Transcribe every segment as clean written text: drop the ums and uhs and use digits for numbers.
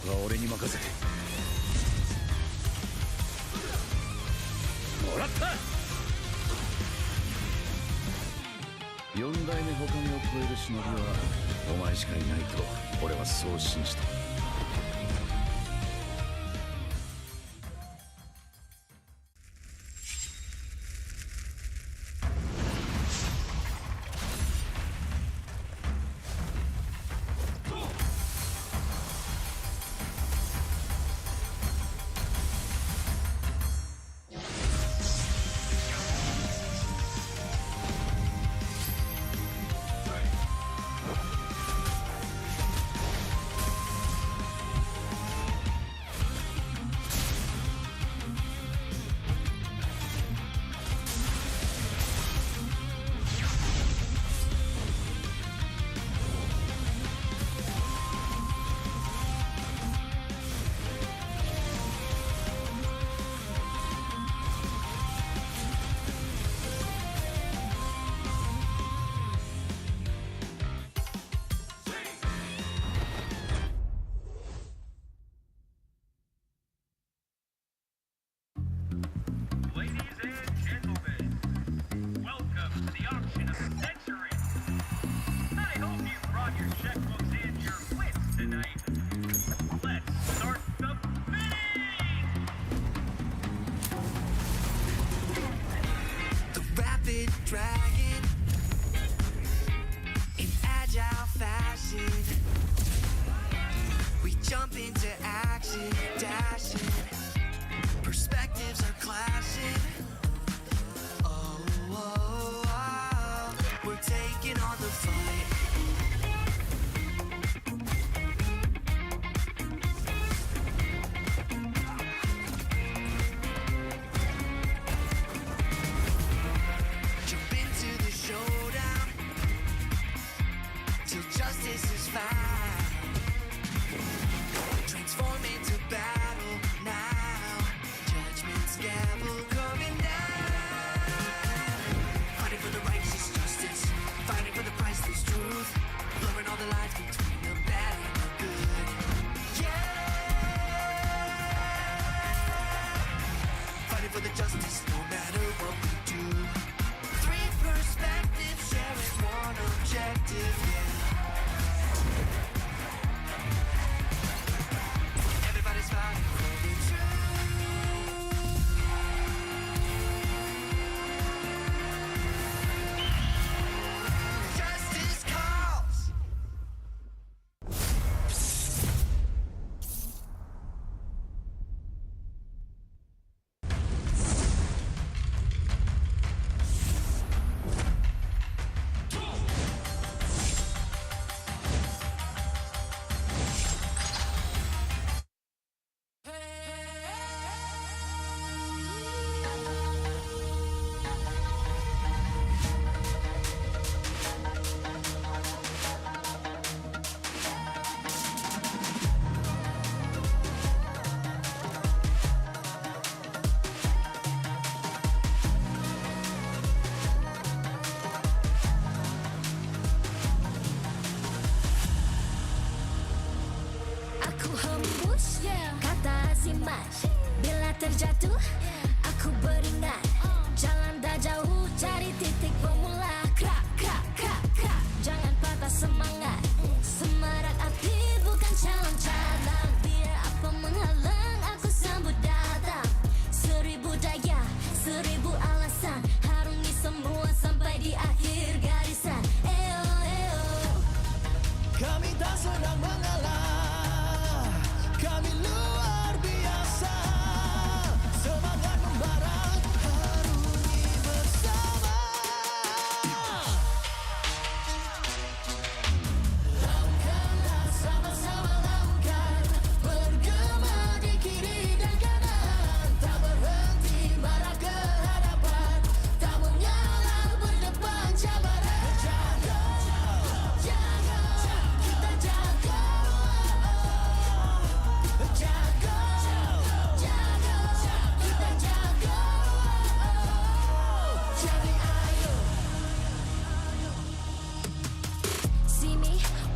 とは俺に任せ。もらった。四代目ほかげを超える忍びはお前しかいないと俺はそう信じた。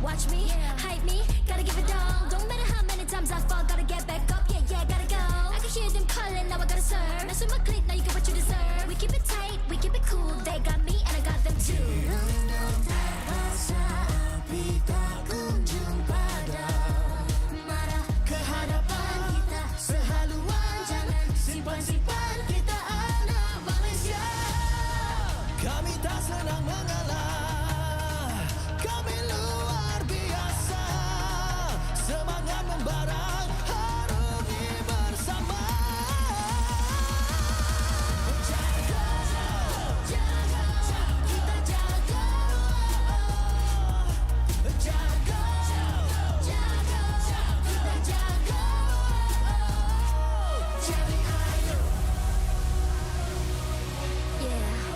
Watch me, hype me, gotta give it all. Don't matter how many times I fall, gotta get back up, yeah, yeah, gotta go. I can hear them calling, now I gotta serve. Now swim my click, now you get what you deserve. We keep it tight, we keep it cool. They got me and I got them too. Kami tak senang mengalah, kami luar biasa. Semangat membara, harungi bersama. Jaga, jaga, kita jaga. Jaga, jaga, kita jaga. Jadi ayo. Yeah.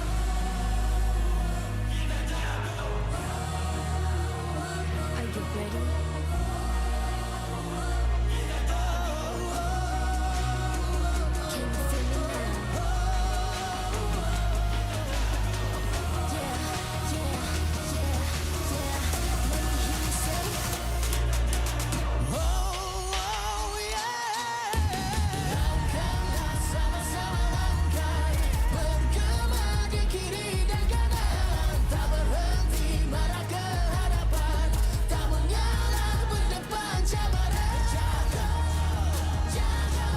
Are you ready? Can you feel me now? Yeah, yeah, yeah, yeah. Let me hear you say. Oh yeah. Langkahlah sama-sama langkah, bergema di kiri dan kanan, tak berhenti marah ke hadapan, tak mengalah berdepan cabaran. Jaga, jaga,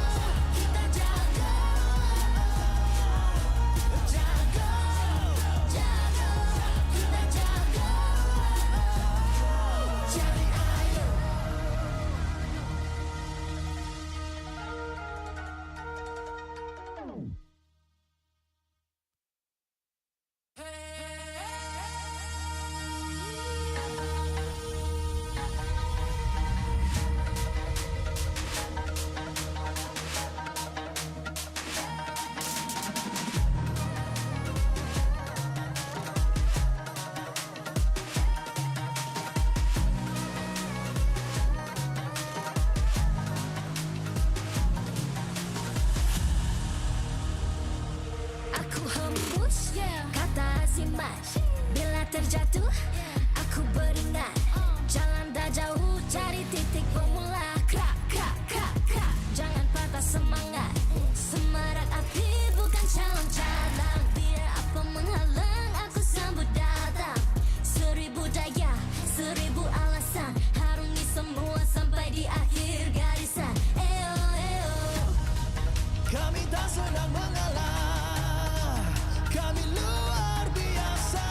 kita jaga. Jaga, jaga, kita jaga. Jadi ayo. Aku hembus, kata simas. Bila terjatuh, aku beringat. Jalan dah jauh, cari titik bermula. Krak, krak, krak, krak. Jangan patah semangat. Semarak api bukan calon cadangan. Biar apa menghalang, aku sambut datang. 1000 daya, 1000 alasan. Harungi semua sampai di akhir garisan. Eo, eo. Kami tak senang mengalah, kami luar biasa.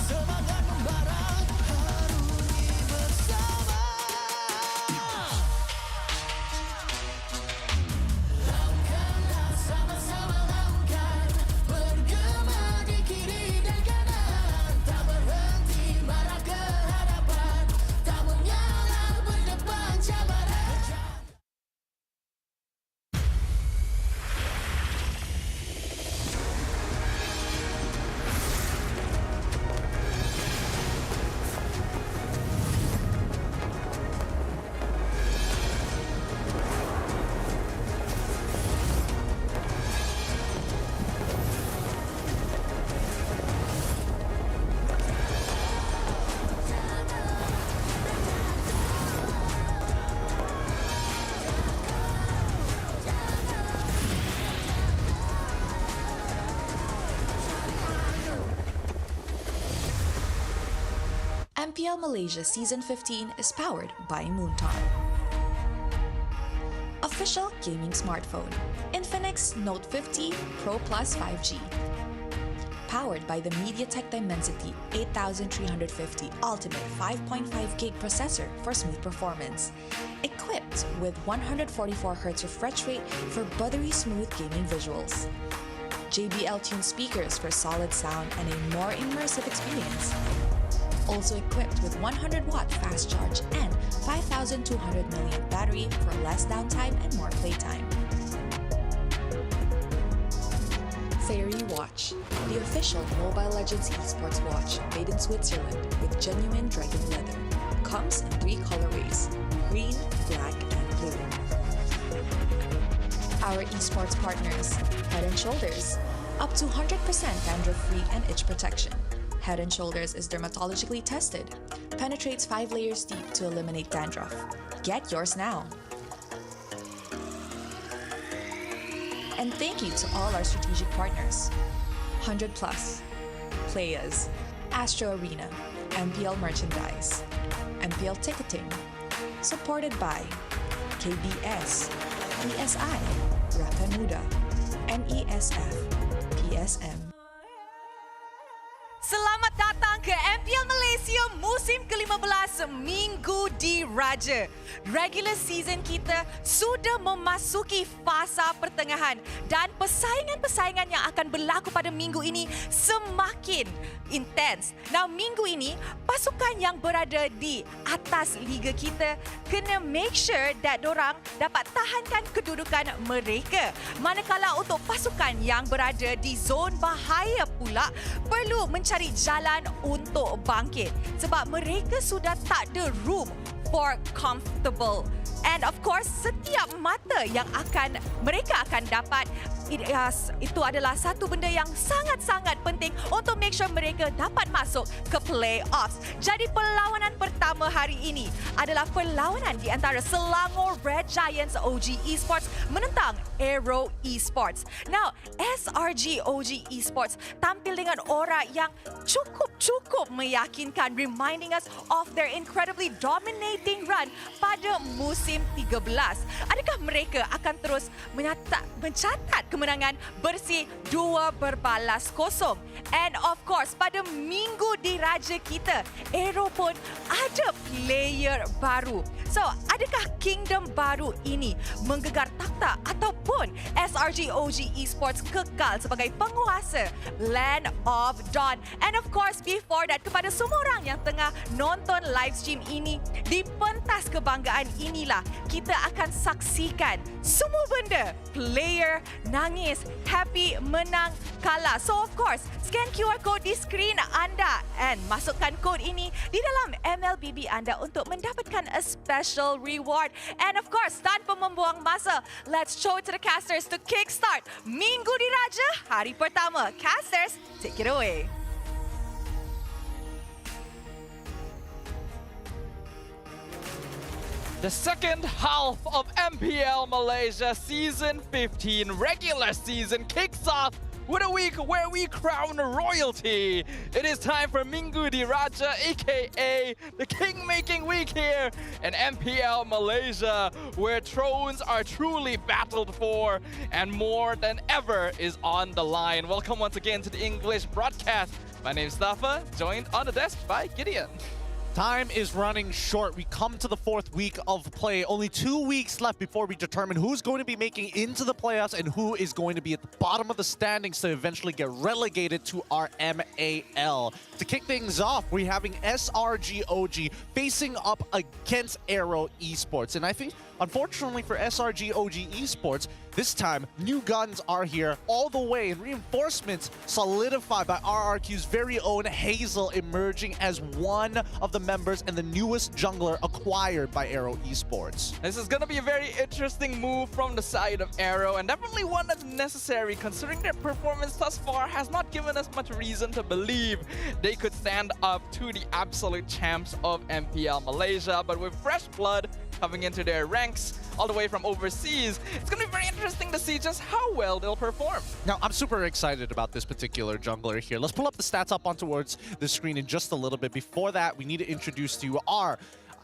Semangat membara, harungi bersama. Langkahlah sama-sama langkah, bergema di kiri dan kanan, tak berhenti marah ke hadapan, tak mengalah berdepan cabaran. MPL Malaysia Season 15 is powered by Moonton. Official gaming smartphone, Infinix Note 50 Pro Plus 5G. Powered by the MediaTek Dimensity 8350 Ultimate 5.5GB processor for smooth performance. Equipped with 144Hz refresh rate for buttery smooth gaming visuals. JBL tuned speakers for solid sound and a more immersive experience. Also equipped with 100-watt fast charge and 5200 mAh battery for less downtime and more playtime. Fairy Watch, the official Mobile Legends esports watch made in Switzerland with genuine dragon leather. Comes in 3 colorways: green, black, and blue. Our esports partners, Head & Shoulders, up to 100% dandruff-free and itch protection. Head & Shoulders is dermatologically tested, penetrates 5 layers deep to eliminate dandruff. Get yours now. And thank you to all our strategic partners. 100 Plus, Players, Astro Arena, MPL Merchandise, MPL Ticketing, supported by KBS, ESI, Rafa Muda, MESF, PSM. Selamat datang ke MPL Malaysia musim ke-15 Minggu Diraja. Regular season kita sudah memasuki fasa pertengahan dan persaingan-persaingan yang akan berlaku pada minggu ini semakin intens. Now, minggu ini pasukan yang berada di atas liga kita kena make sure that dorang dapat tahankan kedudukan mereka. Manakala untuk pasukan yang berada di zon bahaya pula perlu mencari jalan untuk bangkit sebab mereka sudah tak ada room for comfortable. And of course, setiap mata yang mereka akan dapat itu adalah satu benda yang sangat-sangat penting untuk make sure mereka dapat masuk ke playoffs. Jadi perlawanan pertama hari ini adalah perlawanan di antara Selangor Red Giants OG Esports menentang AERO Esports. Now, SRG OG Esports tampil dengan aura yang cukup meyakinkan, reminding us of their incredibly dominating run pada musim 13. Adakah mereka akan terus mencatat kemenangan bersih 2-0? And of course, pada minggu diraja kita, AERO pun ada player baru. So, adakah kingdom baru ini menggegar takhta ataupun SRG OG Esports kekal sebagai penguasa Land of Dawn? And of course, before that, kepada semua orang yang tengah nonton live stream ini, di pentas kebanggaan inilah kita akan saksikan semua benda. Player nangis, happy, menang, kalah. So of course, scan QR code di skrin anda and masukkan kod ini di dalam MLBB anda untuk mendapatkan a special reward. And of course, tanpa membuang masa, let's show it to the casters to kickstart Minggu Diraja hari pertama. Casters, take it away. The second half of MPL Malaysia Season 15 regular season kicks off with a week where we crown royalty. It is time for Minggu Diraja, aka the king-making week here in MPL Malaysia, where thrones are truly battled for and more than ever is on the line. Welcome once again to the English broadcast. My name is Stafa, joined on the desk by Gideon. Time is running short. We come to the fourth week of play. Only 2 weeks left before we determine who's going to be making into the playoffs and who is going to be at the bottom of the standings to eventually get relegated to our MAL. To kick things off, we're having SRG OG facing up against AERO Esports. And I think, unfortunately for SRG OG Esports, this time, new guns are here all the way, and reinforcements solidified by RRQ's very own Hazel emerging as one of the members and the newest jungler acquired by AERO Esports. This is going to be a very interesting move from the side of AERO, and definitely one that's necessary considering their performance thus far has not given us much reason to believe they could stand up to the absolute champs of MPL Malaysia. But with fresh blood coming into their ranks all the way from overseas, it's going to be very interesting to see just how well they'll perform. Now, I'm super excited about this particular jungler here. Let's pull up the stats up on towards the screen in just a little bit. Before that, we need to introduce to you our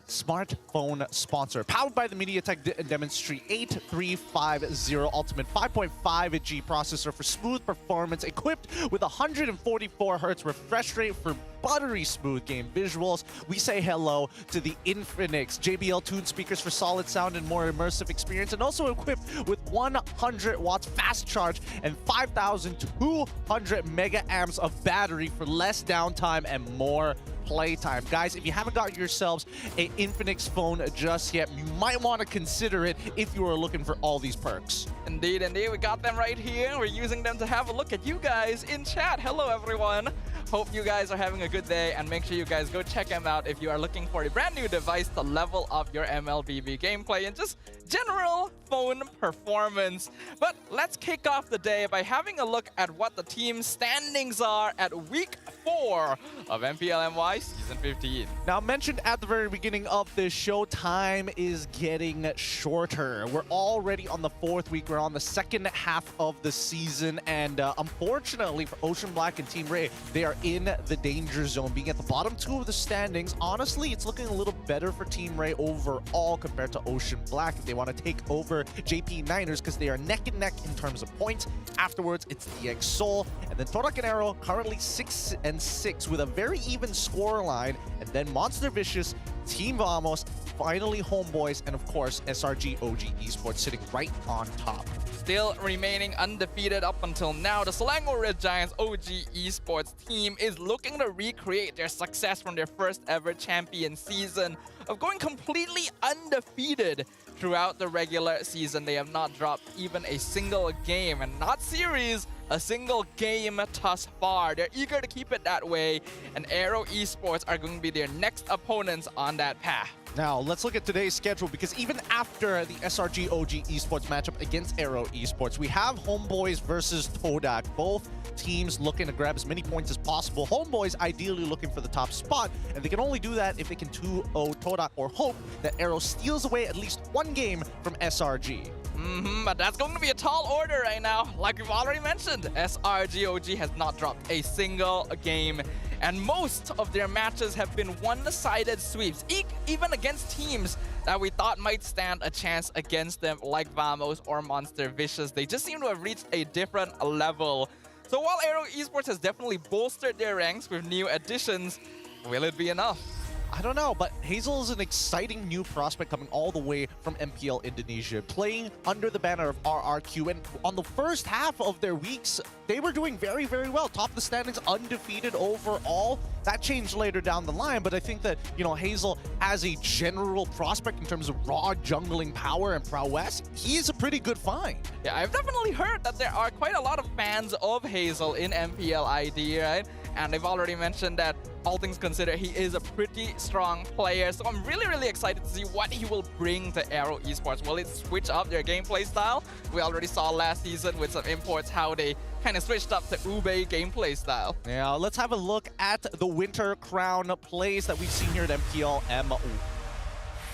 smartphone sponsor, powered by the MediaTek Dimensity 8350 Ultimate 5.5G processor for smooth performance, equipped with 144 Hz refresh rate for buttery smooth game visuals. We say hello to the Infinix JBL tuned speakers for solid sound and more immersive experience, and also equipped with 100 watts fast charge and 5,200 mega amps of battery for less downtime and more playtime. Guys, if you haven't got yourselves an Infinix phone just yet, you might want to consider it if you are looking for all these perks. Indeed, we got them right here. We're using them to have a look at you guys in chat. Hello, everyone. Hope you guys are having a good day, and make sure you guys go check him out if you are looking for a brand new device to level up your MLBB gameplay and just general phone performance. But let's kick off the day by having a look at what the team standings are at week 4 of MPL MY Season 15. Now, mentioned at the very beginning of this show, time is getting shorter. We're already on the 4th week. We're on the second half of the season, and unfortunately for Ocean Black and Team Ray, they are in the danger zone, being at the bottom 2 of the standings. Honestly, it's looking a little better for Team Ray overall compared to Ocean Black. They want to take over JP Niners because they are neck and neck in terms of points. Afterwards, it's the ENG Seoul, and then Torak and AERO currently 6-6 with a very even score line, and then Monster Vicious, Team Vamos, finally Homeboys, and of course SRG OG Esports sitting right on top. Still remaining undefeated up until now, the Selangor Red Giants OG Esports team is looking to recreate their success from their first ever champion season of going completely undefeated throughout the regular season. They have not dropped even a single game, and not series, a single game thus far. They're eager to keep it that way, and AERO Esports are going to be their next opponents on that path. Now, let's look at today's schedule, because even after the SRG OG Esports matchup against AERO Esports, we have Homeboys versus Todak. Both teams looking to grab as many points as possible. Homeboys ideally looking for the top spot, and they can only do that if they can 2-0 Todak or hope that AERO steals away at least one game from SRG. But that's going to be a tall order right now. Like we've already mentioned, SRG OG has not dropped a single game, and most of their matches have been one-sided sweeps, even against teams that we thought might stand a chance against them, like Vamos or Monster Vicious. They just seem to have reached a different level. So while AERO Esports has definitely bolstered their ranks with new additions, will it be enough? I don't know, but Hazel is an exciting new prospect coming all the way from MPL Indonesia, playing under the banner of RRQ. And on the first half of their weeks, they were doing very, very well. Top of the standings, undefeated overall. That changed later down the line, but I think that, you know, Hazel as a general prospect in terms of raw jungling power and prowess, he is a pretty good find. Yeah, I've definitely heard that there are quite a lot of fans of Hazel in MPL ID, right? And they've already mentioned that, all things considered, he is a pretty strong player. So I'm really, really excited to see what he will bring to AERO Esports. Will it switch up their gameplay style? We already saw last season with some imports how they kind of switched up to Ube gameplay style. Yeah, let's have a look at the Winter Crown plays that we've seen here at MPL MY.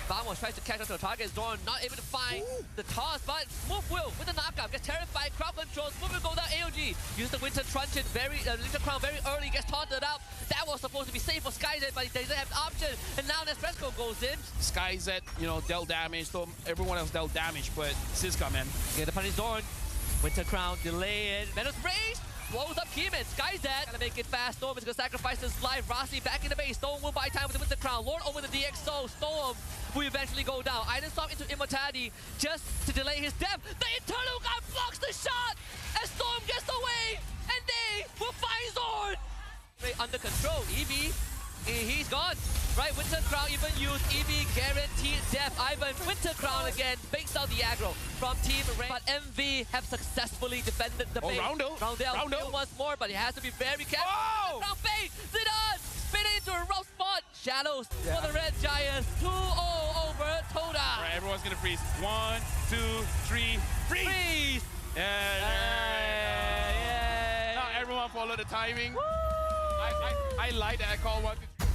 Vamos tries to catch up to the target. Zorn not able to find the toss, but Move Will with the knockout gets terrified. Crowd controls. Move Will go down. AOG uses the Winter Truncheon Winter Crown very early. Gets taunted out. That was supposed to be safe for SkyZ, but he doesn't have the option. And now Nespresso goes in. SkyZ, you know, dealt damage. So everyone else dealt damage, but Siska, man. Get the punish Zorn. Winter Crown delay it. Menace Rage blows up Keeman. SkyZ gonna make it fast. Storm is gonna sacrifice his life. Rossi back in the base. Storm will buy time with the Winter Crown. Lord over the DXO. Storm will eventually go down. Idenstorm into Immortality just to delay his death. The Eternal God blocks the shot as Storm gets away, and they will find Zorn. Under control. EV, he's gone. Right, Winter Crown even used EV guaranteed death. Ivan, Winter Crown again, bakes out the aggro from Team Ray. But MV have successfully defended the base. Roundel. Roundel once more, but he has to be very careful. Oh! Crown fade, Zidane, spin it into a rough spot. Shadows for the Red Giants. 2-0 over Toda. All right, everyone's gonna freeze. 1, 2, 3, freeze! Freeze! Yeah. Now everyone follow the timing. I like that. I call 1, 2, 3.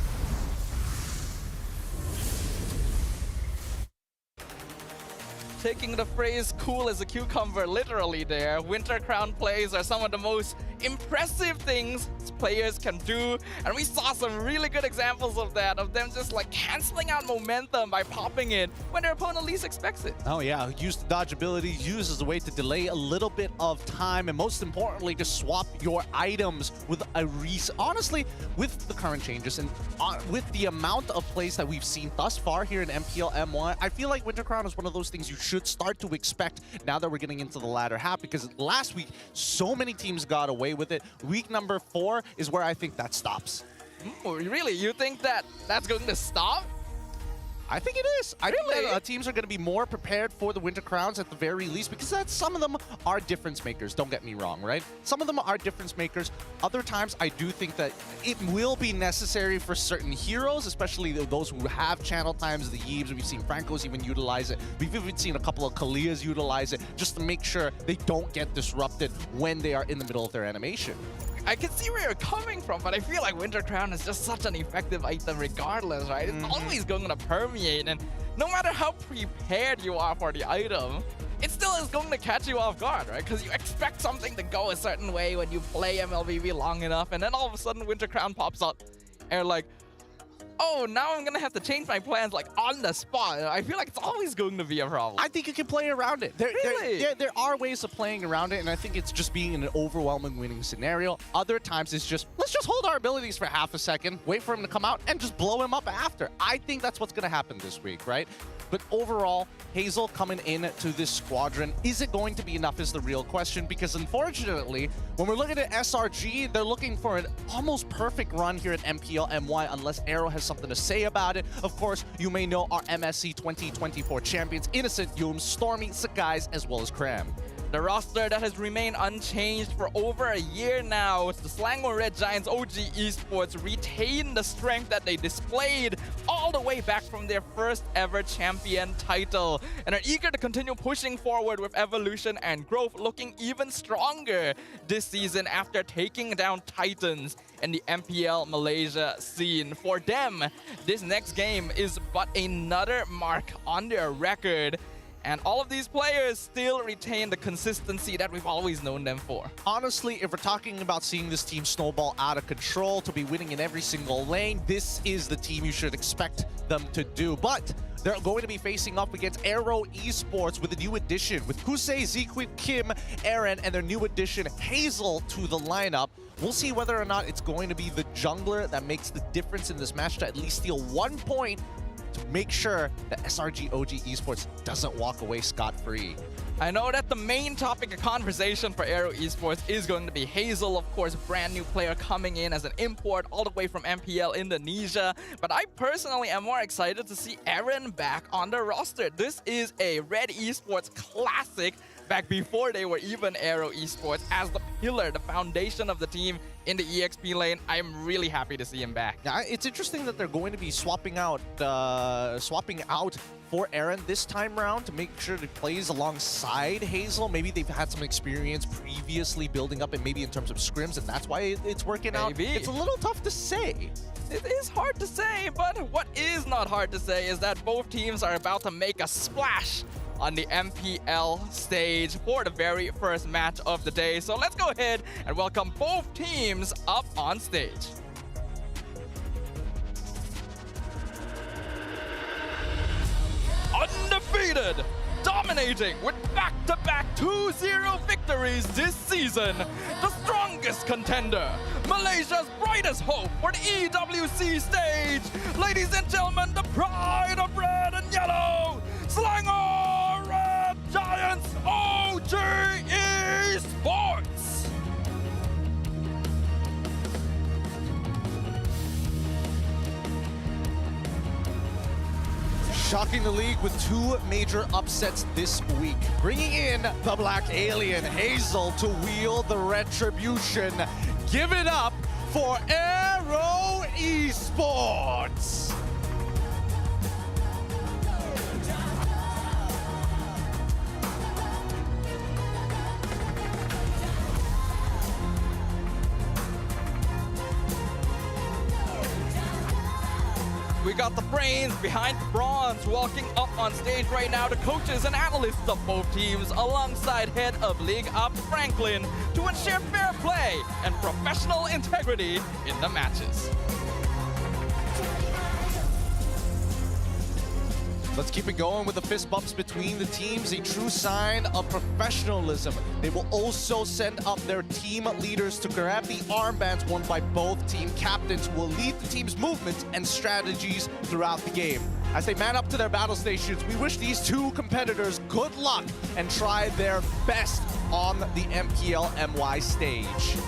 Taking the phrase cool as a cucumber literally there, Winter Crown plays are some of the most impressive things players can do, and we saw some really good examples of that, of them just like canceling out momentum by popping in when their opponent least expects it. Oh yeah, use the dodge ability, use as a way to delay a little bit of time, and most importantly, to swap your items with a honestly, with the current changes and with the amount of plays that we've seen thus far here in MPL MY, I feel like Winter Crown is one of those things you should start to expect now that we're getting into the latter half, because last week, so many teams got away with it. Week number 4 is where I think that stops. Really? You think that that's going to stop? I think it is. I think that teams are going to be more prepared for the Winter Crowns at the very least, because some of them are difference makers, don't get me wrong, right? Some of them are difference makers. Other times, I do think that it will be necessary for certain heroes, especially those who have channel times, the Yeebs. We've seen Franco's even utilize it. We've even seen a couple of Kalias utilize it, just to make sure they don't get disrupted when they are in the middle of their animation. I can see where you're coming from, but I feel like Winter Crown is just such an effective item regardless, right? It's always going to permeate, and no matter how prepared you are for the item, it still is going to catch you off guard, right? Because you expect something to go a certain way when you play MLBB long enough, and then all of a sudden Winter Crown pops up, and you're like, oh, now I'm gonna have to change my plans like on the spot. I feel like it's always going to be a problem. I think you can play around it. There are ways of playing around it, and I think it's just being in an overwhelming winning scenario. Other times it's just, let's just hold our abilities for half a second, wait for him to come out, and just blow him up after. I think that's what's gonna happen this week, right? But overall, Hazel coming in to this squadron, is it going to be enough is the real question, because unfortunately, when we're looking at SRG, they're looking for an almost perfect run here at MPL MY, unless AERO has something to say about it. Of course, you may know our MSC 2024 champions, Innocent, Yoom, Stormy, Sakai's, as well as Cram. The roster that has remained unchanged for over a year now. It's the Selangor Red Giants OG Esports retain the strength that they displayed all the way back from their first ever champion title, and are eager to continue pushing forward with evolution and growth, looking even stronger this season after taking down Titans in the MPL Malaysia scene. For them, this next game is but another mark on their record. And all of these players still retain the consistency that we've always known them for. Honestly, if we're talking about seeing this team snowball out of control to be winning in every single lane, this is the team you should expect them to do. But they're going to be facing up against AERO Esports with a new addition, with Kusei, Zequid, Kim, Aaron, and their new addition, Hazel, to the lineup. We'll see whether or not it's going to be the jungler that makes the difference in this match to at least steal 1 point to make sure that SRG OG Esports doesn't walk away scot-free. I know that the main topic of conversation for AERO Esports is going to be Hazel, of course, brand new player coming in as an import all the way from MPL Indonesia. But I personally am more excited to see Aaron back on the roster. This is a Red Esports classic back before they were even AERO Esports, as the pillar, the foundation of the team in the EXP lane. I'm really happy to see him back. Yeah, it's interesting that they're going to be swapping out for Aaron this time around to make sure he plays alongside Hazel. Maybe they've had some experience previously building up, and maybe in terms of scrims, and that's why it's working out. It's a little tough to say. It is hard to say, but what is not hard to say is that both teams are about to make a splash on the MPL stage for the very first match of the day. So let's go ahead and welcome both teams up on stage. Undefeated, dominating with back-to-back 2-0 victories this season, the strongest contender, Malaysia's brightest hope for the EWC stage. Ladies and gentlemen, the pride of red and yellow, Selangor Red Giants OG Esports. Shocking the league with 2 major upsets this week, bringing in the Black Alien Hazel to wield the retribution. Give it up for AERO Esports. We got the brains behind the bronze walking up on stage right now, the coaches and analysts of both teams, alongside head of League Ops Franklin, to ensure fair play and professional integrity in the matches. Let's keep it going with the fist bumps between the teams, a true sign of professionalism. They will also send up their team leaders to grab the armbands worn by both team captains, who will lead the team's movements and strategies throughout the game. As they man up to their battle stations, we wish these 2 competitors good luck and try their best on the MPL MY stage.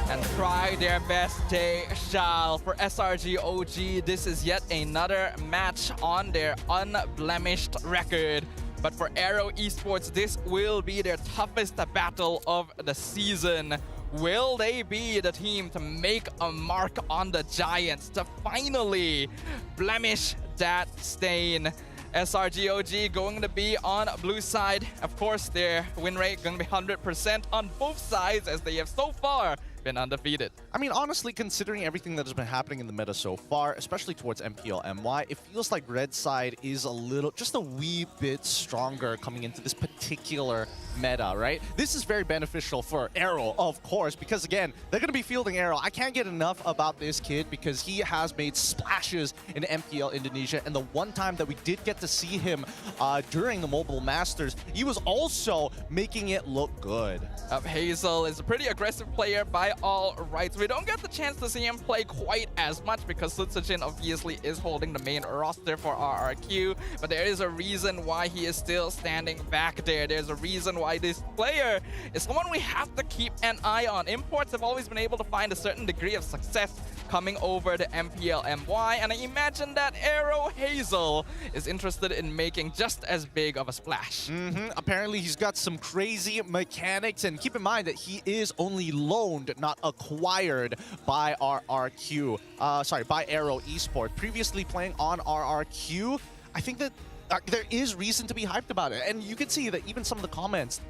and try their best they shall. For SRG OG, this is yet another match on their unblemished record. But for AERO Esports, this will be their toughest battle of the season. Will they be the team to make a mark on the Giants to finally blemish that stain? SRGOG going to be on blue side. Of course, their win rate going to be 100% on both sides as they have so far been undefeated. I mean, honestly, considering everything that has been happening in the meta so far, especially towards MPL MY, it feels like red side is just a wee bit stronger coming into this particular meta, right? This is very beneficial for AERO, of course, because again, they're going to be fielding AERO. I can't get enough about this kid because he has made splashes in MPL Indonesia, and the one time that we did get to see him during the Mobile Masters, he was also making it look good. Hazel is a pretty aggressive player by all rights. We don't get the chance to see him play quite as much because Sutsujin obviously is holding the main roster for RRQ, but there is a reason why he is still standing back there. There's a reason why this player is someone we have to keep an eye on. Imports have always been able to find a certain degree of success coming over to MPL MY, and I imagine that AERO Hazel is interested in making just as big of a splash. Apparently, he's got some crazy mechanics, and keep in mind that he is only loaned, not acquired by RRQ. By AERO Esports. Previously playing on RRQ, I think that there is reason to be hyped about it. And you can see that even some of the comments,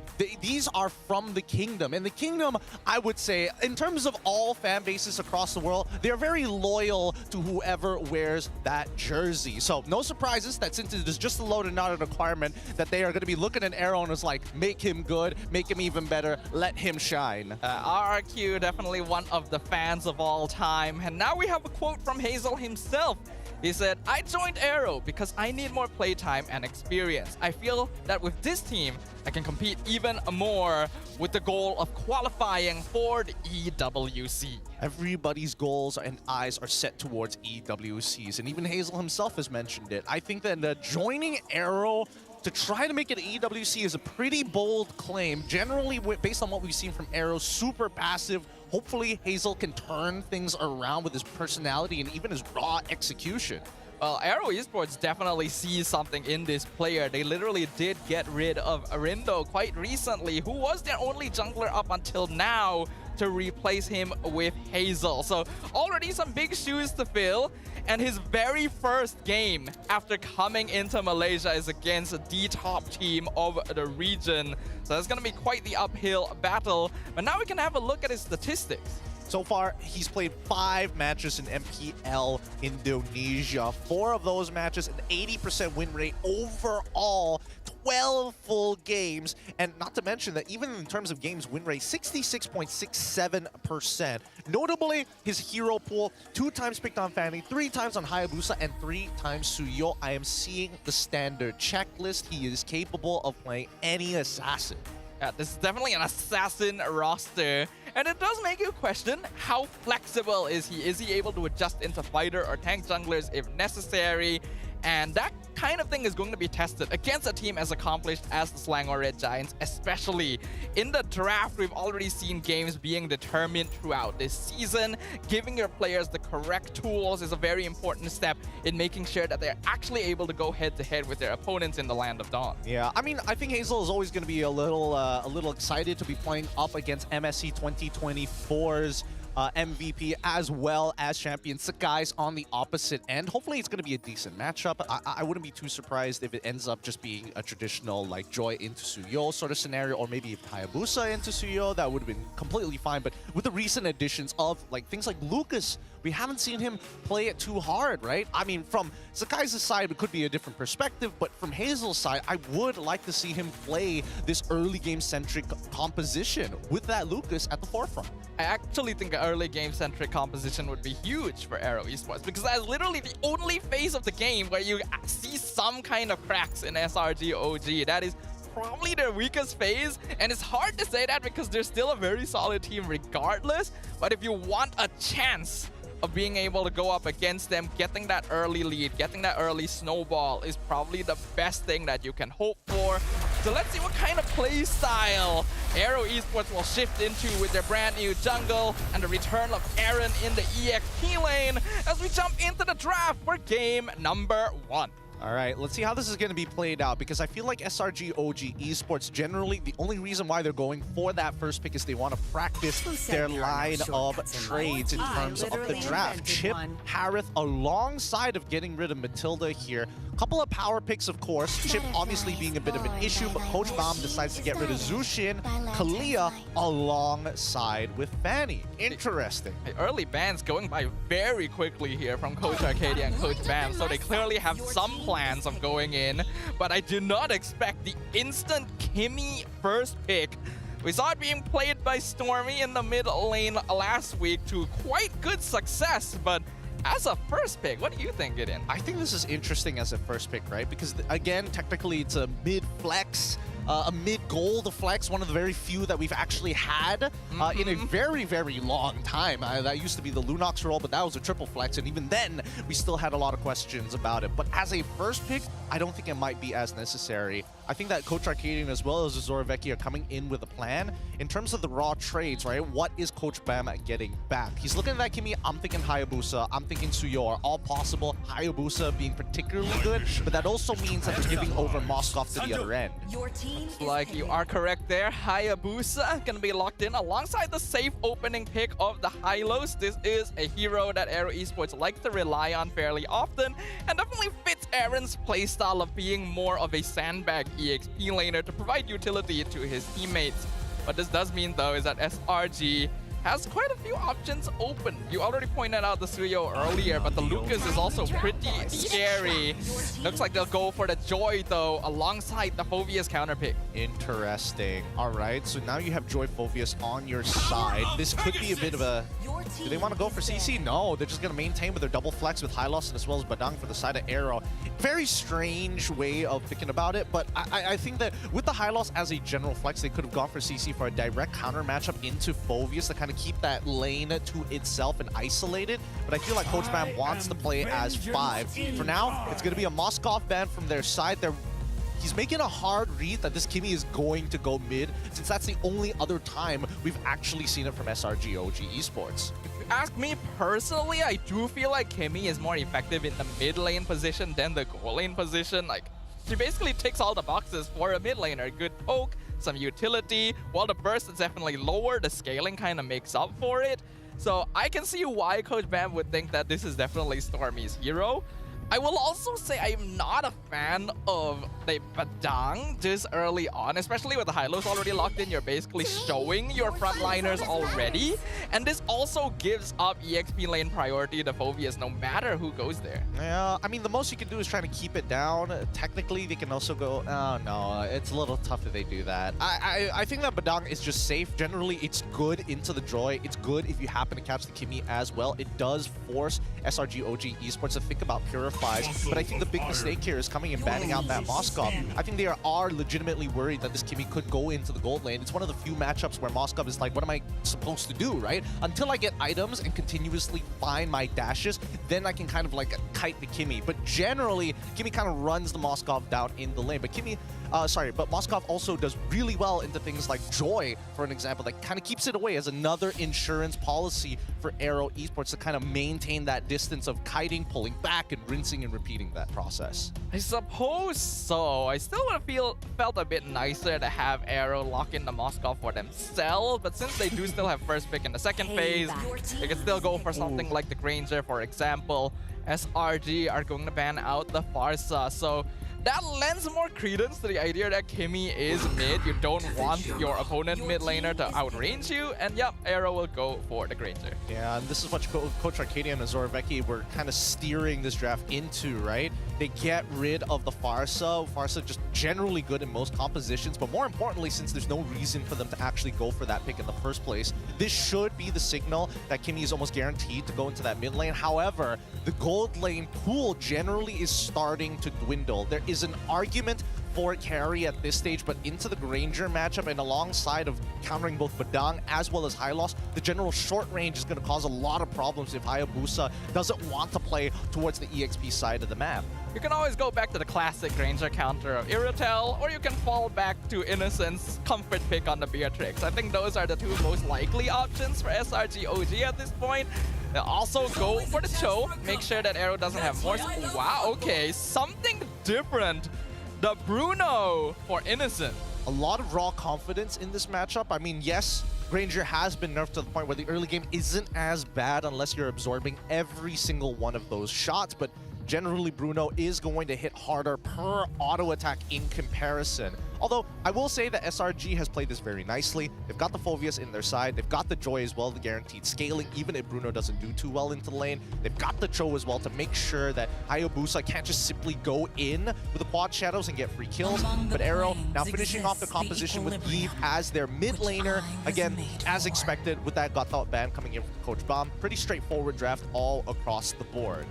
these are from the Kingdom. And the Kingdom, I would say, in terms of all fan bases across the world, they're very loyal to whoever wears that jersey. So no surprises that since it is just a load and not an acquirement, that they are going to be looking at AERO and it's like, make him good, make him even better, let him shine. RRQ, definitely one of the fans of all time. And now we have a quote from Hazel himself. He said, "I joined AERO because I need more playtime and experience. I feel that with this team, I can compete even more with the goal of qualifying for the EWC." Everybody's goals and eyes are set towards EWCs, and even Hazel himself has mentioned it. I think that joining AERO to try to make it an EWC is a pretty bold claim. Generally, based on what we've seen from AERO, super passive. Hopefully, Hazel can turn things around with his personality and even his raw execution. Well, AERO Esports definitely sees something in this player. They literally did get rid of Arindo quite recently, who was their only jungler up until now, to replace him with Hazel. So already some big shoes to fill. And his very first game after coming into Malaysia is against the top team of the region. So that's going to be quite the uphill battle. But now we can have a look at his statistics. So far, he's played 5 matches in MPL Indonesia. 4 of those matches, an 80% win rate overall, 12 full games. And not to mention that even in terms of games win rate, 66.67%. Notably, his hero pool, 2 times picked on Fanny, 3 times on Hayabusa, and 3 times Suyo. I am seeing the standard checklist. He is capable of playing any assassin. Yeah, this is definitely an assassin roster. And it does make you question, how flexible is he? Is he able to adjust into fighter or tank junglers if necessary? And that kind of thing is going to be tested against a team as accomplished as the Selangor Red Giants, especially in the draft. We've already seen games being determined throughout this season. Giving your players the correct tools is a very important step in making sure that they're actually able to go head-to-head with their opponents in the Land of Dawn. Yeah, I mean, I think Hazel is always going to be a little excited to be playing up against MSC 2024's MVP as well as champion Sakai's on the opposite end. Hopefully it's going to be a decent matchup. I wouldn't be too surprised if it ends up just being a traditional like Joy into Suyo sort of scenario, or maybe Hayabusa into Suyo. That would have been completely fine. But with the recent additions of like things like Lucas, we haven't seen him play it too hard, right? I mean, from Sakai's side, it could be a different perspective, but from Hazel's side, I would like to see him play this early game-centric composition with that Lucas at the forefront. I actually think an early game-centric composition would be huge for AERO Esports, because that's literally the only phase of the game where you see some kind of cracks in SRG OG. That is probably their weakest phase, and it's hard to say that because they're still a very solid team regardless. But if you want a chance of being able to go up against them, getting that early lead, getting that early snowball is probably the best thing that you can hope for. So let's see what kind of play style AERO Esports will shift into with their brand new jungle and the return of Aaron in the EXP lane as we jump into the draft for game number 1. All right, let's see how this is going to be played out, because I feel like SRG OG Esports, generally, the only reason why they're going for that first pick is they want to practice their line of trades in terms of the draft. Chip, Harith, alongside of getting rid of Matilda here. Couple of power picks, of course. Chip obviously being a bit of an issue, but Coach Baum decides to get rid of Zushin, Kalia, alongside with Fanny. Interesting. The early bans going by very quickly here from Coach Arcadia and Coach Bam, so they clearly have some plans of going in, but I do not expect the instant Kimmy first pick. We saw it being played by Stormy in the mid lane last week to quite good success, but as a first pick, what do you think, Gideon? I think this is interesting as a first pick, right? Because, again, technically it's a mid-flex, a mid-gold flex, one of the very few that we've actually had in a very, very long time. That used to be the Lunox role, but that was a triple flex, and even then, we still had a lot of questions about it. But as a first pick, I don't think it might be as necessary. I think that Coach Arcadian as well as Zoravecki are coming in with a plan. In terms of the raw trades, right, what is Coach Bam getting back? He's looking at that Kimmy, I'm thinking Hayabusa, I'm thinking Suyor, all possible. Hayabusa being particularly good, but that also means that they're giving over Moskov to the other end. Like, you are correct there. Hayabusa gonna be locked in alongside the safe opening pick of the Hylos. This is a hero that AERO Esports likes to rely on fairly often, and definitely fits Aaron's playstyle of being more of a sandbag EXP laner to provide utility to his teammates. What this does mean, though, is that SRG has quite a few options open. You already pointed out the Suyo earlier, but the Lucas is also pretty scary. Looks like they'll go for the Joy, though, alongside the Phoveus counter pick. Interesting. All right, so now you have Joy Phoveus on your side. This could be a bit of a... Do they want to go for CC? No, they're just going to maintain with their double flex with Hylos as well as Badang for the side of AERO. Very strange way of thinking about it, but I think that with the Hylos as a general flex, they could have gone for CC for a direct counter matchup into Phoveus to kind of keep that lane to itself and isolate it. But I feel like Coach Bam wants to play as 5. For now, it's going to be a Moskov ban from their side. He's making a hard read that this Kimmy is going to go mid, since that's the only other time we've actually seen it from SRG OG Esports. If you ask me personally, I do feel like Kimmy is more effective in the mid lane position than the goal lane position. Like, she basically ticks all the boxes for a mid laner. Good poke, some utility. While the burst is definitely lower, the scaling kind of makes up for it. So I can see why Coach Bam would think that this is definitely Stormy's hero. I will also say I'm not a fan of the Badang this early on, especially with the Hylos already locked in. You're basically showing your frontliners already, and this also gives up EXP lane priority to Phoveus no matter who goes there. Yeah, I mean, the most you can do is try to keep it down. Technically, they can also go... Oh, no, it's a little tough if they do that. I think that Badang is just safe. Generally, it's good into the Joy. It's good if you happen to catch the Kimmy as well. It does force SRG OG Esports to think about Purifies, but I think the big mistake here is coming and banning out that Moskov. I think they are legitimately worried that this Kimmy could go into the gold lane. It's one of the few matchups where Moskov is like, what am I supposed to do, right? Until I get items and continuously find my dashes, then I can kind of like kite the Kimmy. But generally, Kimmy kind of runs the Moskov down in the lane. But but Moskov also does really well into things like Joy, for an example, that kind of keeps it away as another insurance policy for AERO Esports to kind of maintain that distance of kiting, pulling back, and rinsing and repeating that process. I suppose so. I still would have felt a bit nicer to have AERO lock in the Moskov for themselves, but since they do still have first pick in the second phase, they can still go for something like the Granger, for example. SRG are going to ban out the Farsa, so that lends more credence to the idea that Kimmy is mid. You don't want your opponent mid laner to outrange you, and yep, AERO will go for the Granger. Yeah, and this is what Coach Arcadian and Zoravecki were kind of steering this draft into, right? They get rid of the Farsa. Farsa just generally good in most compositions, but more importantly, since there's no reason for them to actually go for that pick in the first place, this should be the signal that Kimmy is almost guaranteed to go into that mid lane. However, the gold lane pool generally is starting to dwindle. There is an argument for carry at this stage, but into the Granger matchup and alongside of countering both Badang as well as Hylos, the general short range is going to cause a lot of problems if Hayabusa doesn't want to play towards the EXP side of the map. You can always go back to the classic Granger counter of Irritel, or you can fall back to Innocent's comfort pick on the Beatrix. I think those are the two most likely options for SRG OG at this point. They'll also go for the Cho, make sure that AERO doesn't have more. Wow, okay, something different. The Bruno for Innocent. A lot of raw confidence in this matchup. I mean, yes, Granger has been nerfed to the point where the early game isn't as bad unless you're absorbing every single one of those shots, but generally Bruno is going to hit harder per auto attack in comparison. Although, I will say that SRG has played this very nicely. They've got the Phoveus in their side. They've got the Joy as well, the guaranteed scaling, even if Bruno doesn't do too well into the lane. They've got the Cho as well to make sure that Hayabusa can't just simply go in with the Quad Shadows and get free kills. But AERO now finishing off the composition with Eve as their mid laner. Again, as expected, with that Gothot ban coming in from Coach Bomb. Pretty straightforward draft all across the board.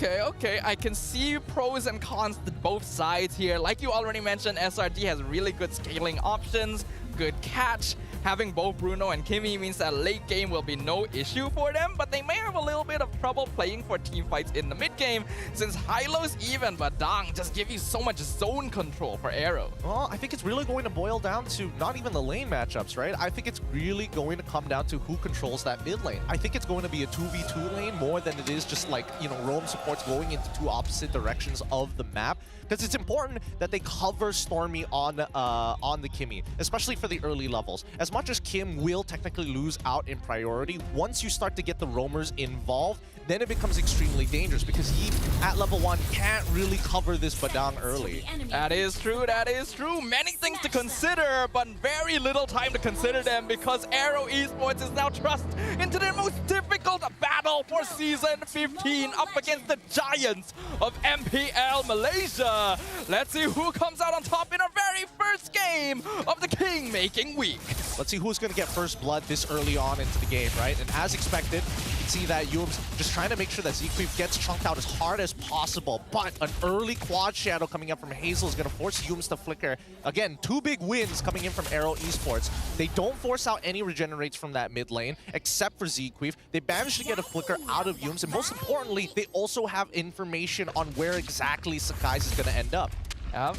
Okay, I can see pros and cons to both sides here. Like you already mentioned, SRG has really good scaling options, good catch. Having both Bruno and Kimmy means that late game will be no issue for them, but they may have a little bit of trouble playing for team fights in the mid game, since Hylos even Badang just give you so much zone control for AERO. Well, I think it's really going to boil down to not even the lane matchups, right? I think it's really going to come down to who controls that mid lane. I think it's going to be a 2v2 lane more than it is just like, you know, roam supports going into two opposite directions of the map. Because it's important that they cover Stormy on the Kimmy, especially for the early levels. As much as Kim will technically lose out in priority, once you start to get the roamers involved, then it becomes extremely dangerous because he, at level 1, can't really cover this Badang early. That is true, that is true. Many things to consider, but very little time to consider them because AERO Esports is now thrust into their most difficult battle for Season 15 up against the giants of MPL Malaysia. Let's see who comes out on top in our very first game of the King-making week. Let's see who's going to get first blood this early on into the game, right? And as expected, you can see that Yum's just trying to make sure that Zequeef gets chunked out as hard as possible. But an early Quad Shadow coming up from Hazel is going to force Yums to flicker. Again, two big wins coming in from AERO Esports. They don't force out any regenerates from that mid lane, except for Zequeef. They managed to get a flicker out of Yums, and most importantly, they also have information on where exactly Sakai's is going to end up.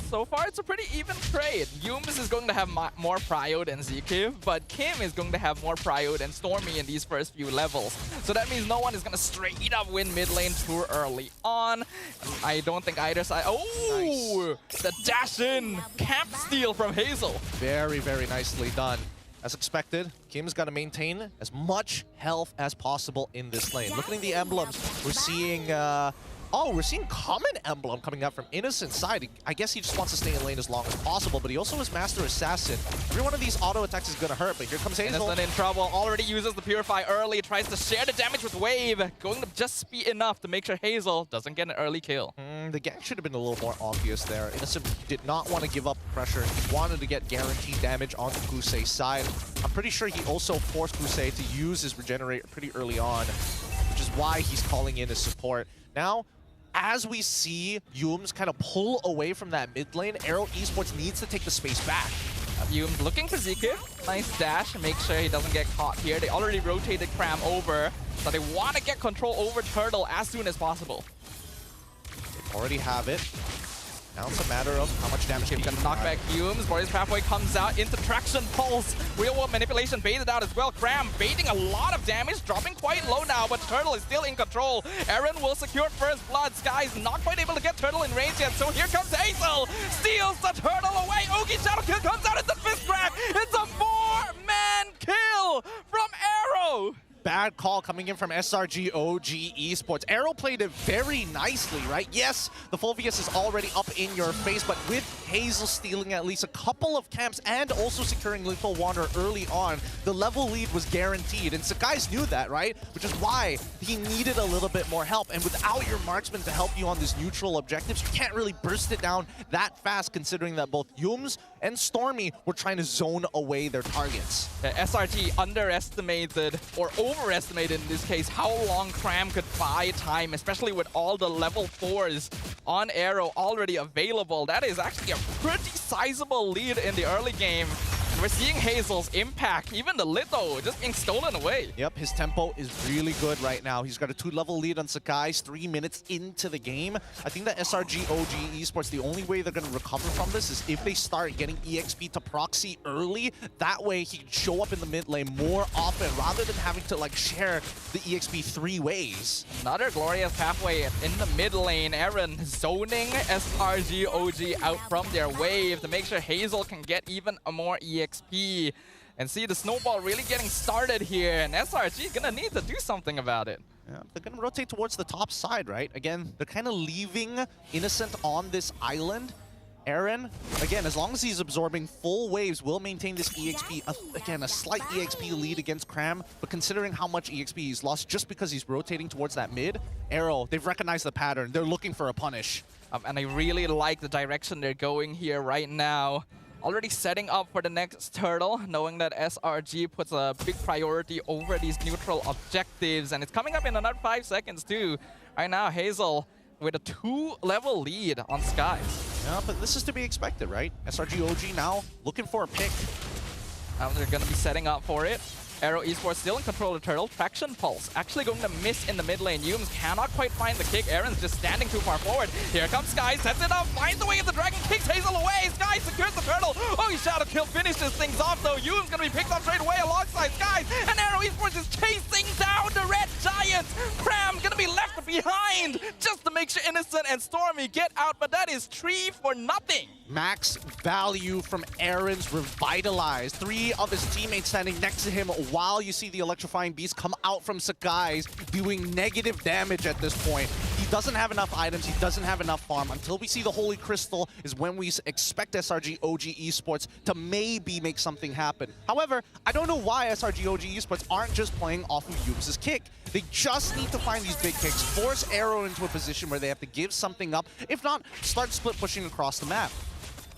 So far, it's a pretty even trade. Yums is going to have more prio than Zequeef, but Kim is going to have more prio than Stormy in these first few levels. So that means no one is going to straight up win mid lane too early on. I don't think either side... Oh! Nice. The dash-in camp steal from Hazel. Very, very nicely done. As expected, Kim's got to maintain as much health as possible in this lane. Looking at the emblems, we're seeing... we're seeing Common Emblem coming up from Innocent's side. I guess he just wants to stay in lane as long as possible, but he also has Master Assassin. Every one of these auto attacks is going to hurt, but here comes Hazel. Innocent in trouble. Already uses the Purify early. Tries to share the damage with Wave. Going to just be enough to make sure Hazel doesn't get an early kill. The gank should have been a little more obvious there. Innocent did not want to give up pressure. He wanted to get guaranteed damage on the Gusei's side. I'm pretty sure he also forced Gusei to use his Regenerate pretty early on, which is why he's calling in his support. Now, as we see Yums kind of pull away from that mid lane, AERO Esports needs to take the space back. Yums looking for Zequeef. Nice dash. Make sure he doesn't get caught here. They already rotated Cram over, so they want to get control over Turtle as soon as possible. They already have it. Now it's a matter of how much damage Kim gonna knock back Yums. Boris Pathway comes out into Traction Pulse. Real World Manipulation baited out as well. Cram baiting a lot of damage, dropping quite low now, but Turtle is still in control. Aaron will secure first blood. Sky's not quite able to get Turtle in range yet, so here comes Hazel. Steals the Turtle away. Ogi Shadow Kill comes out. It's a fist grab. It's a 4-man kill from AERO. Bad call coming in from SRG OG Esports. AERO played it very nicely, right? Yes, the Phoveus is already up in your face, but with Hazel stealing at least a couple of camps and also securing Lethal Wander early on, the level lead was guaranteed. And Sakai's knew that, right? Which is why he needed a little bit more help. And without your marksman to help you on these neutral objectives, you can't really burst it down that fast, considering that both Yums and Stormy were trying to zone away their targets. SRG underestimated, or overestimated in this case, how long Cram could buy time, especially with all the level 4s on AERO already available. That is actually a pretty sizable lead in the early game. And we're seeing Hazel's impact, even the Litho, just being stolen away. Yep, his tempo is really good right now. He's got a 2-level lead on Sakai's 3 minutes into the game. I think that SRG OG Esports, the only way they're going to recover from this is if they start getting EXP to proxy early. That way he can show up in the mid lane more often rather than having to like share the EXP 3 ways. Another glorious pathway in the mid lane. Aaron zoning SRG OG out from their wave to make sure Hazel can get even a more EXP. And see the snowball really getting started here, and SRG gonna need to do something about it. Yeah, they're gonna rotate towards the top side, right? Again, they're kind of leaving Innocent on this island. Aaron, again, as long as he's absorbing full waves, will maintain this EXP. Again, a slight EXP lead against Cram, but considering how much EXP he's lost just because he's rotating towards that mid, AERO, they've recognized the pattern. They're looking for a punish. And I really like the direction they're going here right now. Already setting up for the next turtle, knowing that SRG puts a big priority over these neutral objectives. And it's coming up in another 5 seconds too. Right now, Hazel with a 2-level lead on Skies. Yeah, but this is to be expected, right? SRG OG now looking for a pick. Now they're going to be setting up for it. AERO Esports still in control of the turtle. Traction Pulse actually going to miss in the mid lane. Yums cannot quite find the kick. Aaron's just standing too far forward. Here comes Sky, sets it up, finds the way of the dragon, kicks Hazel away. Sky secures the turtle. Oh, he shadow kill finishes things off though. Yums going to be picked up straight away alongside Sky. And AERO Esports is chasing down the red giants. Cram going to be left behind just to make sure Innocent and Stormy get out, but that is 3 for nothing. Max value from Aaron's revitalized. 3 of his teammates standing next to him while you see the electrifying beast come out from Sakai's doing negative damage at this point. He doesn't have enough items, he doesn't have enough farm. Until we see the Holy Crystal is when we expect SRG OG Esports to maybe make something happen. However, I don't know why SRG OG Esports aren't just playing off of Yums' kick. They just need to find these big kicks, force AERO into a position where they have to give something up. If not, start split pushing across the map.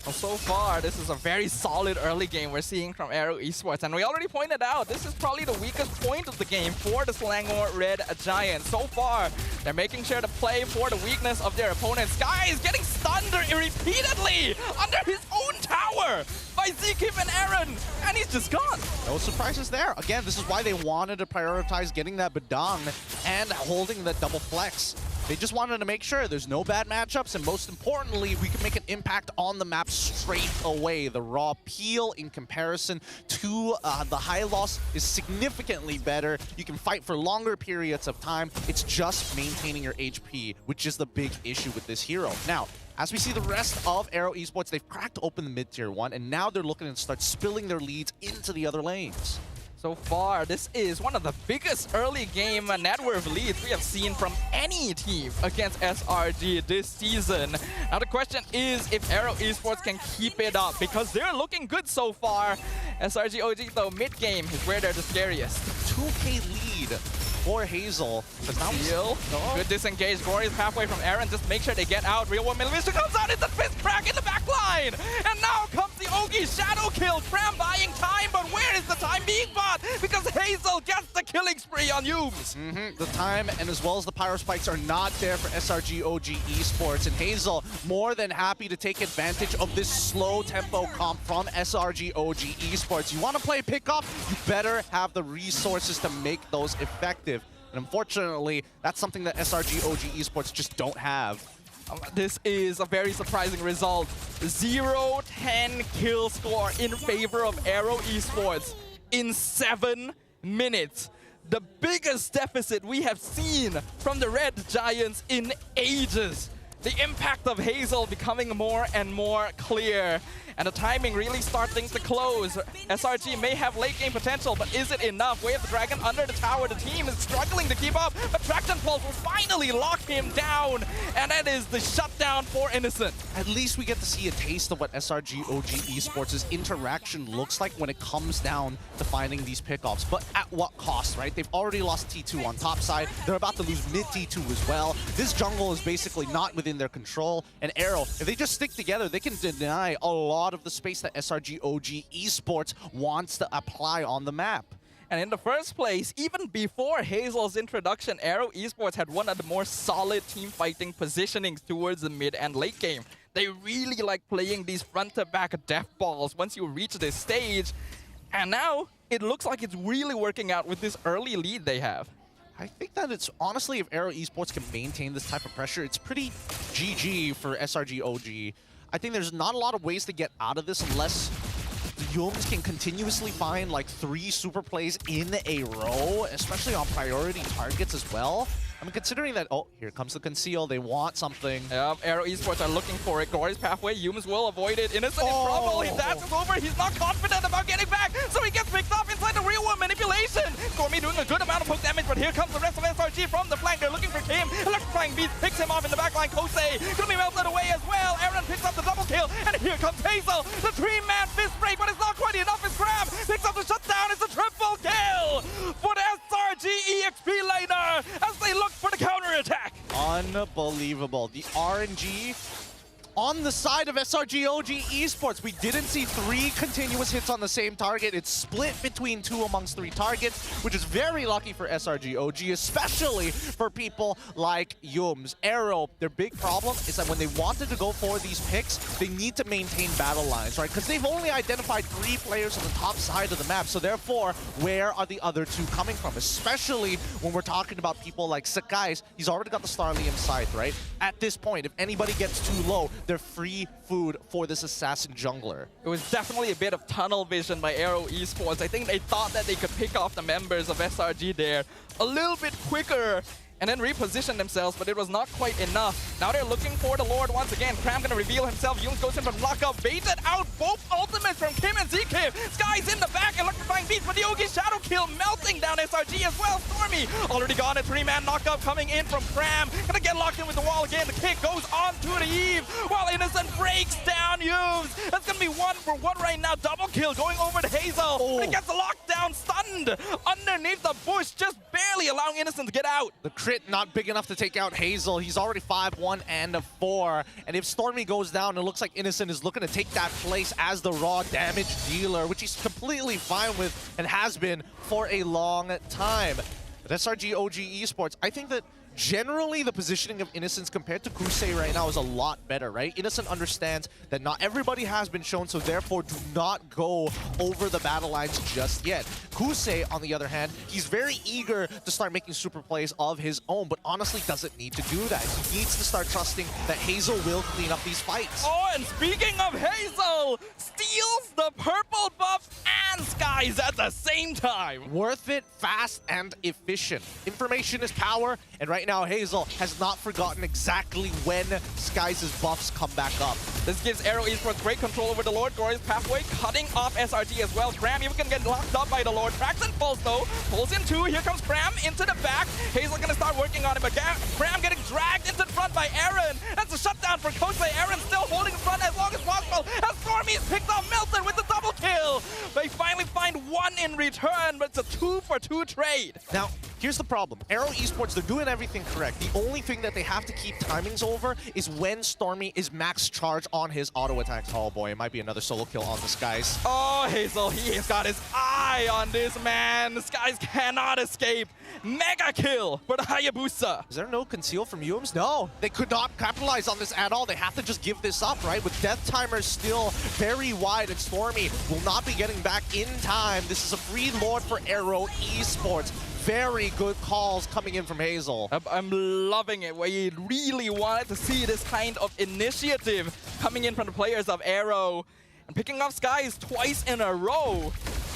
Well, so far, this is a very solid early game we're seeing from AERO Esports. And we already pointed out, this is probably the weakest point of the game for the Selangor Red Giants. So far, they're making sure to play for the weakness of their opponent. Sky is getting stunned repeatedly under his own tower by Zekip and Aaron. And he's just gone. No surprises there. Again, this is why they wanted to prioritize getting that Badang and holding the double flex. They just wanted to make sure there's no bad matchups, and most importantly, we can make an impact on the map straight away. The raw peel in comparison to the high loss is significantly better. You can fight for longer periods of time. It's just maintaining your HP, which is the big issue with this hero. Now, as we see the rest of AERO Esports, they've cracked open the mid-tier 1, and now they're looking to start spilling their leads into the other lanes. So far, this is one of the biggest early game net worth leads we have seen from any team against SRG this season. Now the question is if AERO Esports can keep it up, because they're looking good so far. SRG OG though, mid-game is where they're the scariest. 2K lead for Hazel. But now Steal. Good disengage. Glorious halfway from Aaron. Just make sure they get out. Real One Millimeter comes out. It's a fist crack in the back line. And now comes the Ogi shadow kill. Cram buying time, but where is the time being bought? Because Hazel gets the killing spree on Yums. The time and as well as the pyro spikes are not there for SRG OG Esports. And Hazel more than happy to take advantage of this slow tempo comp from SRG OG Esports. You want to play pickoff? You better have the resources to make those effective. And unfortunately, that's something that SRG OG Esports just don't have. This is a very surprising result. 0-10 kill score in favor of AERO Esports in 7 minutes. The biggest deficit we have seen from the Red Giants in ages. The impact of Hazel becoming more and more clear. And the timing really starting to close. SRG may have late game potential, but is it enough? Wave the Dragon under the tower. The team is struggling to keep up, but Traction Pulse will finally lock him down. And that is the shutdown for Innocent. At least we get to see a taste of what SRG OG Esports' interaction looks like when it comes down to finding these pickoffs. But at what cost, right? They've already lost T2 on top side. They're about to lose mid T2 as well. This jungle is basically not within their control. And AERO, if they just stick together, they can deny a lot lot of the space that SRG OG Esports wants to apply on the map. And in the first place, even before Hazel's introduction, AERO Esports had one of the more solid team fighting positionings towards the mid and late game. They really like playing these front-to-back death balls once you reach this stage. And now, it looks like it's really working out with this early lead they have. I think that it's honestly, if AERO Esports can maintain this type of pressure, it's pretty GG for SRG OG. I think there's not a lot of ways to get out of this unless Yums can continuously find like 3 super plays in a row, especially on priority targets as well. I mean, considering that, oh, here comes the conceal. They want something. Yep, AERO Esports are looking for it. Glorious pathway. Yums will avoid it. Innocent in trouble. He dances over. He's not confident about getting back, so he gets picked off inside the real one. Manipulation. Stormy doing a good amount of poke damage, but here comes the rest of SRG from the flank. They're looking for Kim. Electrifying Beast picks him off in the backline. Kosei gonna be melted away as well. Aaron picks up the double kill, and here comes Hazel. The 3-man fist break, but it's not quite enough. It's Grab picks up the shutdown. It's a triple kill for the SRG EXP laner as they look for the counter-attack. Unbelievable. The RNG on the side of SRG OG Esports. We didn't see 3 continuous hits on the same target. It's split between 2 amongst 3 targets, which is very lucky for SRG OG, especially for people like Yums. AERO, their big problem is that when they wanted to go for these picks, they need to maintain battle lines, right? Because they've only identified 3 players on the top side of the map. So therefore, where are the other 2 coming from? Especially when we're talking about people like Sakai's. He's already got the Starlium Scythe, right? At this point, if anybody gets too low, they're free food for this assassin jungler. It was definitely a bit of tunnel vision by AERO Esports. I think they thought that they could pick off the members of SRG there a little bit quicker and then reposition themselves, but it was not quite enough. Now they're looking for the Lord once again. Cram gonna reveal himself. Yums goes in from lockup, baited out both ultimates from Kim and ZK. Sky's in the back, electrifying beast, but the Yogi Shadow Kill melting down SRG as well. Stormy already gone, a 3-man knockup coming in from Cram. Gonna get locked in with the wall again. The kick goes on to the Eve, while Innocent breaks down Yums. That's gonna be 1-for-1 right now. Double kill going over to Hazel. But he gets the lockdown, stunned underneath the bush, just barely allowing Innocent to get out. The crit not big enough to take out Hazel. He's already 5-1 and 4. And if Stormy goes down, it looks like Innocent is looking to take that place as the raw damage dealer, which he's completely fine with and has been for a long time. But SRG OG Esports, I think that generally the positioning of Innocence compared to Kusei right now is a lot better, right? Innocent understands that not everybody has been shown, so therefore do not go over the battle lines just yet. Kusei, on the other hand, he's very eager to start making super plays of his own, but honestly doesn't need to do that. He needs to start trusting that Hazel will clean up these fights. Oh, and speaking of Hazel, steals the purple buff and Skies at the same time. Worth it, fast, and efficient. Information is power, and right now Hazel has not forgotten exactly when Skies' buffs come back up. This gives AERO Esports great control over the Lord. Glorious pathway, cutting off SRG as well. Cram even can get locked up by the Lord. Traxon falls though, pulls in 2. Here comes Cram into the back. Hazel gonna start working on him again. Cram getting dragged into the front by Aaron. That's a shutdown for Kosei. Aaron still holding the front as long as possible. As Stormy is picked off, Melton with the double kill. They finally find 1 in return, but it's a 2-for-2 trade. Now, here's the problem. AERO Esports, they're doing everything correct. The only thing that they have to keep timings over is when Stormy is max charge on his auto attacks. Oh boy, it might be another solo kill on the Skies. Oh, Hazel, he has got his eye on this man. Skies cannot escape. Mega kill for the Hayabusa. Is there no conceal from Yums? No, they could not capitalize on this at all. They have to just give this up, right? With death timers still very wide, and Stormy will not be getting back in time. This is a free Lord for AERO Esports. Very good calls coming in from Hazel. I'm loving it. We really wanted to see this kind of initiative coming in from the players of AERO. And picking up Skies twice in a row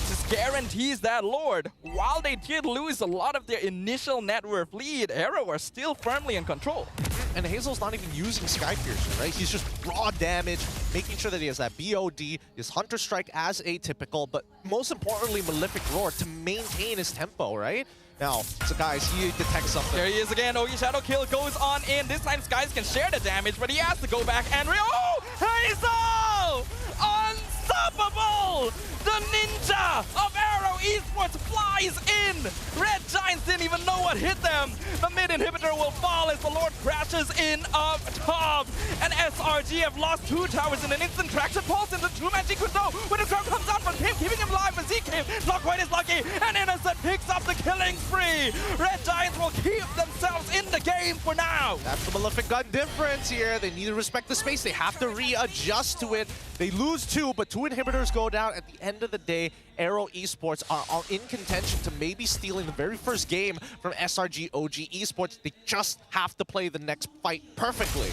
just guarantees that Lord. While they did lose a lot of their initial net worth lead, AERO are still firmly in control. And Hazel's not even using Sky Piercer, right? He's just raw damage, making sure that he has that BOD, his Hunter Strike as atypical, but most importantly, Malefic Roar to maintain his tempo, right? Now, so guys, he detects something. There he is again. Ogi Shadow Kill goes on in. This time Skies can share the damage, but he has to go back and oh! Hazel! Unstoppable! The ninja of AERO Esports flies in! Red Giants didn't even know what hit them. The mid inhibitor will fall as the Lord crashes in up top. And SRG have lost 2 towers in an instant traction pulse into 2-man Jikudo. When the crowd comes out from him, keeping him alive, but ZK not quite as lucky. And Innocent picks up the killing spree. Red Giants will keep themselves in the game for now. That's the Malefic Gun difference here. They need to respect the space. They have to readjust to it. They lose 2, but 2 inhibitors go down. At the end of the day, AERO Esports are in contention to maybe stealing the very first game from SRG OG Esports. They just have to play the next fight perfectly.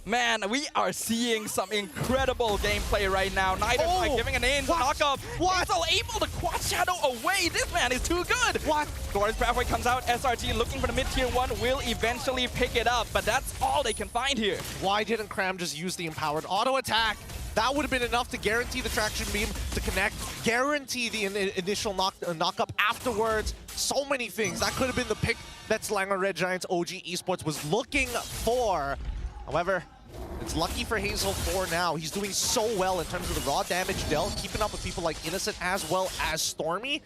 Man, we are seeing some incredible gameplay right now. Neither by giving an in knockup. What? Hazel able to quad shadow away. This man is too good. What? Glorious Pathway comes out. SRG looking for the mid-tier 1 will eventually pick it up, but that's all they can find here. Why didn't Cram just use the empowered auto attack? That would have been enough to guarantee the traction beam to connect, guarantee the initial knock-up afterwards. So many things. That could have been the pick that Slanger Red Giants OG Esports was looking for. However, it's lucky for Hazel for now. He's doing so well in terms of the raw damage dealt, keeping up with people like Innocent as well as Stormy.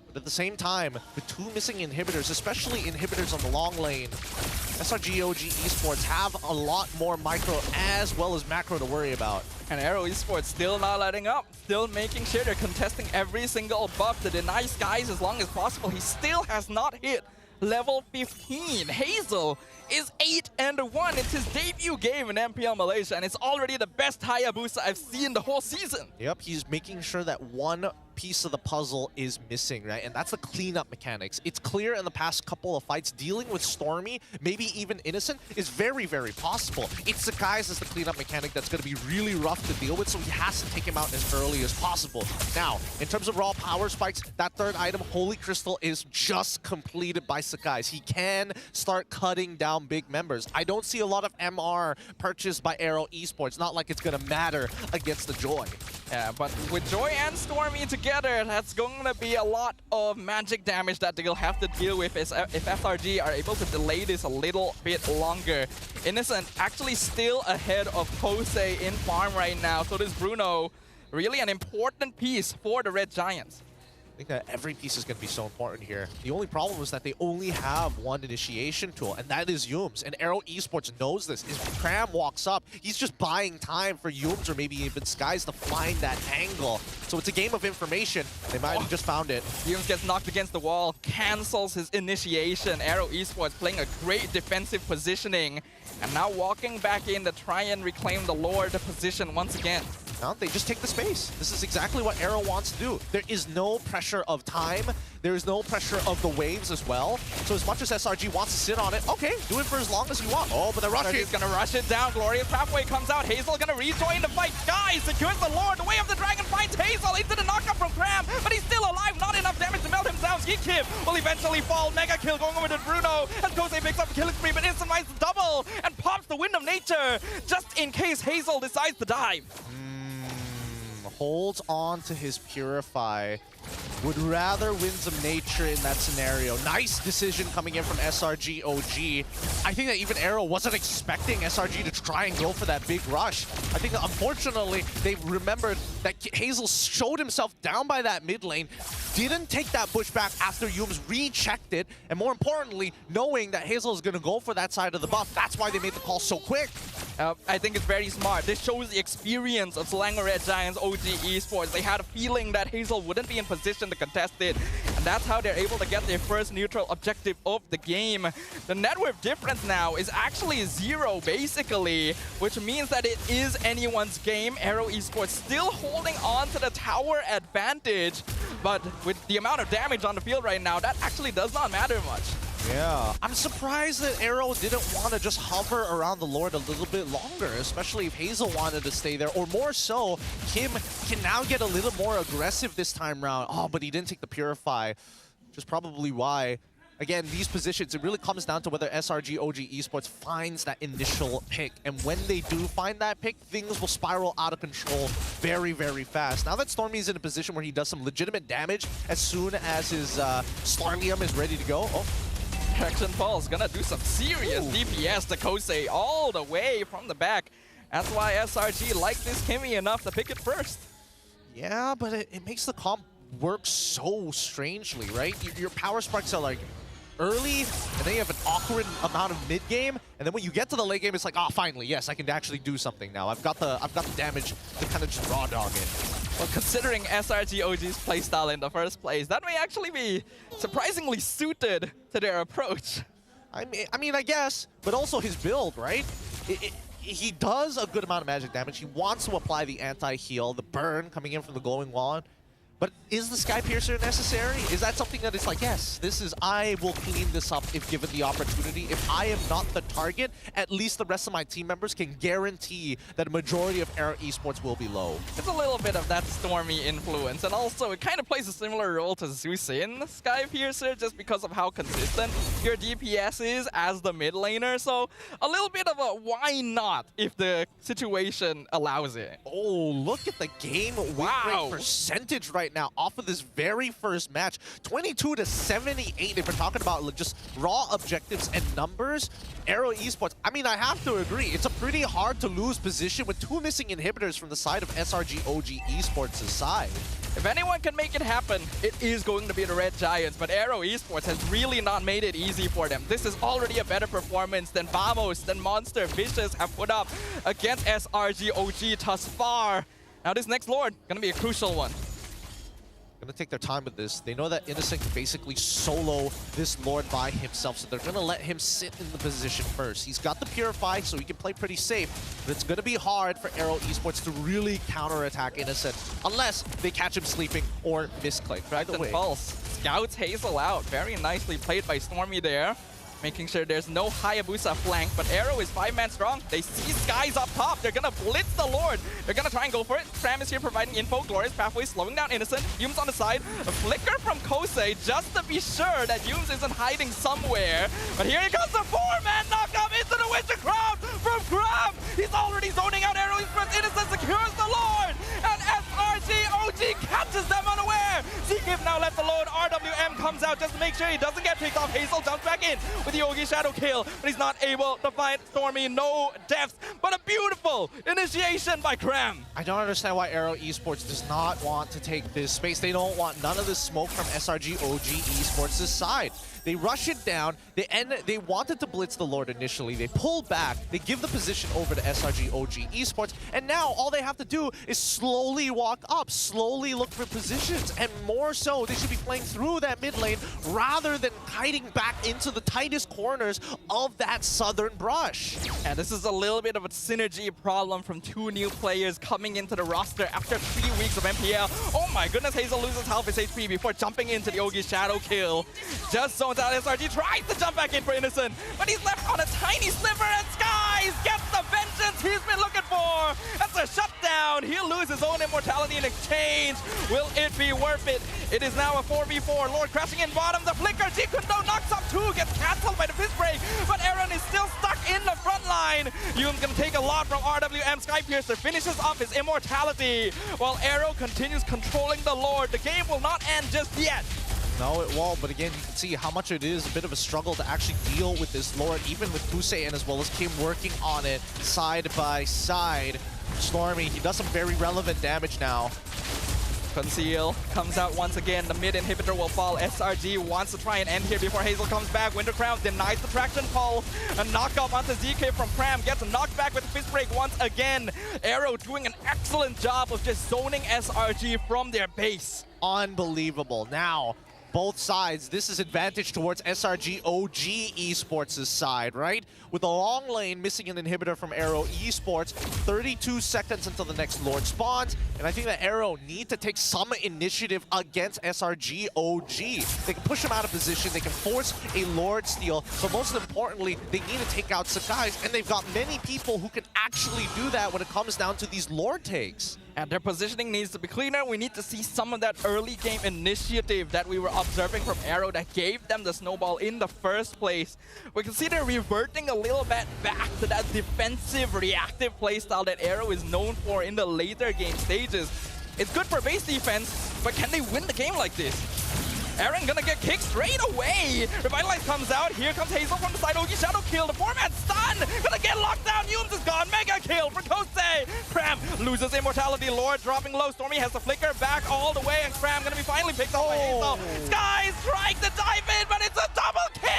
But at the same time, with 2 missing inhibitors, especially inhibitors on the long lane, SRG OG Esports have a lot more micro as well as macro to worry about. And AERO Esports still not letting up, still making sure they're contesting every single buff to deny Skies as long as possible. He still has not hit level 15. Hazel is 8-1. It's his debut game in MPL Malaysia, and it's already the best Hayabusa I've seen the whole season. Yep, he's making sure that one piece of the puzzle is missing, right? And that's the cleanup mechanics. It's clear in the past couple of fights, dealing with Stormy, maybe even Innocent, is very, very possible. It's Sakai's as the cleanup mechanic that's going to be really rough to deal with, so he has to take him out as early as possible. Now, in terms of raw power spikes, that third item, Holy Crystal, is just completed by Sakai's. He can start cutting down big members. I don't see a lot of MR purchased by AERO Esports. Not like it's going to matter against the Joy. Yeah, but with Joy and Stormy together, that's going to be a lot of magic damage that they'll have to deal with if SRG are able to delay this a little bit longer. Innocent actually still ahead of Jose in farm right now, so does Bruno. Really an important piece for the Red Giants. I think that every piece is going to be so important here. The only problem is that they only have one initiation tool, and that is Yums. And AERO Esports knows this. If Cram walks up, he's just buying time for Yums or maybe even Skies to find that angle. So it's a game of information. They might have just found it. Yums gets knocked against the wall, cancels his initiation. AERO Esports playing a great defensive positioning, and now walking back in to try and reclaim the Lord position once again. No, they just take the space. This is exactly what AERO wants to do. There is no pressure of time. There is no pressure of the waves as well. So as much as SRG wants to sit on it, okay, do it for as long as you want. Oh, but the rush is gonna rush it down. Glorious Pathway comes out. Hazel gonna rejoin the fight. Sky secures the Lord. The Way of the Dragon finds Hazel into the knockup from Cram, but he's still alive. Not enough damage to melt him down. Geekib will eventually fall. Mega kill going over to Bruno as Jose picks up the killing spree, but instant minds double and pops the Wind of Nature just in case Hazel decides to dive. Holds on to his Purify. Would rather Winds of Nature in that scenario. Nice decision coming in from SRG OG. I think that even AERO wasn't expecting SRG to try and go for that big rush. I think that unfortunately they remembered that Hazel showed himself down by that mid lane, didn't take that push back after Yums rechecked it, and more importantly, knowing that Hazel is going to go for that side of the buff. That's why they made the call so quick. I think it's very smart. This shows the experience of Slanger Red Giants OG Esports. They had a feeling that Hazel wouldn't be in position to contest it, and that's how they're able to get their first neutral objective of the game. The net worth difference now is actually 0 basically, which means that it is anyone's game. AERO Esports still holding on to the tower advantage, but with the amount of damage on the field right now, that actually does not matter much. Yeah, I'm surprised that AERO didn't want to just hover around the Lord a little bit longer, especially if Hazel wanted to stay there, or more so, Kim can now get a little more aggressive this time around. Oh, but he didn't take the Purify, which is probably why. Again, these positions, it really comes down to whether SRG OG Esports finds that initial pick. And when they do find that pick, things will spiral out of control very, very fast. Now that Stormy's in a position where he does some legitimate damage as soon as his Starlium is ready to go. Oh. Action Paul's gonna do some serious DPS to Kosei all the way from the back. That's why SRG liked this Kimmy enough to pick it first. Yeah, but it makes the comp work so strangely, right? Your power sparks are like early, and then you have an awkward amount of mid game, and then when you get to the late game, it's like, oh, finally, yes, I can actually do something now. I've got the damage to kind of just raw dog it. Well, considering SRG OG's playstyle in the first place, that may actually be surprisingly suited to their approach. I mean, I guess, but also his build, right? He does a good amount of magic damage. He wants to apply the anti-heal, the burn coming in from the glowing wand. But is the Sky Piercer necessary? Is that something that is like, yes, I will clean this up if given the opportunity. If I am not the target, at least the rest of my team members can guarantee that a majority of AERO Esports will be low. It's a little bit of that Stormy influence, and also it kind of plays a similar role to Zeus in Sky Piercer just because of how consistent your DPS is as the mid laner. So a little bit of a why not if the situation allows it. Oh, look at the game win rate percentage right now off of this very first match. 22 to 78 if we're talking about just raw objectives and numbers. AERO Esports, I mean, I have to agree, it's a pretty hard to lose position with 2 missing inhibitors from the side of SRG OG Esports' side. If anyone can make it happen, it is going to be the Red Giants, but AERO Esports has really not made it easy for them. This is already a better performance than Vamos, than Monster, Vicious have put up against SRG OG thus far. Now this next Lord, gonna be a crucial one. Gonna take their time with this. They know that Innocent can basically solo this Lord by himself, so they're gonna let him sit in the position first. He's got the Purify, so he can play pretty safe, but it's gonna be hard for AERO Esports to really counterattack Innocent unless they catch him sleeping or misclick. Right away. Pulse. Scouts Hazel out. Very nicely played by Stormy there, making sure there's no Hayabusa flank, but AERO is 5-man strong. They see Skies up top. They're gonna blitz the Lord. They're gonna try and go for it. Fram is here providing info. Glorious Pathway slowing down Innocent. Yume's on the side. A flicker from Kosei just to be sure that Yume's isn't hiding somewhere. But here he comes, the 4-man knockup into the Winter Crown from Grab. He's already zoning out AERO Esports. Innocent secures the Lord, and SRG OG catches them unaware. Zigib now left alone. RWM comes out just to make sure he doesn't get picked off. Hazel jumps back in with the Yogi Shadow kill, but he's not able to find Stormy. No deaths, but a beautiful initiation by Cram. I don't understand why AERO Esports does not want to take this space. They don't want none of this smoke from SRG OG Esports' side. They rush it down. They wanted to blitz the Lord initially. They pull back. They give the position over to SRG OG Esports. And now all they have to do is slowly walk up, slowly look for positions. And more so, they should be playing through that mid lane rather than hiding back into the tightest corners of that southern brush. And this is a little bit of a synergy problem from 2 new players coming into the roster after 3 weeks of MPL. Oh my goodness, Hazel loses half his HP before jumping into the Yogi Shadow kill. Just zones out. SRG tries to jump back in for Innocent, but he's left on a tiny sliver, and Skies gets the vengeance he's been looking for. That's a shutdown. He'll lose his own immortality in exchange. Will it be worth it? It is now a 4v4. Lord crashing in bottom. The flicker. Jikundo knocks up 2, gets cancelled by the fist break, but Aaron is still stuck in the front line. Yume's gonna take a lot from RWM. Sky Piercer finishes off his immortality while AERO continues controlling the Lord. The game will not end just yet. No, it won't, but again, you can see how much it is a bit of a struggle to actually deal with this Lord, even with Kusei and as well as Kim working on it side by side. Stormy, he does some very relevant damage now. Conceal comes out once again. The mid inhibitor will fall. SRG wants to try and end here before Hazel comes back. Winter Crown denies the traction pull. A knockoff onto ZK from Pram. Gets knocked back with fist break once again. AERO doing an excellent job of just zoning SRG from their base. Unbelievable. Now, both sides, this is advantage towards SRG OG Esports' side, right? With a long lane missing an inhibitor from AERO Esports, 32 seconds until the next Lord spawns, and I think that AERO need to take some initiative against SRG OG. They can push him out of position, they can force a Lord steal, but most importantly, they need to take out Sakai's, and they've got many people who can actually do that when it comes down to these Lord takes. And their positioning needs to be cleaner. We need to see some of that early game initiative that we were observing from AERO that gave them the snowball in the first place. We can see they're reverting a little bit back to that defensive, reactive playstyle that AERO is known for in the later game stages. It's good for base defense, but can they win the game like this? Aaron gonna get kicked straight away. Revitalize comes out. Here comes Hazel from the side. Ogi Shadow kill. The 4-man stun. Gonna get locked down. Yumes is gone. Mega kill for Kosei. Cram loses immortality. Lord dropping low. Stormy has the flicker back all the way. And Cram gonna be finally picked up by Hazel. Skies trying to dive in, but it's a double kill.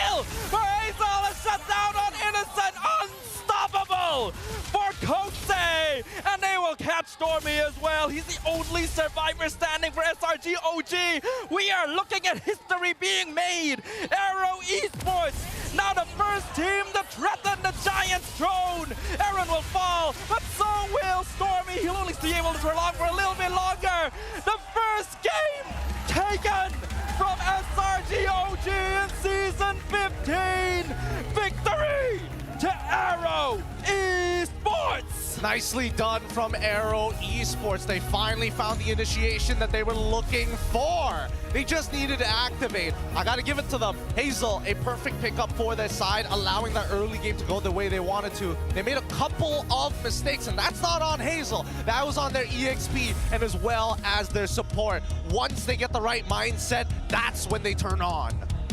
only survivor standing for SRG OG. We are looking at history being made. AERO Esports, now the first team to threaten the Giants' throne. Aaron will fall, but so will Stormy. He'll only be able to prolong for a little bit longer. The first game taken from SRG OG in Season 15. Victory to AERO Esports! Nicely done from AERO Esports. They finally found the initiation that they were looking for. They just needed to activate. I gotta give it to them. Hazel, a perfect pickup for their side, allowing that early game to go the way they wanted to. They made a couple of mistakes, and that's not on Hazel. That was on their EXP and as well as their support. Once they get the right mindset, that's when they turn on.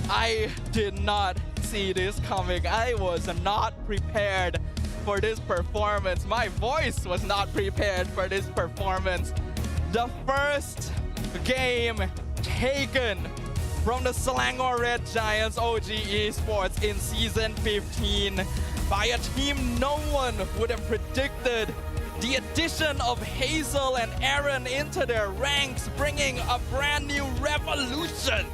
I did not see this coming. I was not prepared for this performance. My voice was not prepared for this performance. The first game taken from the Selangor Red Giants OG Esports in Season 15 by a team no one would have predicted. The addition of Hazel and Aaron into their ranks, bringing a brand new revolution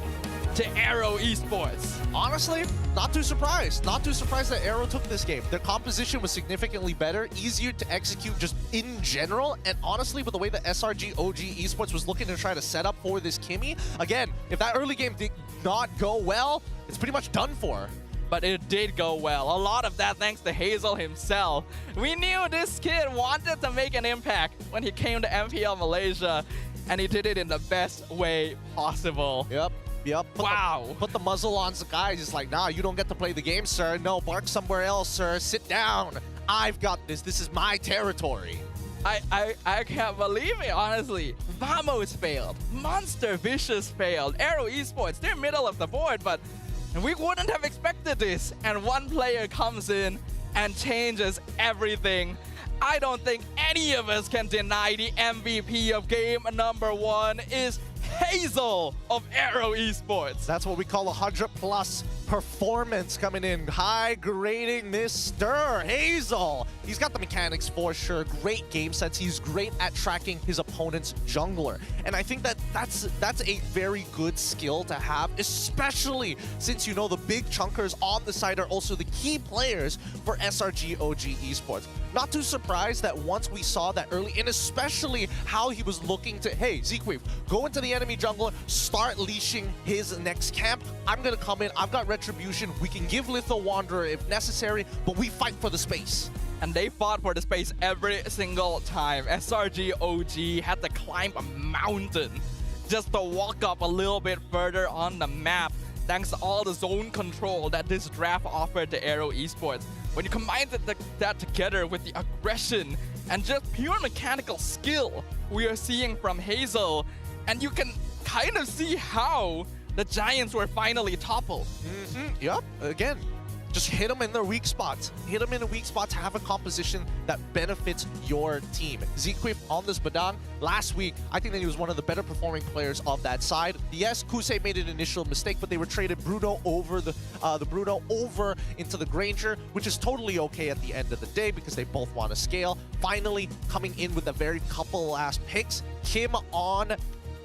to AERO Esports. Honestly, not too surprised. Not too surprised that AERO took this game. Their composition was significantly better, easier to execute just in general, and honestly, with the way that SRG OG Esports was looking to try to set up for this Kimmy, again, if that early game did not go well, it's pretty much done for. But it did go well. A lot of that thanks to Hazel himself. We knew this kid wanted to make an impact when he came to MPL Malaysia, and he did it in the best way possible. Yep. Wow. Put the muzzle on the guy. He's like, nah, you don't get to play the game, sir. No, bark somewhere else, sir. Sit down. I've got this. This is my territory. I can't believe it, honestly. Vamos failed. Monster Vicious failed. AERO Esports, they're middle of the board, but we wouldn't have expected this. And one player comes in and changes everything. I don't think any of us can deny the MVP of game number 1 is Hazel of AERO Esports. That's what we call 100+ performance coming in. High grading Mr. Hazel. He's got the mechanics for sure. Great game sense. He's great at tracking his opponent's jungler. And I think that that's a very good skill to have, especially since you know the big chunkers on the side are also the key players for SRG OG Esports. Not too surprised that once we saw that early, and especially how he was looking to, hey, Zequave, go into the enemy jungler, start leashing his next camp. I'm going to come in. I've got Retribution. We can give Litho Wanderer if necessary, but we fight for the space. And they fought for the space every single time. SRG OG had to climb a mountain just to walk up a little bit further on the map, thanks to all the zone control that this draft offered to AERO Esports. When you combine that together with the aggression and just pure mechanical skill we are seeing from Hazel, and you can kind of see how the Giants were finally toppled. Yep. Again, just hit them in their weak spots. Hit them in a weak spot to have a composition that benefits your team. Zequave on this Badang, last week, I think that he was one of the better performing players of that side. Yes, Kusei made an initial mistake, but they were traded Bruno over the Bruno over into the Granger, which is totally okay at the end of the day because they both want to scale. Finally, coming in with a very couple last picks. Kim on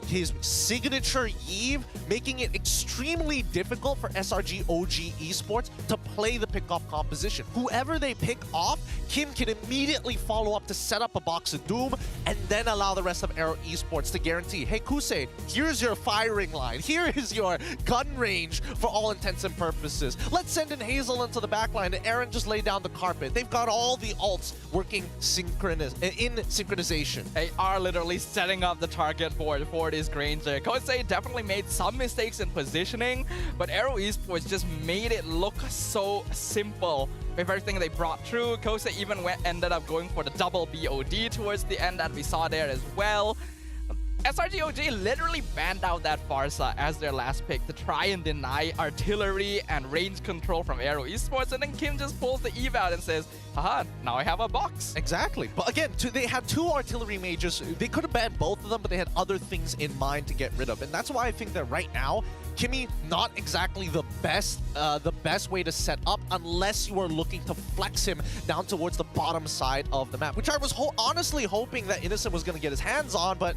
his signature Eve, making it extremely difficult for SRG OG Esports to play the pick-off composition. Whoever they pick off, Kim can immediately follow up to set up a box of doom and then allow the rest of AERO Esports to guarantee, hey Kusei, here's your firing line, here is your gun range for all intents and purposes. Let's send in Hazel into the backline and Aaron just lay down the carpet. They've got all the ults working in synchronization. They are literally setting up the target board for this Granger. Kusei definitely made some mistakes in positioning, but AERO Esports just made it look so simple with everything they brought through. Kusei even ended up going for the double BOD towards the end that we saw there as well. SRG OG literally banned out that Farsa as their last pick to try and deny artillery and range control from AERO Esports, and then Kim just pulls the Eve out and says, haha, now I have a box. Exactly. But again, they had 2 artillery mages. They could have banned both of them, but they had other things in mind to get rid of. And that's why I think that right now, Kimmy, not exactly the best way to set up unless you are looking to flex him down towards the bottom side of the map, which I was honestly hoping that Innocent was going to get his hands on, but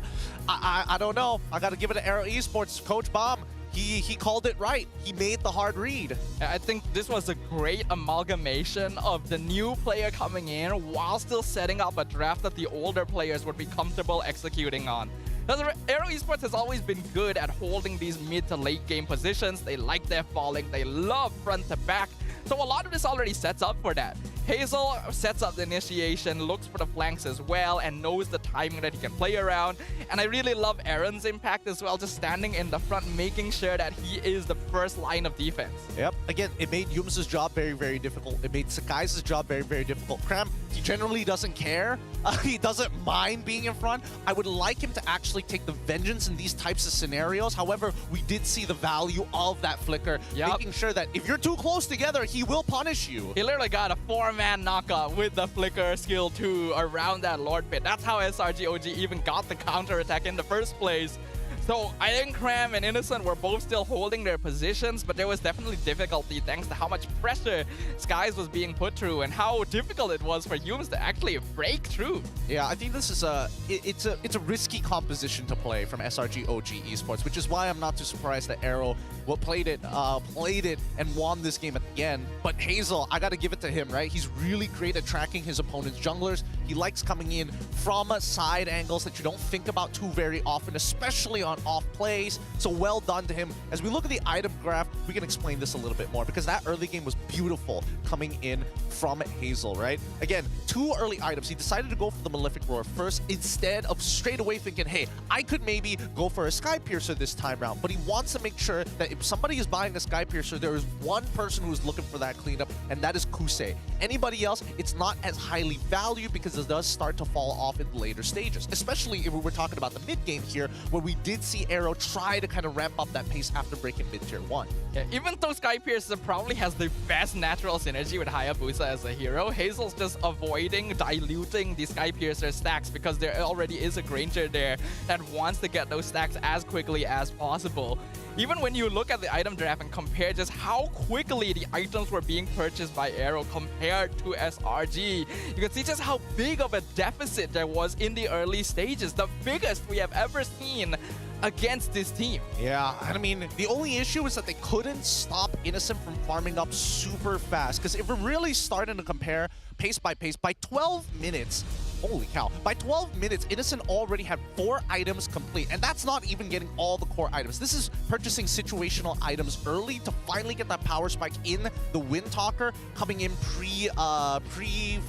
I don't know. I got to give it to AERO Esports. Coach Bomb, he called it right. He made the hard read. I think this was a great amalgamation of the new player coming in while still setting up a draft that the older players would be comfortable executing on. AERO Esports has always been good at holding these mid to late game positions. They like their falling. They love front to back. So a lot of this already sets up for that. Hazel sets up the initiation, looks for the flanks as well, and knows the timing that he can play around. And I really love Aaron's impact as well, just standing in the front, making sure that he is the first line of defense. Yep. Again, it made Yums' job very, very difficult. It made Sakai's job very, very difficult. Cram, he generally doesn't care. He doesn't mind being in front. I would like him to actually take the vengeance in these types of scenarios. However, we did see the value of that flicker, making sure that if you're too close together, he will punish you. He literally got a 4-man knockout with the flicker skill 2 around that Lord Pit. That's how SRG OG even got the counter attack in the first place. So I think Cram and Innocent were both still holding their positions, but there was definitely difficulty thanks to how much pressure Skies was being put through and how difficult it was for Yums to actually break through. Yeah, I think this is it's a risky composition to play from SRG OG Esports, which is why I'm not too surprised that AERO played it and won this game at the end. But Hazel, I got to give it to him, right? He's really great at tracking his opponent's junglers. He likes coming in from side angles that you don't think about too very often, especially on off plays. So well done to him. As we look at the item graph, we can explain this a little bit more because that early game was beautiful coming in from Hazel, right? Again, 2 early items. He decided to go for the Malefic Roar first instead of straight away thinking, hey, I could maybe go for a Sky Piercer this time around. But he wants to make sure that if somebody is buying a Sky Piercer, there is one person who is looking for that cleanup, and that is Kusei. Anybody else, it's not as highly valued because it does start to fall off in the later stages, especially if we were talking about the mid game here, where we did see AERO try to kind of ramp up that pace after breaking mid-tier 1. Yeah, even though Sky Piercer probably has the best natural synergy with Hayabusa as a hero, Hazel's just avoiding diluting the Sky Piercer stacks because there already is a Granger there that wants to get those stacks as quickly as possible. Even when you look at the item draft and compare just how quickly the items were being purchased by AERO compared to SRG, you can see just how big of a deficit there was in the early stages, the biggest we have ever seen against this team. Yeah, I mean, the only issue is that they couldn't stop Innocent from farming up super fast, because if we're really starting to compare pace, by 12 minutes, holy cow, by 12 minutes, Innocent already had 4 items complete, and that's not even getting all the core items. This is purchasing situational items early to finally get that power spike in the Wind Talker, coming in pre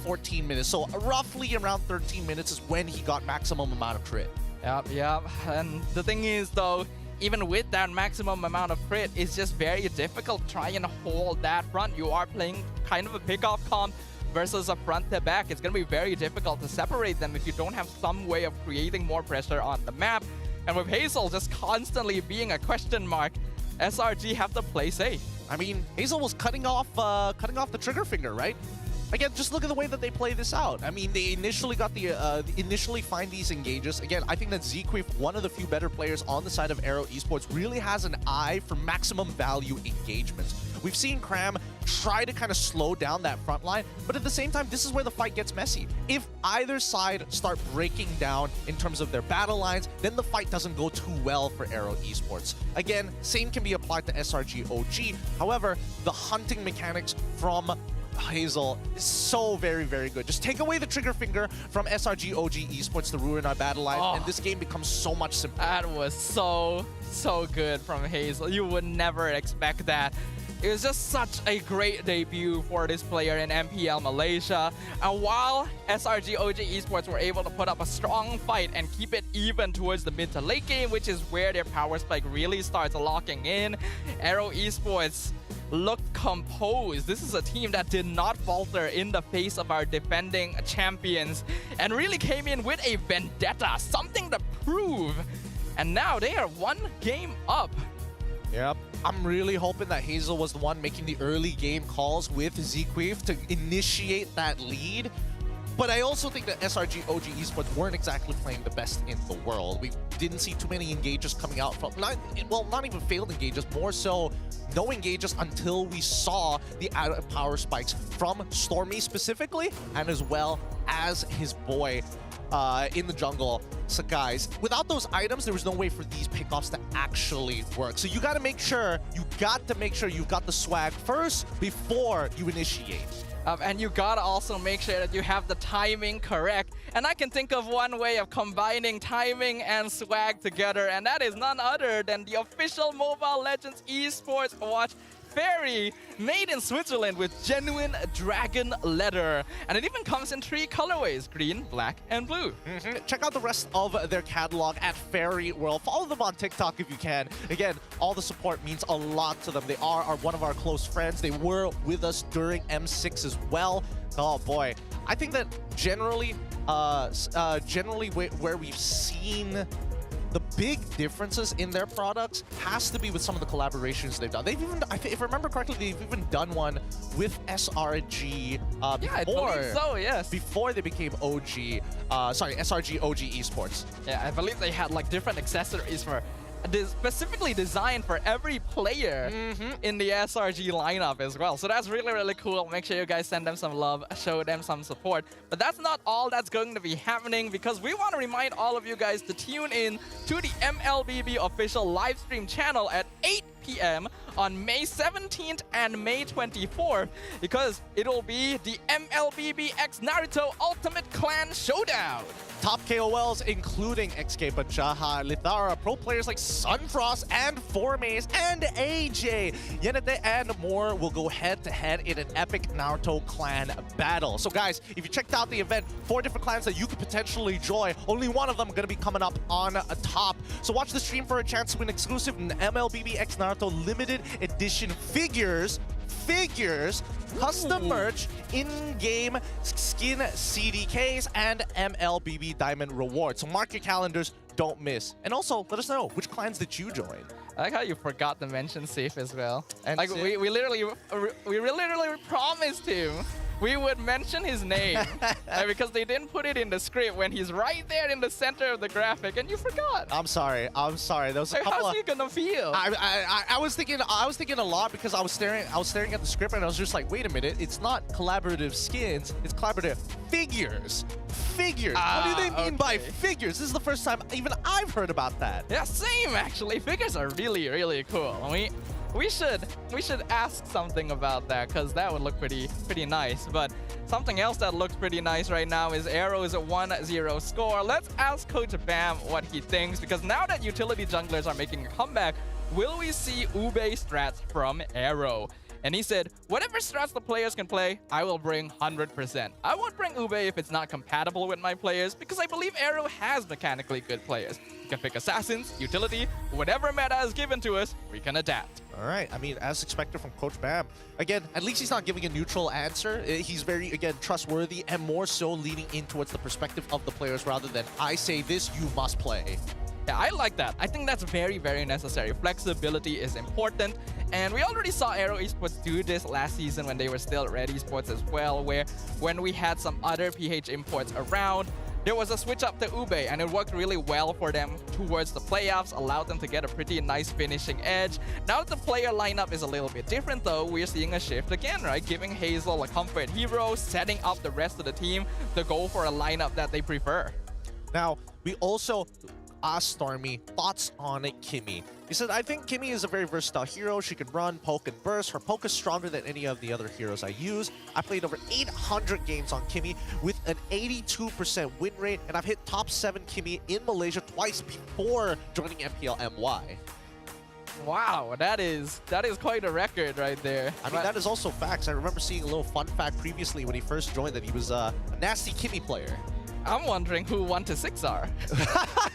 14 minutes. So roughly around 13 minutes is when he got maximum amount of crit. Yep. And the thing is, though, even with that maximum amount of crit, it's just very difficult to try and hold that front. You are playing kind of a pick-off comp versus a front to back. It's going to be very difficult to separate them if you don't have some way of creating more pressure on the map. And with Hazel just constantly being a question mark, SRG have to play safe. I mean, Hazel was cutting off the trigger finger, right? Again, just look at the way that they play this out. I mean, they initially got initially find these engages. Again, I think that Zqueef, one of the few better players on the side of AERO Esports, really has an eye for maximum value engagements. We've seen Cram try to kind of slow down that front line, but at the same time, this is where the fight gets messy. If either side start breaking down in terms of their battle lines, then the fight doesn't go too well for AERO Esports. Again, same can be applied to SRG OG. However, the hunting mechanics from Hazel is so very, very good. Just take away the trigger finger from SRG OG Esports to ruin our battle line, and this game becomes so much simpler. That was so good from Hazel. You would never expect that. It was just such a great debut for this player in MPL Malaysia. And while SRG OG Esports were able to put up a strong fight and keep it even towards the mid to late game, which is where their power spike really starts locking in, AERO Esports looked composed. This is a team that did not falter in the face of our defending champions and really came in with a vendetta, something to prove. And now they are 1 game up. Yep. I'm really hoping that Hazel was the one making the early game calls with Zqueef to initiate that lead. But I also think that SRG OG Esports weren't exactly playing the best in the world. We didn't see too many engages coming out from, not even failed engages, more so no engages until we saw the added power spikes from Stormy specifically, and as well as his boy in the jungle, Sakai's. Without those items, there was no way for these pickoffs to actually work. So you got to make sure you've got the swag first before you initiate. And you gotta also make sure that you have the timing correct. And I can think of one way of combining timing and swag together, and that is none other than the official Mobile Legends Esports watch Fairy, made in Switzerland with genuine dragon leather. And it even comes in 3 colorways: green, black, and blue. Check out the rest of their catalog at Fairy World. Follow them on TikTok if you can. Again, all the support means a lot to them. They are one of our close friends. They were with us during M6 as well. Oh boy. I think that generally where we've seen the big differences in their products has to be with some of the collaborations they've done. They've even, if I remember correctly, they've even done one with SRG before. Yeah, I believe so, yes. Before they became SRG OG Esports. Yeah, I believe they had like different accessories for specifically designed for every player in the SRG lineup as well. So that's really, really cool. Make sure you guys send them some love, show them some support. But that's not all that's going to be happening, because we want to remind all of you guys to tune in to the MLBB official live stream channel at 8 p.m. on May 17th and May 24th, because it'll be the MLBB X Naruto Ultimate Clan Showdown. Top KOLs including XK Bajaha, Lithara, pro players like Sunfrost and Formaze and AJ, Yenete, and more will go head-to-head in an epic Naruto clan battle. So guys, if you checked out the event, 4 different clans that you could potentially join, only one of them going to be coming up on top. So watch the stream for a chance to win exclusive MLBB X Naruto limited edition figures, custom merch, in-game skin CDKs, and MLBB Diamond rewards. So mark your calendars, don't miss. And also, let us know, which clans did you join? I like how you forgot to mention Sif as well. And like Sif? we literally promised him we would mention his name because they didn't put it in the script when he's right there in the center of the graphic, and you forgot. I'm sorry. There was a couple how's he gonna feel? I was thinking a lot, because I was staring at the script, and I was just like, wait a minute, it's not collaborative skins, it's collaborative figures. What do they mean by figures? This is the first time even I've heard about that. Yeah, same actually. Figures are really, really cool. We should ask something about that, because that would look pretty nice. But something else that looks pretty nice right now is AERO's 1-0 score. Let's ask Coach Bam what he thinks, because now that utility junglers are making a comeback, will we see Ube strats from AERO? And he said, whatever strats the players can play, I will bring 100%. I won't bring Ube if it's not compatible with my players, because I believe AERO has mechanically good players. We can pick assassins, utility, whatever meta is given to us, we can adapt. All right. I mean, as expected from Coach Bam. Again, at least he's not giving a neutral answer. He's very, again, trustworthy, and more so leaning in towards the perspective of the players rather than, I say this, you must play. Yeah, I like that. I think that's very, very necessary. Flexibility is important. And we already saw AERO Esports do this last season when they were still at Red Esports as well, where when we had some other PH imports around, there was a switch up to Ube, and it worked really well for them towards the playoffs, allowed them to get a pretty nice finishing edge. Now that the player lineup is a little bit different though, we're seeing a shift again, right? Giving Hazel a comfort hero, setting up the rest of the team to go for a lineup that they prefer. Now, we also asked Stormy thoughts on Kimmy. He said, I think Kimmy is a very versatile hero. She can run, poke, and burst. Her poke is stronger than any of the other heroes I use. I played over 800 games on Kimmy with an 82% win rate, and I've hit top 7 Kimmy in Malaysia twice before joining MPL MY. Wow, that is quite a record right there. I mean, that is also facts. I remember seeing a little fun fact previously when he first joined that he was a nasty Kimmy player. I'm wondering who 1-6 are.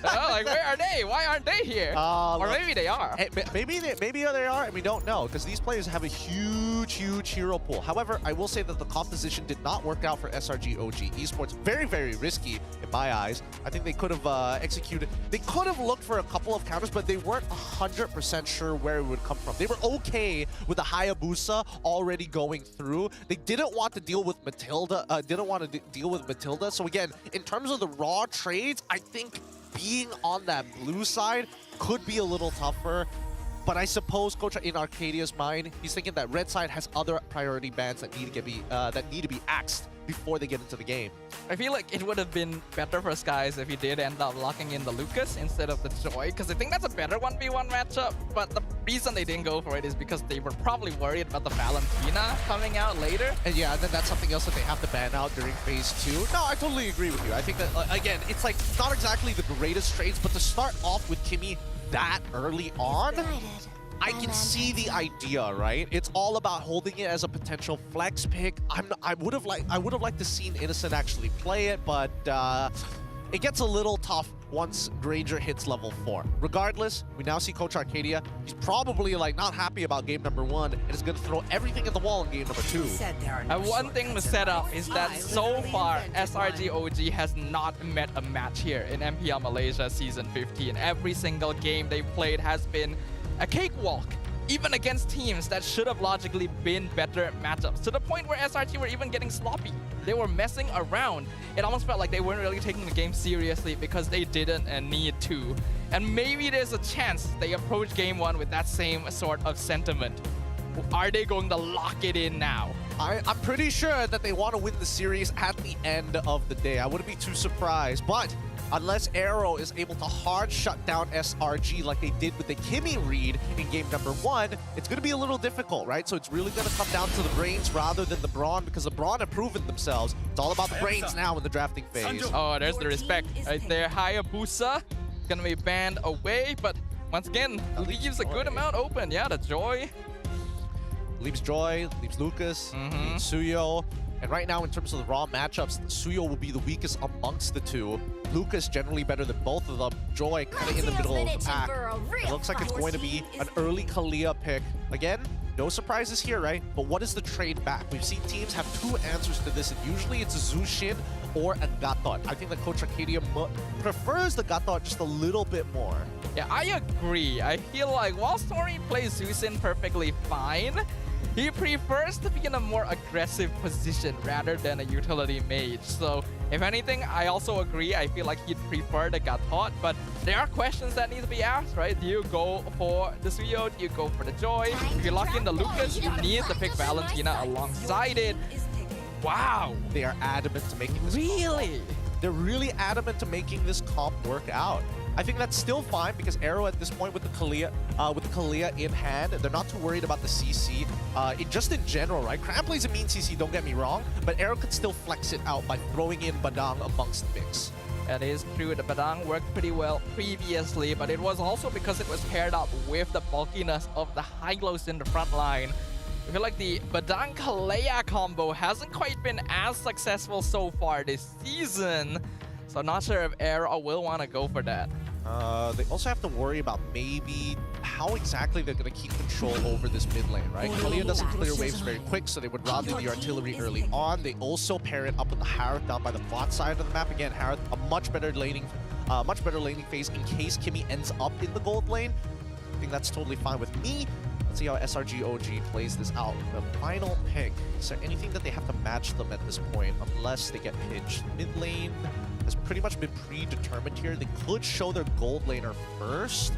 Like, where are they? Why aren't they here? Or maybe they are. Maybe they are, and we don't know, because these players have a huge huge hero pool. However, I will say that the composition did not work out for SRG OG Esports. Very, very risky in my eyes. I think they could have executed. They could have looked for a couple of counters, but they weren't 100% sure where it would come from. They were okay with the Hayabusa already going through. They didn't want to deal with Matilda. So again, in terms of the raw trades, I think being on that blue side could be a little tougher. But I suppose Coach in Arcadia's mind, he's thinking that red side has other priority bans that need to be axed before they get into the game. I feel like it would have been better for Skies if he did end up locking in the Lucas instead of the Joy, because I think that's a better 1v1 matchup. But the reason they didn't go for it is because they were probably worried about the Valentina coming out later. And yeah, then that's something else that they have to ban out during phase 2. No, I totally agree with you. I think that, again, it's like not exactly the greatest trades, but to start off with Kimmy that early on, I can see the idea, right? It's all about holding it as a potential flex pick. I would have liked to seen Innocent actually play it, but it gets a little tough once Granger hits level 4. Regardless, we now see Coach Arcadia. He's probably like not happy about game number 1 and is going to throw everything at the wall in game number 2. And one thing to set up is that so far, SRG OG has not met a match here in MPL Malaysia Season 15. Every single game they played has been a cakewalk, even against teams that should have logically been better matchups, to the point where SRT were even getting sloppy. They were messing around. It almost felt like they weren't really taking the game seriously because they didn't and need to. And maybe there's a chance they approach game 1 with that same sort of sentiment. Are they going to lock it in now? I'm pretty sure that they want to win the series at the end of the day. I wouldn't be too surprised, but unless AERO is able to hard shut down SRG like they did with the Kimmy read in game number 1, it's going to be a little difficult, right? So it's really going to come down to the brains rather than the brawn, because the brawn have proven themselves. It's all about the brains now in the drafting phase. Oh, there's the respect right there. Hayabusa going to be banned away, but once again, leaves a good amount open. Yeah, the Joy. Leaves Joy, leaves Lucas, leaves Suyo. And right now, in terms of the raw matchups, Suyo will be the weakest amongst the two. Lucas generally better than both of them. Joy kind of in the middle of the pack. It looks like it's going to be an early Kalia pick. Again, no surprises here, right? But what is the trade back? We've seen teams have 2 answers to this, and usually it's a Zushin or a Gatot. I think that Coach Arcadia prefers the Gatot just a little bit more. Yeah, I agree. I feel like while Story plays Zushin perfectly fine, he prefers to be in a more aggressive position rather than a utility mage. So, if anything, I also agree. I feel like he'd prefer the Gatot, but there are questions that need to be asked, right? Do you go for the Suyo? Do you go for the Joy? If you lock in the Lucas, you need to pick Valentina alongside it. Wow. They are adamant to making this Really? They're really adamant to making this comp work out. I think that's still fine because AERO at this point with the Kalia in hand, they're not too worried about the CC. Just in general, right? Cram plays a mean CC, don't get me wrong, but AERO could still flex it out by throwing in Badang amongst the mix. That is true. The Badang worked pretty well previously, but it was also because it was paired up with the bulkiness of the Hylos in the front line. I feel like the Badang-Kalea combo hasn't quite been as successful so far this season. So not sure if AERO will want to go for that. They also have to worry about maybe how exactly they're going to keep control over this mid lane, right? Kalia doesn't clear waves very quick, so they would rather do the artillery early on. They also pair it up with the Harith down by the bot side of the map. Again, Harith, a much better laning phase in case Kimmy ends up in the gold lane. I think that's totally fine with me. Let's see how SRG OG plays this out. The final pick. Is there anything that they have to match them at this point unless they get pinched? Mid lane has pretty much been predetermined here. They could show their gold laner first.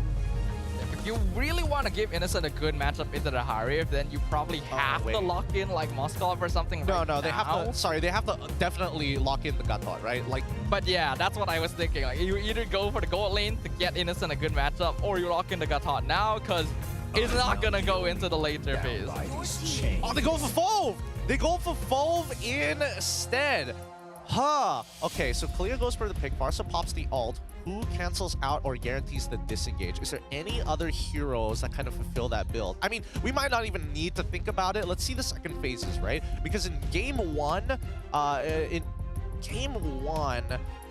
If you really want to give Innocent a good matchup into the Harith, then you probably have to lock in like Moskov or something. No, they have to. Sorry, they have to definitely lock in the Gatot, right? Like, but yeah, that's what I was thinking. Like, you either go for the gold lane to get Innocent a good matchup, or you lock in the Gatot now because it's not gonna go into the later phase. Oh, they go for Fove! They go for Fove instead. Huh. Okay, so Kalia goes for the pick. Barca pops the ult. Who cancels out or guarantees the disengage? Is there any other heroes that kind of fulfill that build? I mean, we might not even need to think about it. Let's see the second phases, right? Because in game 1,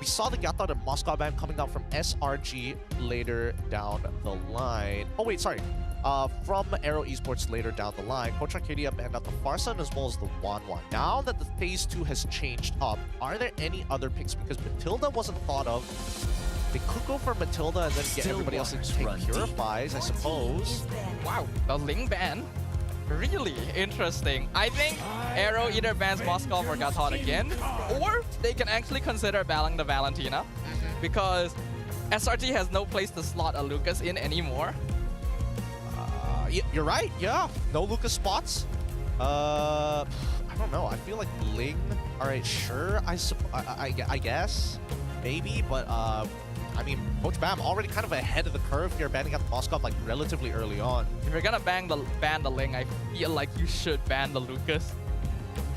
we saw the Gatot and Moscow ban coming out from SRG later down the line. Oh, wait, sorry. from AERO Esports later down the line. Coach Arcadia banned out the Farsun as well as the Wanwan. Now that the Phase 2 has changed up, are there any other picks? Because Matilda wasn't thought of. They could go for Matilda and then get everybody else to take Purifies, I suppose. Wow, the Ling ban. Really interesting. I think AERO either bans Moskov or Gatot again, or they can actually consider banning the Valentina, because SRG has no place to slot a Lucas in anymore. You're right, yeah. No Lucas spots. I don't know. I feel like Ling. All right, sure. I guess. Maybe, but I mean, Coach Bam already kind of ahead of the curve here, banning out Moskov like relatively early on. If you're gonna ban the Ling, I feel like you should ban the Lucas,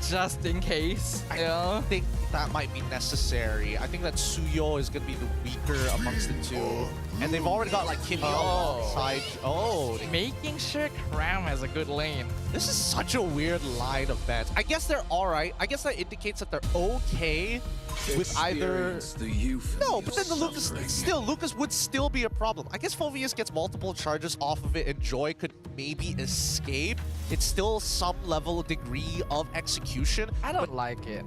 just in case. I think that might be necessary. I think that Suyo is gonna be the weaker amongst the two, and they've already got like Kimmy on the side. Oh, making sure Cram has a good lane. This is such a weird line of bans. I guess they're all right. I guess that indicates that they're okay with either. No, but then the Lucas would still be a problem. I guess Phoveus gets multiple charges off of it and Joy could maybe escape. It's still some level degree of execution. I don't like it.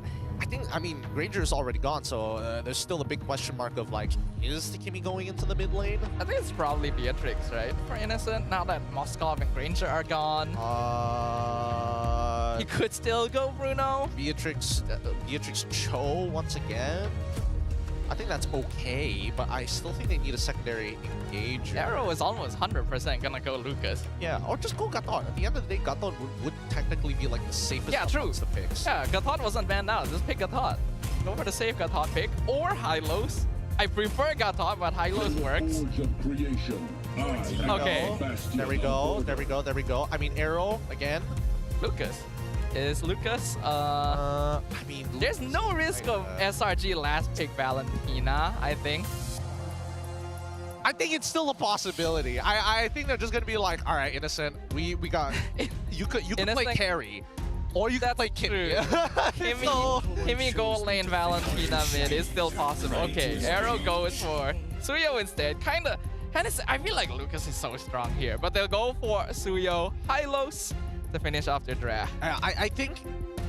I mean, Granger is already gone, so there's still a big question mark of like, is the Kimmy going into the mid lane? I think it's probably Beatrix, right? For Innocent, now that Moskov and Granger are gone. He could still go Bruno. Beatrix Cho once again. I think that's okay, but I still think they need a secondary engager. AERO is almost 100% gonna go Lucas. Yeah, or just go Gatot. At the end of the day, Gatot would technically be like the safest amongst the picks. Yeah, Gatot wasn't banned out. Just pick Gatot. Go for the safe Gatot pick, or Hylos. I prefer Gatot, but Hylos works. Okay. There we go. There we go. There we go. I mean, AERO again. Lucas. Is Lucas, I mean, there's no risk of SRG last pick Valentina, I think. I think it's still a possibility. I think they're just gonna be like, all right, Innocent, we got you could play carry, or you can play Kimmy. Kimmy gold lane Valentina mid is still possible. Okay, AERO goes for Suyo instead. Kinda, I feel like Lucas is so strong here, but they'll go for Suyo, Hylos to finish off their draft. I think,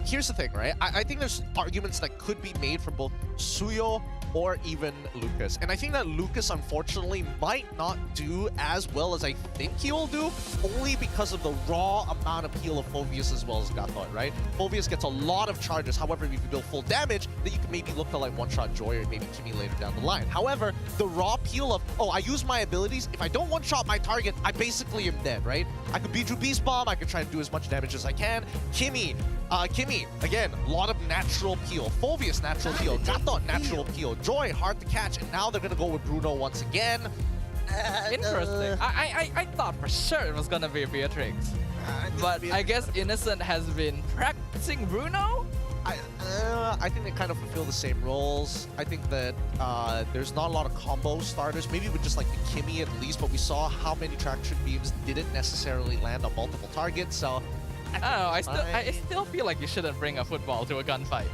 here's the thing, right? I think there's arguments that could be made for both Suyo or even Lucas. And I think that Lucas, unfortunately, might not do as well as I think he will do, only because of the raw amount of heal of Phoveus as well as Gatot, right? Phoveus gets a lot of charges. However, if you build full damage, then you can maybe look to like one-shot Joy or maybe Kimmy later down the line. However, the raw peel of, oh, I use my abilities. If I don't one-shot my target, I basically am dead, right? I could Bijou Beast Bomb. I could try to do as much damage as I can. Kimmy, again, a lot of natural peel. Phoveus, natural peel. Gatot, natural peel. Joy, hard to catch, and now they're gonna go with Bruno once again. Interesting. I thought for sure it was gonna be Beatrix, but I guess Innocent has been practicing Bruno. I think they kind of fulfill the same roles. I think that there's not a lot of combo starters, maybe with just like the Kimmy at least, but we saw how many traction beams didn't necessarily land on multiple targets, so I don't know. I still feel like you shouldn't bring a football to a gunfight.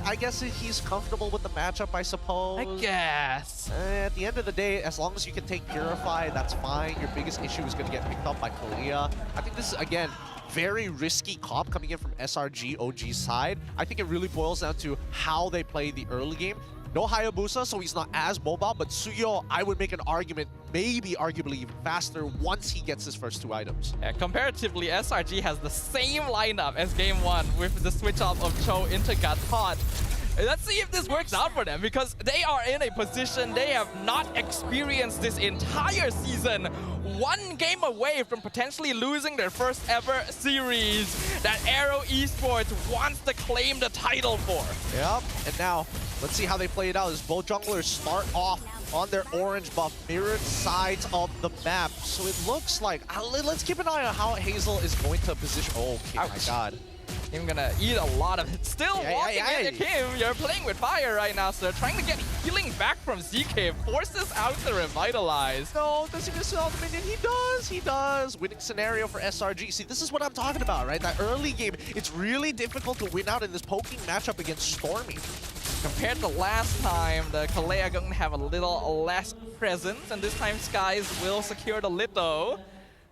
I guess he's comfortable with the matchup, I suppose. I guess. At the end of the day, as long as you can take Purify, that's fine. Your biggest issue is going to get picked up by Kalia. I think this is, again, very risky comp coming in from SRG OG's side. I think it really boils down to how they play the early game. No Hayabusa, so he's not as mobile, but Suyo, I would make an argument, maybe arguably even faster once he gets his first two items. Yeah, comparatively, SRG has the same lineup as Game 1 with the switch off of Cho into Gatot. Let's see if this works out for them, because they are in a position they have not experienced this entire season. One game away from potentially losing their first ever series that AERO Esports wants to claim the title for. Yep, and now let's see how they play it out as both junglers start off on their orange buff, mirrored sides of the map. So it looks like, let's keep an eye on how Hazel is going to position. Oh, okay, my God. I'm gonna eat a lot of it. Still walking into Kim. You're playing with fire right now, so they're trying to get healing back from ZK. Forces out to revitalize. No, does he miss out the minion? He does. Winning scenario for SRG. See, this is what I'm talking about, right? That early game, it's really difficult to win out in this poking matchup against Stormy. Compared to last time, the Kalea going to have a little less presence, and this time Skies will secure the Litho.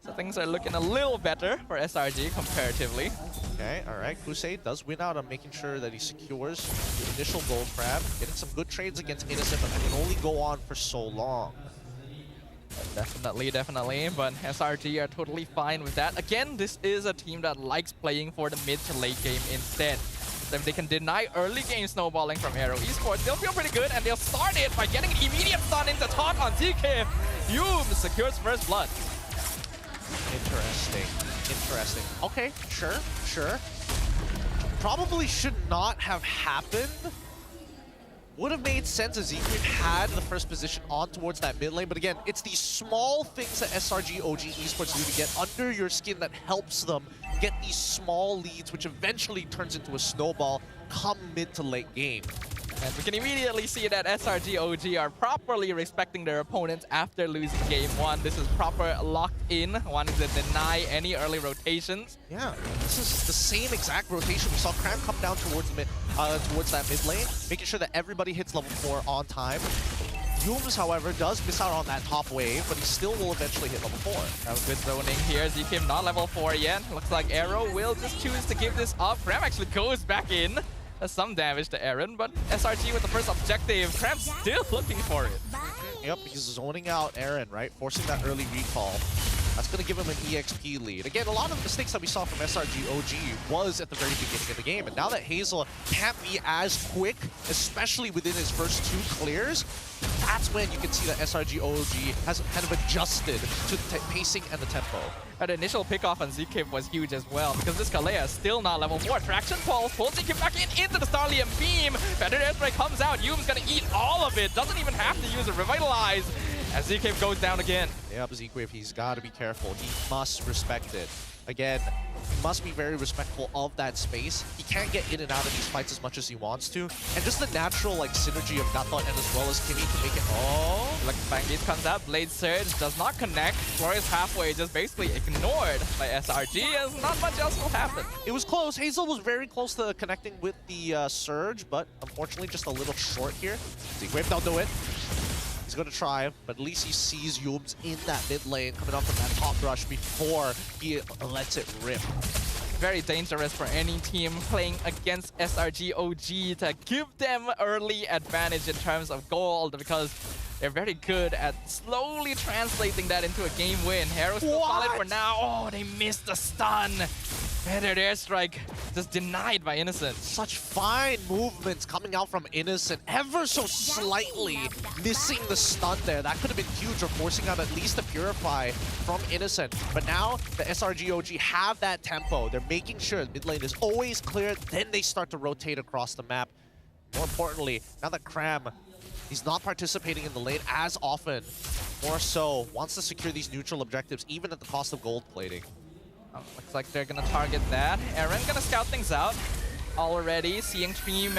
So things are looking a little better for SRG comparatively. Okay, alright. Kusei does win out on making sure that he secures the initial gold crab, getting some good trades against Innocent, but that can only go on for so long. Definitely, definitely, but SRG are totally fine with that. Again, this is a team that likes playing for the mid to late game instead. So if they can deny early game snowballing from AERO Esports, they'll feel pretty good, and they'll start it by getting an immediate stun into taunt on ZK. Yume secures first blood. Interesting. Interesting. Okay, sure. Probably should not have happened. Would have made sense as Zequid had the first position on towards that mid lane, but again, it's these small things that SRG OG Esports do to get under your skin that helps them get these small leads, which eventually turns into a snowball come mid to late game. And we can immediately see that SRG OG are properly respecting their opponents after losing game 1. This is proper locked in, wanting to deny any early rotations. Yeah, this is the same exact rotation. We saw Cram come down towards that mid lane, making sure that everybody hits level 4 on time. Yumes, however, does miss out on that top wave, but he still will eventually hit level 4. Have a good zoning here. ZK not level 4 yet. Looks like AERO will just choose to give this up. Cram actually goes back in. Does some damage to Aaron, but SRG with the first objective. Cram's still looking for it. Yep, he's zoning out Aaron, right? Forcing that early recall. That's going to give him an EXP lead. Again, a lot of the mistakes that we saw from SRG OG was at the very beginning of the game. And now that Hazel can't be as quick, especially within his first 2 clears, that's when you can see that SRG OG has kind of adjusted to the pacing and the tempo. The initial pickoff on ZK was huge as well, because this Kalea is still not level 4. Traction pulls ZK back into the Starlium Beam. Feathered Airstrike comes out. Yume's going to eat all of it. Doesn't even have to use a Revitalize. As ZK goes down again. Yeah, but ZK, he's got to be careful. He must respect it. Again, he must be very respectful of that space. He can't get in and out of these fights as much as he wants to. And just the natural synergy of Gatot and as well as Kimmy to make it... Oh! Like Bang Beast comes out, Blade Surge does not connect. Glorious halfway just basically ignored by SRG, as not much else will happen. It was close. Hazel was very close to connecting with the Surge, but unfortunately just a little short here. ZK, don't do it. He's going to try, but at least he sees Yumes in that mid lane coming up from that top rush before he lets it rip. Very dangerous for any team playing against SRG OG to give them early advantage in terms of gold, because they're very good at slowly translating that into a game win. AERO still solid for now. Oh, they missed the stun. Feathered Airstrike just denied by Innocent. Such fine movements coming out from Innocent, ever so slightly missing the stun there. That could have been huge, or forcing out at least a Purify from Innocent. But now the SRG OG have that tempo. They're making sure mid lane is always clear, then they start to rotate across the map. More importantly, now that Cram, he's not participating in the lane as often, more so wants to secure these neutral objectives, even at the cost of gold plating. Looks like they're gonna target that. Aaron gonna scout things out. Already seeing 2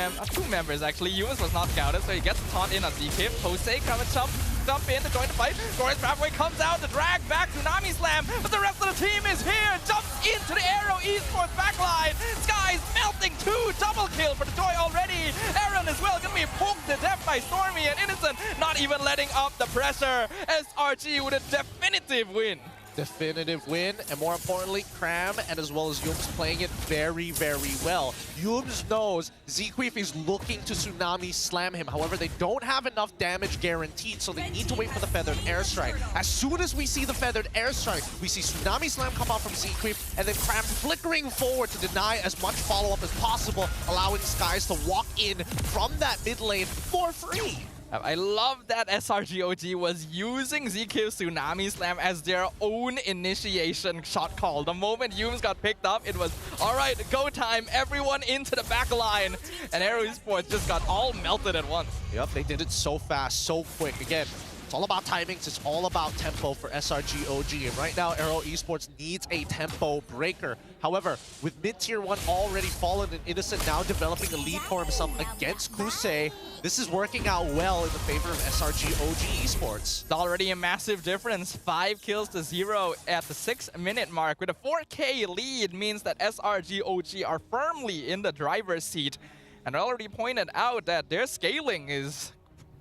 members actually. Yumes was not scouted, so he gets taunt in on ZK. Posei come and jump in to join the fight. Glorious Pathway comes out to drag back Tsunami Slam, but the rest of the team is here. Jumps into the AERO Esports backline. Skies melting 2, double kill for the Joy already. Aaron as well gonna be poked to death by Stormy, and Innocent not even letting up the pressure. SRG with a definitive win. Definitive win, and more importantly, Cram and as well as Yumes playing it very, very well. Yumes knows ZK is looking to Tsunami Slam him. However, they don't have enough damage guaranteed, so they need to wait for the Feathered Airstrike. As soon as we see the Feathered Airstrike, we see Tsunami Slam come out from ZK, and then Cram flickering forward to deny as much follow-up as possible, allowing Skies to walk in from that mid lane for free. I love that SRG OG was using ZK's Tsunami Slam as their own initiation shot call. The moment Yumes got picked up, it was, all right, go time, everyone into the back line. And AERO Esports just got all melted at once. Yep, they did it so fast, so quick. Again, it's all about timings, it's all about tempo for SRG OG. And right now, AERO Esports needs a tempo breaker. However, with mid-tier 1 already fallen and Innocent now developing a lead for himself against Kusei, this is working out well in the favor of SRG OG Esports. It's already a massive difference. 5 kills to 0 at the 6-minute mark. With a 4K lead means that SRG OG are firmly in the driver's seat. And I already pointed out that their scaling is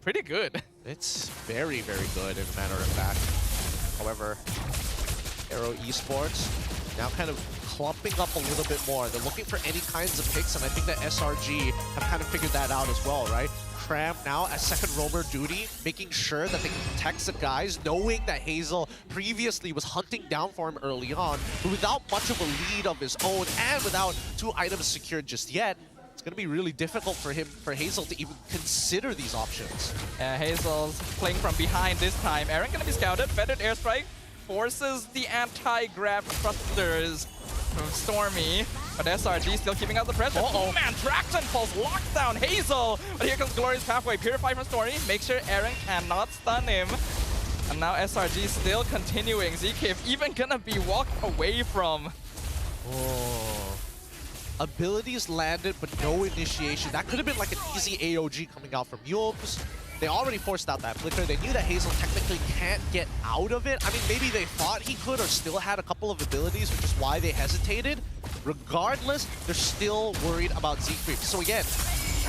pretty good. It's very, very good, as a matter of fact. However, AERO Esports now kind of clumping up a little bit more. They're looking for any kinds of picks, and I think that SRG have kind of figured that out as well, right? Cram now as second roamer duty, making sure that they can protect the guys, knowing that Hazel previously was hunting down for him early on, but without much of a lead of his own and without 2 items secured just yet, it's going to be really difficult for Hazel to even consider these options. Hazel's playing from behind this time. Aaron gonna be scouted. Feathered airstrike forces the anti-grab thrusters from Stormy, but SRG still keeping out the pressure. Oh man, Traction Pulse locks down Hazel, but here comes Glorious Pathway. Purify from Stormy, make sure Aaron cannot stun him. And now SRG still continuing. ZKIF even gonna be walked away from. Oh. Abilities landed, but no initiation. That could have been like an easy AOG coming out from Yulbs. They already forced out that flicker. They knew that Hazel technically can't get out of it. I mean, maybe they thought he could or still had a couple of abilities, which is why they hesitated. Regardless, they're still worried about ZQuip. So again,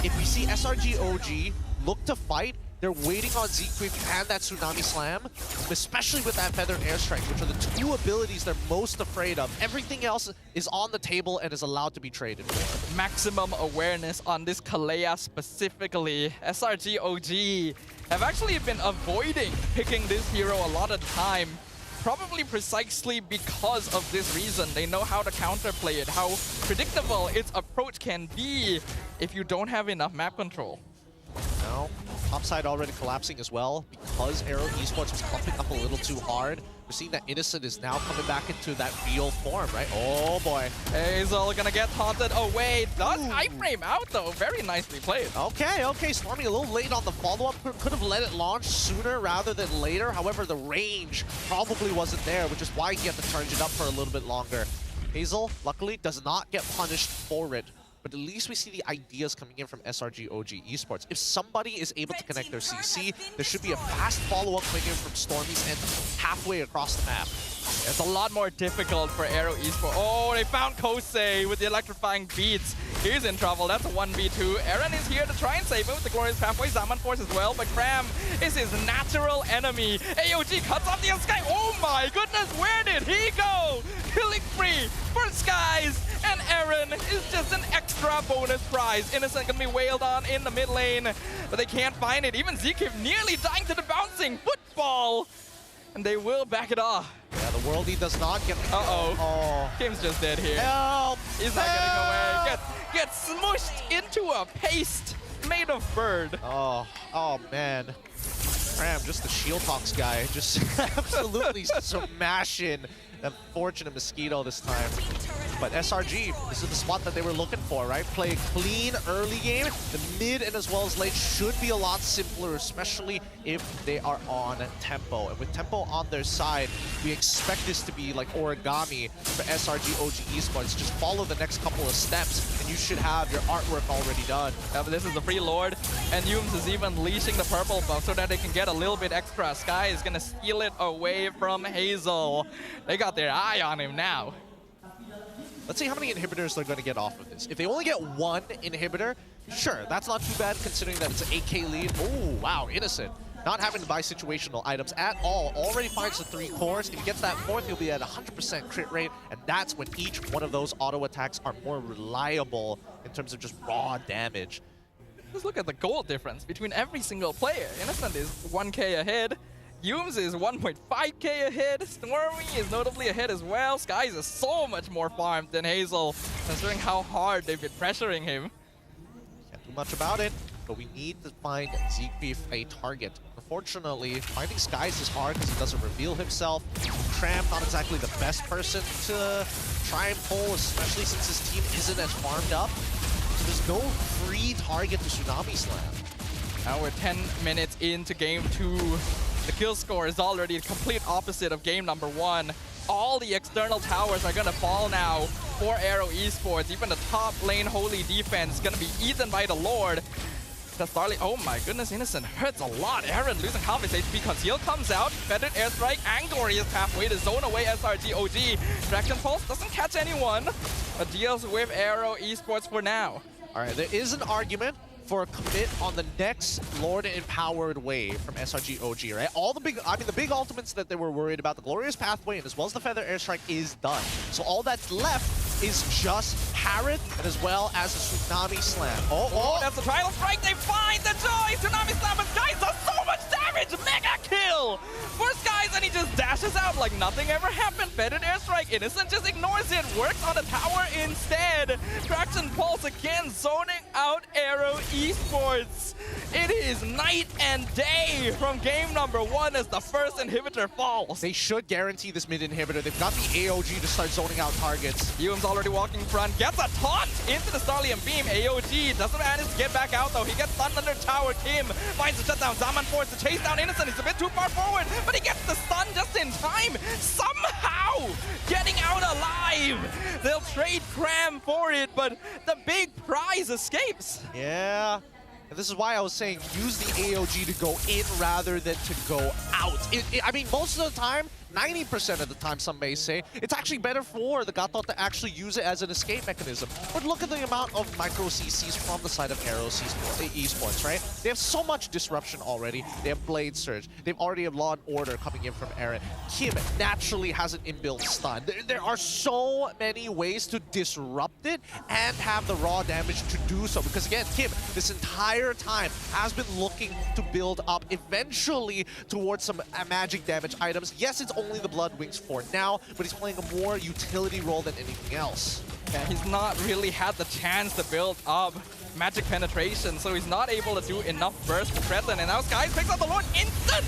if we see SRG OG look to fight, they're waiting on ZQuip and that Tsunami Slam, especially with that Feather Airstrike, which are the 2 abilities they're most afraid of. Everything else is on the table and is allowed to be traded for. Maximum awareness on this Kalea specifically. SRG OG have actually been avoiding picking this hero a lot of time. Probably precisely because of this reason. They know how to counterplay it, how predictable its approach can be if you don't have enough map control. Now, topside already collapsing as well because AERO Esports was clumping up a little too hard. We're seeing that Innocent is now coming back into that real form, right? Oh boy. Hazel gonna get taunted away. Does iframe out though. Very nicely played. Okay. Stormy a little late on the follow-up. Could have let it launch sooner rather than later. However, the range probably wasn't there, which is why he had to charge it up for a little bit longer. Hazel, luckily, does not get punished for it. But at least we see the ideas coming in from SRG OG Esports. If somebody is able to connect their CC, there should be a fast follow-up coming in from Stormy's end halfway across the map. It's a lot more difficult for AERO Esports. Oh, they found Kosei with the electrifying beats. He's in trouble. That's a 1v2. Aaron is here to try and save him with the Glorious Pathway. Zaman Force as well, but Cram is his natural enemy. AOG cuts off the Sky. Oh my goodness, where did he go? Killing free for Skies, and Aaron is just an extra bonus prize. Innocent gonna be wailed on in the mid lane, but they can't find it. Even ZKIF nearly dying to the bouncing football, and they will back it off. Yeah, the worldie does not get... Oh. Game's just dead here. Help! He's not getting away. Gets smushed into a paste made of bird. Oh man. Cram, just the Shield Hawks guy, just absolutely smashing that Fortunate Mosquito this time. But SRG, this is the spot that they were looking for, right? Play a clean early game. The mid and as well as late should be a lot simpler, especially if they are on tempo. And with tempo on their side, we expect this to be like origami for SRG OG Esports. Just follow the next couple of steps and you should have your artwork already done. Yeah, but this is the free lord, and Yums is even leashing the purple buff so that they can get a little bit extra. Sky is gonna steal it away from Hazel. They got their eye on him now. Let's see how many inhibitors they're going to get off of this. If they only get 1 inhibitor, sure, that's not too bad considering that it's an 8k lead. Oh, wow, Innocent. Not having to buy situational items at all. Already finds the 3 cores. If he gets that 4th, he'll be at 100% crit rate, and that's when each one of those auto attacks are more reliable in terms of just raw damage. Just look at the gold difference between every single player. Innocent is 1k ahead. Yums is 1.5k ahead. Stormy is notably ahead as well. Skies is so much more farmed than Hazel, considering how hard they've been pressuring him. Can't do much about it, but we need to find ZQuip a target. Unfortunately, finding Skies is hard because he doesn't reveal himself. Tram, not exactly the best person to try and pull, especially since his team isn't as farmed up. So there's no free target to Tsunami Slam. Now we're 10 minutes into game 2. The kill score is already the complete opposite of game number 1. All the external towers are gonna fall now for AERO Esports. Even the top lane holy defense is gonna be eaten by the Lord. The Starly, oh my goodness, Innocent hurts a lot. Aaron losing half his HP. Conceal comes out. Feathered Airstrike and Glorious Pathway to zone away SRG OG. Dragon Pulse doesn't catch anyone, but deals with AERO Esports for now. All right, there is an argument for a commit on the next Lord Empowered wave from SRG OG, right? All the big, the big ultimates that they were worried about, the Glorious Pathway and as well as the Feather Airstrike is done. So all that's left is just Harrod and as well as the Tsunami Slam. Oh, that's the Trial Strike. They find the joy. Tsunami Slam, but Skies does so much damage. Mega kill for Skies, and he just dashes out like nothing ever happened. Feathered Airstrike, Innocent just ignores it. Works on the tower instead. Traction Pulse again, zoning out AERO Esports. It is night and day from game number 1 as the first inhibitor falls. They should guarantee this mid inhibitor. They've got the AOG to start zoning out targets. Yum's already walking front, gets a taunt into the Starlium Beam. AOG doesn't manage to get back out though. He gets stunned under tower. Kim finds the shutdown. Zaman forced to chase down Innocent. He's a bit too far forward, but he gets the stun just in time. Somehow getting out alive. They'll trade Cram for it, but the big prize escapes. Yeah. And this is why I was saying use the AOG to go in rather than to go out. I mean, most of the time, 90% of the time, some may say, it's actually better for the Gatot to actually use it as an escape mechanism. But look at the amount of micro CCs from the side of AERO Esports, right? They have so much disruption already. They have Blade Surge. They've already have Law and Order coming in from Aaron. Kim naturally has an inbuilt stun. There are so many ways to disrupt it and have the raw damage to do so. Because again, Kim, this entire time has been looking to build up eventually towards some magic damage items. Yes, it's only the Blood Wings for now, but he's playing a more utility role than anything else. Yeah, he's not really had the chance to build up magic penetration, so he's not able to do enough burst to threaten. And now Skies picks up the Lord. Instant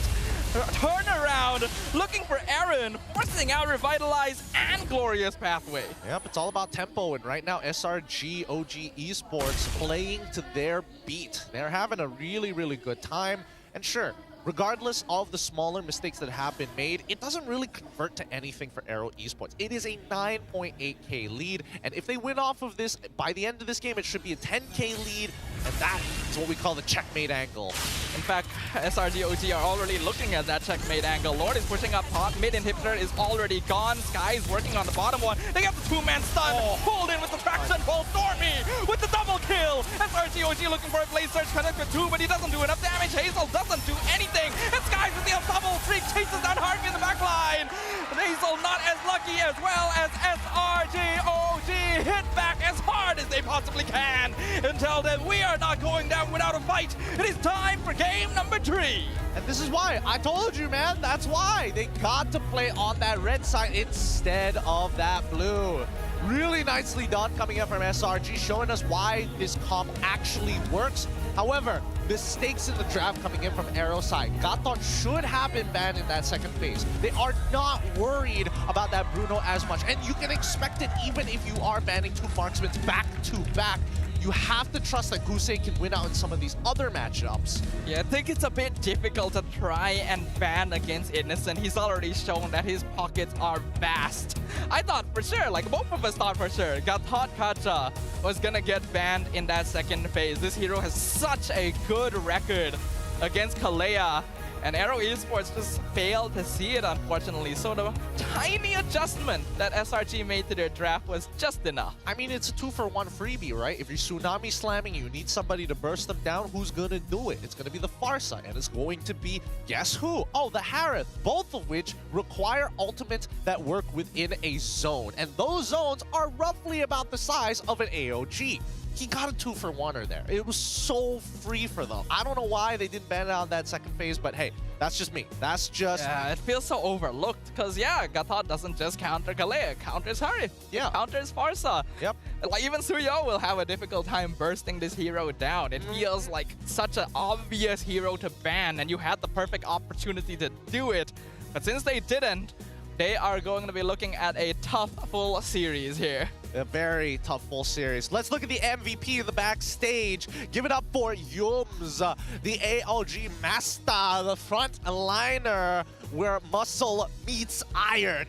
turnaround, looking for Aaron, forcing out Revitalize and Glorious Pathway. Yep, it's all about tempo, and right now SRG OG Esports playing to their beat. They're having a really, really good time, and sure, regardless of the smaller mistakes that have been made, it doesn't really convert to anything for AERO Esports. It is a 9.8k lead, and if they win off of this, by the end of this game, it should be a 10k lead, and that is what we call the checkmate angle. In fact, SRG OG are already looking at that checkmate angle. Lord is pushing up top, mid inhibitor is already gone. Sky is working on the bottom one. They got the two-man stun, pulled in with the traction pull. Stormy with the double kill. SRG OG looking for a Blade Surge connect with 2, but he doesn't do enough damage. Hazel doesn't do anything. And Skies with the double streak chases down Harvey in the back line. Hazel not as lucky, as well as SRG OG hit back as hard as they possibly can. Until then, we are not going down without a fight. It is time for game number 3. And this is why. I told you, man. That's why. They got to play on that red side instead of that blue. Really nicely done coming up from SRG, showing us why this comp actually works. However, mistakes in the draft coming in from AERO side. Gatot should have been banned in that second phase. They are not worried about that Bruno as much. And you can expect it even if you are banning 2 marksmen back to back. You have to trust that Gusei can win out in some of these other matchups. Yeah, I think it's a bit difficult to try and ban against Innocent. He's already shown that his pockets are vast. I thought for sure, like both of us thought for sure, Gatot Kacha was gonna get banned in that second phase. This hero has such a good record against Kalea. And AERO Esports just failed to see it, unfortunately. So the tiny adjustment that SRG made to their draft was just enough. I mean, it's a 2-for-1 freebie, right? If you're tsunami slamming, you need somebody to burst them down. Who's gonna do it? It's gonna be the Farsa, and it's going to be, guess who? Oh, the Harith. Both of which require ultimates that work within a zone. And those zones are roughly about the size of an AOG. He got a 2-for-1er there. It was so free for them. I don't know why they didn't ban it on that second phase, but hey, that's just me. That's just... Yeah, it feels so overlooked, because yeah, Gatot doesn't just counter Kalea, counters Harith, counters Farsa. Yep. Like even Suyo will have a difficult time bursting this hero down. It feels like such an obvious hero to ban, and you had the perfect opportunity to do it. But since they didn't, they are going to be looking at a tough full series here. A very tough full series. Let's look at the MVP in the backstage. Give it up for Yums, the ALG master, the front liner, where muscle meets iron.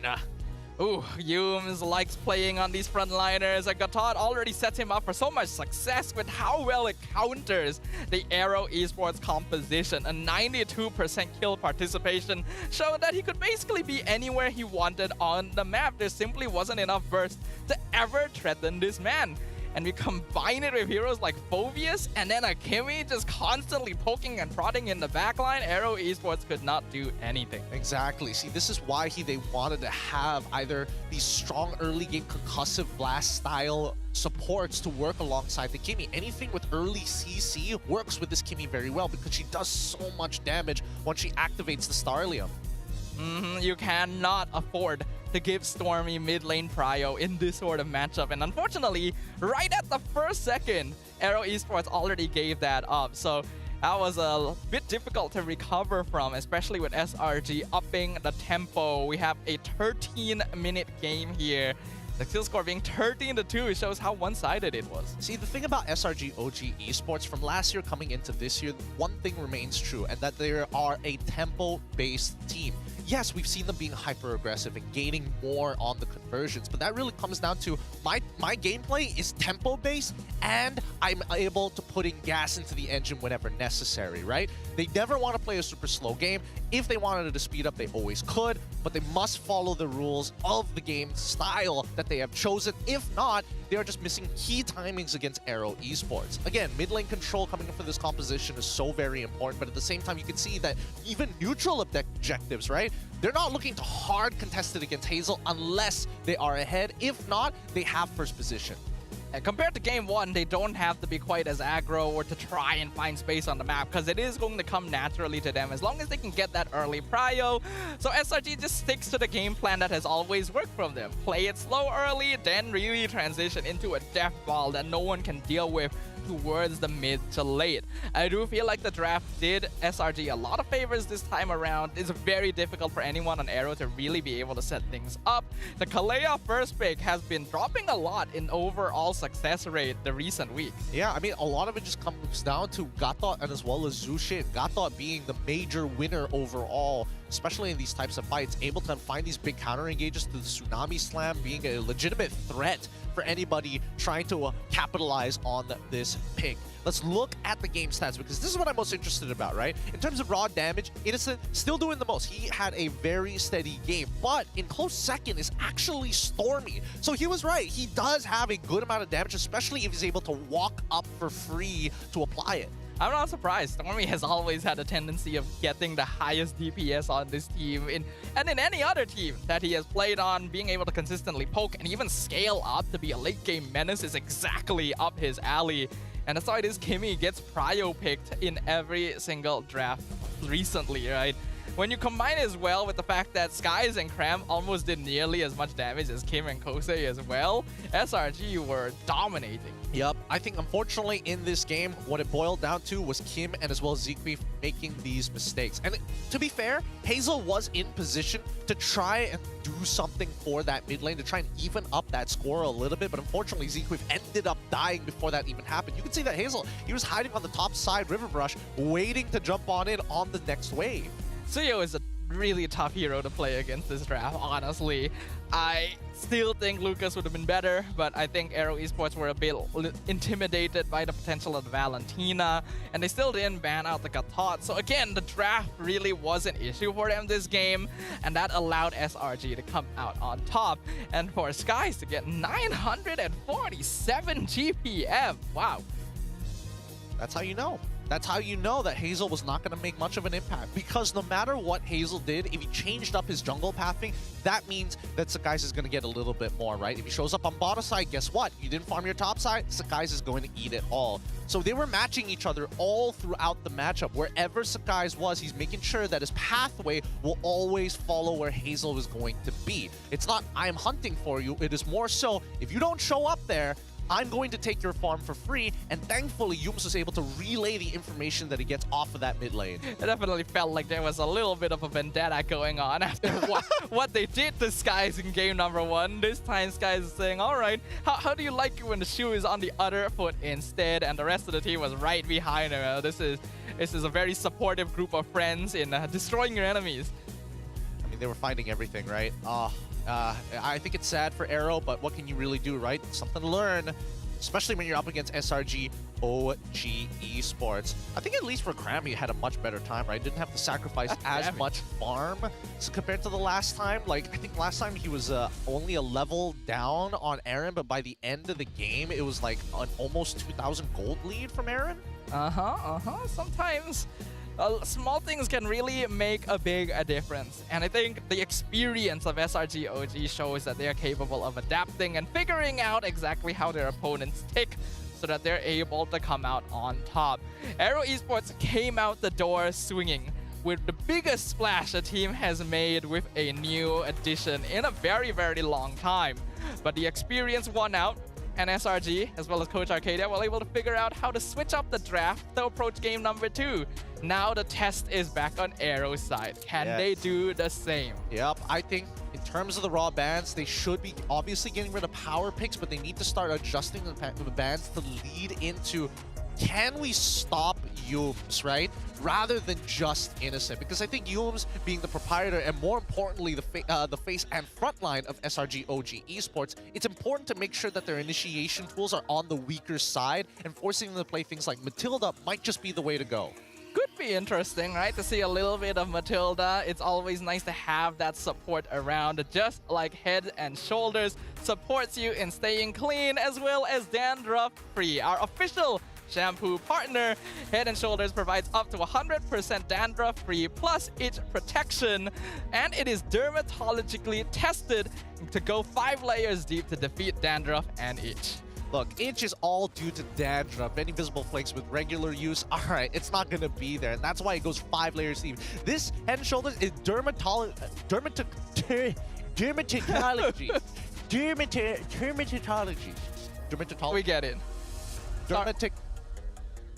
Ooh, Yums likes playing on these frontliners. Gatot already sets him up for so much success with how well it counters the AERO Esports composition. A 92% kill participation showed that he could basically be anywhere he wanted on the map. There simply wasn't enough burst to ever threaten this man. and we combine it with heroes like Phobius and then a Kimmy just constantly poking and prodding in the backline, AERO Esports could not do anything. Exactly. See, this is why they wanted to have either these strong early game concussive blast style supports to work alongside the Kimmy. Anything with early CC works with this Kimmy very well because she does so much damage once she activates the Starlium. You cannot afford to give Stormy mid lane prio in this sort of matchup, and unfortunately, right at the first second, AERO Esports already gave that up. So that was a bit difficult to recover from, especially with SRG upping the tempo. We have a 13-minute game here. The kill score being 13-2 shows how one-sided it was. See, the thing about SRG OG Esports from last year coming into this year, one thing remains true, and that they are a tempo-based team. Yes, we've seen them being hyper-aggressive and gaining more on the conversions, but that really comes down to my gameplay is tempo-based, and I'm able to put in gas into the engine whenever necessary, right? They never want to play a super slow game. If they wanted to speed up, they always could, but they must follow the rules of the game style that they have chosen. If not, they are just missing key timings against AERO Esports. Again, mid lane control coming in for this composition is so very important, but at the same time, you can see that even neutral objectives, right? They're not looking to hard contest it against Hazel unless they are ahead. If not, they have first position. And compared to game one, they don't have to be quite as aggro or to try and find space on the map because it is going to come naturally to them as long as they can get that early prio. So SRG just sticks to the game plan that has always worked from them. Play it slow early, then really transition into a death ball that no one can deal with towards the mid to late. I do feel like the draft did SRG a lot of favors this time around. It's very difficult for anyone on AERO to really be able to set things up. The Kalea first pick has been dropping a lot in overall success rate the recent weeks. Yeah, I mean, a lot of it just comes down to Gatot and as well as Zushin. Gatot being the major winner overall, especially in these types of fights, able to find these big counter engages to the Tsunami Slam, being a legitimate threat for anybody trying to capitalize on this pick. Let's look at the game stats because this is what I'm most interested about, right? In terms of raw damage, Innocent still doing the most. He had a very steady game, but in close second is actually Stormy. So he was right. He does have a good amount of damage, especially if he's able to walk up for free to apply it. I'm not surprised. Stormy has always had a tendency of getting the highest DPS on this team and in any other team that he has played on. Being able to consistently poke and even scale up to be a late game menace is exactly up his alley. And that's why this Kimmy gets prio picked in every single draft recently, right? When you combine as well with the fact that Skies and Cram almost did nearly as much damage as Kim and Kosei as well, SRG were dominating. Yep, I think unfortunately in this game, what it boiled down to was Kim and as well as Zequeef making these mistakes. And to be fair, Hazel was in position to try and do something for that mid lane, to try and even up that score a little bit, but unfortunately Zequeef ended up dying before that even happened. You can see that Hazel, he was hiding on the top side River Brush, waiting to jump on in on the next wave. Suyo is a really tough hero to play against this draft, honestly. I still think Lucas would have been better, but I think AERO Esports were a bit intimidated by the potential of Valentina, and they still didn't ban out the Gatot. So again, the draft really was an issue for them this game, and that allowed SRG to come out on top. And for Skies to get 947 GPM. Wow. That's how you know. That's how you know that Hazel was not going to make much of an impact. Because no matter what Hazel did, if he changed up his jungle pathing, that means that Sakai's is going to get a little bit more, right? If he shows up on bottom side, guess what? You didn't farm your top side, Sakai's is going to eat it all. So they were matching each other all throughout the matchup. Wherever Sakai's was, he's making sure that his pathway will always follow where Hazel is going to be. It's not, I'm hunting for you. It is more so, if you don't show up there, I'm going to take your farm for free, and thankfully Yums was able to relay the information that he gets off of that mid lane. It definitely felt like there was a little bit of a vendetta going on after what they did to Skies in game number 1. This time Skies is saying, alright, how do you like it when the shoe is on the other foot instead? And the rest of the team was right behind him. This is a very supportive group of friends in destroying your enemies. I mean, they were finding everything, right? I think it's sad for AERO, but what can you really do, right? Something to learn. especially when you're up against SRG OG Esports. I think at least for Graham, he had a much better time, right? Didn't have to sacrifice as much farm compared to the last time. Like, I think last time he was only a level down on Aaron, but by the end of the game, it was like an almost 2,000 gold lead from Aaron. Sometimes small things can really make a big difference. And I think the experience of SRG OG shows that they are capable of adapting and figuring out exactly how their opponents tick so that they're able to come out on top. AERO Esports came out the door swinging with the biggest splash a team has made with a new addition in a very, very long time. But the experience won out, and SRG, as well as Coach Arcadia, were able to figure out how to switch up the draft to approach game number 2. Now the test is back on AERO's side. Can they do the same? Yep, I think in terms of the raw bans, they should be obviously getting rid of power picks, but they need to start adjusting the bans to lead into, can we stop Yums, right? Rather than just Innocent. Because I think Yums, being the proprietor and more importantly the face and frontline of SRG OG Esports, it's important to make sure that their initiation tools are on the weaker side, and forcing them to play things like Matilda might just be the way to go. Could be interesting, right? To see a little bit of Matilda. It's always nice to have that support around, just like Head and Shoulders supports you in staying clean as well as dandruff-free. Our official shampoo partner, Head and Shoulders, provides up to 100% dandruff-free plus itch protection, and it is dermatologically tested to go 5 layers deep to defeat dandruff and itch. Look, itch is all due to dandruff. Any visible flakes with regular use, all right, it's not going to be there. And that's why it goes 5 layers deep. This Head and Shoulders is dermatology. We get it.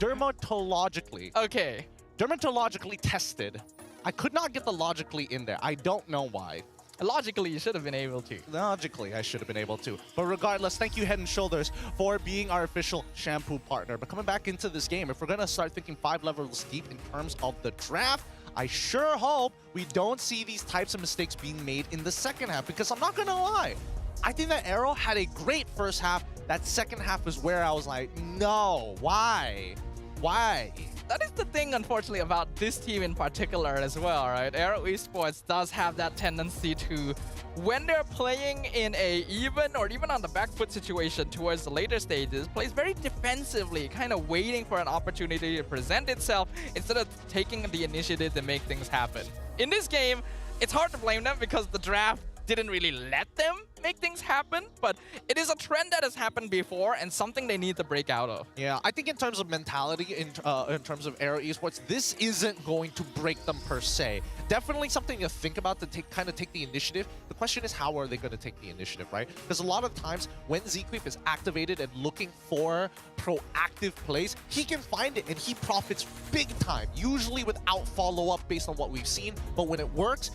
Dermatologically. Okay. Dermatologically tested. I could not get the logically in there. I don't know why. Logically, you should have been able to. Logically, I should have been able to. But regardless, thank you, Head and Shoulders, for being our official shampoo partner. But coming back into this game, if we're going to start thinking 5 levels deep in terms of the draft, I sure hope we don't see these types of mistakes being made in the second half. Because I'm not going to lie, I think that AERO had a great first half. That second half is where I was like, no, why? Why? That is the thing, unfortunately, about this team in particular as well, right? AERO Esports does have that tendency to, when they're playing in a even or even on the back foot situation towards the later stages, plays very defensively, kind of waiting for an opportunity to present itself instead of taking the initiative to make things happen. In this game, it's hard to blame them because the draft didn't really let them make things happen, but it is a trend that has happened before and something they need to break out of. Yeah, I think in terms of mentality, in terms of AERO Esports, this isn't going to break them per se. Definitely something to think about to kind of take the initiative. The question is, how are they going to take the initiative, right? Because a lot of times when Z-Creep is activated and looking for proactive plays, he can find it and he profits big time, usually without follow-up based on what we've seen. But when it works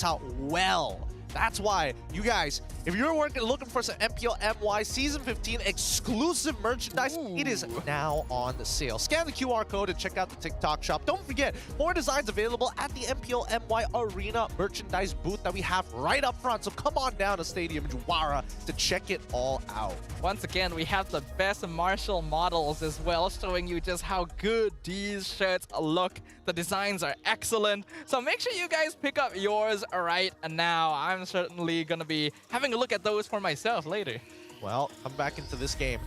out well. That's why, you guys, if you're looking for some MPL MY Season 15 exclusive merchandise, it is now on sale. Scan the QR code and check out the TikTok shop. Don't forget, more designs available at the MPL MY Arena merchandise booth that we have right up front. So come on down to Stadium Jawara to check it all out. Once again, we have the best Marshall models as well, showing you just how good these shirts look. The designs are excellent. So make sure you guys pick up yours right now. I'm certainly going to be having a look at those for myself later. Well, come back into this game.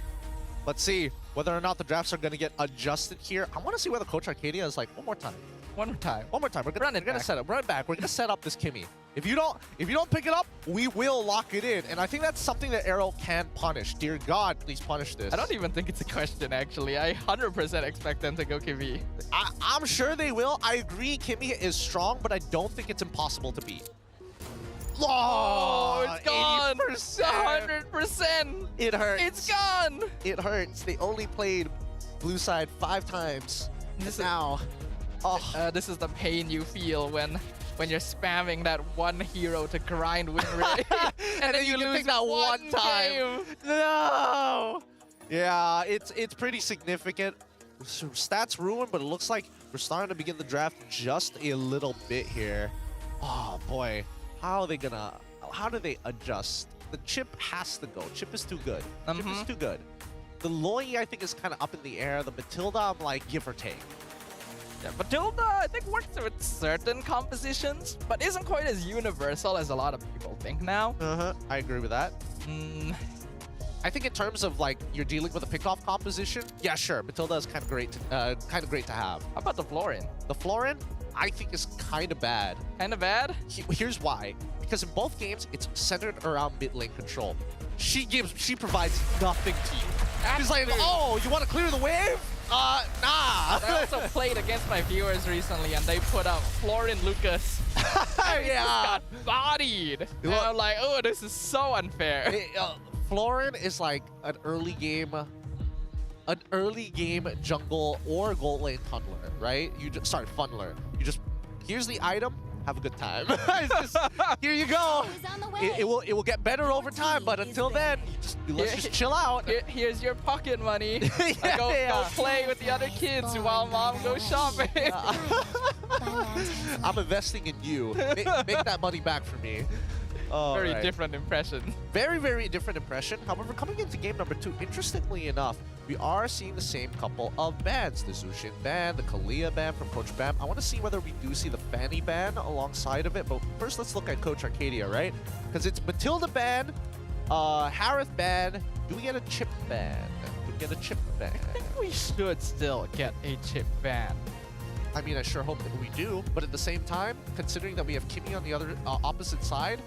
Let's see whether or not the drafts are going to get adjusted here. I want to see whether Coach Arcadia is like, one more time. One more time. One more time. We're gonna set up. Run it back. We're gonna set up this Kimmy. If you don't pick it up, we will lock it in. And I think that's something that AERO can punish. Dear God, please punish this. I don't even think it's a question, actually. I 100% expect them to go Kimmy. I'm sure they will. I agree Kimmy is strong, but I don't think it's impossible to beat. Oh, it's gone. 80%. 100%. It hurts. It's gone. It hurts. They only played blue side 5 times. This is the pain you feel when you're spamming that one hero to grind win rate. and then you lose that one time. Game. No. Yeah, it's pretty significant. Stats ruined, but it looks like we're starting to begin the draft just a little bit here. Oh boy, how do they adjust? The chip has to go. Chip is too good. Chip is too good. The Loi, I think, is kind of up in the air. The Matilda, I'm like, give or take. Yeah, Matilda, I think, works with certain compositions, but isn't quite as universal as a lot of people think now. I agree with that. I think in terms of like you're dealing with a pickoff composition, yeah, sure, Matilda is kind of great to have. How about the Florin? The Florin, I think, is kind of bad. Kind of bad? Here's why. Because in both games, it's centered around mid lane control. She provides nothing to you. She's like, oh, you want to clear the wave? Nah. I also played against my viewers recently, and they put up Florin Lucas. And he just got bodied. And I'm like, oh, this is so unfair. Florin is like an early game jungle or gold lane tunneler, right? Funneler. You just, here's the item, have a good time. It's just, here you go. It will get better over time, but until then, let's just chill out. Here's your pocket money. Go play with the other kids while mom goes shopping. I'm investing in you. Make that money back for me. Very different impression. Very, very different impression. However, coming into game number 2, interestingly enough, we are seeing the same couple of bans. The Zushin ban, the Kalia ban from Coach Bam. I want to see whether we do see the Fanny ban alongside of it. But first, let's look at Coach Arcadia, right? Because it's Matilda ban, Harith ban. Do we get a chip ban? Do we get a chip ban? I think we should still get a chip ban. I mean, I sure hope that we do, but at the same time, considering that we have Kimmy on the other opposite side,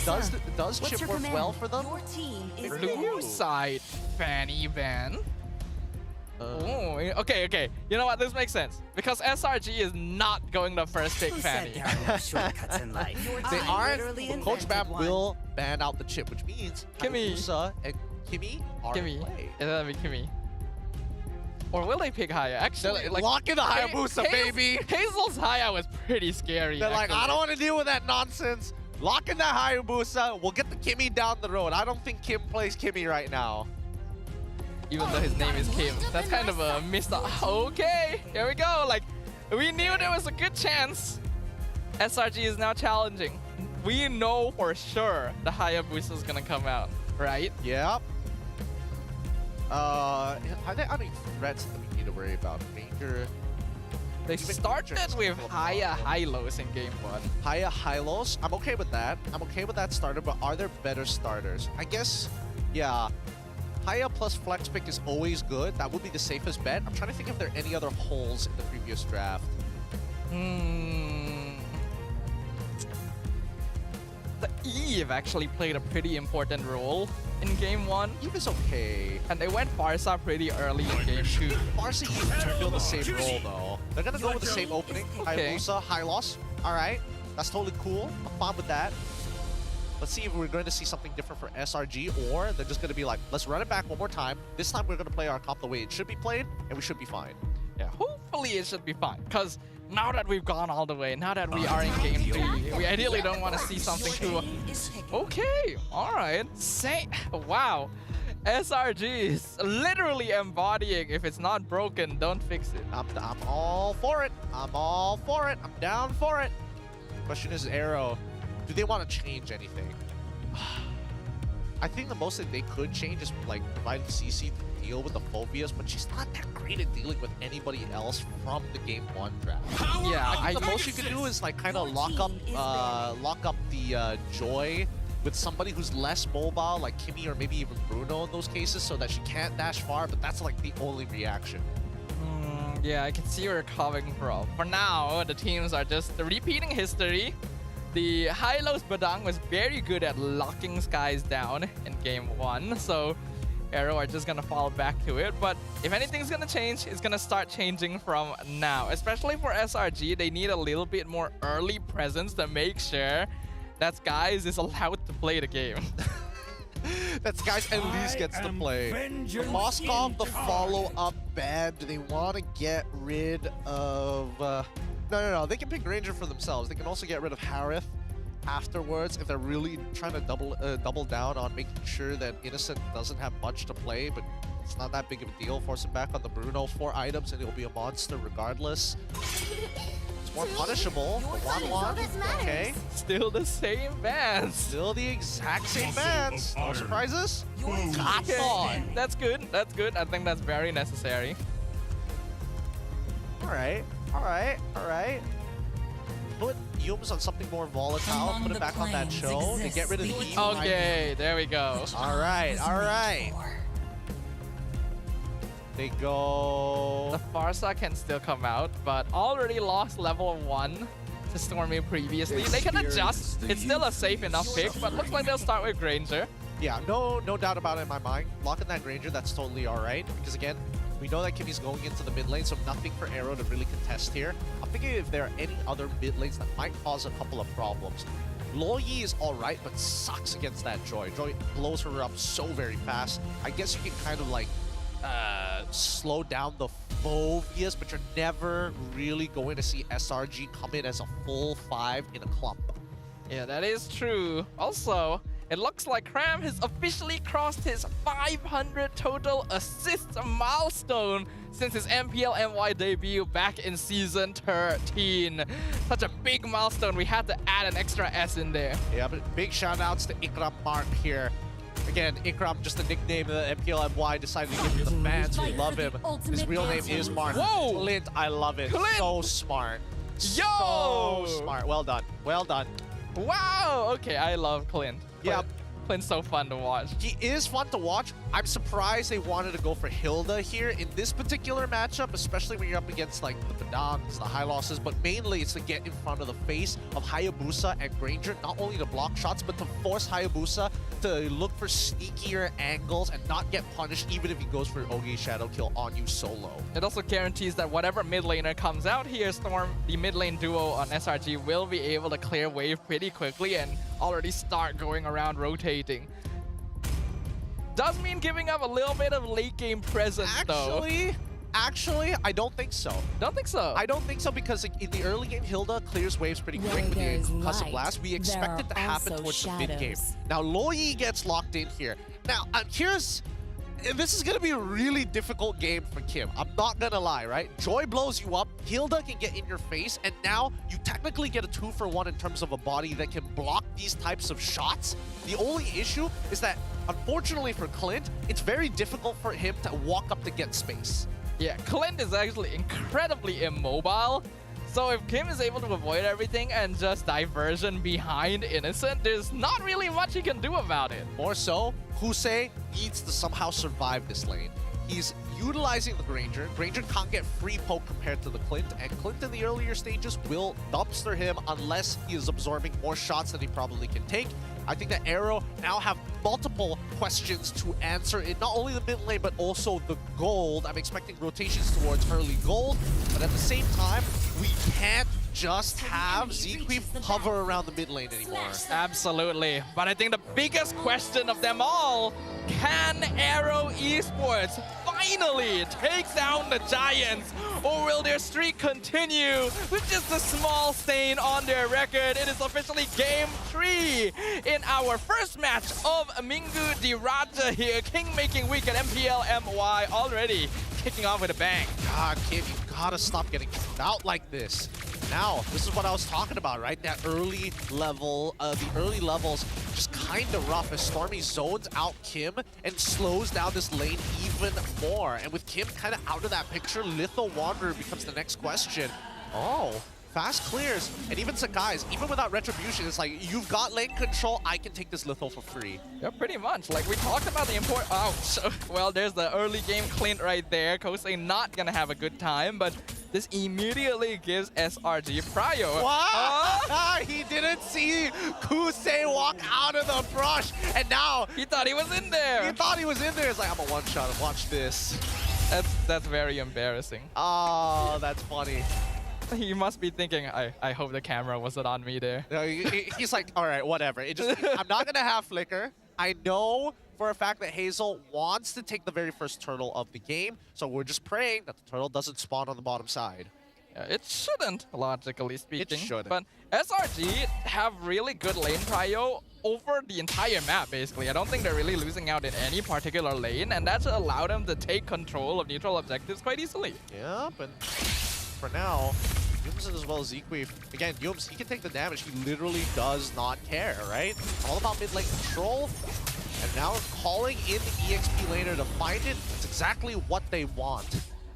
does chip work well for them? Blue side Fanny ban. Oh, okay. You know what? This makes sense because SRG is not going to first pick Fanny. They aren't. Coach Bam will ban out the chip, which means Kimmy and Kimmy are in play. That'll be Kimmy. Or will they pick Haya? Actually, like, lock in the Hayabusa, baby. Hazel's Haya was pretty scary. They're like, I don't want to deal with that nonsense. Lock in that Hayabusa. We'll get the Kimmy down the road. I don't think Kim plays Kimmy right now. Even though his name is Kim. That's kind of a missed out. Okay, here we go. Like, we knew there was a good chance. SRG is now challenging. We know for sure the Hayabusa is going to come out, right? Yep. Are there any threats that we need to worry about? Ranger. They started with Haya Hylos in game 1. Haya Hylos. I'm okay with that. I'm okay with that starter, but are there better starters? I guess, yeah. Haya plus Flex Pick is always good. That would be the safest bet. I'm trying to think if there are any other holes in the previous draft. The Eve actually played a pretty important role in game 1. Eve is okay. And they went Barca pretty early in game 2. Barca and Eve fulfill the same role though. They're gonna go with the same opening. Okay. Hayabusa, Hylos. Alright. That's totally cool. I'm fine with that. Let's see if we're going to see something different for SRG, or they're just going to be like, let's run it back one more time. This time we're going to play our comp the way it should be played, and we should be fine. Yeah, hopefully it should be fine. Because now that we've gone all the way, now that we are in game 3, we ideally don't want to see something too... Okay, alright. Wow. SRG is literally embodying, if it's not broken, don't fix it. I'm all for it. I'm all for it. I'm down for it. Question is, AERO, do they want to change anything? I think the most that they could change is like provide CC to deal with the phobias, but she's not that great at dealing with anybody else from the game 1 draft. Yeah, I think the most you can do is like kind of lock up the Joy with somebody who's less mobile, like Kimmy or maybe even Bruno in those cases, so that she can't dash far, but that's like the only reaction. Yeah, I can see where you're coming from. For now, the teams are just repeating history. The Hylos Badang was very good at locking Skies down in game 1, so AERO are just gonna fall back to it. But if anything's gonna change, it's gonna start changing from now. Especially for SRG, they need a little bit more early presence to make sure that Skies is allowed to play the game. That Skies at least gets to play. Moskov, the follow-up ban. Do they want to get rid of... No. They can pick Ranger for themselves. They can also get rid of Harith afterwards if they're really trying to double down on making sure that Innocent doesn't have much to play, but it's not that big of a deal. Force him back on the Bruno 4 items and he'll be a monster regardless. It's more punishable. The 1-1, okay. Still the same bans. Still the exact same bans. No surprises? Okay. That's good. That's good. I think that's very necessary. Alright, alright, alright. Put Yums on something more volatile, put it back on that show to get rid of the E. Okay, there we go. Alright, alright. They go... The Farsa can still come out, but already lost level 1 to Stormy previously. They can adjust. It's still a safe enough pick, but looks like they'll start with Granger. Yeah, no doubt about it in my mind. Locking that Granger, that's totally alright. Because again, we know that Kimmy's going into the mid lane, so nothing for AERO to really contest here. I'm thinking if there are any other mid lanes that might cause a couple of problems. Loyi is alright, but sucks against that Joy. Joy blows her up so very fast. I guess you can kind of like slow down the Phobias, but you're never really going to see SRG come in as a full 5 in a clump. Yeah, that is true. Also, it looks like Cram has officially crossed his 500 total assists milestone since his MPL MY debut back in Season 13. Such a big milestone, we had to add an extra S in there. Yeah, but big shout-outs to Ikram Mark here. Again, Ikram, just a nickname that MPL MY decided to give to the fans who love him. His real name is Mark. Whoa! Clint, I love it. Clint! So smart. Yo! So smart. Well done. Well done. Wow! Okay, I love Clint. Yeah. Clint's so fun to watch. He is fun to watch. I'm surprised they wanted to go for Hilda here in this particular matchup, especially when you're up against like the Padangs, the high losses, but mainly it's to get in front of the face of Hayabusa and Granger, not only to block shots, but to force Hayabusa to look for sneakier angles and not get punished even if he goes for Ogi Shadow Kill on you solo. It also guarantees that whatever mid laner comes out here, Storm, the mid lane duo on SRG, will be able to clear wave pretty quickly and already start going around rotating. Does mean giving up a little bit of late game presence though. Actually, I don't think so. Don't think so? I don't think so because in the early game, Hilda clears waves pretty quick with the Concussive Blast. We expect it to happen towards the mid game. Now, Loyi gets locked in here. Now, this is going to be a really difficult game for Kim. I'm not going to lie, right? Joy blows you up, Hilda can get in your face, and now you technically get a 2-for-1 in terms of a body that can block these types of shots. The only issue is that, unfortunately for Clint, it's very difficult for him to walk up to get space. Yeah, Clint is actually incredibly immobile. So if Kim is able to avoid everything and just diversion behind Innocent, there's not really much he can do about it. More so, Husei needs to somehow survive this lane. He's utilizing the Granger. Granger can't get free poke compared to the Clint, and Clint in the earlier stages will dumpster him unless he is absorbing more shots than he probably can take. I think that AERO now have multiple questions to answer in not only the mid lane, but also the gold. I'm expecting rotations towards early gold, but at the same time, we can't just have Zequeef hover around the mid lane anymore. Absolutely. But I think the biggest question of them all, can AERO Esports finally take down the Giants? Or will their streak continue with just a small stain on their record? It is officially Game 3 in our first match of Minggu Di Raja here. King-making week at MPL MY already kicking off with a bang. God, Kim, you gotta stop getting kicked out like this. Now, this is what I was talking about, right? That early level, the early levels just kind of rough as Stormy zones out Kim and slows down this lane even more. And with Kim kind of out of that picture, Litho Wanderer becomes the next question. Oh, fast clears. And even Sakai's, even without Retribution, it's like, you've got lane control, I can take this Litho for free. Yeah, pretty much. Like, we talked about the import... Ouch. Well, there's the early game Clint right there. Kosei not gonna have a good time, but this immediately gives SRG prio. What? He didn't see Kosei walk out of the brush, and now... He thought he was in there. He thought he was in there. It's like, I'm a one-shot. Watch this. That's very embarrassing. Oh, that's funny. He must be thinking, I hope the camera wasn't on me there. No, he's like, all right, whatever. I'm not going to have Flicker. I know for a fact that Hazel wants to take the very first turtle of the game, so we're just praying that the turtle doesn't spawn on the bottom side. Yeah, it shouldn't, logically speaking. It shouldn't. But SRG have really good lane prio over the entire map, basically. I don't think they're really losing out in any particular lane, and that should allow them to take control of neutral objectives quite easily. Yeah, but for now, Yums as well as Equave. Again, Yums, he can take the damage. He literally does not care, right? All about mid lane control. And now calling in the EXP laner to find it. It's exactly what they want.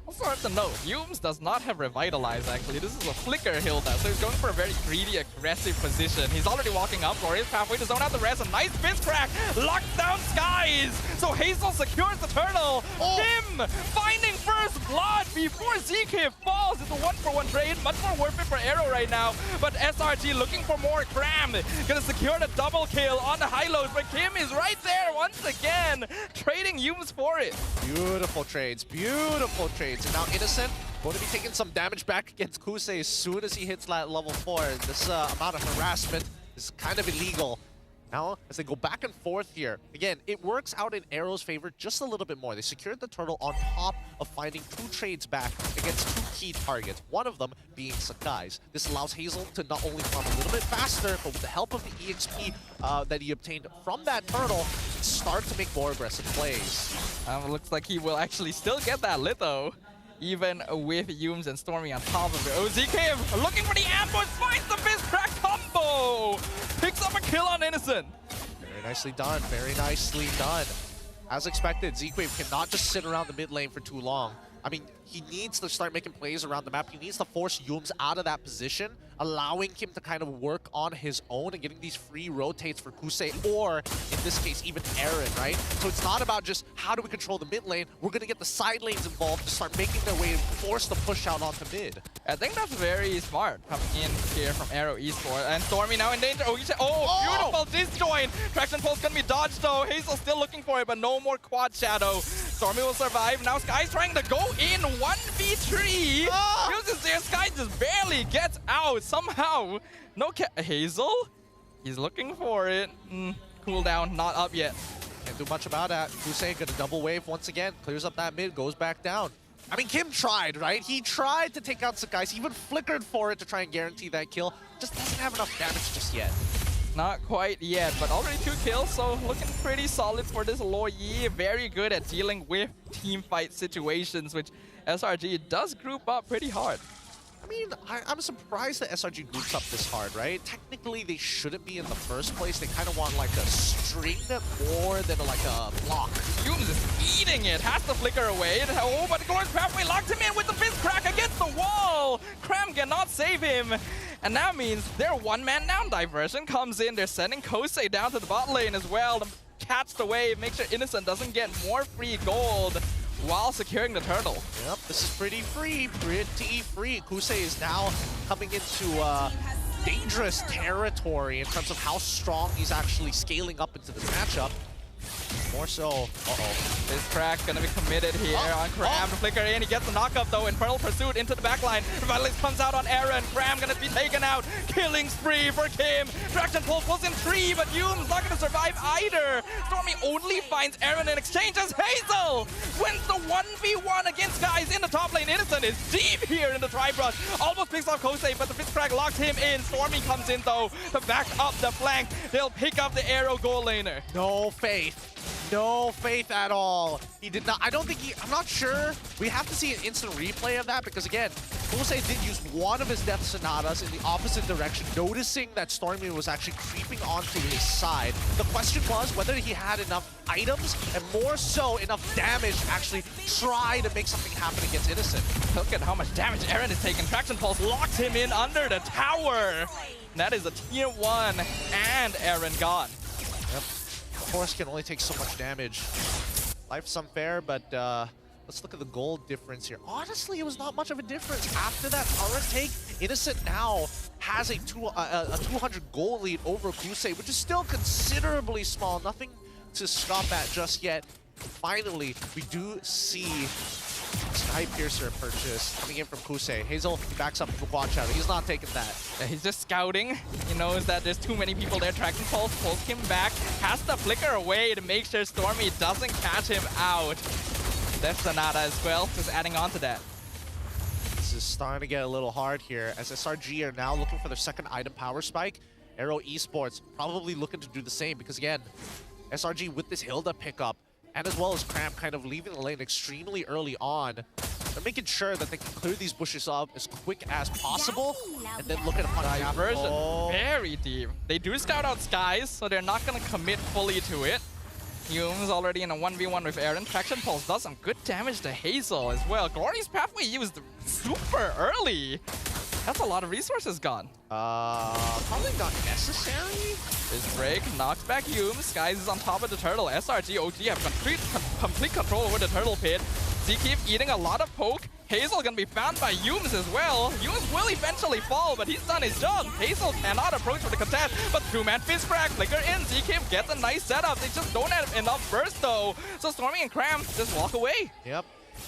Also have to note, Yums does not have Revitalize actually. This is a Flicker Hilda, so he's going for a very greedy, aggressive position. He's already walking up, or he's halfway to zone out the rest. A nice fist crack, locks down Skies. So Hazel secures the turtle. Him finding first blood before ZK falls. It's a 1-for-1 trade, much more worth it for AERO right now. But SRG looking for more. Cram gonna secure the double kill on the high lows, but Kim is right there once again, trading Yums for it. Beautiful trades, beautiful trades. And now Innocent going to be taking some damage back against Kusei as soon as he hits that level 4. This amount of harassment is kind of illegal. Now, as they go back and forth here, again, it works out in AERO's favor just a little bit more. They secured the turtle on top of finding 2 trades back against 2 key targets, one of them being Sakai's. This allows Hazel to not only farm a little bit faster, but with the help of the EXP that he obtained from that turtle, start to make more aggressive plays. Looks like he will actually still get that Litho, even with Yums and Stormy on top of it. OZK looking for the ambush, finds the fist crack combo! Picks up a kill on Innocent. Very nicely done, very nicely done. As expected, ZQuave cannot just sit around the mid lane for too long. I mean, he needs to start making plays around the map. He needs to force Yums out of that position, allowing him to kind of work on his own and getting these free rotates for Kusei, or in this case, even Aaron, right? So it's not about just how do we control the mid lane. We're going to get the side lanes involved to start making their way and force the push out onto mid. I think that's very smart coming in here from AERO Esports. And Stormy now in danger. Beautiful disjoint. Traction Pulse gonna be dodged though. Hazel still looking for it, but no more quad shadow. Stormy will survive. Now Sky's trying to go in 1v3. Uses there. Sky just barely gets out somehow. No Hazel? He's looking for it. Cooldown not up yet. Can't do much about that. Kusei gonna double wave once again. Clears up that mid, goes back down. I mean, Kim tried, right? He tried to take out Sakai. He even flickered for it to try and guarantee that kill. Just doesn't have enough damage just yet. Not quite yet, but already 2 kills, so looking pretty solid for this Lo Yi. Very good at dealing with team fight situations, which SRG does group up pretty hard. I mean, I'm surprised that SRG groups up this hard, right? Technically, they shouldn't be in the first place. They kind of want like a string more than like a block. Yums is eating it, has to flicker away. Oh, but Glorious Pathway locked him in with the fist crack against the wall. Cram cannot save him. And that means their 1-man down diversion comes in. They're sending Kosei down to the bot lane as well to catch the wave, make sure Innocent doesn't get more free gold while securing the turtle. Yep, this is pretty free. Kusei is now coming into dangerous territory in terms of how strong he's actually scaling up into this matchup. More so, This crack gonna be committed here on Cram to flicker in. He gets the knockup though. Infernal Pursuit into the backline. Revitalize comes out on Aaron. Cram gonna be taken out. Killing spree for Kim. Traction Pulse was in 3, but Yums not gonna survive either. Stormy only finds Aaron in exchange as Hazel wins the 1v1 against guys in the top lane. Innocent is deep here in the tri-brush. Almost picks off Kosei, but the fist crack locks him in. Stormy comes in though to back up the flank. They'll pick up the AERO goal laner. no faith. No faith at all. He did not. I don't think he. I'm not sure. We have to see an instant replay of that because, again, Kosei did use one of his Death Sonatas in the opposite direction, noticing that Stormy was actually creeping onto his side. The question was whether he had enough items and more so enough damage to actually try to make something happen against Innocent. Look at how much damage Aaron is taking. Traction Pulse locks him in under the tower. That is a tier 1 and Aaron gone. Yep. Horse can only take so much damage. Life's unfair, but let's look at the gold difference here. Honestly, it was not much of a difference. After that current take, Innocent now has a 200 gold lead over Kusei, which is still considerably small. Nothing to scoff at just yet. Finally, we do see Sky Piercer purchase coming in from Kusei. Hazel, he backs up for quad shadow. He's not taking that. Yeah, he's just scouting. He knows that there's too many people there. Traction Pulse pulls him back. Has to flicker away to make sure Stormy doesn't catch him out. Death Sonata as well, just adding on to that. This is starting to get a little hard here as SRG are now looking for their second item power spike. AERO Esports probably looking to do the same because, again, SRG with this Hilda pickup and as well as Cram kind of leaving the lane extremely early on, They're making sure that they can clear these bushes up as quick as possible, and then look at a punish Diversion Oh. very deep. They do scout out Skies, so they're not gonna commit fully to it. Hume's already in a 1v1 with Aaron. Traction Pulse does some good damage to Hazel as well. Glory's Pathway used super early. That's a lot of resources gone. Probably not necessary. This break knocks back Hume. Skies is on top of the turtle. SRG, OG have complete control over the turtle pit. Zkeep eating a lot of poke. Hazel gonna be found by Humes as well. Humes will eventually fall, but he's done his job. Hazel cannot approach for the contest, but two-man fist crack, flicker in. Zkeep gets a nice setup. They just don't have enough burst though. So Stormy and Cram just walk away. Yep.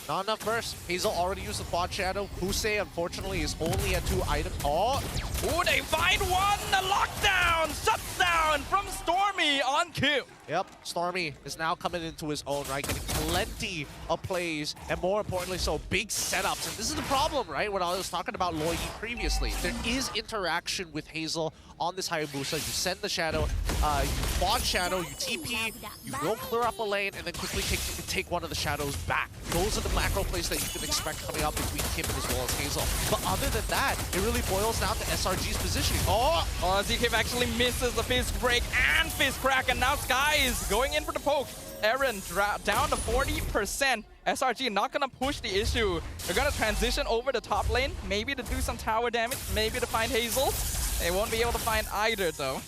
Not enough burst. Hazel already used the quad shadow. Husei, unfortunately, is only at 2 items. Oh! Ooh, they find one! The lockdown! Shuts down from Stormy on Kim. Yep, Stormy is now coming into his own, right? Getting plenty of plays, and more importantly so, big setups. And this is the problem, right? When I was talking about Loyi previously. There is interaction with Hazel on this Hayabusa. You send the shadow, you quad shadow, you TP, you go clear up a lane, and then quickly take one of the shadows back. Those are the macro plays that you can expect coming up between Kim as well as Hazel. But other than that, it really boils down to SRG's positioning. Oh! Zkeep actually misses the fist break and fist crack, and now Sky is going in for the poke. Aaron down to 40%. SRG not gonna push the issue. They're gonna transition over the top lane, maybe to do some tower damage, maybe to find Hazel. They won't be able to find either though.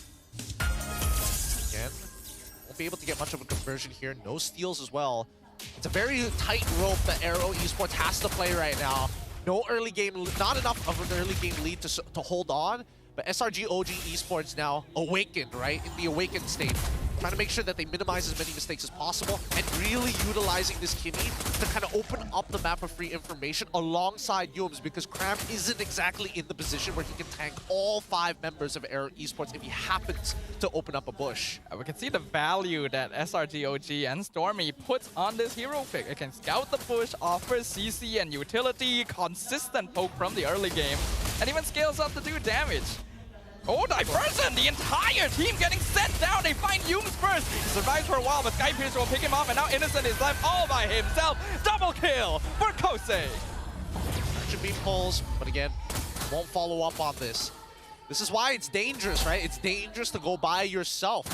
Again, won't be able to get much of a conversion here. No steals as well. It's a very tight rope that AERO Esports has to play right now. No early game, not enough of an early game lead to hold on. But SRG OG Esports now awakened, right? In the awakened state. Trying to make sure that they minimize as many mistakes as possible and really utilizing this Kimmy to kind of open up the map for free information alongside Yums, because Cram isn't exactly in the position where he can tank all 5 members of AERO Esports if he happens to open up a bush. We can see the value that SRG OG and Stormy puts on this hero pick. It can scout the bush, offers CC and utility, consistent poke from the early game, and even scales up to do damage. Oh, Diversion! The entire team getting set down! They find Humes first! He survives for a while, but Skypiercer will pick him off, and now Innocent is left all by himself! Double kill for Kosei! Action beam pulls, but again, won't follow up on this. This is why it's dangerous, right? It's dangerous to go by yourself.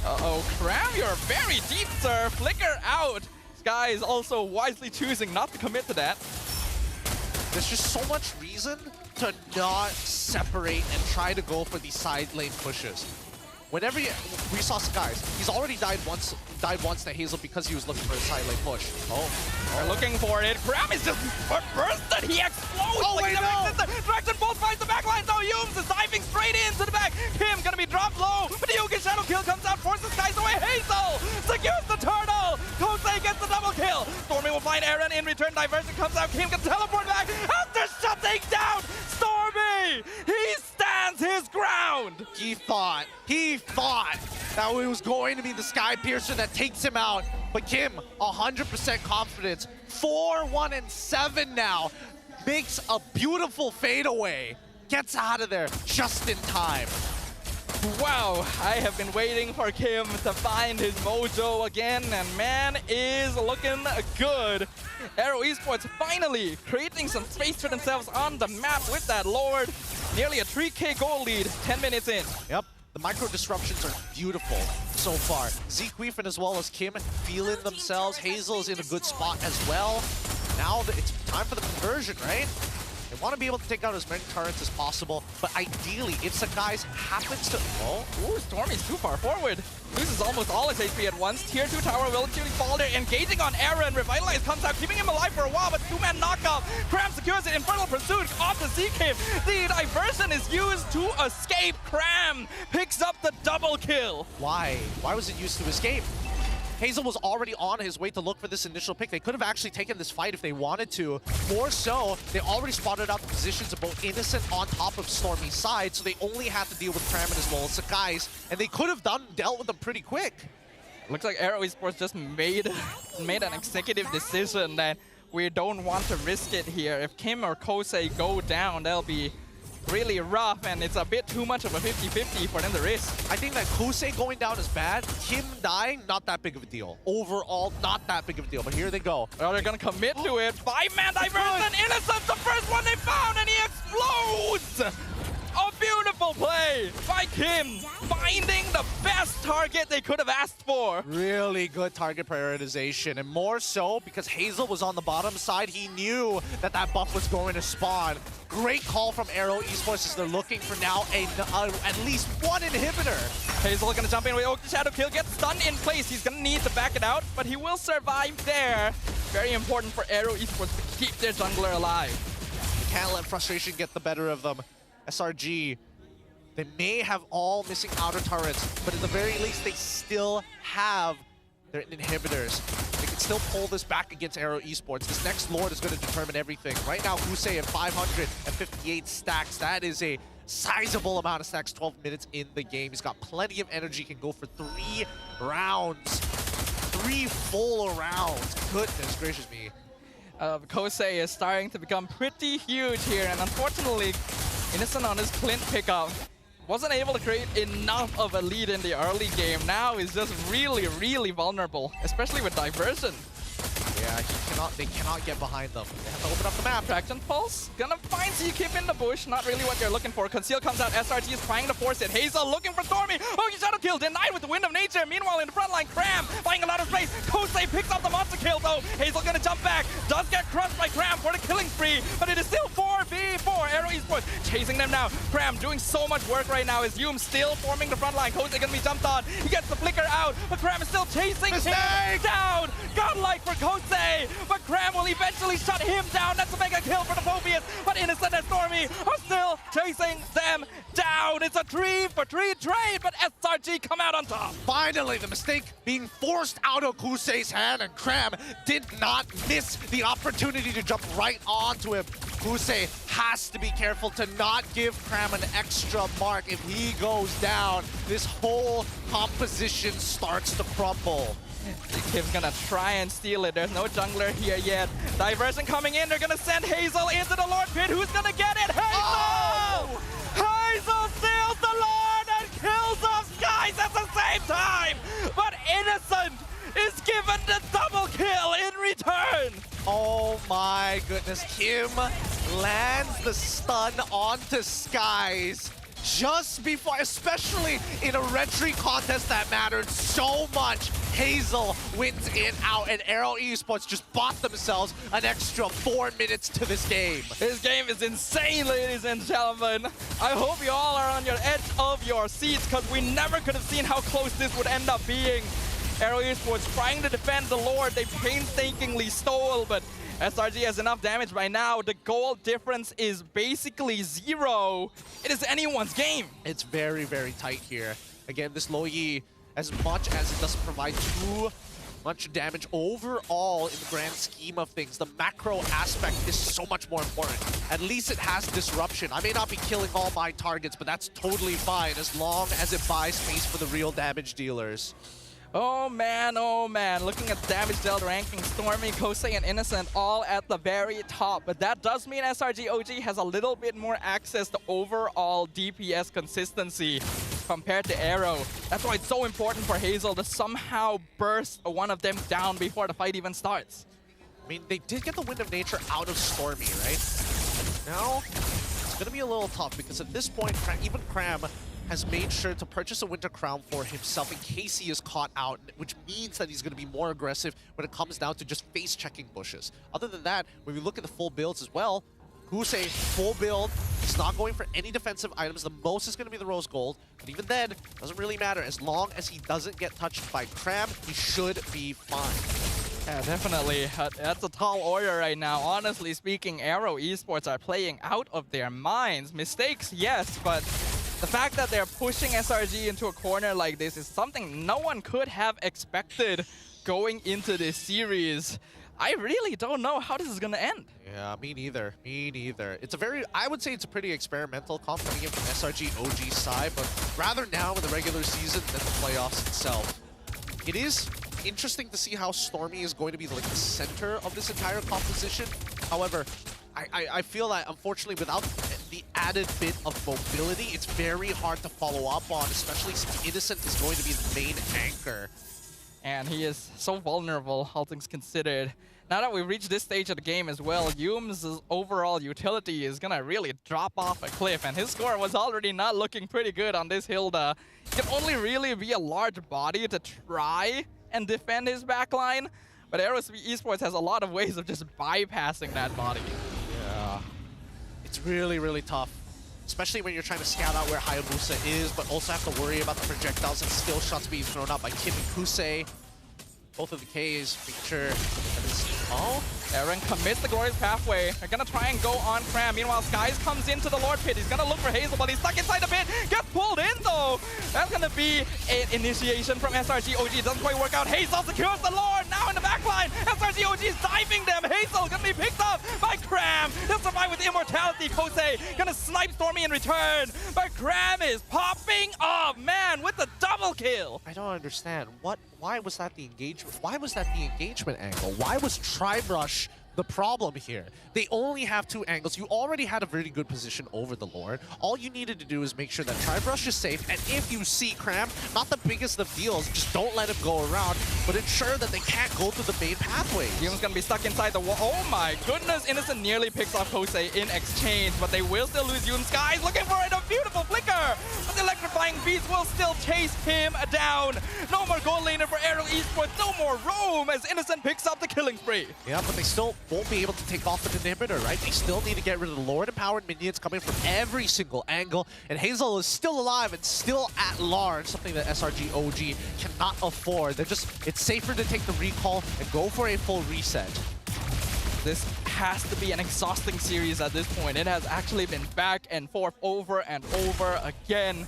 Uh-oh, Cram, you're very deep, sir! Flicker out! Sky is also wisely choosing not to commit to that. There's just so much reason to not separate and try to go for these side lane pushes. Whenever we saw Skies, he's already died once to Hazel because he was looking for a side lane push. They're looking for it. Cram is just bursted. He explodes. Oh, wait, no! Direction Bolt finds the back line, though. Humes is diving straight into the back. Kim gonna be dropped low, but the Yuki Shadow kill comes out, forces Skies away. Hazel secures the turtle. Kosei gets the double kill. Stormy will find Aaron in return. Diversion comes out. Kim can teleport back after shutting down Stormy. He stands his ground. He thought that it was going to be the Skypiercer that takes him out. But Kim, 100% confidence. 4-1-7 now. Makes a beautiful fadeaway. Gets out of there just in time. Wow, I have been waiting for Kim to find his mojo again, and man is looking good. AERO Esports finally creating some space for themselves on the map with that Lord. Nearly a 3K goal lead, 10 minutes in. Yep, the micro disruptions are beautiful so far. Zkeep as well as Kim feeling themselves. Hazel is in a good spot as well. Now it's time for the conversion, right? They want to be able to take out as many turrets as possible, but ideally, if Sakai's happens to... Oh, ooh, Stormy's too far forward. Loses almost all his HP at once. Tier 2 tower will actually fall there. Engaging on Aaron. Revitalize comes out, keeping him alive for a while, but two-man knockout. Cram secures it. Infernal Pursuit off the Zkeep. The diversion is used to escape. Cram picks up the double kill. Why? Why was it used to escape? Hazel was already on his way to look for this initial pick. They could have actually taken this fight if they wanted to. More so, they already spotted out the positions of both Innocent on top of Stormy's side, so they only had to deal with Cram as well as Sakai's, and they could have dealt with them pretty quick. Looks like AERO Esports just made an executive decision that we don't want to risk it here. If Kim or Kosei go down, they'll be really rough, and it's a bit too much of a 50-50 for them to risk. I think that Kusei going down is bad. Kim dying, not that big of a deal. Overall, not that big of a deal. But here they go. Well, they're gonna commit to it. 5-man diversion. Innocent's the first one they found, and he explodes! A beautiful play by Kim, finding the best target they could have asked for. Really good target prioritization, and more so because Hazel was on the bottom side. He knew that that buff was going to spawn. Great call from AERO Esports as they're looking for now at least one inhibitor. Hazel gonna jump in with Oak the Shadow Kill, gets stunned in place. He's gonna need to back it out, but he will survive there. Very important for AERO Esports to keep their jungler alive. You can't let frustration get the better of them. SRG, they may have all missing outer turrets, but at the very least, they still have their inhibitors. They can still pull this back against AERO Esports. This next Lord is going to determine everything. Right now, Kusei at 558 stacks. That is a sizable amount of stacks, 12 minutes in the game. He's got plenty of energy, can go for 3 rounds. 3 full rounds. Goodness gracious me. Kosei is starting to become pretty huge here, and unfortunately, Innocent on his Clint pickup wasn't able to create enough of a lead in the early game. Now is just really, really vulnerable, especially with diversion. Yeah, they cannot get behind them. They have to open up the map. Traction Pulse, gonna find Zkip in the bush. Not really what you're looking for. Conceal comes out, SRG is trying to force it. Hazel looking for Stormy. Oh, Shadow Kill denied with the Wind of Nature. Meanwhile, in the front line, Cram buying a lot of space. Kosei picks up the monster kill though. Hazel gonna jump back. Does get crushed by Cram for the killing spree, but it is still 4v4. AERO Esports chasing them now. Cram doing so much work right now. Is Hume still forming the front line. Kosei gonna be jumped on. He gets the flicker out, but Cram is still chasing him down. Godlike for Kosei, but Cram will eventually shut him down. That's a mega kill for the Phobius, but Innocent and Stormy are still chasing them down. It's a 3-for-3 trade, but SRG come out on top. Finally, the mistake being forced out of Kusei's hand, and Cram did not miss the opportunity to jump right onto him. Kusei has to be careful to not give Cram an extra mark. If he goes down, this whole composition starts to crumble. Kim's gonna try and steal it. There's no jungler here yet. Diversion coming in. They're gonna send Hazel into the Lord pit. Who's gonna get it? Hazel! Oh! Hazel steals the Lord and kills off Skies at the same time! But Innocent is given the double kill in return! Oh my goodness, Kim lands the stun onto Skies just before, especially in a retry contest that mattered so much. Hazel wins it out, and AERO Esports just bought themselves an extra 4 minutes to this game. This game is insane, ladies and gentlemen. I hope you all are on your edge of your seats, because we never could have seen how close this would end up being. AERO Esports trying to defend the Lord. They painstakingly stole, but SRG has enough damage by now. The goal difference is basically 0. It is anyone's game. It's very, very tight here. Again, this Lo Yi, as much as it doesn't provide too much damage overall in the grand scheme of things, the macro aspect is so much more important. At least it has disruption. I may not be killing all my targets, but that's totally fine as long as it buys space for the real damage dealers. Oh man, looking at damage dealt ranking, Stormy, Kosei, and Innocent all at the very top. But that does mean SRG OG has a little bit more access to overall DPS consistency compared to AERO. That's why it's so important for Hazel to somehow burst one of them down before the fight even starts. I mean, they did get the Wind of Nature out of Stormy, right? Now, it's going to be a little tough because at this point, even Cram has made sure to purchase a Winter Crown for himself in case he is caught out, which means that he's going to be more aggressive when it comes down to just face-checking bushes. Other than that, when we look at the full builds as well, Kusei, full build, he's not going for any defensive items. The most is going to be the Rose Gold, but even then, doesn't really matter. As long as he doesn't get touched by Cram, he should be fine. Yeah, definitely. That's a tall order right now. Honestly speaking, AERO Esports are playing out of their minds. Mistakes, yes, but the fact that they're pushing SRG into a corner like this is something no one could have expected going into this series. I really don't know how this is going to end. Yeah, me neither. Me neither. It's a very, I would say it's a pretty experimental comp coming in from SRG OG side, but rather now in the regular season than the playoffs itself. It is interesting to see how Stormy is going to be like the center of this entire composition. However, I feel that unfortunately without the added bit of mobility, it's very hard to follow up on, especially since Innocent is going to be the main anchor. And he is so vulnerable, all things considered. Now that we've reached this stage of the game as well, Hume's overall utility is gonna really drop off a cliff, and his score was already not looking pretty good on this Hilda. He can only really be a large body to try and defend his backline, but AERO Esports has a lot of ways of just bypassing that body. Yeah. It's really, really tough. Especially when you're trying to scout out where Hayabusa is, but also have to worry about the projectiles and skill shots being thrown out by Kim and Kusei. Both of the Ks, make sure that it's... Oh? Aaron commits the Glorious Pathway. They're gonna try and go on Cram. Meanwhile, Skies comes into the Lord Pit. He's gonna look for Hazel, but he's stuck inside the pit. Gets pulled in, though. That's gonna be an initiation from SRG OG. It doesn't quite work out. Hazel secures the Lord. Now in the backline, SRG OG is diving them. Hazel gonna be picked up by Cram. He'll survive with immortality. Kosei gonna snipe Stormy in return. But Cram is popping off, man, with the double kill. I don't understand. Why was that the engagement? Why was that the engagement angle? Why was Tri-Brush the problem here? They only have 2 angles. You already had a really good position over the Lord. All you needed to do is make sure that Tri-Brush is safe, and if you see Cram, not the biggest of deals, just don't let him go around, but ensure that they can't go through the main pathway. Hume's gonna be stuck inside the wall. Oh my goodness, Innocent nearly picks off Kosei in exchange, but they will still lose Hume. Skies looking for it, a beautiful flicker, but the electrifying beast will still chase him down. No more gold laner for AERO Esports, no more roam as Innocent picks up the killing spree. Yeah, but they still won't be able to take off an inhibitor, right? They still need to get rid of the Lord-empowered minions coming from every single angle, and Hazel is still alive and still at large, something that SRG OG cannot afford. It's safer to take the recall and go for a full reset. This has to be an exhausting series at this point. It has actually been back and forth over and over again.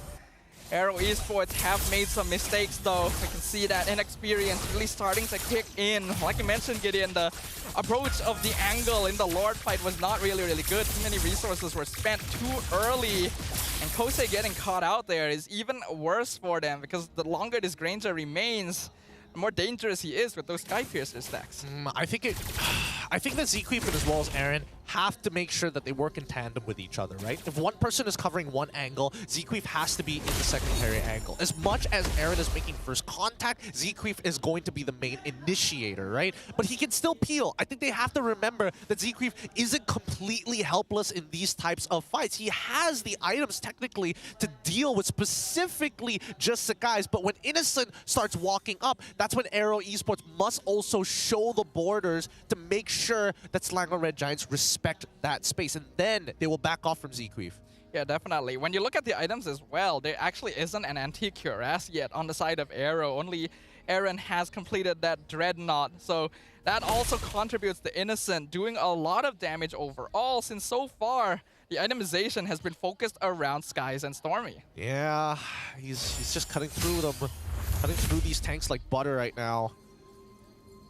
AERO Esports have made some mistakes though. I can see that inexperience really starting to kick in. Like you mentioned, Gideon, the approach of the angle in the Lord fight was not really good. Too many resources were spent too early. And Kosei getting caught out there is even worse for them, because the longer this Granger remains, the more dangerous he is with those Sky Piercer stacks. I think that Z-Queep as well as Aaron have to make sure that they work in tandem with each other, right? If one person is covering one angle, Z-Queep has to be in the secondary angle. As much as Aaron is making first contact, Z-Queep is going to be the main initiator, right? But he can still peel. I think they have to remember that Z-Queep isn't completely helpless in these types of fights. He has the items technically to deal with specifically just Sakai's, but when Innocent starts walking up, that's when AERO Esports must also show the borders to make sure that Slango Red Giants respect that space, and then they will back off from Z-Queef. Yeah, definitely. When you look at the items as well, there actually isn't an antique cuirass yet on the side of AERO. Only Aaron has completed that Dreadnought, so that also contributes to Innocent doing a lot of damage overall, since so far the itemization has been focused around Skies and Stormy. Yeah, he's just cutting through them, cutting through these tanks like butter right now.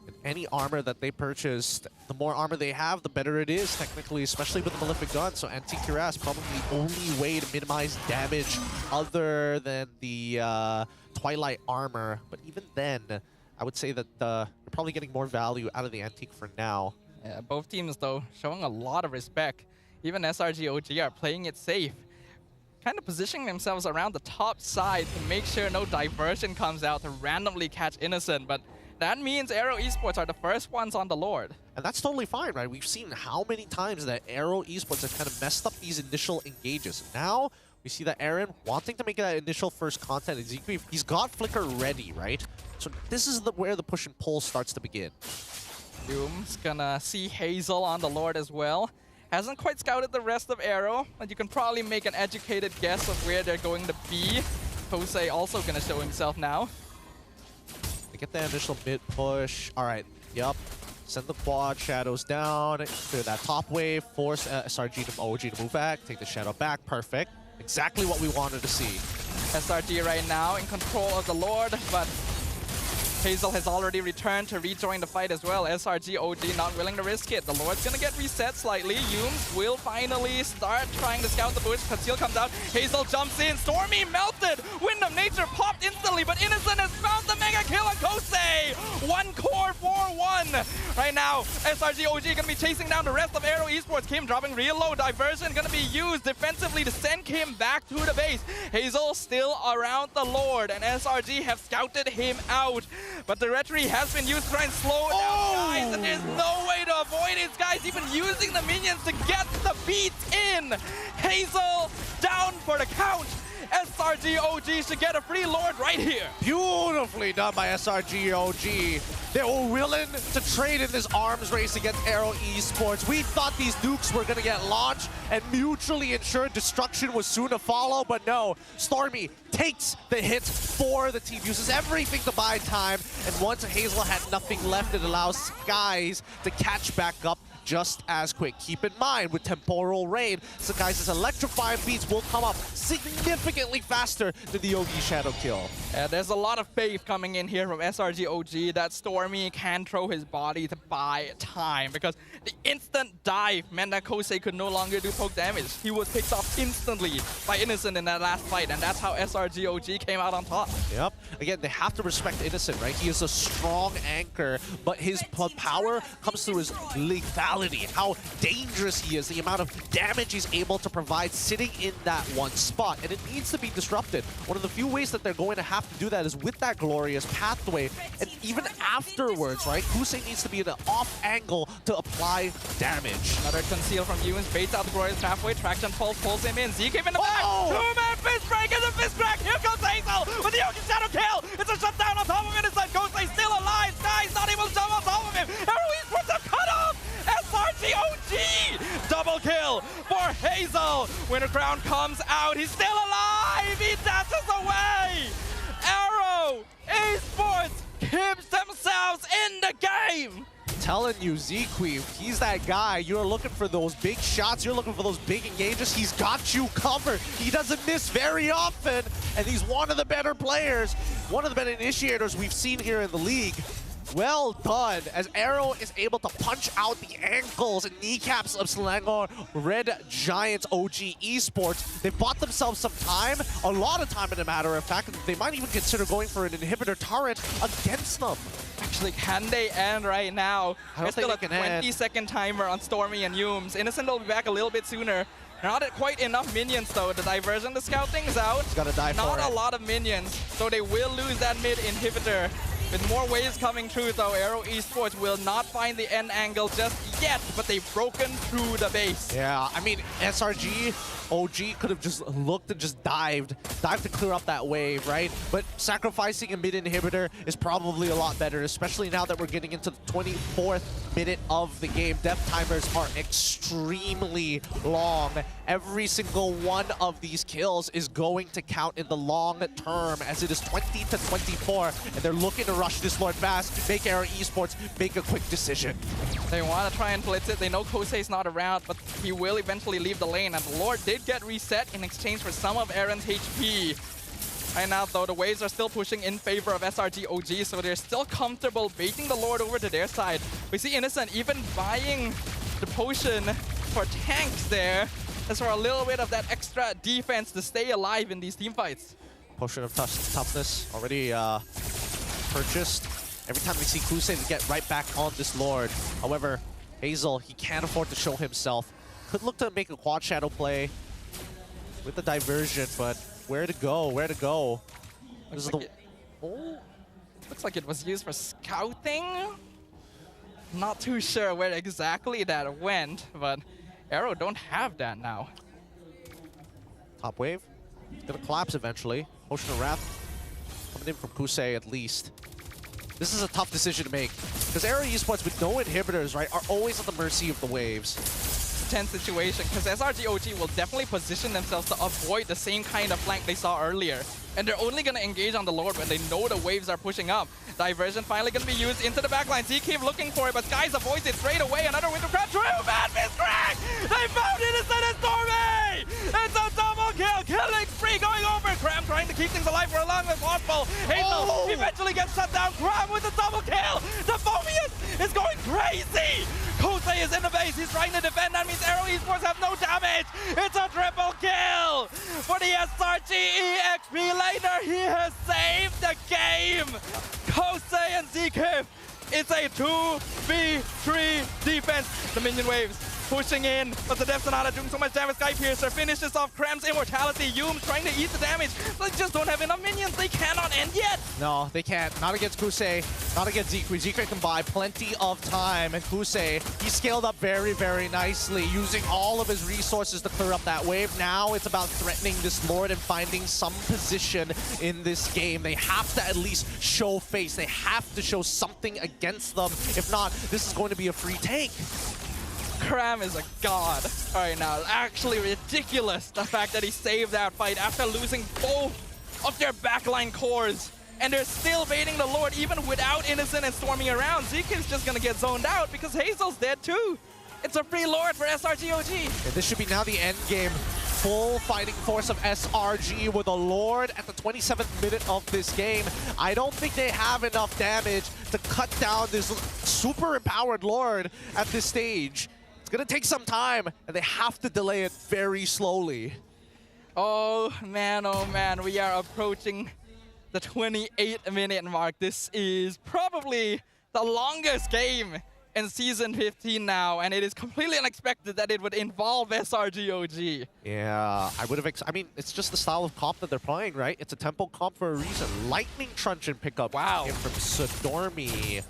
And any armor that they purchased, the more armor they have, the better it is, technically, especially with the Malefic Gun. So Antique Cuirass, probably the only way to minimize damage other than the Twilight armor. But even then, I would say that you're probably getting more value out of the Antique for now. Yeah, both teams, though, showing a lot of respect. Even SRG OG are playing it safe, kind of positioning themselves around the top side to make sure no diversion comes out to randomly catch Innocent. But that means AERO Esports are the first ones on the Lord. And that's totally fine, right? We've seen how many times that AERO Esports have kind of messed up these initial engages. Now, we see that Aaron wanting to make that initial first contact at Z-Queef, he's got Flicker ready, right? So this is where the push and pull starts to begin. Doom's gonna see Hazel on the Lord as well. Hasn't quite scouted the rest of AERO, but you can probably make an educated guess of where they're going to be. Kosei also gonna show himself now. They get the initial mid push. All right, yep. Send the quad shadows down, clear that top wave, force SRG to OG to move back, take the shadow back, perfect. Exactly what we wanted to see. SRG right now in control of the Lord, but Hazel has already returned to rejoin the fight as well. SRG OG not willing to risk it. The Lord's gonna get reset slightly. Yumes will finally start trying to scout the bush. Conceal comes out. Hazel jumps in. Stormy melted. Wind of Nature popped instantly, but Innocent has found the mega kill on Kosei. One core 4-1. Right now, SRG OG gonna be chasing down the rest of AERO Esports. Kim dropping real low. Diversion gonna be used defensively to send Kim back to the base. Hazel still around the Lord, and SRG have scouted him out. But the retry has been used to try and slow down guys, and there's no way to avoid it. Guys even using the minions to get the beat in. Hazel down for the count. SRG OG should get a free Lord right here. Beautifully done by SRG OG. They were willing to trade in this arms race against AERO Esports. We thought these nukes were going to get launched and mutually ensured destruction was soon to follow, but no. Stormy takes the hit for the team, uses everything to buy time, and once Hazel had nothing left, it allows Skies to catch back up just as quick. Keep in mind, with Temporal Rain, Skies' electrifying beats will come up significantly faster than the OG Shadow Kill. Yeah, there's a lot of faith coming in here from SRG OG that Stormy can throw his body to buy time, because the instant dive meant that Kosei could no longer do poke damage. He was picked off instantly by Innocent in that last fight, and that's how SRG OG came out on top. Yep. Again, they have to respect Innocent, right? He is a strong anchor, but his power comes through his lethality, how dangerous he is, the amount of damage he's able to provide sitting in that one spot, and it needs to be disrupted. One of the few ways that they're going to have to do that is with that glorious pathway, and even afterwards, right? Kosei needs to be in an off angle to apply damage. Another conceal from Yuens, baits out the glorious halfway, traction pulls him in, Z came in the back, two-man fist break and a fist crack, here comes Hazel with the Yogi Shadow kill, it's a shutdown on top of Innocent, Kosei still alive, Sky's not able to jump on top of him, AERO Esports have cut off, SRG OG, double kill for Hazel, Winter Crown comes out, he's still alive, he dashes away, AERO Esports keeps themselves in the game. Telling you, Zequee, he's that guy. You're looking for those big shots. You're looking for those big engages. He's got you covered. He doesn't miss very often, and he's one of the better players, one of the better initiators we've seen here in the league. Well done, as AERO is able to punch out the ankles and kneecaps of Selangor Red Giants OG Esports. They bought themselves some time, a lot of time in a matter of fact. They might even consider going for an inhibitor turret against them. Actually, can they end right now? I don't There's still a think they can 20-second timer on Stormy and Yumes. Innocent will be back a little bit sooner. Not quite enough minions though. The diversion to scout things out. He's gotta die Not for a it. lot of minions, so they will lose that mid inhibitor. With more waves coming through though, AERO Esports will not find the end angle just yet, but they've broken through the base. Yeah, I mean, SRG, OG could have just looked and just dived to clear up that wave, right? But sacrificing a mid inhibitor is probably a lot better, especially now that we're getting into the 24th minute of the game. Death timers are extremely long. Every single one of these kills is going to count in the long term, as it is 20 to 24, and they're looking to rush this Lord fast, make AERO Esports make a quick decision. They want to try and blitz it. They know Kosei's not around, but he will eventually leave the lane, and the Lord did get reset in exchange for some of Aaron's HP. Right now, though, the waves are still pushing in favor of SRG OG, so they're still comfortable baiting the Lord over to their side. We see Innocent even buying the potion for tanks there, just for a little bit of that extra defense to stay alive in these team fights. Potion of toughness already purchased. Every time we see Kosei, we get right back on this Lord. However, Hazel, he can't afford to show himself. Could look to make a quad shadow play with the diversion, but where to go? Where to go? This is the... Looks like it was used for scouting. Not too sure where exactly that went, but AERO don't have that now. Top wave. It's gonna collapse eventually. Potion of Wrath coming in from Kosei at least. This is a tough decision to make, because AERO Esports with no inhibitors, right, are always at the mercy of the waves. It's a tense situation, because SRG OG will definitely position themselves to avoid the same kind of flank they saw earlier. And they're only going to engage on the Lord when they know the waves are pushing up. Diversion finally going to be used into the backline. ZK looking for it, but Skies avoids it straight away. Another Winter Crown. True man, miss crack! They found Innocent and Stormy! It's a double kill! Killing spree going over! Cram trying to keep things alive for as long as possible. Hazel eventually gets shut down. Cram with a double kill. The Phobius is going crazy. Kosei is in the base. He's trying to defend. That means AERO Esports have no damage. It's a triple kill for the SRG EXP laner. He has saved the game. Kosei and ZK. It's a 2v3 defense. The minion waves pushing in, but the Death Sonata doing so much damage. Sky Piercer finishes off Cram's immortality. Yuum trying to eat the damage, but they just don't have enough minions. They cannot end yet. No, they can't. Not against Kusei. Not against Zekri. Zekri can buy plenty of time, and Kusei, he scaled up very, very nicely, using all of his resources to clear up that wave. Now it's about threatening this Lord and finding some position in this game. They have to at least show face. They have to show something against them. If not, this is going to be a free take. Cram is a god right now. Actually ridiculous, the fact that he saved that fight after losing both of their backline cores. And they're still baiting the Lord even without Innocent and storming around. Zeke is just gonna get zoned out because Hazel's dead too. It's a free Lord for SRGOG. And this should be now the end game. Full fighting force of SRG with a Lord at the 27th minute of this game. I don't think they have enough damage to cut down this super empowered Lord at this stage. It's gonna take some time, and they have to delay it very slowly. Oh man, we are approaching the 28-minute mark. This is probably the longest game in Season 15 now, and it is completely unexpected that it would involve SRGOG. Yeah, I would have. I mean, it's just the style of comp that they're playing, right? It's a tempo comp for a reason. Lightning Truncheon pickup. Wow. Came from Sidormi.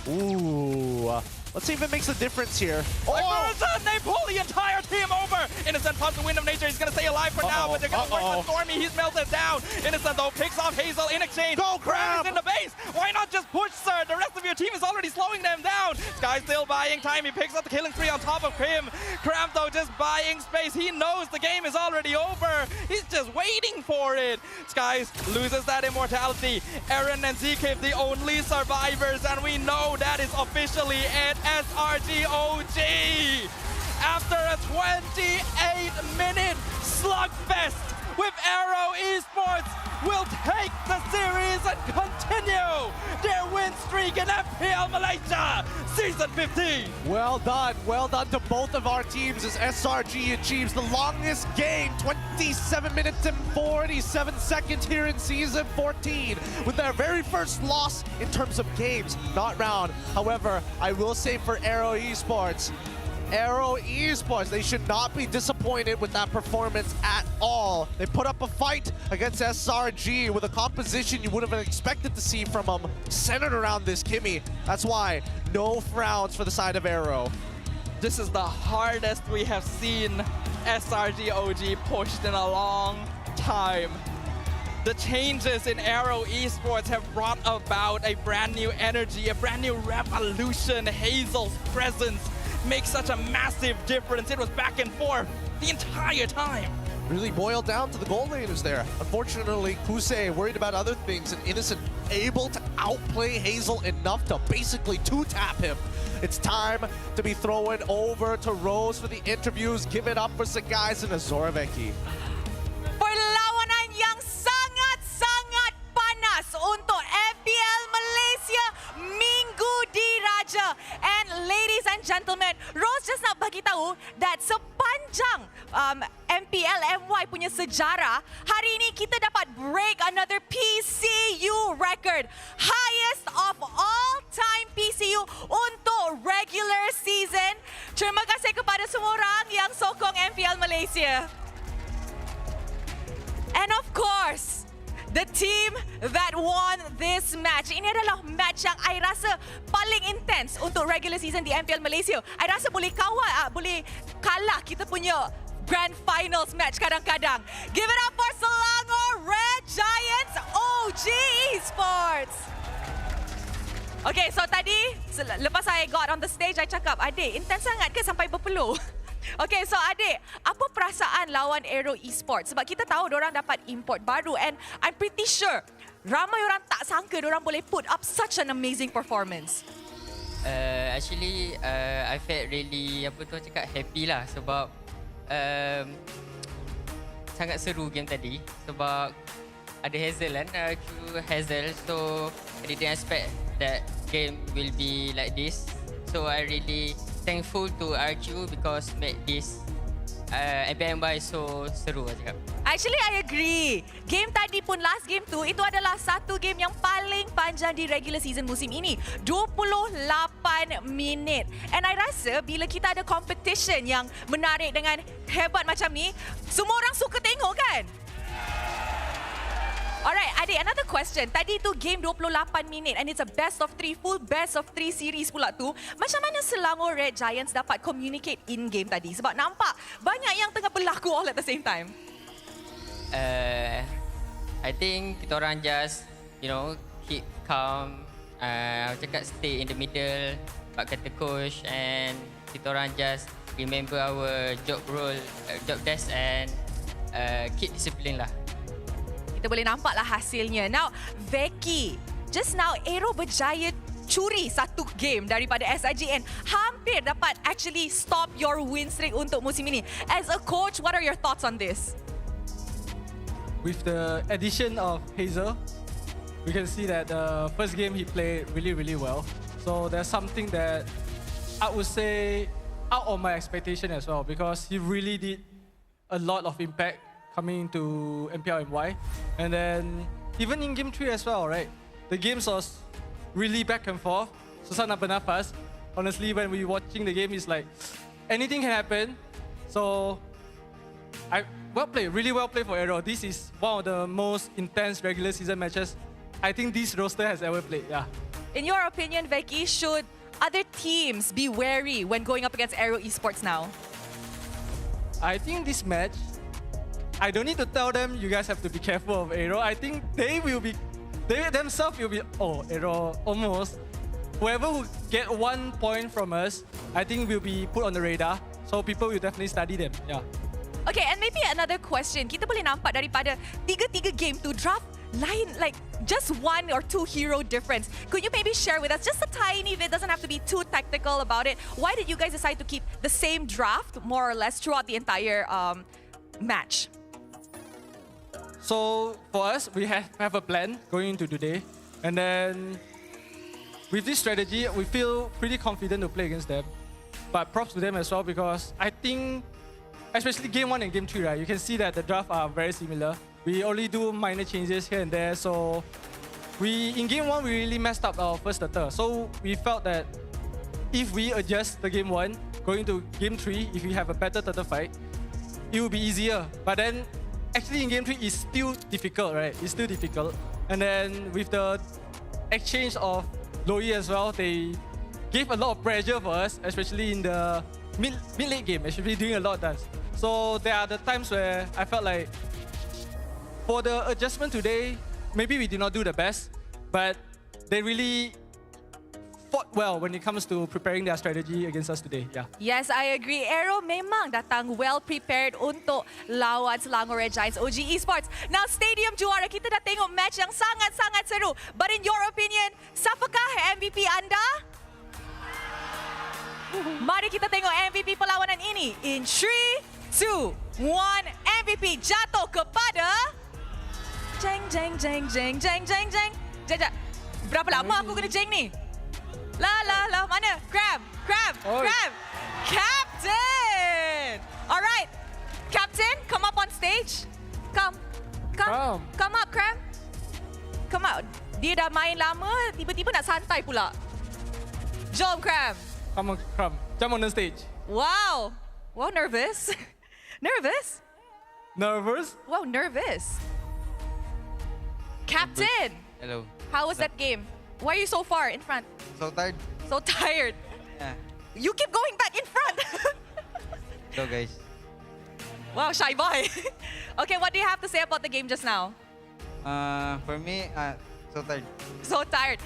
Ooh. Let's see if it makes a difference here. Innocent, they pull the entire team over. Innocent pops the Wind of Nature. He's going to stay alive for now, but they're going to work with Stormy. He's melted down. Innocent, though, picks off Hazel in exchange. Go, Cram! Is in the base. Why not just push, sir? The rest of your team is already slowing them down. Sky's still buying time. He picks up the killing spree on top of him. Cram, though, just buying space. He knows the game is already over. He's just waiting for it. Skies loses that immortality. Eren and ZK the only survivors, and we know that is officially it. SRGOG, after a 28-minute slugfest with AERO Esports, will take the series and continue their win streak in MPL Malaysia Season 15. Well done to both of our teams as SRG achieves the longest game, 27 minutes and 47 seconds here in Season 14, with their very first loss in terms of games, not round. However, I will say for AERO Esports, they should not be disappointed with that performance at all. They put up a fight against SRG with a composition you would have expected to see from them centered around this Kimmy. That's why no frowns for the side of AERO. This is the hardest we have seen SRGOG pushed in a long time. The changes in AERO Esports have brought about a brand new energy, a brand new revolution. Hazel's presence makes such a massive difference. It was back and forth the entire time. Really boiled down to the goal laners there. Unfortunately, Kusei worried about other things, and Innocent able to outplay Hazel enough to basically two-tap him. It's time to be throwing over to Rose for the interviews. Give it up for Sagais and Azoroveki. For lawanan yang sangat-sangat panas untuk MPL Malaysia Minggu di Raja. And ladies and gentlemen, Rose just nak bagi tahu that sepanjang MPL MY punya sejarah, hari ini kita dapat break another PCU record. Highest of all time PCU untuk regular season. Terima kasih kepada semua orang yang sokong MPL Malaysia. And of course, the team that won this match. Ini adalah match yang I rasa paling intense untuk regular season di MPL Malaysia. I rasa boleh kalah kita punya Grand Finals match kadang-kadang. Give it up for Selangor Red Giants OG Esports. Okay, so tadi lepas I got on the stage, I cakap, adik, intense sangat ke sampai berpeluh? Okay, so adik, apa perasaan lawan AERO Esports? Sebab kita tahu diorang dapat import baru, and I'm pretty sure ramai orang tak sangka diorang boleh put up such an amazing performance. Actually, I felt really happy lah sebab sangat seru game tadi sebab ada Hazel kan, Q Hazel. So I didn't expect that game will be like this. So I really thankful to RQ because make this MPL MY so seru lah cakap. Actually, I agree. Game tadi pun, last game tu, itu adalah satu game yang paling panjang di regular season musim ini. 28 minit. And I rasa bila kita ada competition yang menarik dengan hebat macam ni, semua orang suka tengok kan? Alright, Adik, another question. Tadi tu game 28 minit and it's a best of 3, full best of 3 series pula tu. Macam mana Selangor Red Giants dapat communicate in-game tadi? Sebab nampak banyak yang tengah berlaku all at the same time. I think kita orang just, keep calm. Cakap stay in the middle, bak kata coach, and kita orang just remember our job role, job desk and keep discipline lah. Kita boleh nampaklah hasilnya. Now, Becky, just now AERO berjaya curi satu game daripada SIG and hampir dapat actually stop your win streak untuk musim ini. As a coach, what are your thoughts on this? With the addition of Hazel, we can see that the first game he played really, really well. So there's something that I would say out of my expectation as well because he really did a lot of impact coming into MPL MY. And then even in game 3 as well, right? The games was really back and forth. Susah nak bernafas. Honestly, when we watching the game, it's like anything can happen. So really well played for AERO. This is one of the most intense regular season matches I think this roster has ever played. Yeah. In your opinion, Becky, should other teams be wary when going up against AERO Esports now? I think this match, I don't need to tell them you guys have to be careful of AERO. I think they themselves will be, AERO almost. Whoever who get 1 point from us, I think will be put on the radar. So people will definitely study them. Yeah. Okay, and maybe another question. Kita boleh nampak daripada 3-3 game tu draft lain, like just 1 or 2 hero difference. Could you maybe share with us just a tiny bit, doesn't have to be too technical about it. Why did you guys decide to keep the same draft more or less throughout the entire match? So for us, we have a plan going into today. And then with this strategy, we feel pretty confident to play against them. But props to them as well because I think, especially game 1 and game 3, right? You can see that the draft are very similar. We only do minor changes here and there. So in game 1, we really messed up our first stutter. So we felt that if we adjust the game 1, going to game 3, if we have a better turtle fight, it will be easier. But then actually in game 3 it's still difficult, right? It's still difficult. And then with the exchange of Loi as well, they gave a lot of pressure for us, especially in the mid-late game, actually doing a lot of dance. So there are the times where I felt like for the adjustment today, maybe we did not do the best, but they really fought well when it comes to preparing their strategy against us today. Yeah. Yes, I agree. AERO memang datang well prepared untuk lawan Selangor Red Giants OG Esports. Now, Stadium Juara, kita dah tengok match yang sangat-sangat seru. But in your opinion, siapakah MVP anda? Mari kita tengok MVP perlawanan ini. In 3, 2, 1, MVP jatuh kepada jeng jeng jeng jeng jeng jeng jeng. Jajak. Berapa lama aku kena jeng ni? La, mana? Crab. Captain! Alright. Captain, come up on stage. Come up, Crab. Come out. Dia dah main lama, tiba-tiba nak santai pula. Jom, Crab. Come on, jump on the stage. Wow, nervous. Nervous? Wow, nervous. Captain! Hello. How was that game? Why are you so far in front? So tired. So tired. Yeah. You keep going back in front. Hello guys. Wow, shy boy. Okay, what do you have to say about the game just now? For me, so tired. So tired.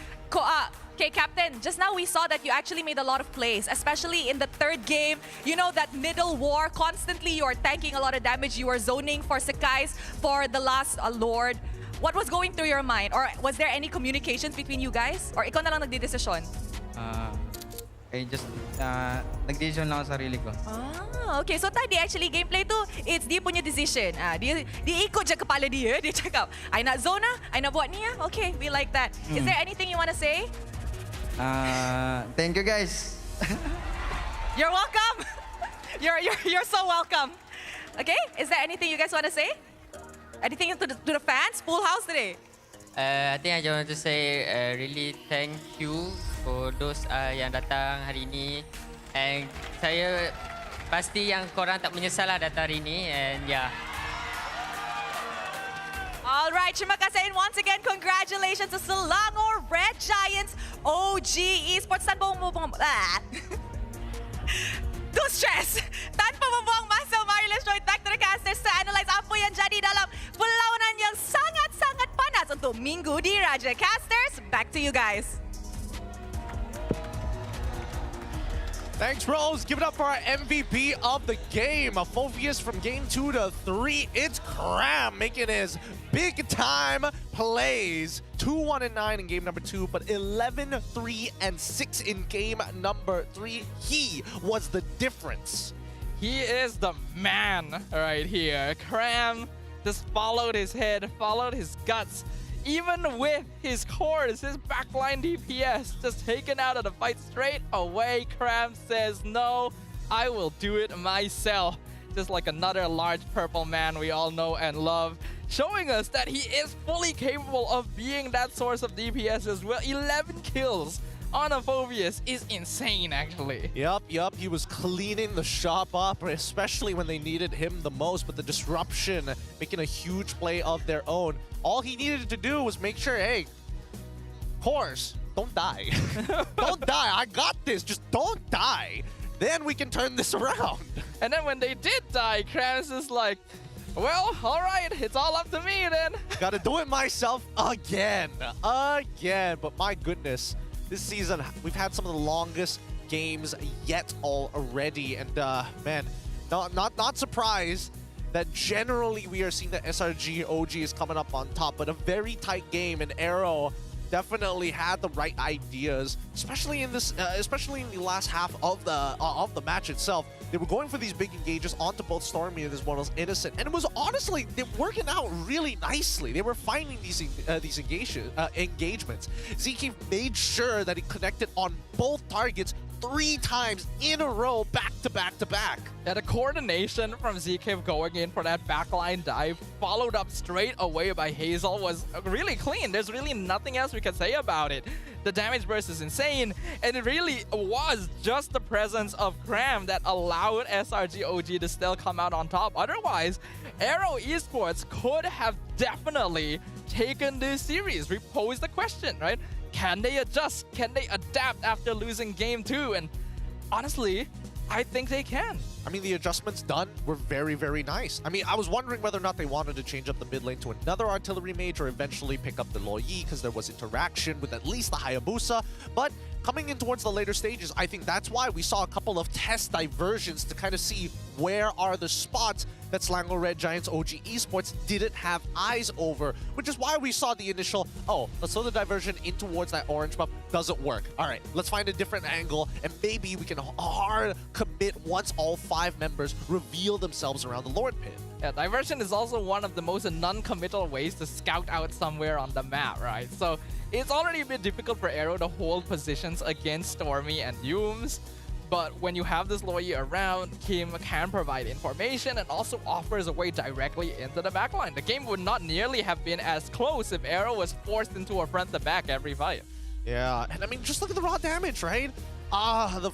Okay, Captain, just now we saw that you actually made a lot of plays, especially in the third game. You know, that middle war, constantly you are tanking a lot of damage. You are zoning for Sakai's, for the last Lord. What was going through your mind? Or was there any communications between you guys? Or ikaw na lang nagdidesisyon? just nag-decision lang ako sa sarili ko. Ah, okay. So tadi actually gameplay tu, it's dia punya decision. Dia ikut je kepala dia. Dia cakap, I nak zona, I nak buat ni ya. Okay, we like that. Is there anything you want to say? Thank you guys. You're welcome. You're so welcome. Okay, is there anything you guys want to say? Anything to the fans? Full house today. I think I just want to say really thank you for those yang datang hari ini. And saya pasti yang korang tak menyesal lah datang hari ini. And yeah. All right, terima kasih. And once again, congratulations to Selangor Red Giants OG Esports. Tanpa Don't stress. Tanpa membuang masa, mari let's join back to the casters to analyze apa yang jadi dalam perlawanan yang sangat-sangat panas untuk Minggu di Raja. Casters, back to you guys. Thanks, bros. Give it up for our MVP of the game. Phoveus from game 2 to 3. It's Cram making his big-time plays. 2-1-9 in game number 2, but 11-3-6 in game number 3. He was the difference. He is the man right here. Cram just followed his head, followed his guts. Even with his cores, his backline DPS just taken out of the fight straight away. Cram says, no, I will do it myself. Just like another large purple man we all know and love, showing us that he is fully capable of being that source of DPS as well. 11 kills on a Phoveus is insane, actually. Yup. He was cleaning the shop up, especially when they needed him the most. But the disruption, making a huge play of their own. All he needed to do was make sure, hey, Cores, don't die. Don't die. I got this. Just don't die. Then we can turn this around. And then when they did die, Kram's is like, well, all right, it's all up to me then. Gotta do it myself again. But my goodness, this season, we've had some of the longest games yet already. And man, not surprised that generally we are seeing that SRG OG is coming up on top, but a very tight game, and AERO definitely had the right ideas, especially in this, especially in the last half of the match itself. They were going for these big engages onto both Stormy as well as Innocent, and it was honestly working out really nicely. They were finding these engagements. ZK made sure that he connected on both targets 3 times in a row, back to back to back. Yeah, the coordination from ZK going in for that backline dive, followed up straight away by Hazel, was really clean. There's really nothing else we can say about it. The damage burst is insane, and it really was just the presence of Cram that allowed SRG OG to still come out on top. Otherwise, AERO Esports could have definitely taken this series. We pose the question, right? Can they adjust? Can they adapt after losing game 2? And honestly, I think they can. I mean, the adjustments done were very, very nice. I mean, I was wondering whether or not they wanted to change up the mid lane to another artillery mage or eventually pick up the Loyi, because there was interaction with at least the Hayabusa. But coming in towards the later stages, I think that's why we saw a couple of test diversions to kind of see where are the spots that Selangor Red Giants OG Esports didn't have eyes over, which is why we saw the initial, oh, let's throw the diversion in towards that orange buff. Doesn't work. All right, let's find a different angle, and maybe we can hard commit once all 5 members reveal themselves around the Lord Pit. Yeah, diversion is also one of the most non-committal ways to scout out somewhere on the map, right? So it's already a bit difficult for AERO to hold positions against Stormy and Yooms. But when you have this Loyi around, Kim can provide information and also offers a way directly into the backline. The game would not nearly have been as close if AERO was forced into a front-to-back every fight. Yeah, and I mean, just look at the raw damage, right? The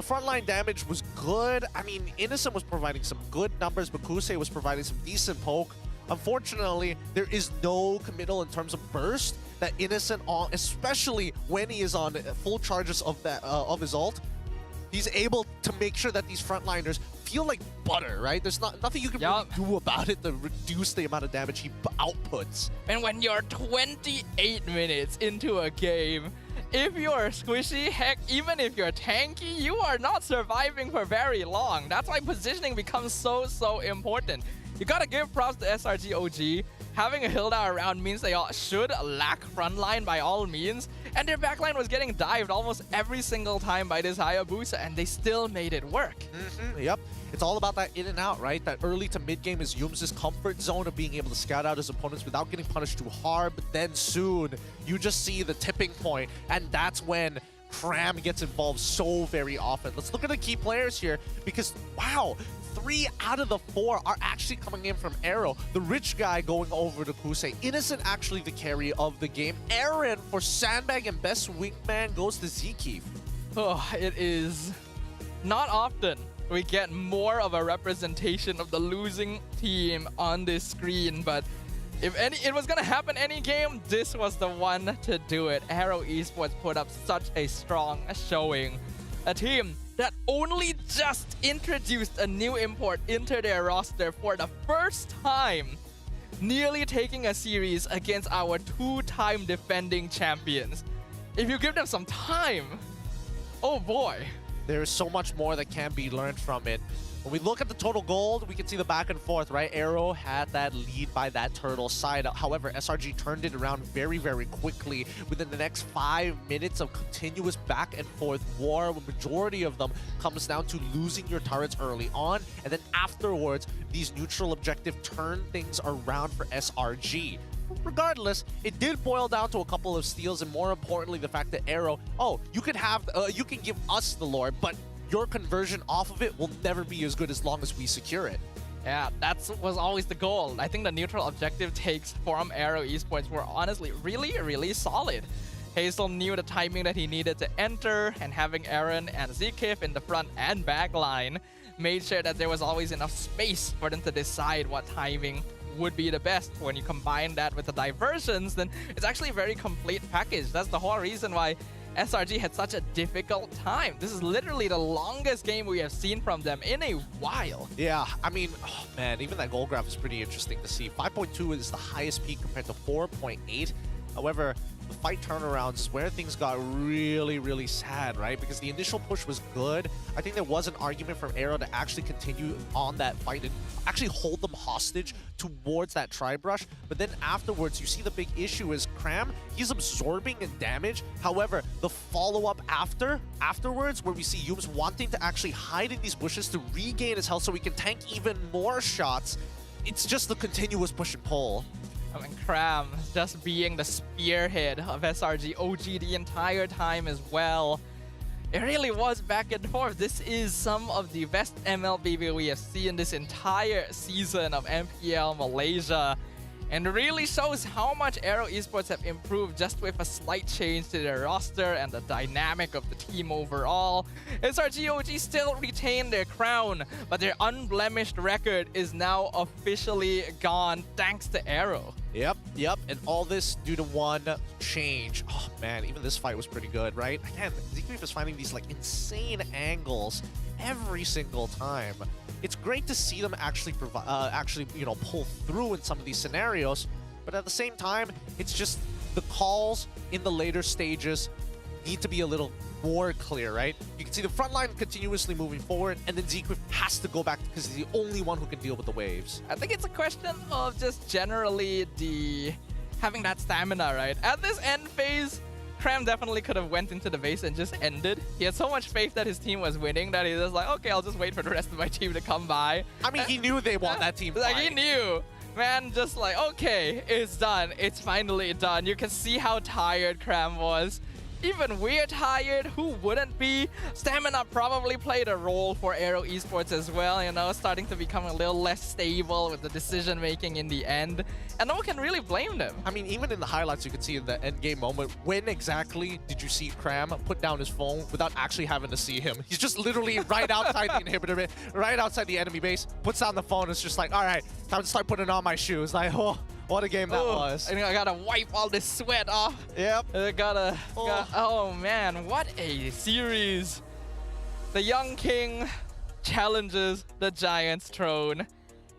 frontline damage was good. I mean, Innocent was providing some good numbers, but Kusei was providing some decent poke. Unfortunately, there is no committal in terms of burst that Innocent on, especially when he is on full charges of that of his ult. He's able to make sure that these frontliners feel like butter, right? There's nothing you can really do about it to reduce the amount of damage he outputs. And when you're 28 minutes into a game, if you're squishy, heck, even if you're tanky, you are not surviving for very long. That's why positioning becomes so important. You gotta give props to SRG OG. Having a Hilda around means they all should lack frontline by all means, and their backline was getting dived almost every single time by this Hayabusa, and they still made it work. Yep. It's all about that in and out, right? That early to mid game is Yums' comfort zone of being able to scout out his opponents without getting punished too hard, but then soon you just see the tipping point, and that's when Cram gets involved so very often. Let's look at the key players here, because wow, 3 out of the 4 are actually coming in from AERO. The rich guy going over to Kusei. Innocent actually the carry of the game. Aaron for Sandbag, and best wingman goes to Zkeef. Oh, it is not often we get more of a representation of the losing team on this screen, but if it was gonna happen any game, this was the one to do it. AERO Esports put up such a strong showing. A team that only just introduced a new import into their roster for the first time, nearly taking a series against our 2-time defending champions. If you give them some time, oh boy. There is so much more that can be learned from it. When we look at the total gold, we can see the back and forth, right? AERO had that lead by that turtle side. However, SRG turned it around very quickly within the next 5 minutes of continuous back and forth war. The majority of them comes down to losing your turrets early on, and then afterwards, these neutral objective turn things around for SRG. Regardless, it did boil down to a couple of steals, and more importantly, the fact that AERO, you can give us the lore, but your conversion off of it will never be as good as long as we secure it. Yeah, that was always the goal. I think the neutral objective takes from AERO Esports were honestly really solid. Hazel knew the timing that he needed to enter, and having Aaron and Zkeef in the front and back line made sure that there was always enough space for them to decide what timing would be the best. When you combine that with the diversions, then it's actually a very complete package. That's the whole reason why SRG had such a difficult time. This is literally the longest game we have seen from them in a while. Yeah, I mean, oh man, even that goal graph is pretty interesting to see. 5.2 is the highest peak compared to 4.8. However, the fight turnarounds is where things got really sad, right? Because the initial push was good. I think there was an argument from AERO to actually continue on that fight and actually hold them hostage towards that tri-brush. But then afterwards, you see the big issue is Cram, he's absorbing damage. However, the follow-up afterwards, where we see Yums wanting to actually hide in these bushes to regain his health so he can tank even more shots, it's just the continuous push and pull. I mean, Cram just being the spearhead of SRG OG the entire time as well. It really was back and forth. This is some of the best MLBB we have seen this entire season of MPL Malaysia. And it really shows how much AERO Esports have improved just with a slight change to their roster and the dynamic of the team overall. SRG OG still retain their crown, but their unblemished record is now officially gone thanks to AERO. Yep, and all this due to one change. Oh man, even this fight was pretty good, right? Again, Zkeef is finding these like insane angles every single time. It's great to see them actually pull through in some of these scenarios, but at the same time, it's just the calls in the later stages need to be a little more clear, right? You can see the front line continuously moving forward, and then Zkeef has to go back because he's the only one who can deal with the waves. I think it's a question of just generally having that stamina, right? At this end phase, Cram definitely could have went into the base and just ended. He had so much faith that his team was winning that he was like, okay, I'll just wait for the rest of my team to come by. I mean, he knew they want that team like, he knew. Man, just like, okay, it's done. It's finally done. You can see how tired Cram was. Even we're tired, who wouldn't be? Stamina probably played a role for AERO Esports as well, you know, starting to become a little less stable with the decision making in the end. And no one can really blame them. I mean, even in the highlights, you could see in the end game moment, when exactly did you see Cram put down his phone without actually having to see him? He's just literally right outside the inhibitor, right outside the enemy base, puts down the phone, it's just like, all right, time to start putting on my shoes. Like, oh, what a game that was. And I gotta wipe all this sweat off. Yep. Oh man, what a series. The Young King challenges the Giant's throne.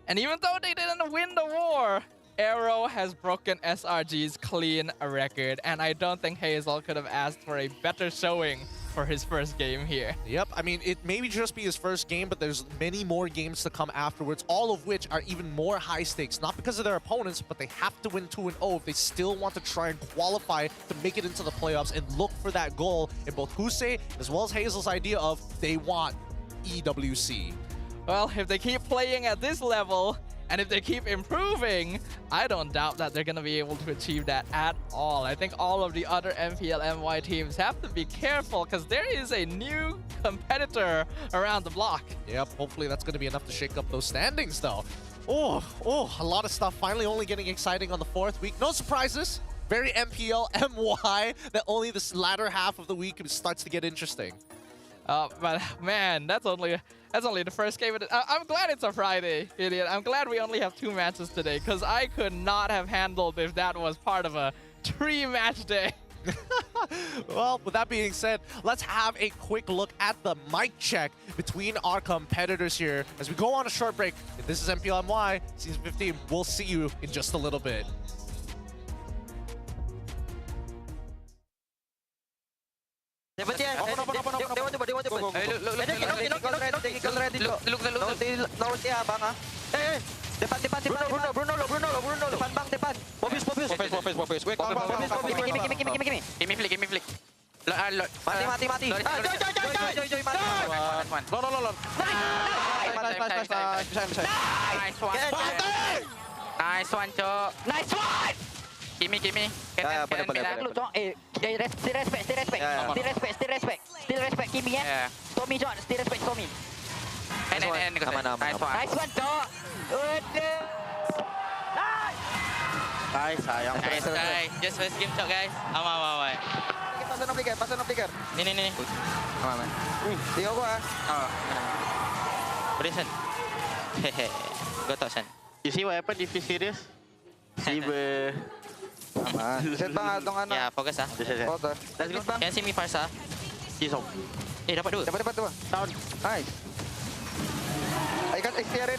And even though they didn't win the war, AERO has broken SRG's clean record, and I don't think Hazel could have asked for a better showing for his first game here. Yep, I mean, it may just be his first game, but there's many more games to come afterwards, all of which are even more high stakes. Not because of their opponents, but they have to win 2-0 if they still want to try and qualify to make it into the playoffs and look for that goal in both Husei as well as Hazel's idea of they want EWC. Well, if they keep playing at this level, and if they keep improving, I don't doubt that they're going to be able to achieve that at all. I think all of the other MPL MY teams have to be careful because there is a new competitor around the block. Yep, hopefully that's going to be enough to shake up those standings, though. Oh, a lot of stuff finally only getting exciting on the 4th week. No surprises. Very MPL MY that only this latter half of the week starts to get interesting. But man, that's only the first game. I'm glad it's a Friday, idiot. I'm glad we only have 2 matches today, because I could not have handled if that was part of a 3-match day. Well, with that being said, let's have a quick look at the mic check between our competitors here as we go on a short break. This is MPL MY Season 15. We'll see you in just a little bit. Nice one, Cok. Nice one! Gimme. Still respect, Kimi, ya. Tommy, John, still respect Tommy. Nice one, Cok. Nice, sayang. Nice, guys. Just first game, Cok, guys. Aman. Pasan of flicker. Ni. Aman. Tiga gua. Listen. Hehe. Go to San. You see what happened if you serious? Siber. Set bang atong ano? Ya, fokus ah. Fokus. Let's go bang. Can see me first ah. Isong. Dapat dua. Dapat dua. Down. Nice. I got steer it.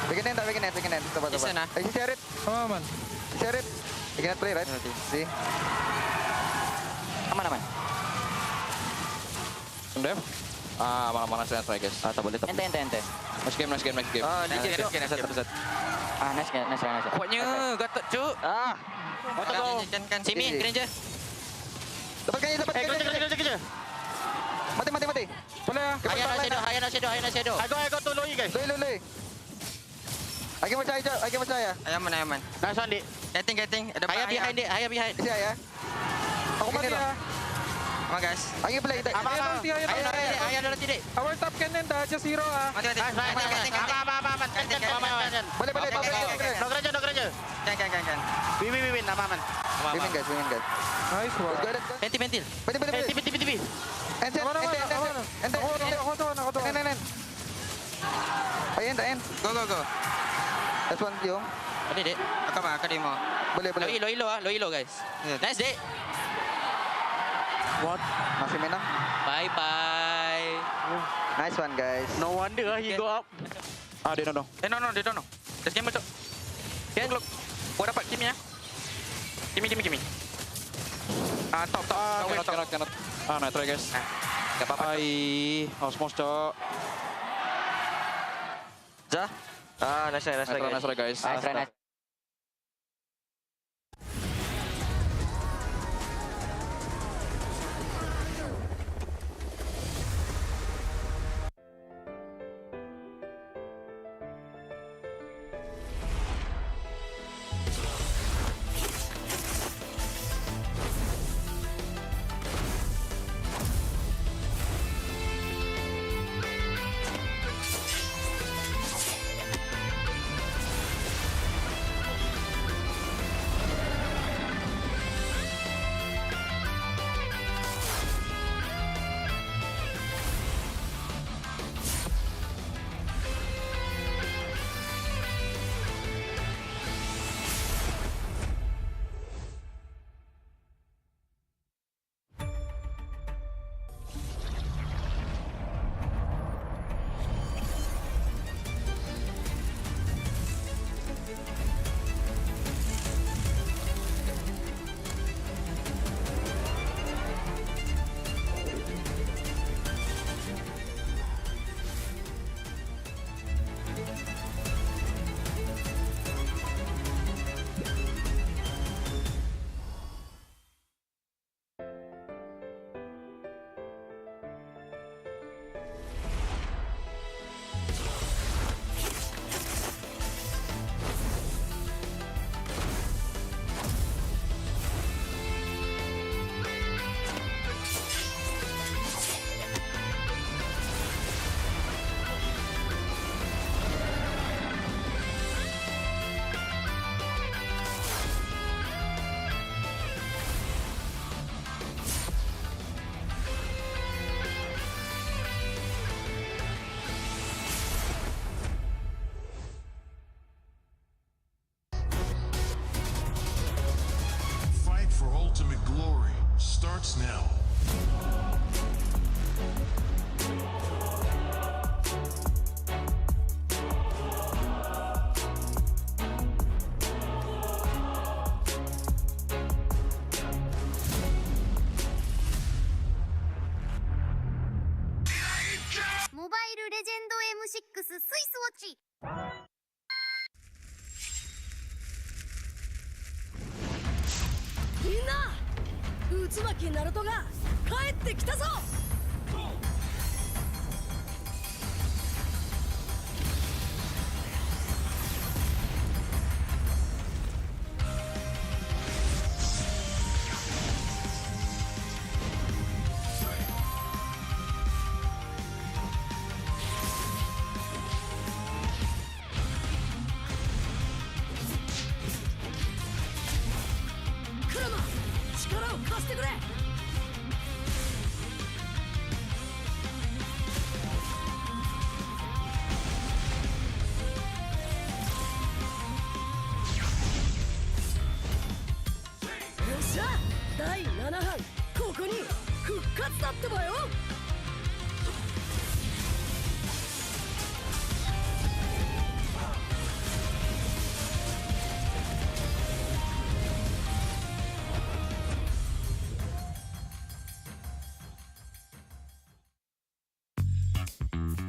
Begin end. Coba. I steer it. Aman. Steer it. Begin play right. See. Aman. Dev? Mana saya try guys. Tak boleh. Ente. Nice game. Nice set. Nice. Kuatnya, gatot cuk. Kan sini, Granger. Dapat kerja. Mati. Boleh ya. Hayana shadow. I got to low guys. Low. Lagi percaya. Ayaman. Nice one, Dik. Getting. Ada Haya behind. Isi ya. Aku mati ya. Come on guys. Lagi play. Ayah dalam tidak. Our top cannon dah just hero ah. Mati. Aman. Boleh. No gereja. Kan. Win. Aman. Win guys. Nice one. Pentil. Pentil. Ente. Hold on. Ayan. Go. That's one, yo. Boleh, Dek. Akak demo. Boleh. Low elo, guys. Nice, Dek. What? Masih menang. Bye. Nice one, guys. No wonder he go up. They don't know. Just game betul. Okay, look. Gua dapat Kimi ya. Kimi. Top. Cannot. Nah, try guys. Gak apa-apa. Osmos, Cok. Jah. Nice try, guys. Nice. 6スイスウォッチ。みんな、渦巻きナルトが帰ってきたぞ。クラマ、力を貸してくれ。よっしゃ、第7班ここに復活だってばよ。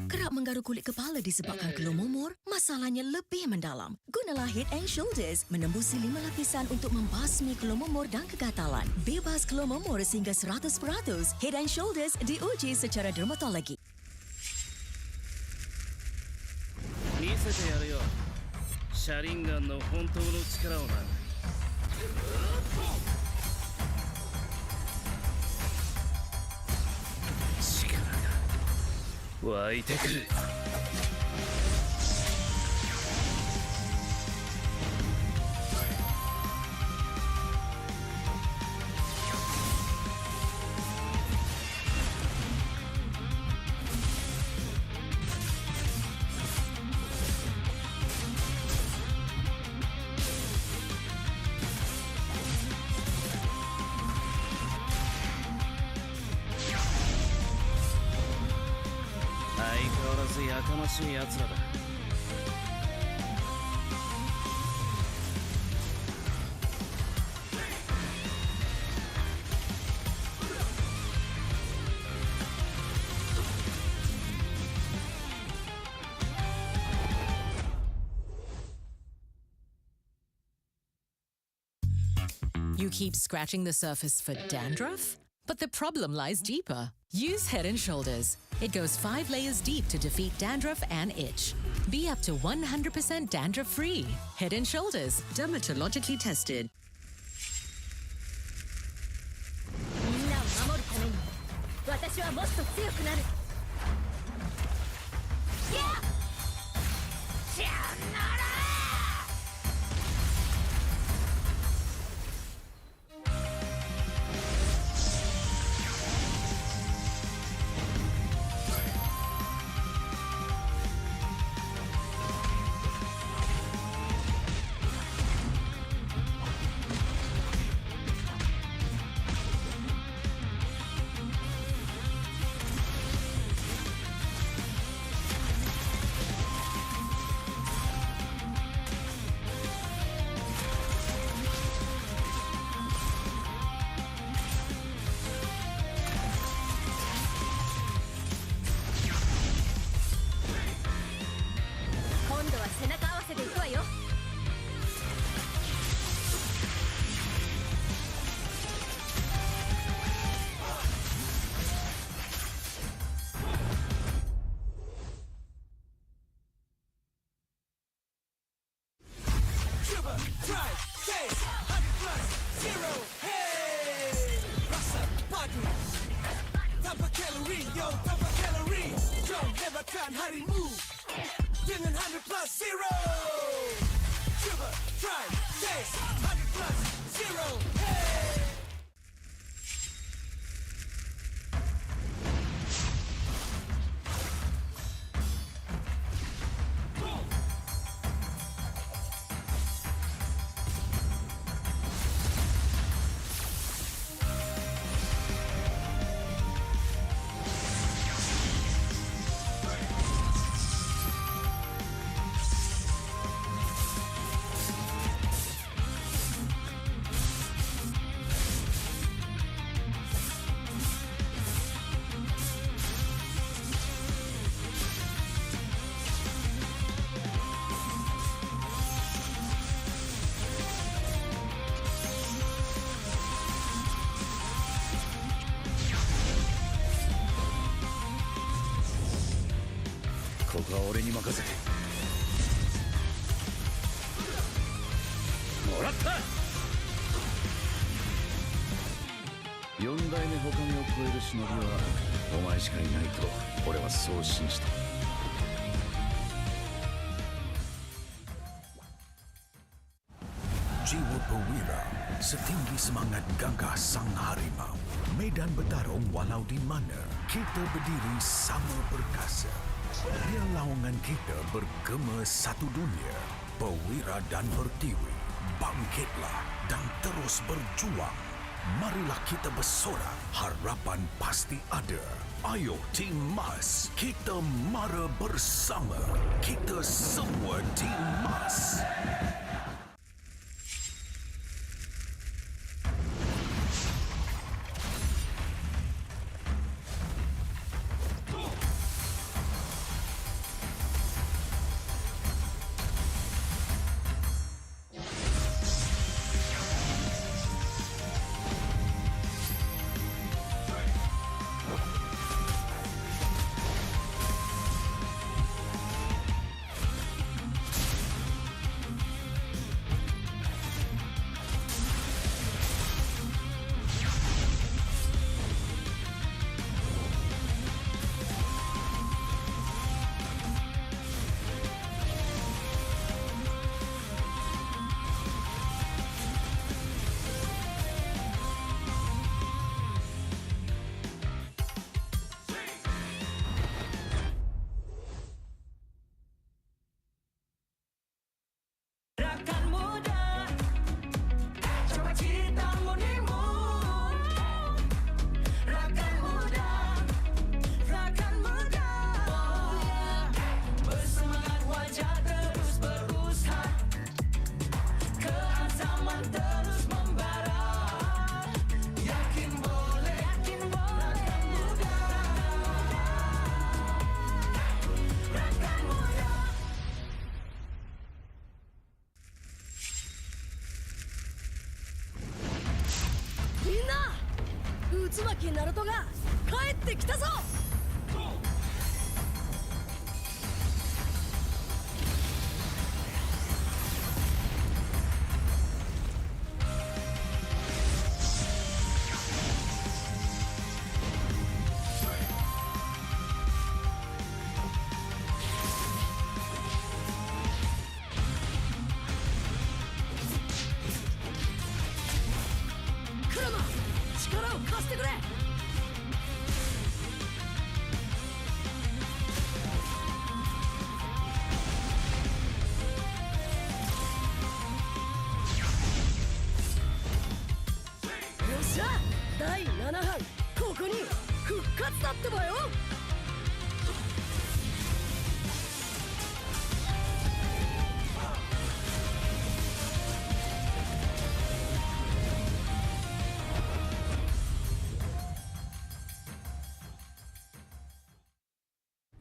Kerap menggaruk kulit kepala disebabkan kelomomor, masalahnya lebih mendalam. Gunalah Head and Shoulders menembusi 5 lapisan untuk membasmi kelomomor dan kegatalan. Bebas kelomomor sehingga 100%. Head and Shoulders diuji secara dermatologi. 見せてやるよ、シャリンガンの本当の力をな。力が湧いてくる。相変わらずやかましいやつらだ。You keep scratching the surface for dandruff? But the problem lies deeper. Use Head and Shoulders. It goes 5 layers deep to defeat dandruff and itch. Be up to 100% dandruff-free. Head and Shoulders, dermatologically tested. みんなを守るために私はもっと強くなる。やっさよなら。今度は背中合わせでいくわよ。Dengan 100 + 0. Coba, try, taste 100 + 0. Hey! 俺に任せてもらった四代目ほかげを超える忍びはお前しかいないと俺はそう信じた。Jiwa perwira, setinggi semangat gagah sang harimau. Medan bertarung walau di mana, kita berdiri sama perkasa. Biar lawangan kita bergema satu dunia. Perwira dan pertiwi, bangkitlah dan terus berjuang. Marilah kita bersorak, harapan pasti ada. Ayo Tim Mas, kita mara bersama. Kita semua Tim Mas.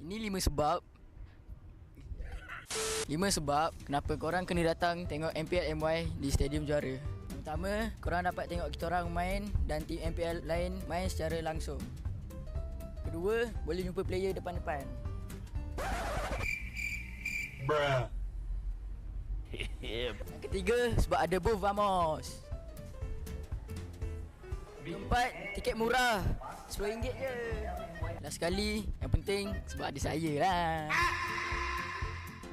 Ini 5 sebab kenapa korang kena datang tengok MPL MY di Stadium Juara. Pertama, korang dapat tengok kita orang main dan tim MPL lain main secara langsung. Kedua, boleh jumpa player depan-depan. Bruh. Yang ketiga, sebab ada booth Vamos. Keempat, tiket murah, RM10 je. Last sekali, yang penting sebab ada saya lah.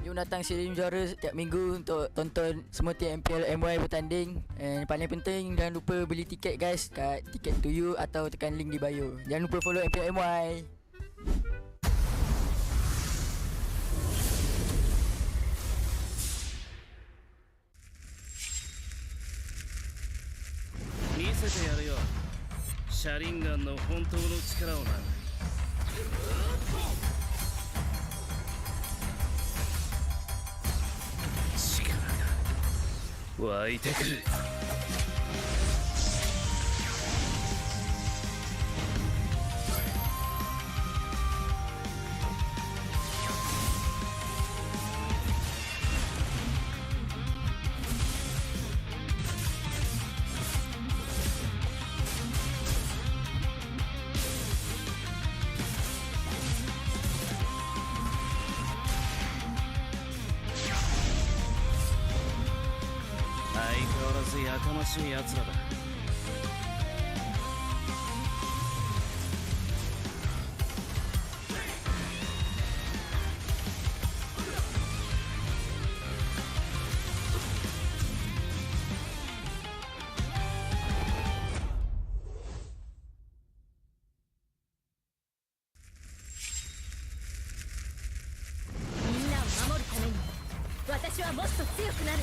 Jom datang Stadium Juara setiap minggu untuk tonton semua tim MPL MY bertanding. And paling penting, jangan lupa beli tiket guys kat Ticket to You atau tekan link di bio. Jangan lupa follow MPL MY. Misete yaru yo. Sharingan no hontou no chikara o na. 湧いてくる。わらずやかましい奴らだ。みんなを守るために私はもっと強くなる。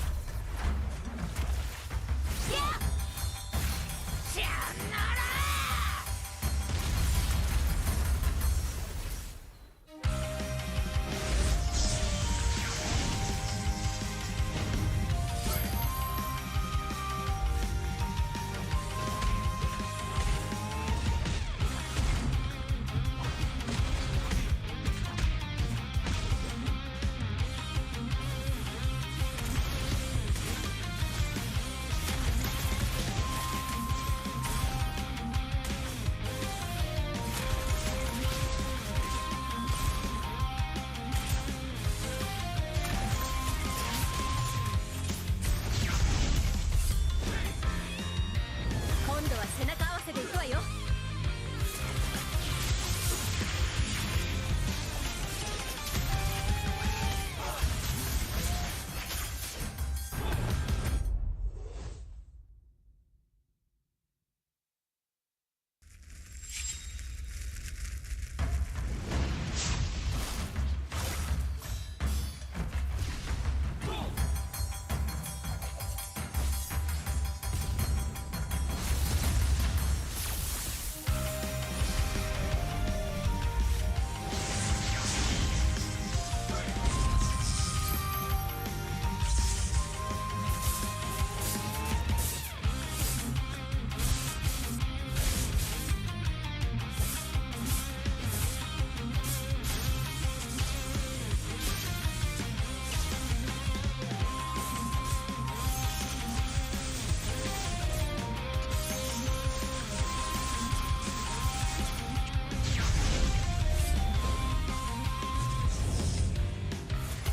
今度は背中合わせでいくわよ。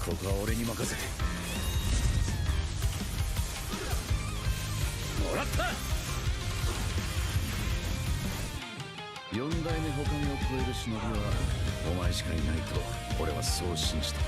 ここは俺に任せてもらった。四代目他を超える忍びはお前しかいないと俺はそう信じた。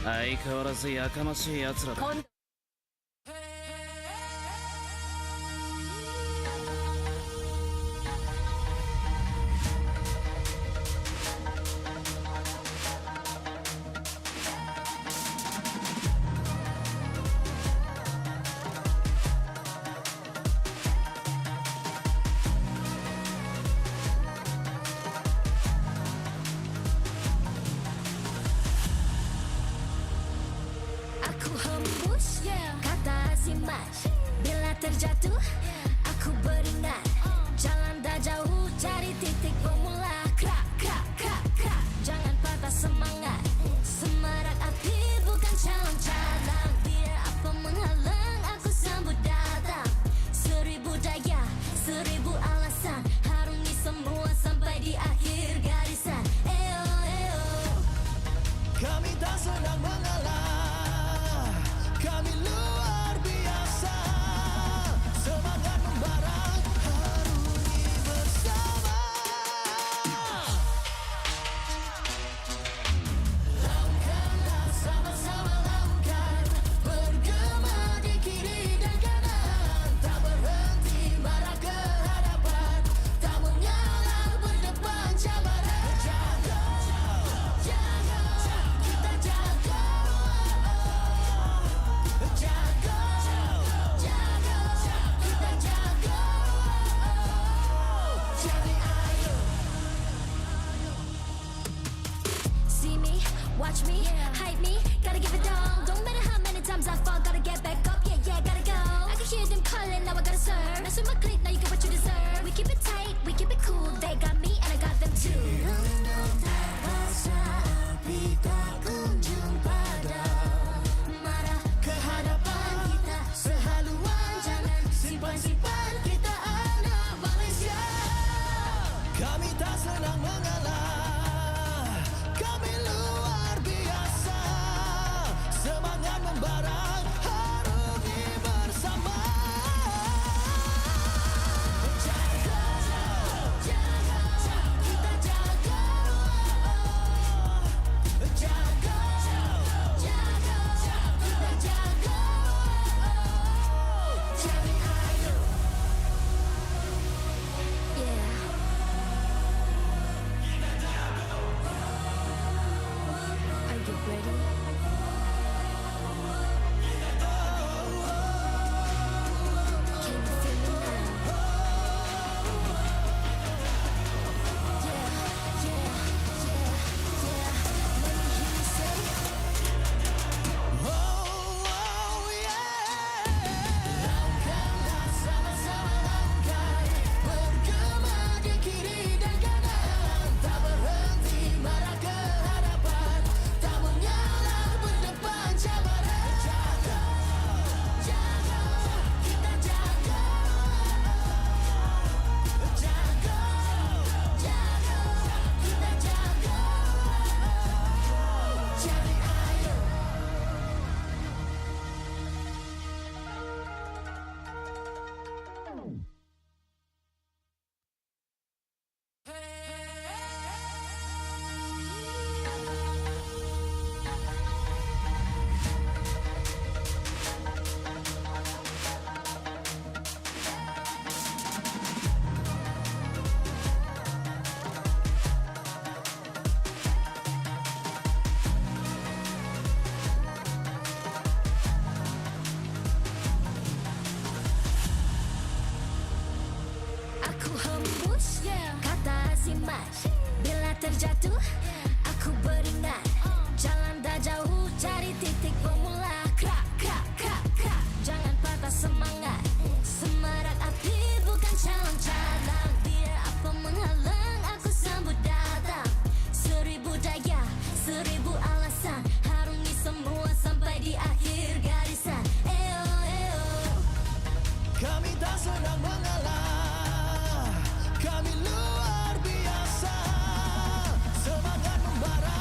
相変わらずやかましい奴らだ。Aku hembus kata simat. Bila terjatuh aku beringat. Jalan dah jauh cari titik bermula. Krak, krak, krak, krak. Jangan patah semangat. Semarak api bukan calon cadangan. Biar apa menghalang aku sambut datang. 1000 daya, 1000 alasan. Harungi semua sampai di akhir garisan. Eo, eo. Kami tak sedang mengalah, kami luar biasa. Semangat membara, harungi bersama. Lakukanlah sama-sama lakukan. Bergema di kiri dan kanan. Tak berhenti marah ke hadapan. Tak mengalah berdepan cabaran. Jaga, jaga, kita jaga. Jaga, jaga, kita jaga. Jadi ayo. See me, watch me, hype me, gotta give it all. Don't matter how many times I fall, gotta get back up, yeah, yeah, gotta go. I can hear them calling, now I gotta serve. Mess with my clique, now you get what you deserve. We keep it tight, we keep it cool, they got me and I got them too. Marah ke hadapan kita, sehaluan jangan simpan-simpan kita anak Malaysia. Kami tak senang mengalah, kami luar biasa. Semangat membara, harungi bersama. Jaga, jaga, kita jaga. Jaga, jaga, kita jaga. Jadi ayo. Yeah. Are you ready? Can you feel me now? Yeah, yeah, yeah, yeah. Let me hear you say. Lakukanlah sama-sama lakukan. Bergema di kiri dan kanan. Tak berhenti marah ke hadapan. Tak mengalah berdepan cabaran. Jaga, jaga, kita jaga. Jaga, jaga, kita jaga. Jadi ayo. Aku hembus kata simat. Bila terjatuh aku beringat. Jalan dah jauh cari titik bermula. Krak, krak, krak, krak. Jangan patah semangat. Semarak api bukan calon cadangan. Biar apa menghalang aku sambut datang. 1000 daya, 1000 alasan. Harungi semua sampai di akhir garisan. Eo, eo. Kami tak sedang mengalah, kami luar biasa. Semangat membara,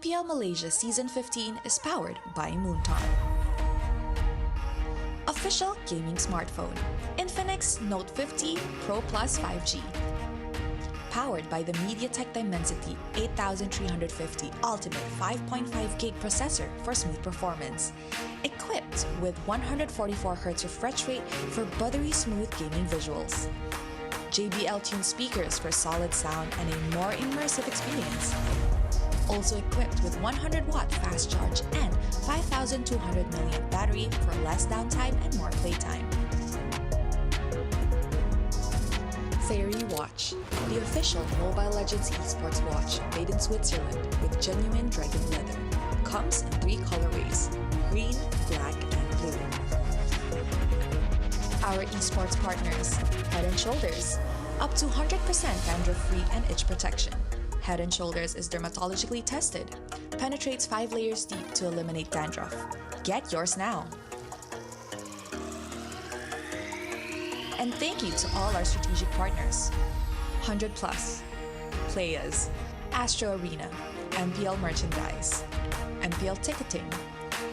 MPL Malaysia Season 15 is powered by Moonton. Official gaming smartphone, Infinix Note 50 Pro Plus 5G. Powered by the MediaTek Dimensity 8350 Ultimate 5.5 GB processor for smooth performance. Equipped with 144Hz refresh rate for buttery smooth gaming visuals. JBL tuned speakers for solid sound and a more immersive experience. Also equipped with 100-watt fast charge and 5,200 mAh battery for less downtime and more playtime. Fairy Watch, the official Mobile Legends esports watch made in Switzerland with genuine dragon leather. Comes in 3 colorways, green, black, and blue. Our esports partners, Head & Shoulders, up to 100% dandruff-free and itch protection. Head & Shoulders is dermatologically tested, penetrates 5 layers deep to eliminate dandruff. Get yours now. And thank you to all our strategic partners. 100 Plus, Playas, Astro Arena, MPL Merchandise, MPL Ticketing,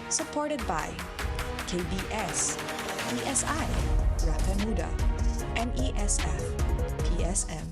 supported by KBS, DSI, Rafamuda, MESF, PSM.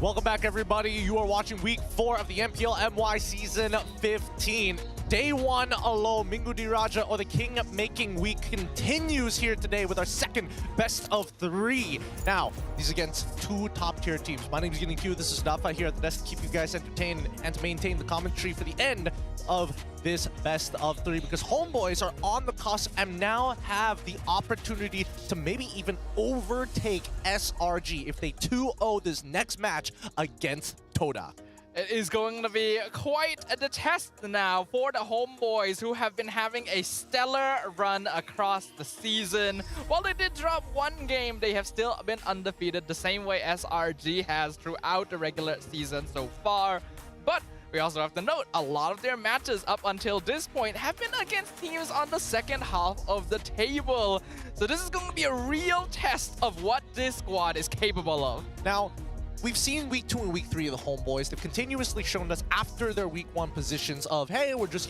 Welcome back, everybody. You are watching Week 4 of the MPL MY Season 15. Day 1 alone, Minggu Diraja or the King Making Week continues here today with our second best of 3. Now, these against 2 top-tier teams. My name is Getting Q. This is Dafa here at the desk to keep you guys entertained and to maintain the commentary for the end of this best of 3, because Homeboys are on the cusp and now have the opportunity to maybe even overtake SRG if they 2-0 this next match against Toda. It is going to be quite the test now for the Homeboys, who have been having a stellar run across the season. While they did drop 1 game, they have still been undefeated the same way SRG has throughout the regular season so far. But we also have to note, a lot of their matches up until this point have been against teams on the second half of the table. So this is going to be a real test of what this squad is capable of. Now, we've seen Week 2 and Week 3 of the Homeboys. They've continuously shown us after their Week 1 positions of, hey, we're just,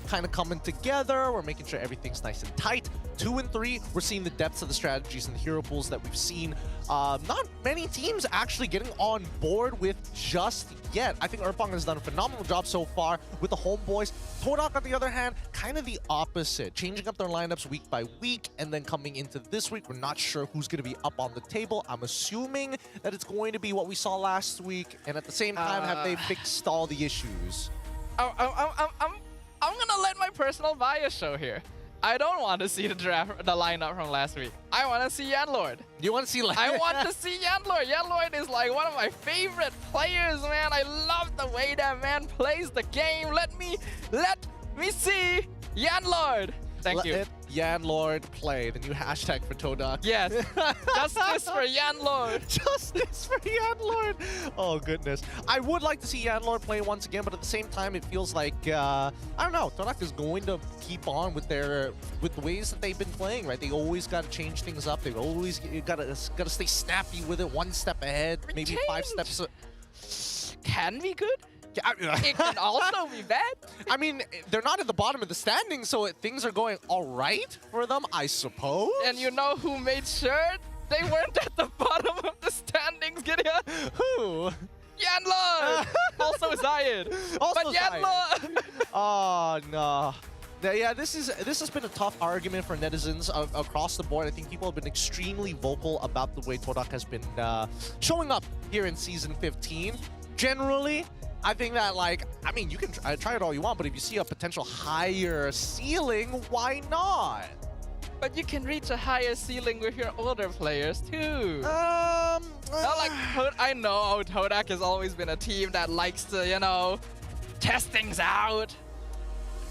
kind of coming together. We're making sure everything's nice and tight. 2 and 3, we're seeing the depths of the strategies and the hero pools that we've seen. Not many teams actually getting on board with just yet. I think Erpong has done a phenomenal job so far with the Homeboys. Todak, on the other hand, kind of the opposite. Changing up their lineups week by week, and then coming into this week, we're not sure who's going to be up on the table. I'm assuming that it's going to be what we saw last week, and at the same time, have they fixed all the issues? I'm gonna let my personal bias show here. I don't want to see the lineup from last week. I want to see Yanlord. You want to see? I want to see Yanlord. Yanlord is like one of my favorite players, man. I love the way that man plays the game. Let me see Yanlord. Thank you. Let Yanlord play, the new hashtag for Todak. Yes. Justice for Yanlord. Justice for Yanlord. Oh, goodness. I would like to see Yanlord play once again, but at the same time, it feels like, I don't know, Todak is going to keep on with the ways that they've been playing, right? They always got to change things up. They've always got to stay snappy with it, 1 step ahead, maybe 5 steps. Can be good. It can also be bad. I mean, they're not at the bottom of the standings, so things are going all right for them, I suppose. And you know who made sure they weren't at the bottom of the standings, Gideon? Who? Yanlord! Also Zayed. Also but Yanlord! Oh, no. Yeah, this has been a tough argument for netizens across the board. I think people have been extremely vocal about the way Todak has been showing up here in Season 15. Generally, I think that, you can try it all you want, but if you see a potential higher ceiling, why not? But you can reach a higher ceiling with your older players, too. I know Todak has always been a team that likes to, test things out.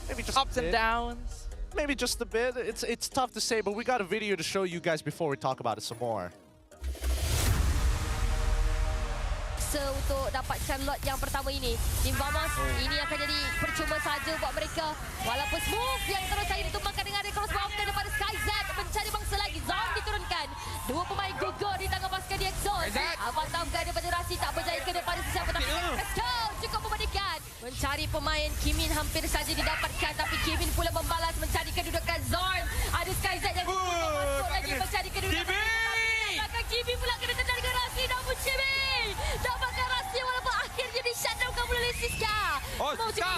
Maybe just ups and downs. Maybe just a bit. It's tough to say, but we got a video to show you guys before we talk about it some more. Untuk dapatkan lot yang pertama ini, Team Vamos ini akan jadi percuma saja buat mereka. Walaupun smooth yang terus saja ditumbangkan dengan crossbow daripada SkyZ, mencari bangsa lagi. Zone diturunkan. 2 pemain gugur di tangan pasukan DXO. Abang Tamkan daripada Rasi tak berjaya ke depan sesiapa, tapi let's go, cukup membandingkan. dari pemain Kimin hampir saja didapatkan, tapi Kimin pula membalas mencari kedudukan Zorn. Ada SkyZ yang masuk lagi mencari kedudukan. Belakang Kimin pula kena tendang dengan Rasi, namun Kimin dapatkan Rasi walaupun akhirnya di shutdown oleh Siska. Siska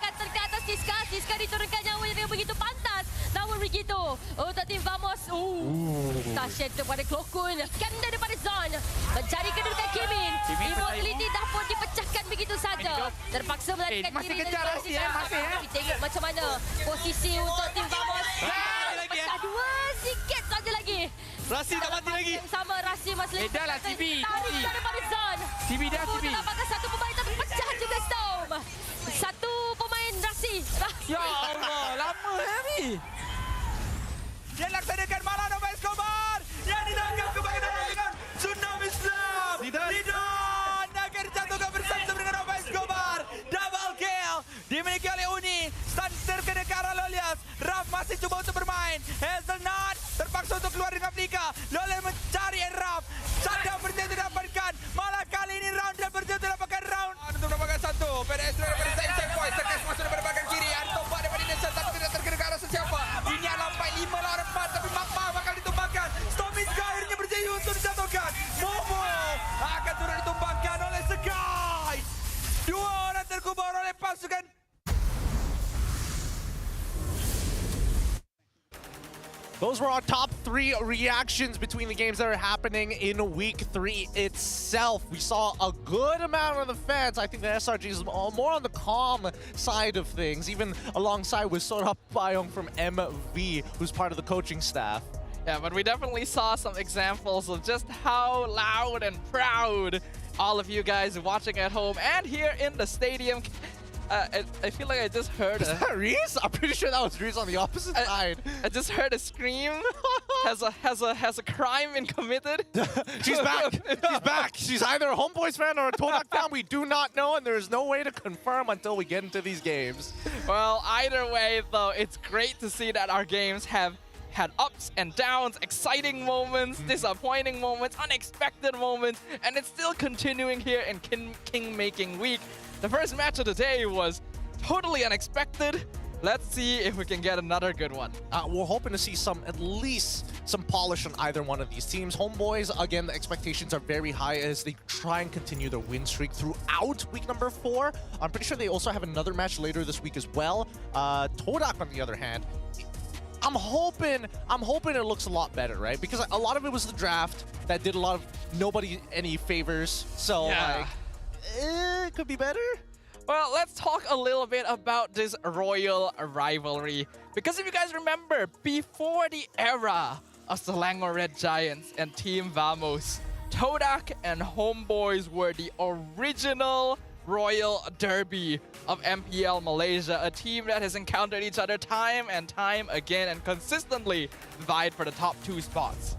akan ke atas Siska. Siska diturunkan nyawanya dengan begitu pantas. Namun begitu untuk tim Vamos. Tasha kepada Klokun. Skanda daripada Zon. Mencari kedudukan Kimin. Immortality dah pun dipecahkan begitu saja. Terpaksa melarikan diri dari Siska. Tapi tengok macam mana posisi untuk tim Vamos. Pecah dua sikit saja lagi. Rasi tak mati lagi. Sama Rasi masih lagi. Dah lah CB. Tarik daripada Zon. CB dah CB. Dapatkan satu pemain tapi pecah juga Storm. Satu pemain Rasi. Ya Allah, lama ni. Dia laksanakan malah Nova Escobar. Yang ditangkap kembali dengan Tsunami Slam. Lidon akan dijatuhkan bersama dengan Nova Escobar. Double kill dimiliki oleh Uni. Stun terkena ke arah Lolias. Raf masih cuba untuk bermain. Hazelnut terpaksa untuk keluar dengan Flika. Lolias mencari Raf. Sadar berjaya didapatkan. Malah kali ini round dan berjaya didapatkan round. Untuk mendapatkan satu. PDS daripada Zain Boys. Tekas masuk daripada bahagian kiri. Ada tombak daripada Nation tapi tidak terkena ke arah sesiapa. Ini adalah 5 lawan 4 tapi Magma bakal ditumbangkan. Stormy Sky akhirnya berjaya untuk dijatuhkan. Momo akan turut ditumbangkan oleh Sky. Dua orang terkubur oleh pasukan. Those were our top 3 reactions between the games that are happening in week 3 itself. We saw a good amount of the fans. I think the SRG is more on the calm side of things, even alongside with Sora Bayong from MV, who's part of the coaching staff. Yeah, but we definitely saw some examples of just how loud and proud all of you guys watching at home and here in the stadium. I feel like I just heard Is that Reese? I'm pretty sure that was Reese on the opposite side. I just heard a scream. Has a crime been committed? She's back. She's back. She's either a Homeboys fan or a Todak fan. We do not know, and there is no way to confirm until we get into these games. Well, either way, though, it's great to see that our games have had ups and downs, exciting moments, disappointing moments, unexpected moments, and it's still continuing here in King-making week. The first match of the day was totally unexpected. Let's see if we can get another good one. We're hoping to see at least some polish on either one of these teams. Homeboys, again, the expectations are very high as they try and continue their win streak throughout week number 4. I'm pretty sure they also have another match later this week as well. Todak, on the other hand, I'm hoping it looks a lot better, right? Because a lot of it was the draft that did a lot of nobody any favors. So yeah. It could be better. Well, let's talk a little bit about this royal rivalry. Because if you guys remember, before the era of Selangor Red Giants and Team Vamos, Todak and Homeboys were the original Royal Derby of MPL Malaysia, a team that has encountered each other time and time again and consistently vied for the top 2 spots.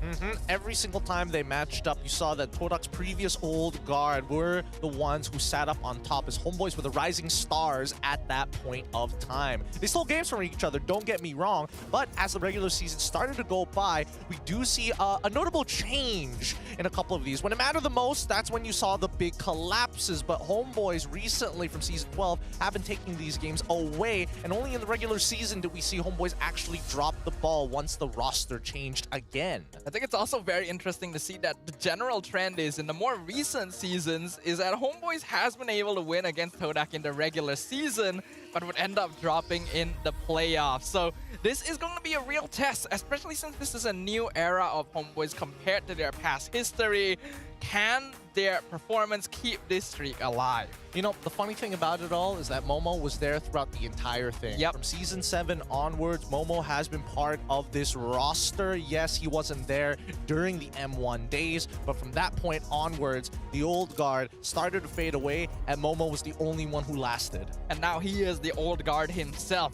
Every single time they matched up, you saw that Todak's previous old guard were the ones who sat up on top as Homeboys were the rising stars at that point of time. They stole games from each other, don't get me wrong, but as the regular season started to go by, we do see a notable change in a couple of these. When it mattered the most, that's when you saw the big collapses, but Homeboys recently from Season 12 have been taking these games away, and only in the regular season did we see Homeboys actually drop the ball once the roster changed again. I think it's also very interesting to see that the general trend is in the more recent seasons is that Homeboys has been able to win against Todak in the regular season, but would end up dropping in the playoffs. So this is going to be a real test, especially since this is a new era of Homeboys compared to their past history. Can their performance keep this streak alive? You know, the funny thing about it all is that Momo was there throughout the entire thing. Yep. From Season 7 onwards, Momo has been part of this roster. Yes, he wasn't there during the M1 days, but from that point onwards, the old guard started to fade away, and Momo was the only one who lasted. And now he is the old guard himself,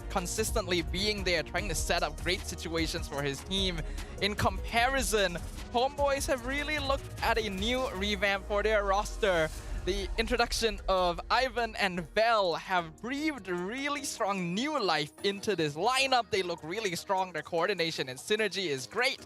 consistently being there, trying to set up great situations for his team. In comparison, Homeboys have really looked at a new revamp for their roster. The introduction of Ivan and Vel have breathed really strong new life into this lineup. They look really strong. Their coordination and synergy is great.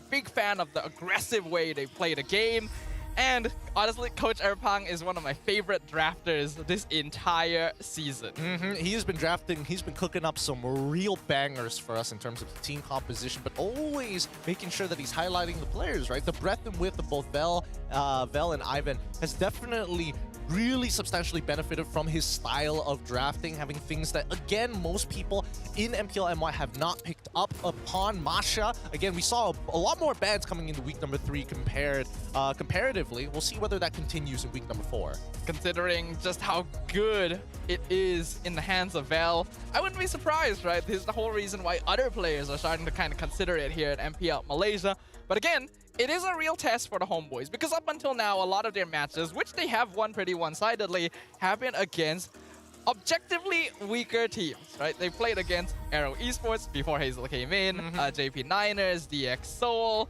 Big fan of the aggressive way they play the game. And honestly, Coach Erpang is one of my favorite drafters this entire season. He has been drafting, he's been cooking up some real bangers for us in terms of team composition, but always making sure that he's highlighting the players, right? The breadth and width of both Vel and Ivan has definitely really substantially benefited from his style of drafting, having things that, again, most people in MPL MY have not picked up upon. Masha, again, we saw a lot more bans coming into week number 3 comparatively. We'll see whether that continues in week number 4. Considering just how good it is in the hands of Vel, I wouldn't be surprised, right? This is the whole reason why other players are starting to kind of consider it here at MPL Malaysia. But again, it is a real test for the homeboys, because up until now, a lot of their matches, which they have won pretty one-sidedly, have been against objectively weaker teams, right? They played against AERO Esports before Hazel came in, JP Niners, DX Seoul.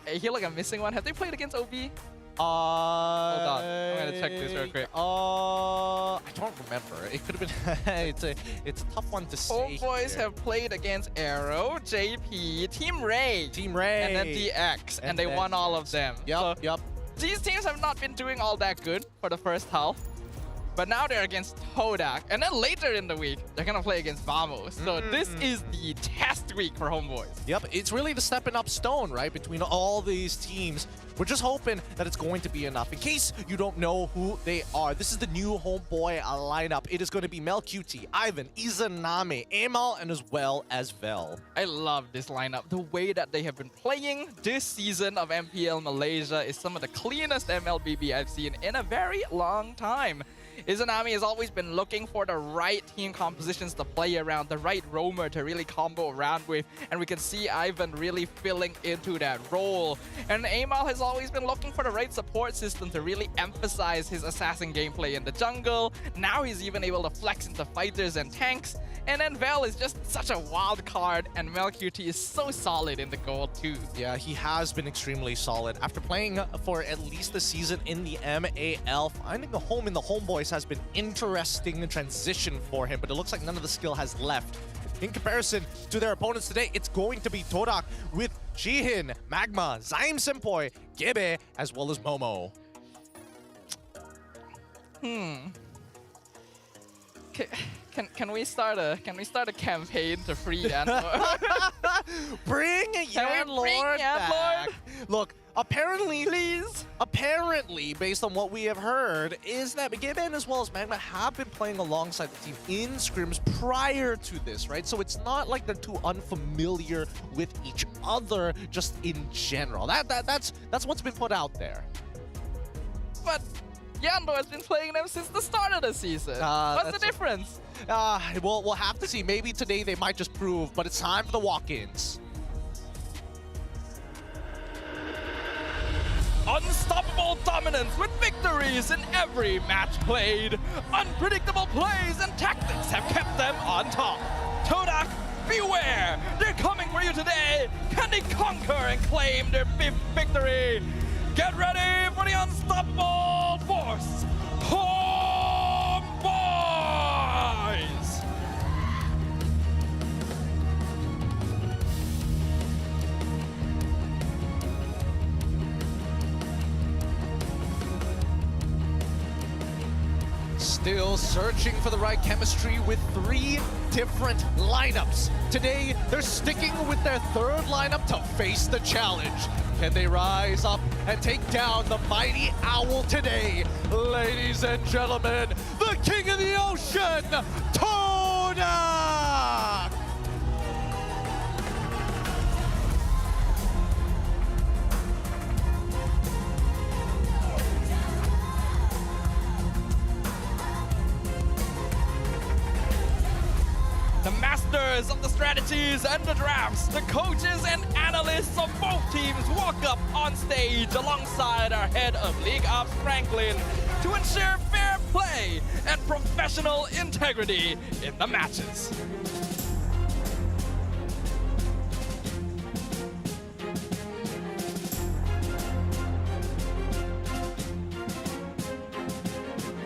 I feel like I'm missing one. Have they played against OB? Hold on, I'm gonna check this real quick. I don't remember. It could have been. it's a tough one to say. Homeboys have played against AERO, JP, Team Ray, and then DX, and they won all of them. Yep. These teams have not been doing all that good for the first half, but now they're against Todak, and then later in the week they're gonna play against Vamos. So this is the test week for homeboys. Yep, it's really the stepping up stone, right, between all these teams. We're just hoping that it's going to be enough. In case you don't know who they are, this is the new homeboy lineup. It is going to be Melcuti, Ivan, Izanami, Amal, and as well as Vel. I love this lineup. The way that they have been playing this season of MPL Malaysia is some of the cleanest MLBB I've seen in a very long time. Izanami has always been looking for the right team compositions to play around, the right roamer to really combo around with, and we can see Ivan really filling into that role. And Amal has always been looking for the right support system to really emphasize his assassin gameplay in the jungle. Now he's even able to flex into fighters and tanks. And then Vel is just such a wild card, and Melcuti is so solid in the gold too. Yeah, he has been extremely solid. After playing for at least a season in the MAL, finding a home in the homeboys has been interesting transition for him, but it looks like none of the skill has left. In comparison to their opponents today, it's going to be Todak with Jihin, Magma, Zaim Senpoi, Gebe, as well as Momo. Can we start a campaign to free Yanlord? Bring Yanlord back. Look, apparently, apparently, based on what we have heard, is that Gibbon as well as Magma have been playing alongside the team in scrims prior to this, right? So it's not like they're too unfamiliar with each other, just in general. That's what's been put out there. But Yando has been playing them since the start of the season. What's the difference? We'll have to see. Maybe today they might just prove, but it's time for the walk-ins. Unstoppable dominance with victories in every match played. Unpredictable plays and tactics have kept them on top. Todak, beware! They're coming for you today! Can they conquer and claim their 5th victory? Get ready for the unstoppable force! Homeboys! Still searching for the right chemistry with 3 different lineups. Today, they're sticking with their 3rd lineup to face the challenge. Can they rise up and take down the mighty owl today? Ladies and gentlemen, the king of the ocean, Todak! The masters of the strategies and the drafts, the coaches and analysts of both teams walk up on stage alongside our head of League Ops, Franklin, to ensure fair play and professional integrity in the matches.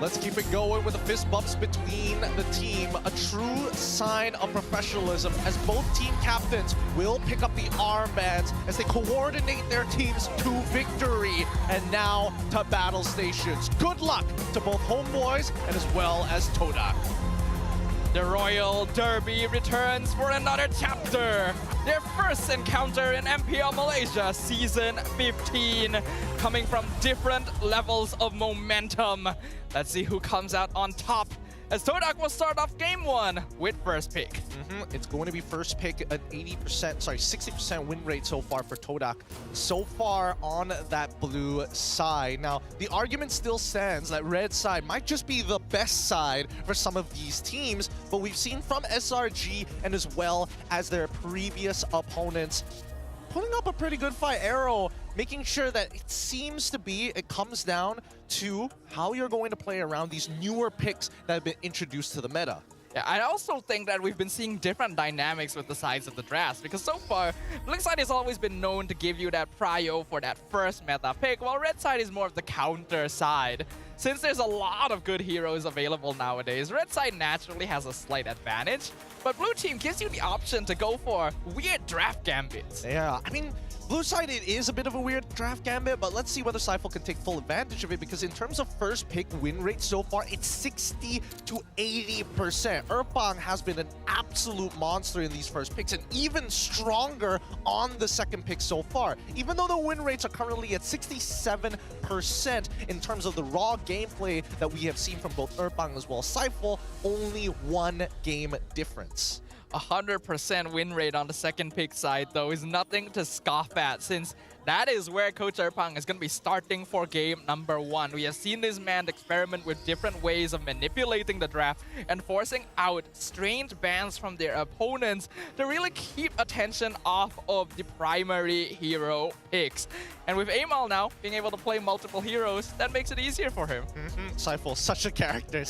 Let's keep it going with the fist bumps between the team. A true sign of professionalism as both team captains will pick up the armbands as they coordinate their teams to victory and now to battle stations. Good luck to both homeboys and as well as Todak. The Royal Derby returns for another chapter. Their first encounter in MPL Malaysia Season 15, coming from different levels of momentum. Let's see who comes out on top, as Todak will start off game 1 with first pick. It's going to be first pick at 60% win rate so far for Todak. So far on that blue side. Now, the argument still stands that red side might just be the best side for some of these teams, but we've seen from SRG and as well as their previous opponents putting up a pretty good fight. AERO making sure that it seems to be, it comes down to how you're going to play around these newer picks that have been introduced to the meta. Yeah, I also think that we've been seeing different dynamics with the sides of the drafts, because so far, Blue side has always been known to give you that prio for that first meta pick, while red side is more of the counter side. Since there's a lot of good heroes available nowadays, red side naturally has a slight advantage, but blue team gives you the option to go for weird draft gambits. Yeah, I mean, blue side, it is a bit of a weird draft gambit, but let's see whether Cypher can take full advantage of it, because in terms of first pick win rate so far, it's 60 to 80%. Erpang has been an absolute monster in these first picks, and even stronger on the second pick so far. Even though the win rates are currently at 67% in terms of the raw gameplay that we have seen from both Erpang as well as Cypher, only one game difference. 100% win rate on the second pick side, though, is nothing to scoff at, since that is where Coach Erpang is going to be starting for game number 1. We have seen this man experiment with different ways of manipulating the draft and forcing out strange bans from their opponents to really keep attention off of the primary hero picks. And with Amal now being able to play multiple heroes, that makes it easier for him. Cypher, such a character,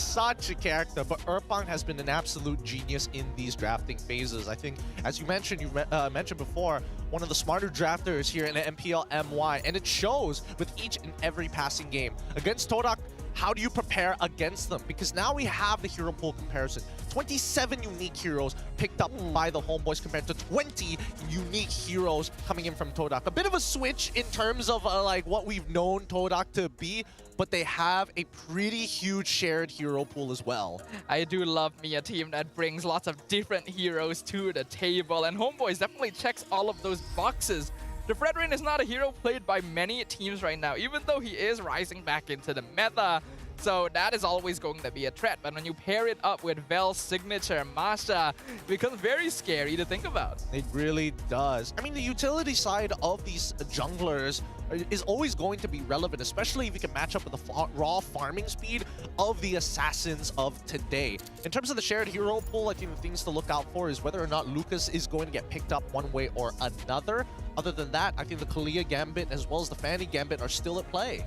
but Erpang has been an absolute genius in these drafting phases. I think, as you mentioned, mentioned before, one of the smarter drafters here in the MPL MY, and it shows with each and every passing game. Against Todak, how do you prepare against them? Because now we have the hero pool comparison. 27 unique heroes picked up by the homeboys compared to 20 unique heroes coming in from Todak. A bit of a switch in terms of like what we've known Todak to be, but they have a pretty huge shared hero pool as well. I do love me a team that brings lots of different heroes to the table, and homeboys definitely checks all of those boxes. The Fredrin is not a hero played by many teams right now, even though he is rising back into the meta. So that is always going to be a threat. But when you pair it up with Vel's signature, Masha, it becomes very scary to think about. It really does. I mean, the utility side of these junglers is always going to be relevant, especially if you can match up with the raw farming speed of the assassins of today. In terms of the shared hero pool, I think the things to look out for is whether or not Lucas is going to get picked up one way or another. Other than that, I think the Kalia Gambit as well as the Fanny Gambit are still at play.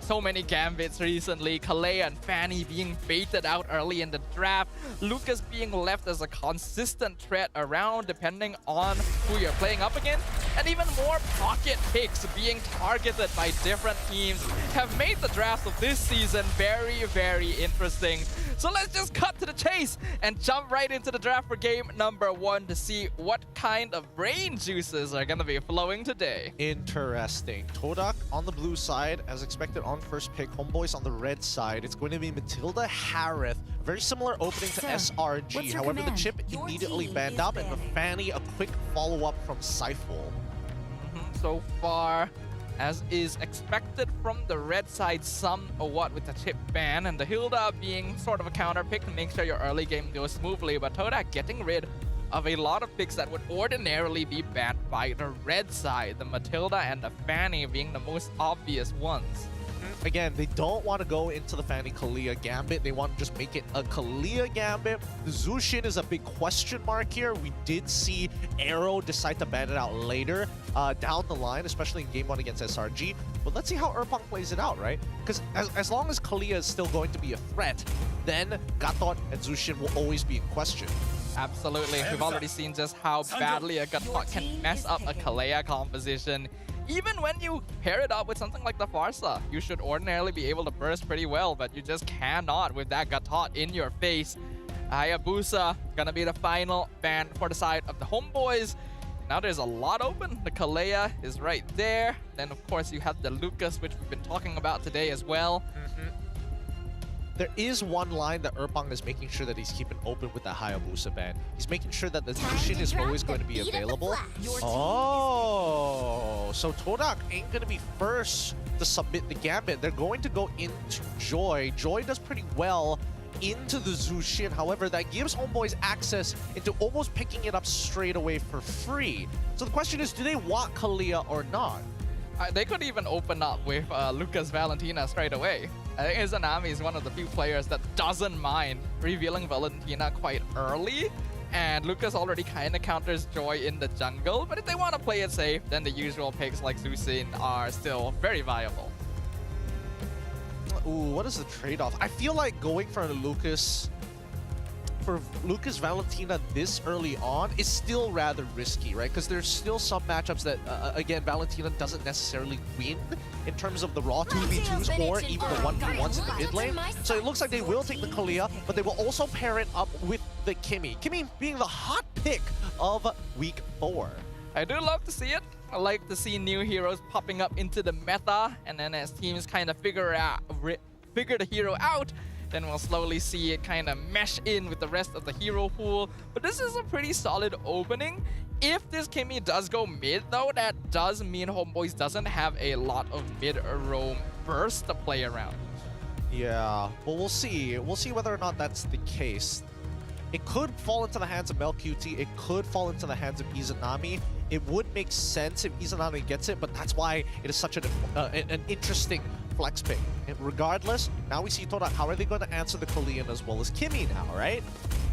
So many gambits recently. Kalea and Fanny being baited out early in the draft. Lucas being left as a consistent threat around depending on who you're playing up against. And even more pocket picks being targeted by different teams have made the draft of this season very, very interesting. So let's just cut to the chase and jump right into the draft for game number 1 to see what kind of brain juices are going to be flowing today. Interesting. Todak on the blue side, as expected on first pick. Homeboys on the red side. It's going to be Matilda Harith. Very similar opening to SRG. However, the chip immediately banned up, and the Fanny a quick follow-up from Cypher. So far, as is expected from the red side, somewhat with the chip ban, and the Hilda being sort of a counter pick to make sure your early game goes smoothly, but Todak getting rid of a lot of picks that would ordinarily be banned by the red side, the Matilda and the Fanny being the most obvious ones. Again, they don't want to go into the Fanny Kalia Gambit. They want to just make it a Kalia Gambit. The Zushin is a big question mark here. We did see AERO decide to ban it out later down the line, especially in game 1 against SRG. But let's see how Erpang plays it out, right? Because as long as Kalia is still going to be a threat, then Gatot and Zushin will always be in question. Absolutely. We've already seen just how badly a Gatot can mess up a Kalea composition. even when you pair it up with something like the Farsa, you should ordinarily be able to burst pretty well, but you just cannot with that Gatot in your face. Hayabusa gonna be the final ban for the side of the Homeboys. Now there's a lot open. The Kalea is right there. Then of course you have the Lucas, which we've been talking about today as well. There is one line that Erpang is making sure that he's keeping open with the Hayabusa ban. He's making sure that the Zushin is always going to be available. Oh, so Todak ain't going to be first to submit the Gambit. They're going to go into Joy. Joy does pretty well into the Zushin. However, that gives Homeboys access into almost picking it up straight away for free. So the question is, do they want Kalia or not? They could even open up with Lucas Valentina straight away. I think Izanami is one of the few players that doesn't mind revealing Valentina quite early. And Lucas already kind of counters Joy in the jungle. But if they want to play it safe, then the usual picks like Zusin are still very viable. Ooh, what is the trade-off? I feel like going for Lucas Valentina this early on is still rather risky, right? Because there's still some matchups that, again, Valentina doesn't necessarily win in terms of the raw 2v2s or even the 1v1s in the mid lane. So it looks like they will take the Kalia, but they will also pair it up with the Kimmy. Kimmy being the hot pick of week 4. I do love to see it. I like to see new heroes popping up into the meta, and then as teams kind of figure the hero out, then we'll slowly see it kind of mesh in with the rest of the hero pool. But this is a pretty solid opening. If this Kimmy does go mid, though, that does mean Homeboys doesn't have a lot of mid-roam burst to play around. Yeah, well, we'll see. We'll see whether or not that's the case. It could fall into the hands of MelQT. It could fall into the hands of Izanami. It would make sense if Izanami gets it, but that's why it is such an interesting flex pick. And regardless, now we see Todak. How are they going to answer the Kolian as well as Kimmy now, right?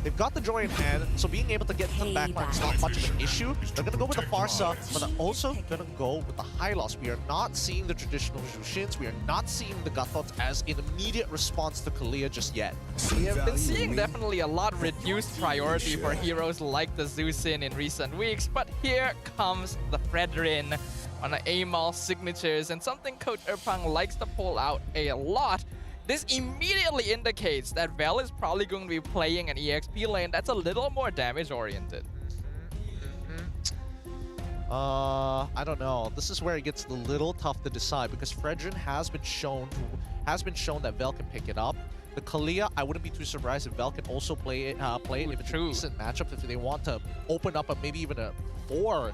They've got the Joy in hand, so being able to get into the backline is not much of an issue. They're going to go with the Farsa, but they're also going to go with the Hylos. We are not seeing the traditional Zushins. We are not seeing the Gatots as an immediate response to Kalia just yet. We have been seeing definitely a lot reduced priority for heroes like the Zusin in recent weeks, but here comes the Fredrin on the AMAL signatures, and something Coach Erpang likes to pull out a lot. This immediately indicates that Vel is probably going to be playing an EXP lane that's a little more damage-oriented. I don't know. This is where it gets a little tough to decide because Fredrin has been shown that Vel can pick it up. The Kalia, I wouldn't be too surprised if Vel can also play it if it's a decent matchup. If they want to open up maybe even a four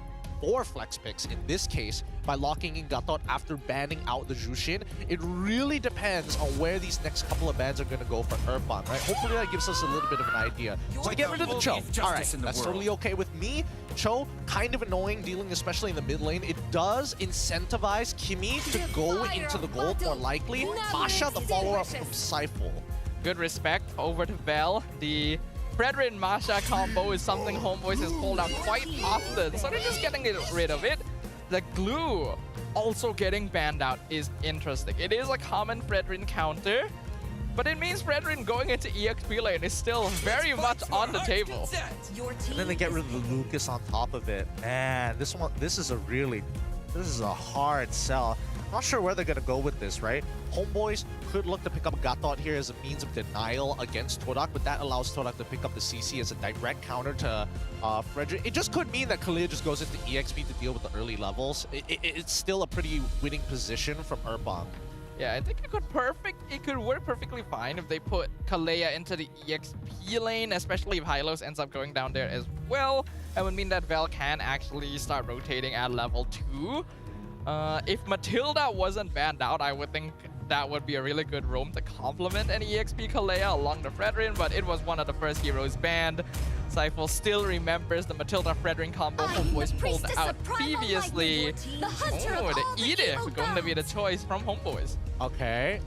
flex picks in this case by locking in Gatot after banning out the Jushin. It really depends on where these next couple of bans are going to go for Erpang, right? Hopefully that gives us a little bit of an idea. So I get rid of the Cho. Alright, that's totally okay with me. Cho, kind of annoying dealing especially in the mid lane. It does incentivize Kimmy to go into the gold more likely. Masha, the follow-up from Saiful. Good respect over to Vel. The Fredrin Masha combo is something Homeboys has pulled out quite often, so they're just getting rid of it. The glue also getting banned out is interesting. It is a common Fredrin counter, but it means Fredrin going into EXP lane is still very much on the table. And then they get rid of the Lucas on top of it. Man, this is a hard sell. Not sure where they're going to go with this, right? Homeboys could look to pick up Gatot here as a means of denial against Todak, but that allows Todak to pick up the CC as a direct counter to Fredrin. It just could mean that Kalia just goes into EXP to deal with the early levels. It's still a pretty winning position from Erpang. Yeah, I think it could work perfectly fine if they put Kalia into the EXP lane, especially if Hylos ends up going down there as well. That would mean that Vel can actually start rotating at level 2. If Matilda wasn't banned out, I would think that would be a really good roam to complement an EXP Kalia along the Fredrin, but it was one of the first heroes banned. Saiful still remembers the Matilda-Fredrin combo Homeboys pulled out previously. Oh, the Edith going to be the choice from Homeboys. Okay.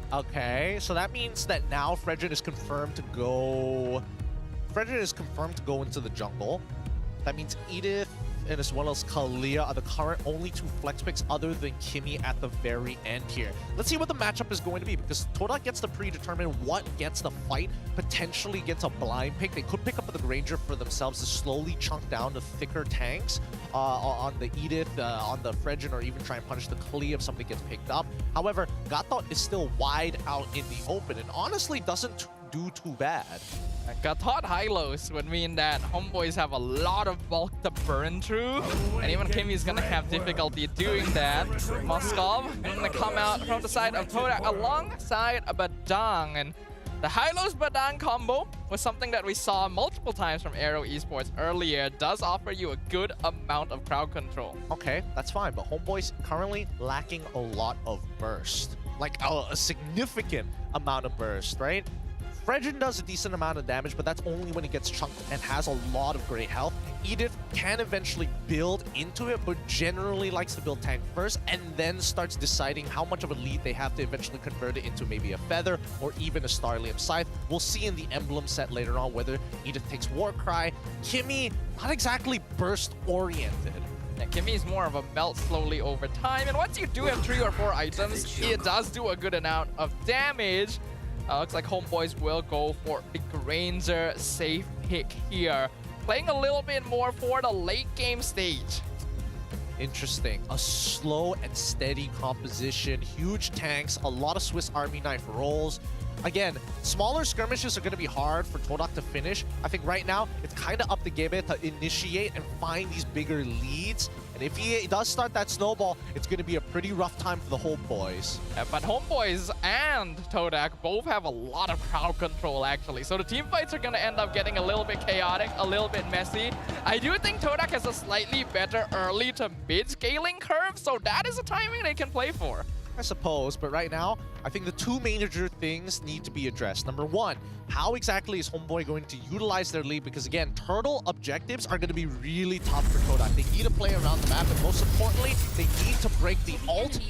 So that means that now Fredrin is confirmed to go... Fredrin is confirmed to go into the jungle. That means Edith and as well as Kalia are the current only two flex picks other than Kimmy at the very end here. Let's see what the matchup is going to be, because Todak gets to predetermine what gets the fight, potentially gets a blind pick. They could pick up the Granger for themselves to slowly chunk down the thicker tanks on the Edith, on the Fredgen, or even try and punish the Klee if somebody gets picked up. However, Gatot is still wide out in the open and honestly doesn't do too bad. Gatot high-lows would mean that homeboys have a lot of bulk to burn through, and even Kimmy's gonna have difficulty doing that. Moskov gonna come out from the side of Todak alongside Badang, and the high-lows Badang combo was something that we saw multiple times from AERO Esports earlier. It does offer you a good amount of crowd control. Okay, that's fine, but homeboys currently lacking a lot of burst. Like a significant amount of burst, right? Fredgen does a decent amount of damage, but that's only when he gets chunked and has a lot of great health. Edith can eventually build into it, but generally likes to build tank first and then starts deciding how much of a lead they have to eventually convert it into maybe a Feather or even a Starlium Scythe. We'll see in the emblem set later on whether Edith takes Warcry. Kimmy, not exactly burst-oriented. Yeah, Kimmy's more of a melt slowly over time, and once you do have 3 or 4 items, it does do a good amount of damage. Looks like homeboys will go for the Granger safe pick here. Playing a little bit more for the late game stage. Interesting. A slow and steady composition, huge tanks, a lot of Swiss Army knife rolls. Again, smaller skirmishes are going to be hard for Todak to finish. I think right now, it's kind of up to Gebe to initiate and find these bigger leads. And if he does start that snowball, it's going to be a pretty rough time for the homeboys. Yeah, but homeboys and Todak both have a lot of crowd control, actually. So the team fights are going to end up getting a little bit chaotic, a little bit messy. I do think Todak has a slightly better early to mid scaling curve, so that is a timing they can play for. I suppose, but right now, I think the two major things need to be addressed. Number one, how exactly is Homeboy going to utilize their lead? Because again, turtle objectives are going to be really tough for Todak. They need to play around the map, and most importantly, they need to break the ult,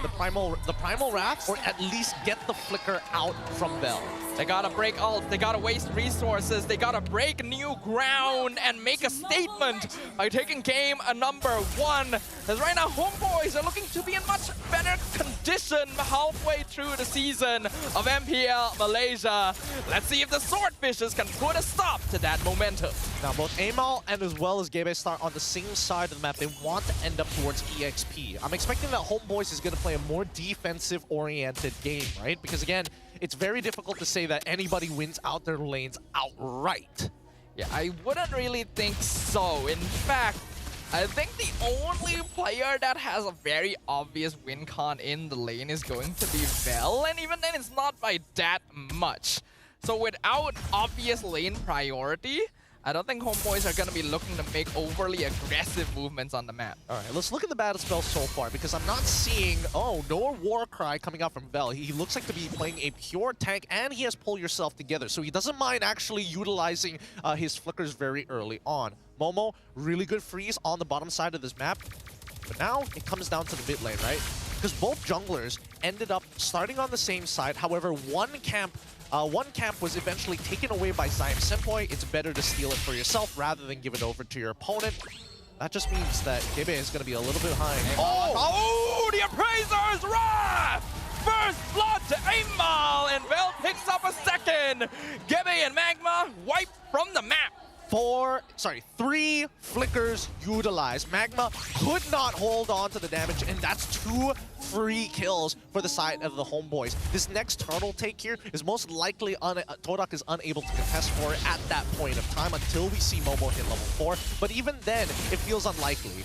the primal wrath, or at least get the flicker out from Bell. They gotta break ult, they gotta waste resources, they gotta break new ground and make a statement by taking game number 1. Because right now, homeboys are looking to be in much better condition halfway through the season of MPL Malaysia. Let's see if the Swordfishes can put a stop to that momentum. Now, both Amal and as well as Gebe start on the same side of the map. They want to end up towards EXP. I'm expecting that homeboys is going to play a more defensive-oriented game, right? Because again, it's very difficult to say that anybody wins out their lanes outright. Yeah, I wouldn't really think so. In fact, I think the only player that has a very obvious win con in the lane is going to be Vel, and even then it's not by that much. So without obvious lane priority, I don't think homeboys are going to be looking to make overly aggressive movements on the map. All right, let's look at the battle spells so far, because I'm not seeing, no Warcry coming out from Vel. He looks like to be playing a pure tank, and he has Pull Yourself Together, so he doesn't mind actually utilizing his flickers very early on. Momo, really good freeze on the bottom side of this map, but now it comes down to the mid lane, right? Because both junglers ended up starting on the same side. However, one camp was eventually taken away by Zaim Senpoi. It's better to steal it for yourself rather than give it over to your opponent. That just means that Gebe is going to be a little bit behind. Oh, the Appraiser's Wrath! First blood to Amal, and Vel picks up a second. Gebe and Magma wipe from the map. 3 flickers utilized. Magma could not hold on to the damage, and that's 2 free kills for the side of the homeboys. This next turtle take here is most likely Todak is unable to contest for at that point of time until we see Momo hit level 4. But even then, it feels unlikely.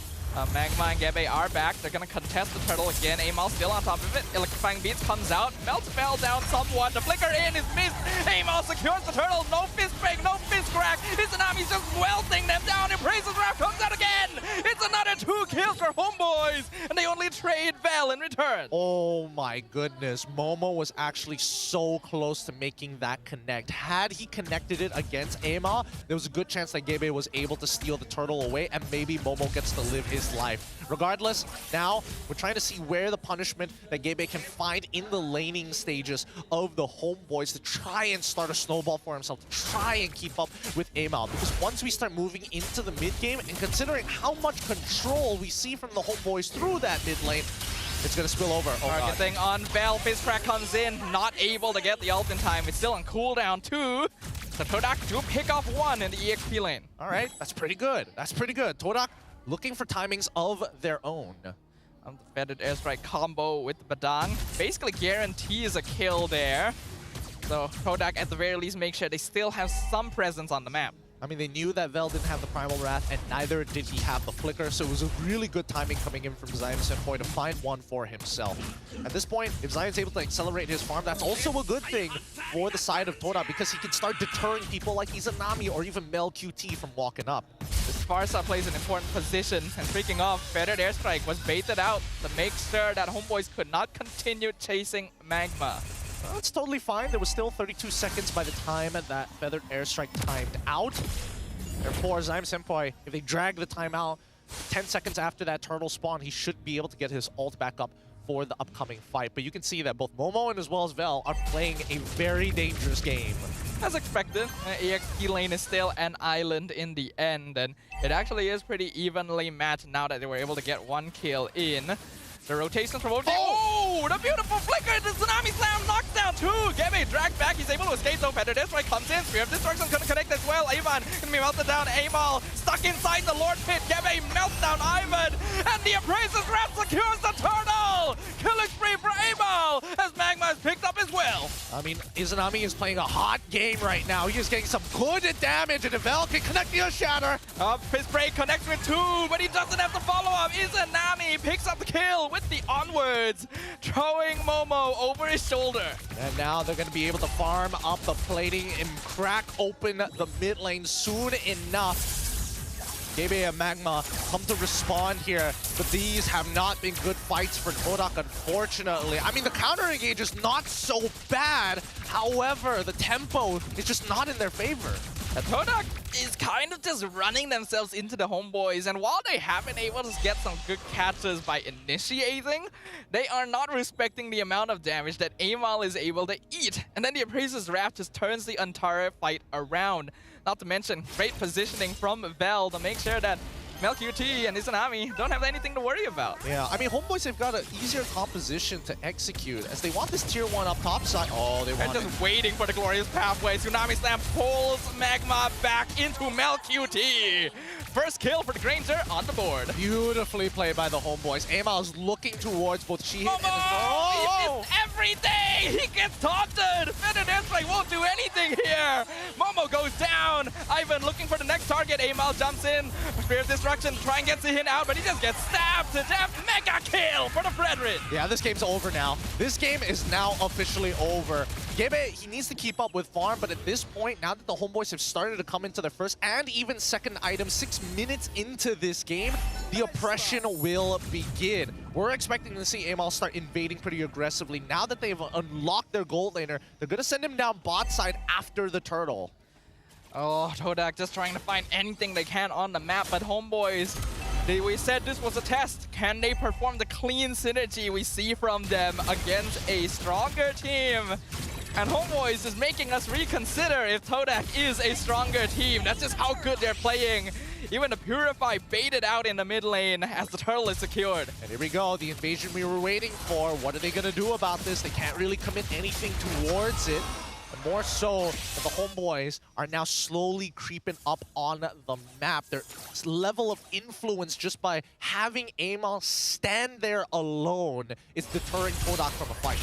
Magma and Gebe are back. They're going to contest the turtle again. Amal still on top of it. Electrifying Beats comes out. Melts fell down somewhat. The flicker in is missed. Amal secures the turtle. No fist break, no fist crack. Izanami's just welting them down. And Praise's Wrath comes out again. It's another 2 kills for homeboys. And they only trade Vel in return. Oh my goodness. Momo was actually so close to making that connect. Had he connected it against Amal, there was a good chance that Gebe was able to steal the turtle away, and maybe Momo gets to live his his life. Regardless, now we're trying to see where the punishment that Gebe can find in the laning stages of the Homeboys to try and start a snowball for himself, to try and keep up with Amal. Because once we start moving into the mid game, and considering how much control we see from the Homeboys through that mid lane, it's going to spill over. Oh, Targeting on Vel. Fizzcrack comes in, not able to get the ult in time. It's still on cooldown too. So Todak do pick off one in the EXP lane. All right, that's pretty good. That's pretty good. Todak looking for timings of their own. The feathered airstrike combo with the Badang basically guarantees a kill there. So Todak at the very least make sure they still have some presence on the map. I mean, they knew that Vel didn't have the Primal Wrath, and neither did he have the Flicker, so it was a really good timing coming in from Zion Senpoi to find one for himself. At this point, if Zion's able to accelerate his farm, that's also a good thing for the side of Todak, because he can start deterring people like Izanami or even Mel QT from walking up. This Farsa plays an important position, and speaking of, feathered airstrike was baited out to make sure that Homeboys could not continue chasing Magma. That's totally fine. There was still 32 seconds by the time that feathered airstrike timed out. Therefore, Zaim Senpai, if they drag the timeout 10 seconds after that turtle spawn, he should be able to get his ult back up for the upcoming fight. But you can see that both Momo and as well as Vel are playing a very dangerous game. As expected, EXP lane is still an island in the end, and it actually is pretty evenly matched now that they were able to get one kill in. The rotations from OG. Oh, the beautiful flicker! The Tsunami Slam knocks down two! Gebe dragged back, he's able to escape though. Feather Destroy comes in, Spear of Destruction's gonna connect as well. Ivan gonna be melted down. Amal stuck inside the Lord Pit. Gebe melts down Ivan, and the Appraiser's Wrath secures the turtle! Killing spree for Amal, as Magma is picked up as well. I mean, Izanami is playing a hot game right now. He is getting some good damage, and Vel can connect the Shatter. Fizzcrack connects with two, but he doesn't have to follow up. Izanami picks up the kill with the onwards, throwing Momo over his shoulder. And now they're going to be able to farm up the plating and crack open the mid lane soon enough. Gebe and Magma come to respond here, but these have not been good fights for Todak, unfortunately. I mean, the counter engage is not so bad. However, the tempo is just not in their favor. Todak is kind of just running themselves into the Homeboys, and while they have been able to get some good catches by initiating, they are not respecting the amount of damage that Amal is able to eat. And then the Appraiser's Wrath just turns the entire fight around. Not to mention, great positioning from Vel to make sure that Mel QT and Izanami don't have anything to worry about. Yeah, I mean, Homeboys have got an easier composition to execute as they want this tier 1 up top side. Oh, they want just waiting for the glorious pathway. Tsunami Slam pulls Magma back into Mel QT. First kill for the Granger on the board. Beautifully played by the Homeboys. Amal is looking towards both Shihei and He missed everything! He gets taunted! Feathered Airstrike won't do anything here! Momo goes down! Ivan looking for the next target. Amal jumps in. Spear of Destruction, try and get the hit out, but he just gets stabbed to death. Mega kill for the Brethren! Yeah, this game's over now. This game is now officially over. Gebe, he needs to keep up with farm, but at this point, now that the Homeboys have started to come into their first and even second item 6 minutes into this game, the oppression will begin. We're expecting to see Amal start invading pretty aggressively. Now that they've unlocked their gold laner, they're going to send him down bot side after the turtle. Oh, Todak just trying to find anything they can on the map, but Homeboys, we said this was a test. Can they perform the clean synergy we see from them against a stronger team? And Homeboys is making us reconsider if Todak is a stronger team. That's just how good they're playing. Even the Purify baited out in the mid lane as the turtle is secured. And here we go, the invasion we were waiting for. What are they going to do about this? They can't really commit anything towards it. And more so, the Homeboys are now slowly creeping up on the map. Their level of influence just by having Amal stand there alone is deterring Todak from a fight.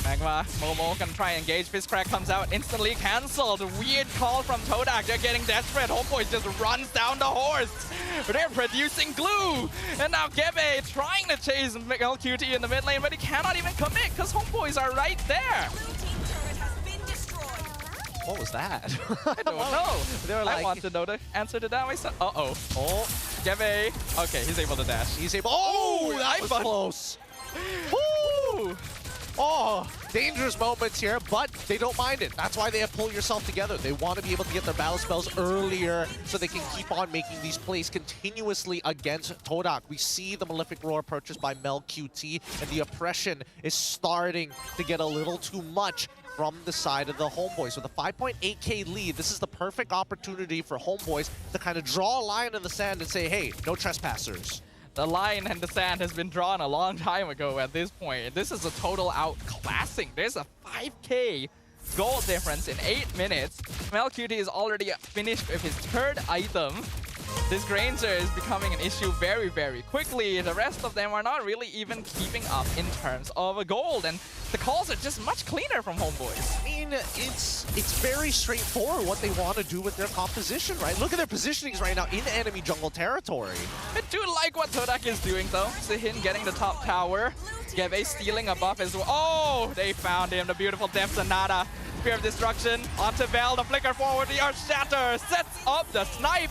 Magma, Momo gonna try and engage. Fizzcrack comes out, instantly cancelled. Weird call from Todak. They're getting desperate. Homeboy just runs down the horse. They're producing glue. And now Gebe trying to chase LQT in the mid lane, but he cannot even commit because Homeboys are right there. What was that? I don't know. They were like, I want to know the answer to that myself. Uh-oh. Oh, Gebe. Okay, he's able to dash. He's able. Oh, that was close. Woo! Oh, dangerous moments here, but they don't mind it. That's why they have Pull Yourself Together. They want to be able to get their battle spells earlier so they can keep on making these plays continuously against Todak. We see the Malefic Roar purchased by MLQT, and the oppression is starting to get a little too much from the side of the Homeboys. With a 5.8k lead, this is the perfect opportunity for Homeboys to kind of draw a line in the sand and say, hey, no trespassers. The line in the sand has been drawn a long time ago at this point. This is a total outclassing. There's a 5k goal difference in 8 minutes. MLQT is already finished with his third item. This Granger is becoming an issue very, very quickly. The rest of them are not really even keeping up in terms of a gold, and the calls are just much cleaner from Homeboys. I mean, it's very straightforward what they want to do with their composition, right? Look at their positionings right now in enemy jungle territory. I do like what Todak is doing, though. Sihin getting the top tower. Gebe stealing a buff as well. Oh, they found him. The beautiful Death Sonata. Spear of Destruction onto Vel. The flicker forward. The Earth Shatter sets up the snipe.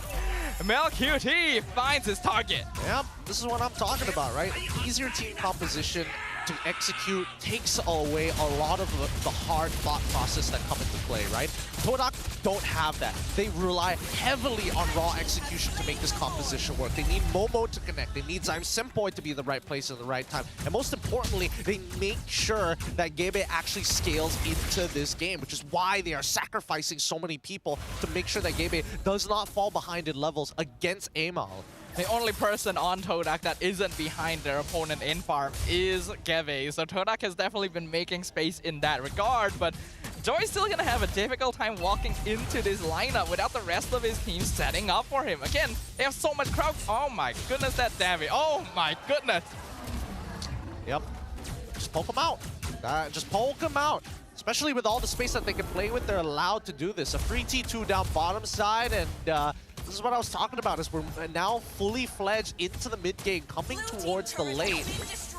MLQT finds his target. Yep, this is what I'm talking about, right? Easier team composition to execute takes away a lot of the hard thought process that come into play, right? Todak don't have that. They rely heavily on raw execution to make this composition work. They need Momo to connect. They need Zyme Senpoi to be in the right place at the right time. And most importantly, they make sure that Gebe actually scales into this game, which is why they are sacrificing so many people to make sure that Gebe does not fall behind in levels against Amal. The only person on Todak that isn't behind their opponent in farm is Gebe. So Todak has definitely been making space in that regard, but Joy's still gonna have a difficult time walking into this lineup without the rest of his team setting up for him. Again, they have so much crowd. Oh my goodness, that damage. Oh my goodness. Yep. Just poke him out. Just poke him out. Especially with all the space that they can play with, they're allowed to do this. A free T2 down bottom side, and this is what I was talking about, is we're now fully fledged into the mid game, coming towards the lane.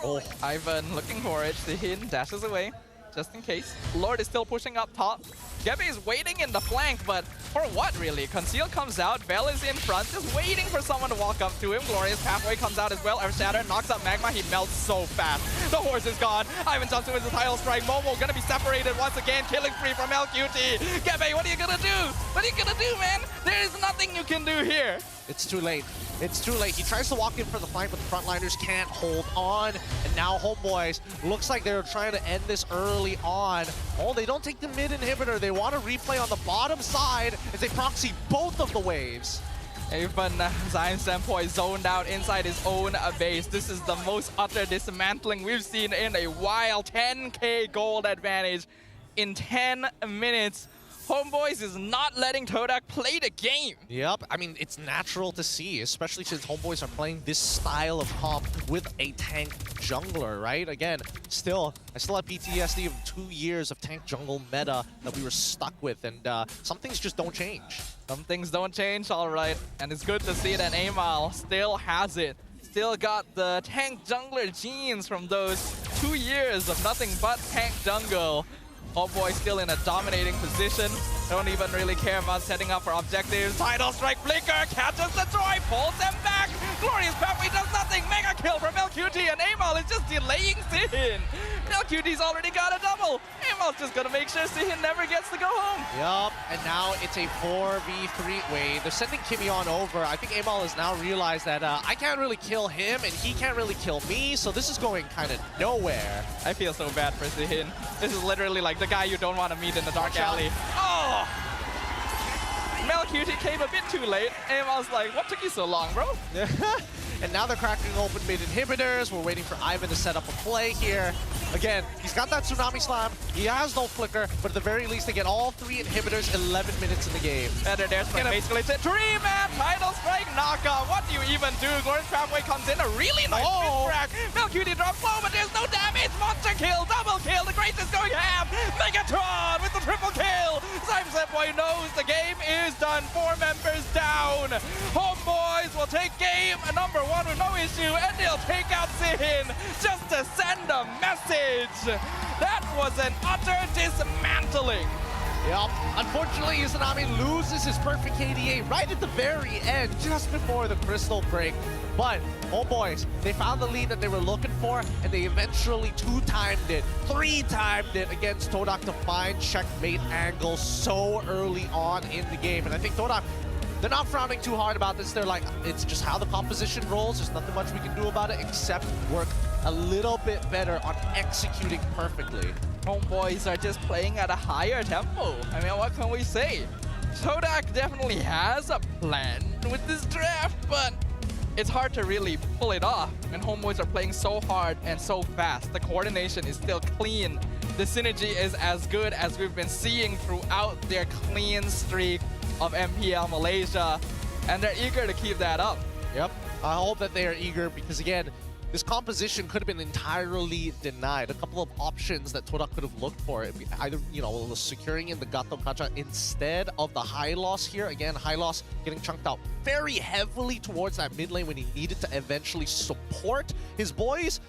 Oh, Ivan looking for it. Sihin dashes away, just in case. Lord is still pushing up top. Gebe is waiting in the flank, but for what really? Conceal comes out, Bell is in front, just waiting for someone to walk up to him. Glorious Pathway comes out as well. Earth Shatter knocks up Magma, he melts so fast. The horse is gone. Ivan jumps in with the title strike. Momo gonna be separated once again, killing free from LQT. Gebe, what are you gonna do? What are you gonna do, man? There is nothing you can do here. It's too late. It's too late. He tries to walk in for the flank, but the frontliners can't hold on. And now Homeboys looks like they're trying to end this early on. Oh, they don't take the mid inhibitor. They want to replay on the bottom side as they proxy both of the waves. Even Zyme Senpoi zoned out inside his own base. This is the most utter dismantling we've seen in a while. 10k gold advantage in 10 minutes. Homeboys is not letting Todak play the game. Yep, I mean, it's natural to see, especially since Homeboys are playing this style of comp with a tank jungler, right? Again, I still have PTSD of 2 years of tank jungle meta that we were stuck with, and some things just don't change. Some things don't change, all right. And it's good to see that Amal still has it. Still got the tank jungler genes from those 2 years of nothing but tank jungle. Homeboy still in a dominating position. Don't even really care about setting up for objectives. Tidal Strike Flicker catches the Troy, pulls them back. Glorious Pathway does nothing. Mega kill from LQT, and Amal is just delaying Sihin. LQT's already got a double. Amal's just gonna make sure Sihin never gets to go home. Yup, and now it's a 4v3. Wait, they're sending Kimmy on over. I think Amal has now realized that I can't really kill him, and he can't really kill me, so this is going kind of nowhere. I feel so bad for Sihin. This is literally like the guy you don't want to meet in the dark alley. Oh! MLQT came a bit too late, and I was like, what took you so long, bro? And now they're cracking open mid inhibitors. We're waiting for Ivan to set up a play here. Again, he's got that Tsunami Slam. He has no flicker, but at the very least, they get all 3 inhibitors 11 minutes in the game. And there's basically a 3-man Tidal Strike knockout. What do you even do? Glorious Pathway comes in, a really nice crack. MLQT drops low, but there's no damage. Monster kill, double kill. The Grace is going ham. Megatron with the triple kill. Zyme Senpoi knows the game is done. 4 members down. Homeboys will take game number 1 with no issue, and they'll take out Sihin just to send a message. That was an utter dismantling Yep. Unfortunately, Izanami loses his perfect KDA right at the very end, just before the crystal break. But, oh boys, they found the lead that they were looking for, and they eventually 2-timed it, 3-timed it against Todak to find checkmate angle so early on in the game. And I think Todak, they're not frowning too hard about this. They're like, it's just how the composition rolls. There's nothing much we can do about it except work a little bit better on executing perfectly. Homeboys are just playing at a higher tempo. I mean, what can we say? Todak definitely has a plan with this draft, but it's hard to really pull it off when Homeboys are playing so hard and so fast. The coordination is still clean. The synergy is as good as we've been seeing throughout their clean streak of MPL Malaysia, and they're eager to keep that up. Yep, I hope that they are eager because, again, this composition could have been entirely denied. A couple of options that Todak could have looked for, either, you know, securing in the Gato Kacha instead of the high loss here. Again, high loss getting chunked out very heavily towards that mid lane when he needed to eventually support his boys.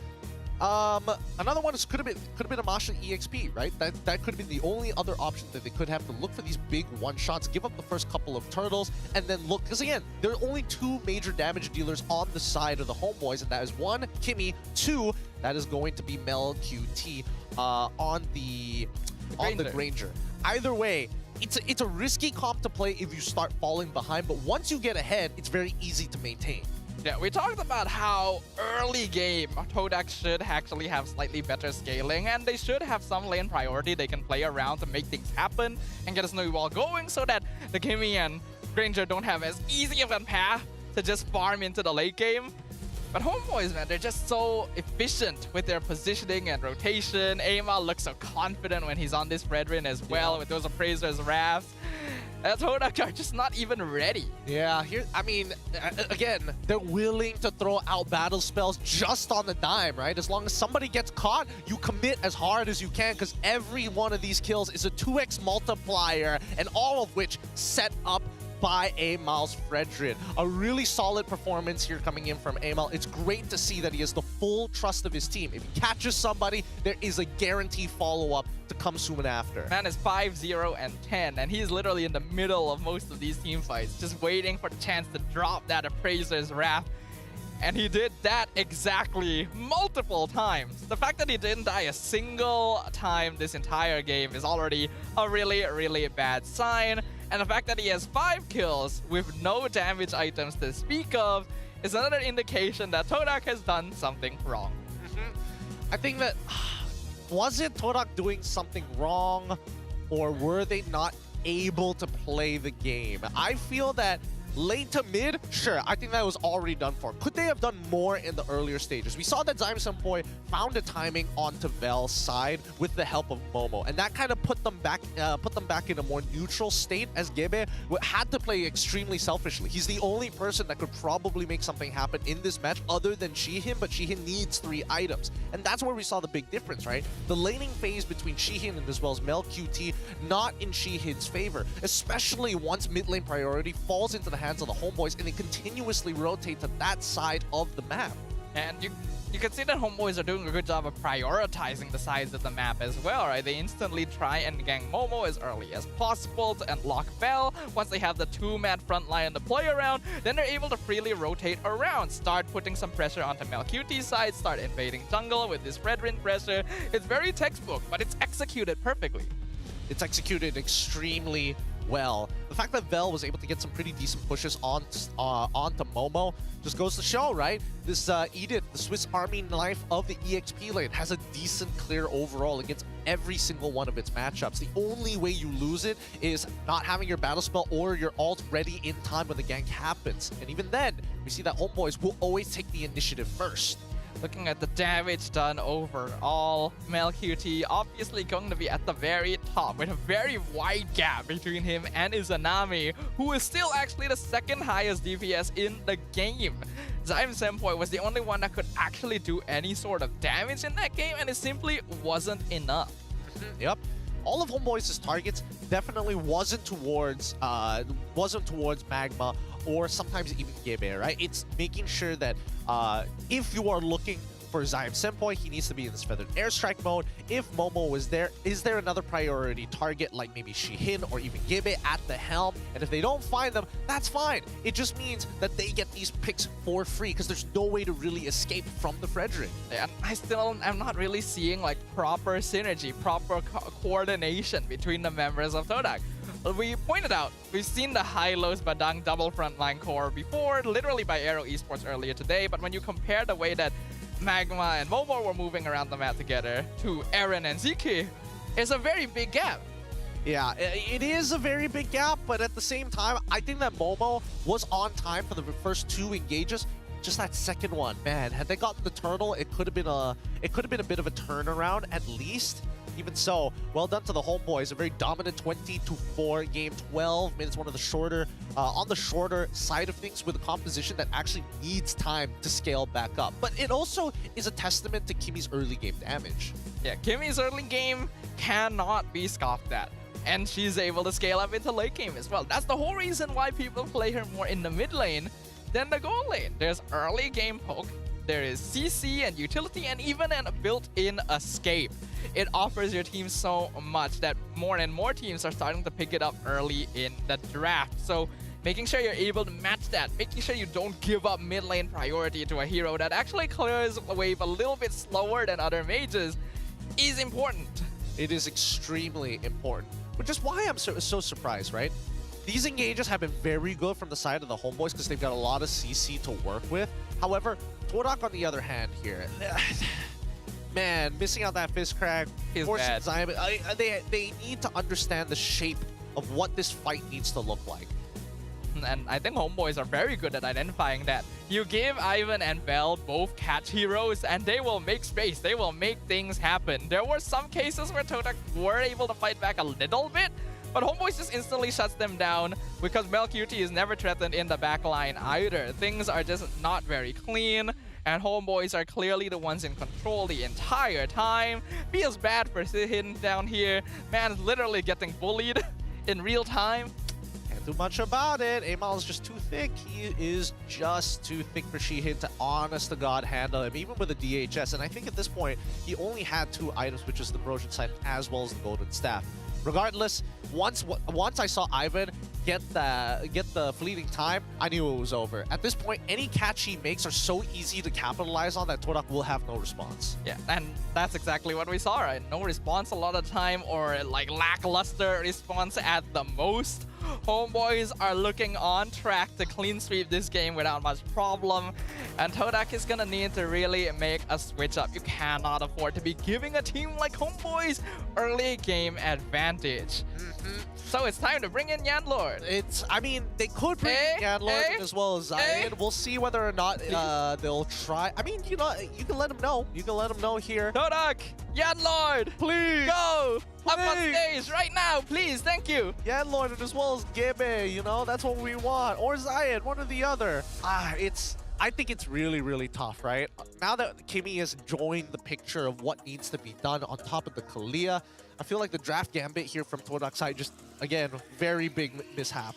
Another one could have been a Masha EXP, right? That could have been the only other option that they could have to look for these big one-shots, give up the first couple of turtles, and then look. Because again, there are only 2 major damage dealers on the side of the Homeboys, and that is 1, Kimmy, 2, that is going to be Mel QT on the Granger. Either way, it's a risky comp to play if you start falling behind, but once you get ahead, it's very easy to maintain. Yeah, we talked about how early game Todak should actually have slightly better scaling, and they should have some lane priority they can play around to make things happen and get a snowball going so that the Kimmy and Granger don't have as easy of a path to just farm into the late game. But Homeboys, man, they're just so efficient with their positioning and rotation. Aima looks so confident when he's on this Fredrin as well, with those Appraisers Rafts. Todak are just not even ready. Yeah, I mean, again, they're willing to throw out battle spells just on the dime, right? As long as somebody gets caught, you commit as hard as you can because every one of these kills is a 2x multiplier, and all of which set up by Amal's Fredrin. A really solid performance here coming in from Amal. It's great to see that he has the full trust of his team. If he catches somebody, there is a guaranteed follow-up to come soon after. Man is 5-0 and 10, and he's literally in the middle of most of these team fights, just waiting for the chance to drop that Appraiser's Wrath. And he did that exactly multiple times. The fact that he didn't die a single time this entire game is already a really, really bad sign. And the fact that he has 5 kills with no damage items to speak of is another indication that Todak has done something wrong. I think that, was it Todak doing something wrong, or were they not able to play the game? I feel that late to mid, sure, I think that was already done for. Could they have done more in the earlier stages? We saw that Zyme Senpoi found a timing onto Vel's side with the help of Momo, and that kind of put them back in a more neutral state, as Gebe had to play extremely selfishly. He's the only person that could probably make something happen in this match other than Shihin, but Shihin needs 3 items. And that's where we saw the big difference, right? The laning phase between Shihin and as well as Mel QT not in Shihin's favor, especially once mid lane priority falls into the hands of the Homeboys and they continuously rotate to that side of the map. And you can see that Homeboys are doing a good job of prioritizing the sides of the map as well, right? They instantly try and gang Momo as early as possible to unlock Vel. Once they have the 2-man front line to play around, then they're able to freely rotate around, start putting some pressure onto Mel QT's side, start invading jungle with this Fredrin pressure. It's very textbook, but it's executed perfectly. It's executed extremely well. The fact that Vel was able to get some pretty decent pushes onto Momo just goes to show, right? This Edith, the Swiss Army knife of the EXP lane, has a decent clear overall against every single one of its matchups. The only way you lose it is not having your battle spell or your ult ready in time when the gank happens. And even then, we see that Homeboys will always take the initiative first. Looking at the damage done overall, Mel QT obviously going to be at the very top with a very wide gap between him and Izanami, who is still actually the 2nd highest DPS in the game. Zyme Senpoi was the only one that could actually do any sort of damage in that game, and it simply wasn't enough. Yep. All of Homeboys' targets definitely wasn't towards Magma or sometimes even Gebe, right? It's making sure that if you are looking for Zion Senpoi, he needs to be in this Feathered Airstrike mode. If Momo was there, is there another priority target like maybe Shihin or even Gibe at the helm? And if they don't find them, that's fine. It just means that they get these picks for free because there's no way to really escape from the Frederick. Yeah, I still am not really seeing like proper synergy, proper coordination between the members of Todak. We pointed out, we've seen the high-lows Badang double frontline core before, literally by AERO Esports earlier today, but when you compare the way that Magma and Momo were moving around the map together to Eren and Ziki, it's a very big gap. Yeah, it is a very big gap, but at the same time, I think that Momo was on time for the first 2 engages. Just that second one, man, had they gotten the turtle, it could have been a bit of a turnaround at least. Even so, well done to the homeboys. A very dominant 20-4 game, 12 minutes, one of the shorter, on the shorter side of things with a composition that actually needs time to scale back up. But it also is a testament to Kimmy's early game damage. Yeah, Kimmy's early game cannot be scoffed at. And she's able to scale up into late game as well. That's the whole reason why people play her more in the mid lane than the gold lane. There's early game poke, there is CC and utility, and even a built-in escape. It offers your team so much that more and more teams are starting to pick it up early in the draft. So making sure you're able to match that, making sure you don't give up mid lane priority to a hero that actually clears the wave a little bit slower than other mages is important. It is extremely important, which is why I'm so surprised, right? These engages have been very good from the side of the homeboys because they've got a lot of CC to work with. However, Todak on the other hand here, man, missing out that fist crack, forcing Zion, they need to understand the shape of what this fight needs to look like. And I think homeboys are very good at identifying that. You give Ivan and Bell both catch heroes and they will make space, they will make things happen. There were some cases where Todak were able to fight back a little bit, but homeboys just instantly shuts them down because Melqt is never threatened in the backline either. Things are just not very clean, and homeboys are clearly the ones in control the entire time. Feels bad for Shihin down here. Man is literally getting bullied in real time. Can't do much about it. Amal is just too thick. He is just too thick for Shihin to honest to God handle him, even with a DHS. And I think at this point, he only had 2 items, which is the Brosian Sight as well as the Golden Staff. Regardless, once I saw Ivan get the fleeting time, I knew it was over. At this point, any catch he makes are so easy to capitalize on that Todak will have no response. Yeah, and that's exactly what we saw, right? No response a lot of time, or like lackluster response at the most. Homeboys are looking on track to clean sweep this game without much problem, and Todak is gonna need to really make a switch up. You cannot afford to be giving a team like Homeboys early game advantage. So it's time to bring in Yanlord. I mean, they could bring in Yanlord as well as Zion. We'll see whether or not they'll try. I mean, you know, you can let them know. You can let them know here. Todak, Yanlord, please go up on stage right now, please. Thank you. Yanlord as well as Gibe, you know, that's what we want. Or Zion, one or the other. I think it's really, really tough, right? Now that Kimmy has joined the picture of what needs to be done on top of the Kalia, I feel like the draft gambit here from Todak's side just, again, very big mishap.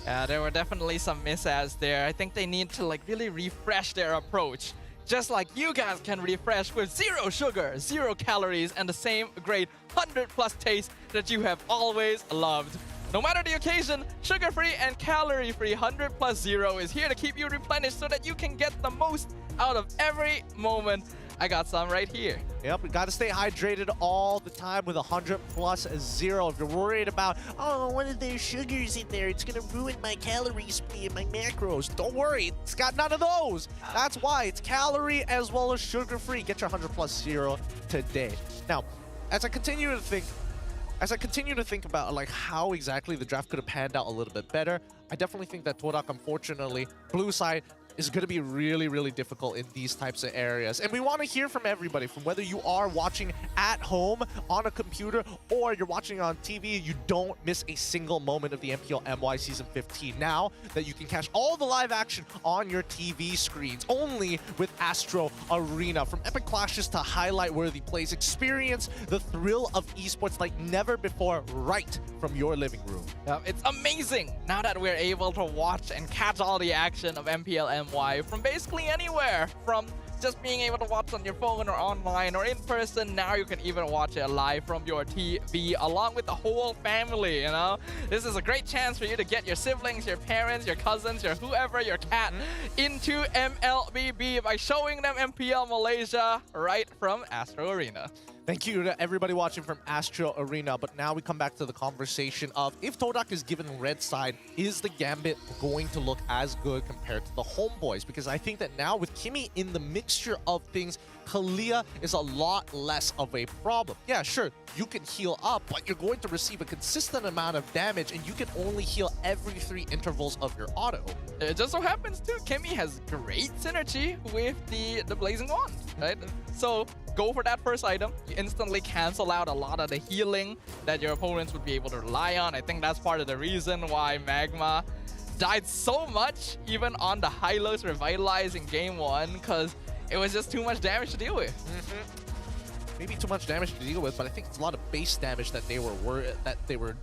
Yeah, there were definitely some mishaps there. I think they need to like really refresh their approach. Just like you guys can refresh with 0 sugar, 0 calories, and the same great 100+ taste that you have always loved. No matter the occasion, sugar-free and calorie-free 100+ 0 is here to keep you replenished so that you can get the most out of every moment. I got some right here. Yep, we gotta stay hydrated all the time with 100+ 0. If you're worried about, oh, one of those sugars in there, it's gonna ruin my calories and my macros. Don't worry, it's got none of those. That's why it's calorie as well as sugar-free. Get your 100+ 0 today. Now, as I continue to think about like how exactly the draft could have panned out a little bit better, I definitely think that Todak, unfortunately, blue side, is going to be really, really difficult in these types of areas. And we want to hear from everybody, from whether you are watching at home on a computer or you're watching on TV, you don't miss a single moment of the MPL MY Season 15. Now that you can catch all the live action on your TV screens, only with Astro Arena. From epic clashes to highlight-worthy plays, experience the thrill of esports like never before right from your living room. It's amazing now that we're able to watch and catch all the action of MPL MY from basically anywhere, from just being able to watch on your phone or online or in person. Now you can even watch it live from your TV along with the whole family, you know? This is a great chance for you to get your siblings, your parents, your cousins, your whoever, your cat into MLBB by showing them MPL Malaysia right from Astro Arena. Thank you to everybody watching from Astro Arena. But now we come back to the conversation of if Todak is given red side, is the Gambit going to look as good compared to the Homeboys? Because I think that now with Kimmy in the mixture of things, Kalia is a lot less of a problem. Yeah, sure, you can heal up, but you're going to receive a consistent amount of damage, and you can only heal every 3 intervals of your auto. It just so happens too, Kimmy has great synergy with the Blazing Wand, right? So go for that first item. You instantly cancel out a lot of the healing that your opponents would be able to rely on. I think that's part of the reason why Magma died so much, even on the Hylos Revitalize in game 1, because it was just too much damage to deal with. Maybe too much damage to deal with, but I think it's a lot of base damage that they were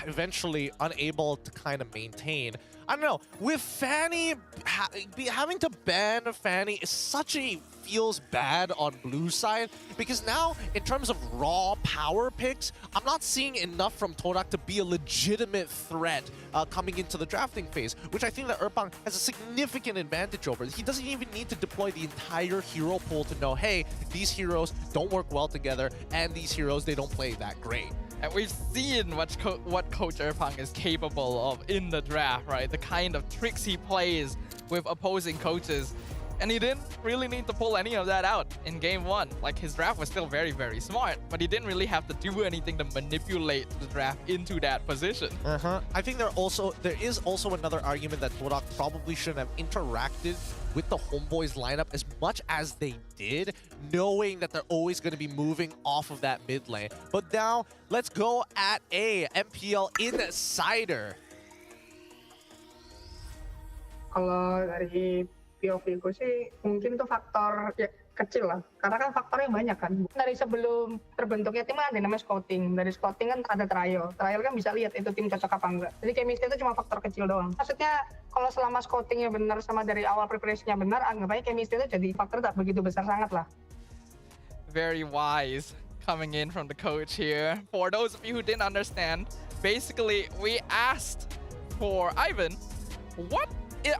eventually unable to kind of maintain. I don't know. With Fanny, having to ban Fanny is such a feels bad on blue side, because now in terms of raw power picks, I'm not seeing enough from Todak to be a legitimate threat coming into the drafting phase, which I think that Erpang has a significant advantage over. He doesn't even need to deploy the entire hero pool to know, hey, these heroes don't work well together, and these heroes, they don't play that great. And we've seen what Coach Erpang is capable of in the draft, right? The kind of tricks he plays with opposing coaches. And he didn't really need to pull any of that out in game 1. Like, his draft was still very, very smart, but he didn't really have to do anything to manipulate the draft into that position. I think there is also another argument that Todak probably shouldn't have interacted with the Homeboys lineup as much as they did, knowing that they're always going to be moving off of that mid lane. But now, let's go at a MPL Insider. Kalau dari POV ku sih mungkin tuh faktor ya, kecil lah, karena kan faktornya banyak kan. Dari sebelum terbentuknya tim ada namanya scouting. Dari scouting kan ada trial kan bisa lihat itu tim cocok apa enggak. Jadi chemistry itu cuma faktor kecil doang. Maksudnya kalau selama scoutingnya benar sama dari awal preparasinya benar, anggap aja chemistry itu jadi faktor tak begitu besar sangat lah. Very wise coming in from the coach here. For those of you who didn't understand, basically we asked for Ivan what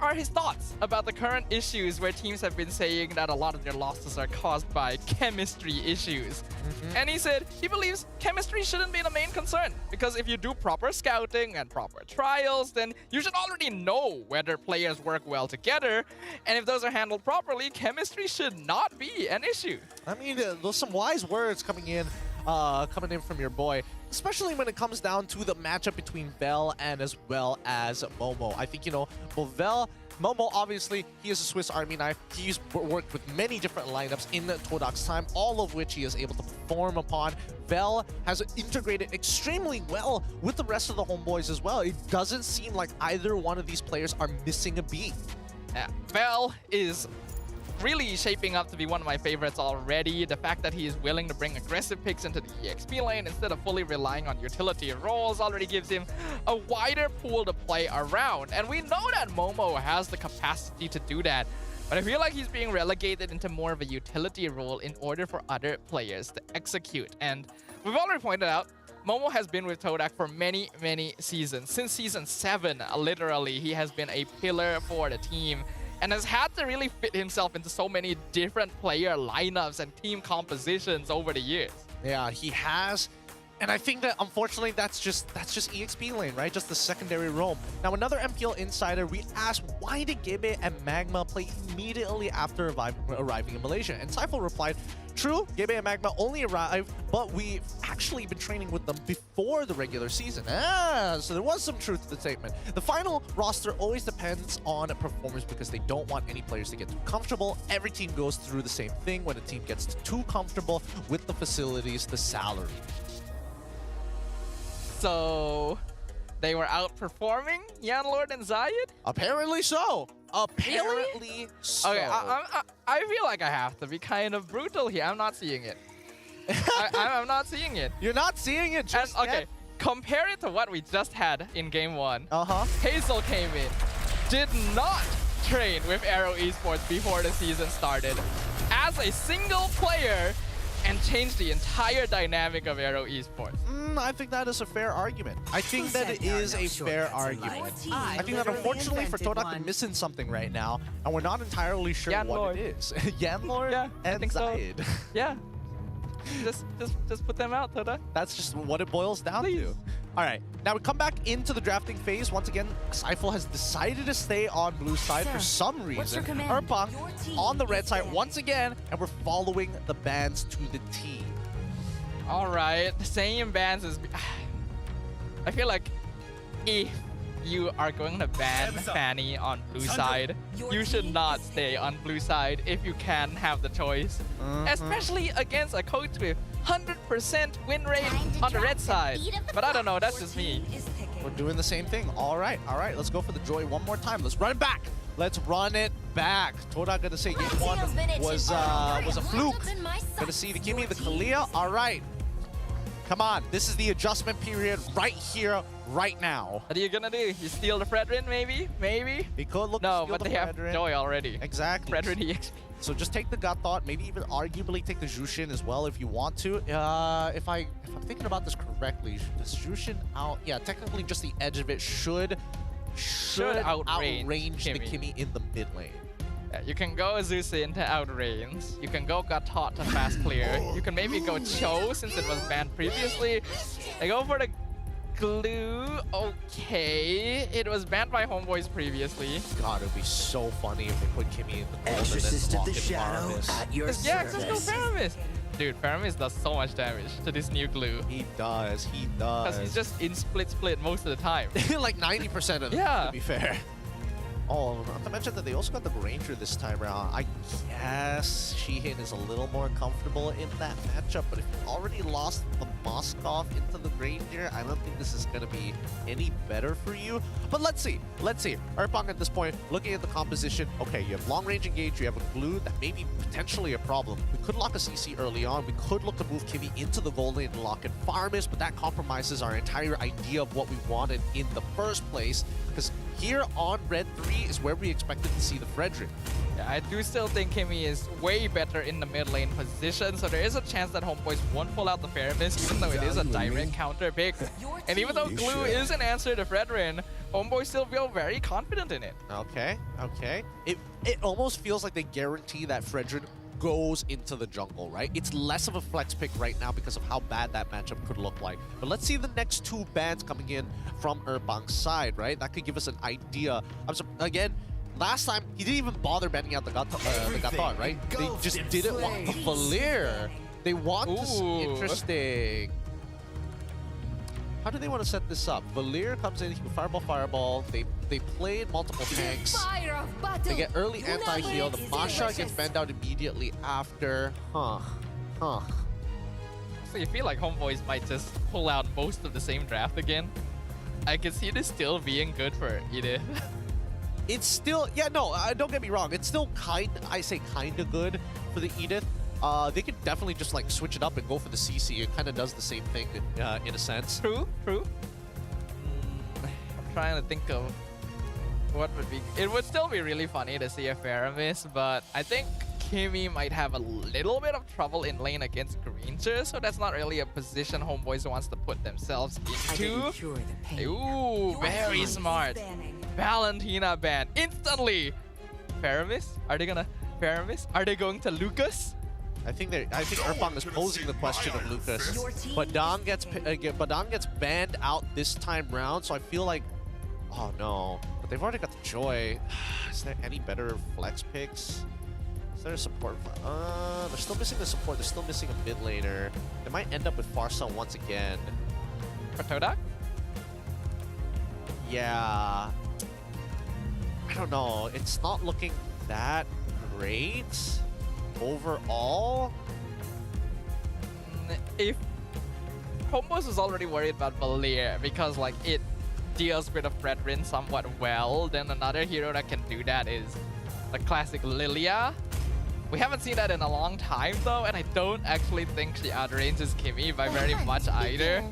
are his thoughts about the current issues where teams have been saying that a lot of their losses are caused by chemistry issues. And he said he believes chemistry shouldn't be the main concern, because if you do proper scouting and proper trials, then you should already know whether players work well together. And if those are handled properly, chemistry should not be an issue. I mean, there's some wise words coming in from your boy, especially when it comes down to the matchup between Vel and as well as Momo. I think, you know, both Momo, obviously, he is a Swiss Army knife. He's worked with many different lineups in Todak's time, all of which he is able to perform upon. Vel has integrated extremely well with the rest of the Homeboys as well. It doesn't seem like either one of these players are missing a beat. Yeah, Vel is really shaping up to be one of my favorites already. The fact that he is willing to bring aggressive picks into the EXP lane instead of fully relying on utility roles already gives him a wider pool to play around. And we know that Momo has the capacity to do that. But I feel like he's being relegated into more of a utility role in order for other players to execute. And we've already pointed out, Momo has been with Todak for many, many seasons. Since season 7, literally, he has been a pillar for the team and has had to really fit himself into so many different player lineups and team compositions over the years. Yeah, he has. And I think that, unfortunately, that's just EXP lane, right? Just the secondary roam. Now, another MPL Insider, we asked, why did Gebe and Magma play immediately after arriving in Malaysia? And Saiful replied, true, Gebe and Magma only arrived, but we've actually been training with them before the regular season. So there was some truth to the statement. The final roster always depends on performance because they don't want any players to get too comfortable. Every team goes through the same thing when a team gets too comfortable with the facilities, the salary. So they were outperforming Yanlord and Zayed? Apparently so. Apparently so. Okay, I feel like I have to be kind of brutal here. I'm not seeing it. I'm not seeing it. You're not seeing it just and, okay, yet? Compare it to what we just had in game 1. Hazel came in, did not trained with AERO Esports before the season started as a single player and changed the entire dynamic of AERO Esports. I think that is a fair argument. I think that it is a fair argument. I think that unfortunately for Todak, they're missing something right now, and we're not entirely sure what it is. Yanlord and Zayed. So. Yeah. Just put them out, Todak. That's just what it boils down to. All right, now we come back into the drafting phase. Once again, Seifel has decided to stay on blue side for some reason. Erpang on the red side once again, and we're following the bans to the T. All right, the same bans is... I feel like if you are going to ban Fanny on blue side, you should not stay on blue side if you can have the choice. Especially against a coach with 100% win rate on the red side. But I don't know, that's just me. We're doing the same thing. All right, let's go for the Joy one more time. Let's run it back. Let's run it back. Todak gonna say game one was a fluke. Gonna see the Kimmy, the Kalia. All right. Come on, this is the adjustment period right here, right now. What are you gonna do? You steal the Fredrin, maybe? Maybe? We could look no, but they have Joy already. Exactly. Fredrin EXP. So just take the gut thought, maybe even arguably take the Jushin as well if you want to. If I'm thinking about this correctly, does Jushin out? Yeah, technically just the edge of it should outrange the Kimmy in the mid lane. Yeah, you can go Zusin to outrange. You can go Gatot to fast clear. You can maybe go Cho since it was banned previously. They go for the Glue. Okay, it was banned by Homeboys previously. God, it would be so funny if they put Kimmy in the gold Exorcist and of then the Shadow at your service. Yeah, just go Faramis. Dude, Faramis does so much damage to this new glue. He does. Because he's just in split most of the time. Like 90% of them, to be fair. Oh, not to mention that they also got the Granger this time around. I guess Sheehan is a little more comfortable in that matchup, but if you already lost the Moskov into the Granger, I don't think this is going to be any better for you. But let's see. Erpang at this point, looking at the composition, okay, you have long-range engage, you have a glue that may be potentially a problem. We could lock a CC early on. We could look to move Kimmy into the gold lane and lock in Farmis, but that compromises our entire idea of what we wanted in the first place, because here on Red 3 is where we expected to see the Frederick. Yeah, I do still think Kimmy is way better in the mid lane position, so there is a chance that Homeboys won't pull out the Faramis, even though it is a direct counter pick. And even though Glue is an answer to Fredrin, Homeboys still feel very confident in it. Okay. It almost feels like they guarantee that Fredrin goes into the jungle, right? It's less of a flex pick right now because of how bad that matchup could look like. But let's see the next two bans coming in from Erpang's side, right? That could give us an idea. Again, last time, he didn't even bother banning out the Gatot, right? They just didn't want the Valir. They want this. Interesting. How do they want to set this up? Valir comes in, he can fireball. They played multiple tanks. They get early anti-heal. The Masha gets banned out immediately after. So you feel like Homeboys might just pull out most of the same draft again? I can see this still being good for Edith. It's still, don't get me wrong. It's still I say kinda good for the Edith. They could definitely just like switch it up and go for the CC. It kind of does the same thing in a sense. True. I'm trying to think of what would be... It would still be really funny to see a Faramis, but I think Kimmy might have a little bit of trouble in lane against Granger, so that's not really a position Homeboys wants to put themselves into. Ooh, very smart. Valentina ban instantly. Faramis? Are they gonna Faramis? Are they going to Lucas? I think Erpang is posing the question of Lucas. Badang gets banned out this time round, so I feel like, oh no. But they've already got the Joy. Is there any better flex picks? Is there a support? They're still missing the support. They're still missing a mid laner. They might end up with Farsa once again. For Todak? Yeah. I don't know. It's not looking that great overall. If Homeboys was already worried about Valir because like it deals with a Fredrin somewhat well, then another hero that can do that is the classic Lilia. We haven't seen that in a long time though, and I don't actually think she outranges Kimmy by very much either.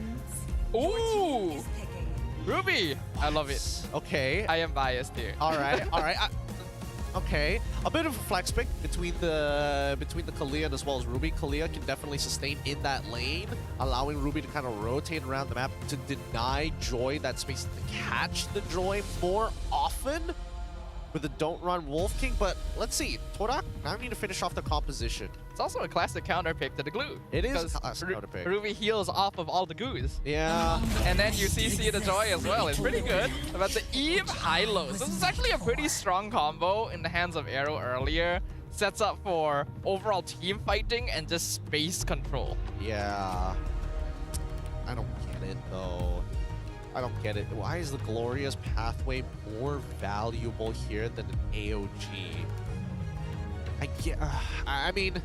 Ooh! Ruby! I love it. Okay. I am biased here. Alright. Okay, a bit of a flex pick between the Kalia as well as Ruby. Kalia can definitely sustain in that lane, allowing Ruby to kind of rotate around the map to deny Joy that space to catch the Joy more often with the Don't Run Wolf King. But let's see, Torak now need to finish off the composition. It's also a classic counter pick to the glue. It is because a classic counter pick. Ruby heals off of all the goos. Yeah. And then you CC the Joy as well. It's pretty good. But the Eve high-lows. This is actually a pretty strong combo in the hands of AERO earlier. Sets up for overall team fighting and just space control. Yeah. I don't get it, though. I don't get it. Why is the Glorious Pathway more valuable here than an AOG? I mean,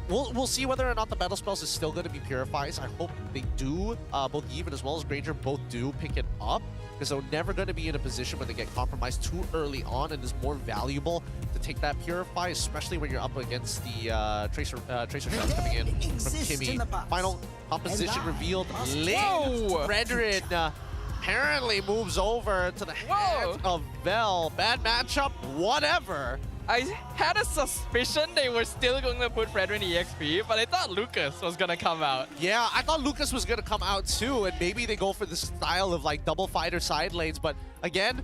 we'll see whether or not the Battle Spells is still going to be Purifies. I hope they do. Both Even as well as Granger both do pick it up, because they're never going to be in a position where they get compromised too early on, and it's more valuable to take that Purify, especially when you're up against the Tracer shots coming in from Kimmy. Final composition revealed. Fredrin apparently moves over to the hands of Vel. Bad matchup, whatever. I had a suspicion they were still going to put Fredrin EXP, but I thought Lucas was going to come out. Yeah, I thought Lucas was going to come out too, and maybe they go for the style of like double fighter side lanes, but again,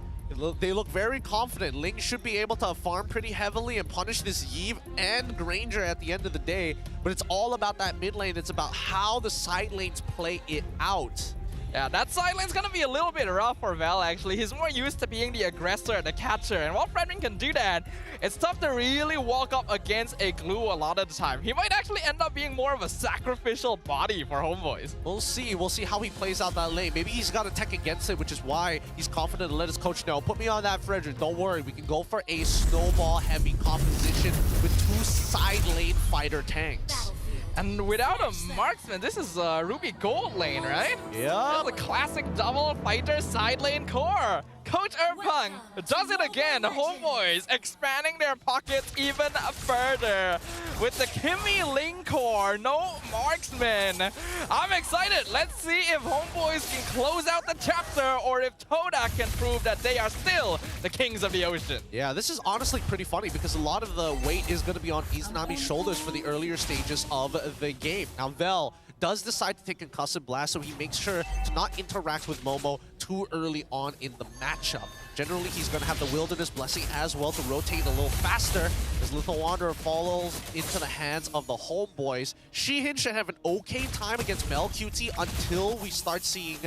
they look very confident. Ling should be able to farm pretty heavily and punish this Yve and Granger at the end of the day, but it's all about that mid lane. It's about how the side lanes play it out. Yeah, that side lane's gonna be a little bit rough for Vel, actually. He's more used to being the aggressor, the catcher, and while Fredrin can do that, it's tough to really walk up against a glue a lot of the time. He might actually end up being more of a sacrificial body for Homeboys. We'll see how he plays out that lane. Maybe he's got a tech against it, which is why he's confident to let his coach know, put me on that Fredrin, don't worry, we can go for a snowball-heavy composition with two side lane fighter tanks. And without a marksman, this is a Ruby Gold lane, right? Yeah. This is a classic double fighter side lane core. Coach Erpang does it again. Homeboys expanding their pockets even further. With the Kimmy Ling core, no marksman. I'm excited. Let's see if Homeboys can close out the chapter or if Toda can prove that they are still the kings of the ocean. Yeah, this is honestly pretty funny because a lot of the weight is going to be on Izanami's shoulders for the earlier stages of the game. Now, Vel does decide to take Concussive Blast, so he makes sure to not interact with Momo too early on in the matchup. Generally, he's going to have the Wilderness Blessing as well to rotate a little faster as Lethal Wanderer falls into the hands of the Homeboys. Shihin should have an okay time against Mel QT until we start seeing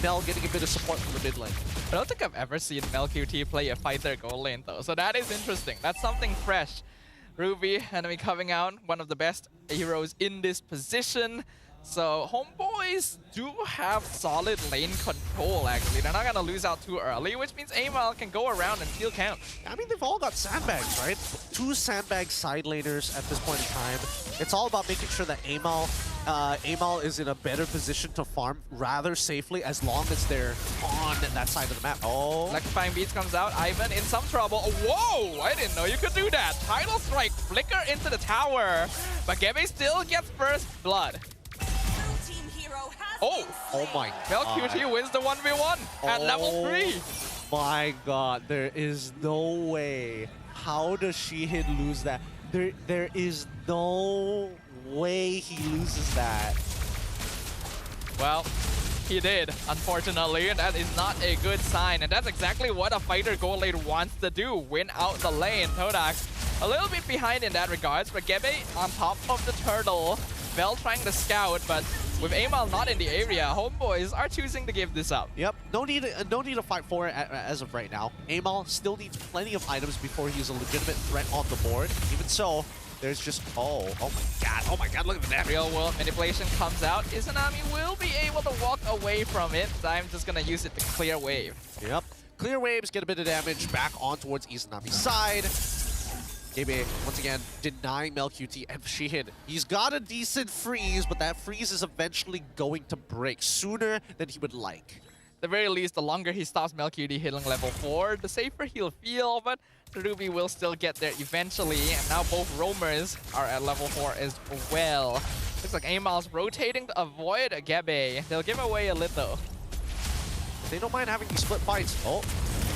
Mel getting a bit of support from the mid lane. I don't think I've ever seen Mel QT play a fighter gold lane though, so that is interesting. That's something fresh. Ruby, enemy coming out, one of the best heroes in this position. So Homeboys do have solid lane control, actually. They're not going to lose out too early, which means Amal can go around and steal camp. I mean, they've all got sandbags, right? Two sandbag side laners at this point in time. It's all about making sure that Amal is in a better position to farm rather safely as long as they're on that side of the map. Oh. Electrifying Beats comes out. Ivan in some trouble. Whoa! I didn't know you could do that. Tidal Strike, flicker into the tower. But Gebe still gets first blood. Oh my Mel god. QT wins the 1v1 at level 3. My god, there is no way. How does Shihin lose that? There is no way he loses that. Well, he did, unfortunately, and that is not a good sign. And that's exactly what a fighter gold lane wants to do, win out the lane. Todak a little bit behind in that regards, but Gebe on top of the turtle. Vel trying to scout, but with Amal not in the area, Homeboys are choosing to give this up. Yep, no need to fight for it as of right now. Amal still needs plenty of items before he's a legitimate threat on the board. Even so, there's just, oh my god, look at that. Real world manipulation comes out. Izanami will be able to walk away from it. I'm just gonna use it to clear wave. Yep, clear waves, get a bit of damage back on towards Izanami's side. Gebe, once again, denying Mel QT and Shihin. He's got a decent freeze, but that freeze is eventually going to break sooner than he would like. At the very least, the longer he stops Mel QT hitting level 4, the safer he'll feel, but Ruby will still get there eventually, and now both roamers are at level 4 as well. Looks like Amal's rotating to avoid a Gebe. They'll give away a little. They don't mind having these split fights. Oh,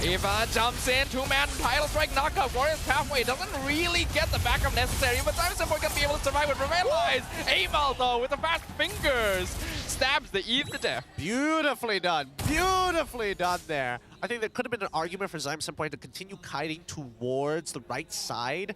Eva jumps in, two-man title strike knockout. Warriors Pathway doesn't really get the backup necessary, but Simon Simboy gonna be able to survive with Revitalize. Amal though, with the fast fingers, stabs the Eve to death. Beautifully done. Beautifully done there. I think there could have been an argument for Zyme Senpai to continue kiting towards the right side,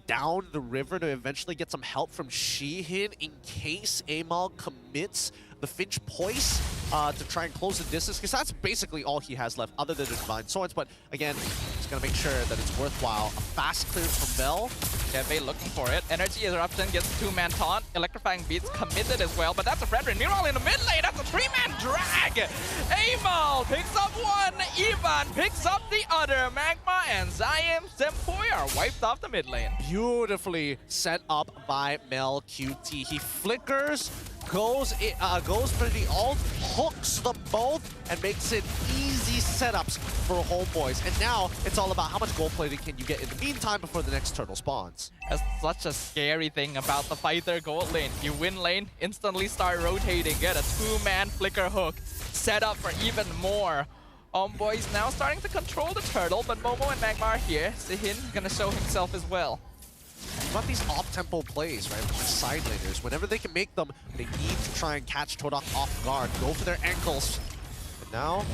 down the river to eventually get some help from Shihin in case Amal commits the Finch Poise to try and close the distance, because that's basically all he has left other than the Divine Swords. But again, he's going to make sure that it's worthwhile. A fast clear from Bell. Kebe looking for it. Energy Eruption gets a two-man taunt. Electrifying Beats committed as well, but that's a Fredrin. Meanwhile, in the mid lane, that's a three-man drag. Amal picks up one. Ivan picks up the other. Magma and Zyme Senpai are wiped off the mid lane. Beautifully set up by Mel QT. He flickers, goes for the ult, hooks them both, and makes it easy setups for homeboys. And now it's all about how much gold plating can you get in the meantime before the next turtle spawns. That's such a scary thing about the fighter gold lane. You win lane, instantly start rotating, get a two-man flicker hook, set up for even more. Homeboys now starting to control the turtle, but Momo and Magma are here. Sihin gonna show himself as well. About these off-tempo plays, right, from the side laners. Whenever they can make them, they need to try and catch Todak off guard, go for their ankles. But now,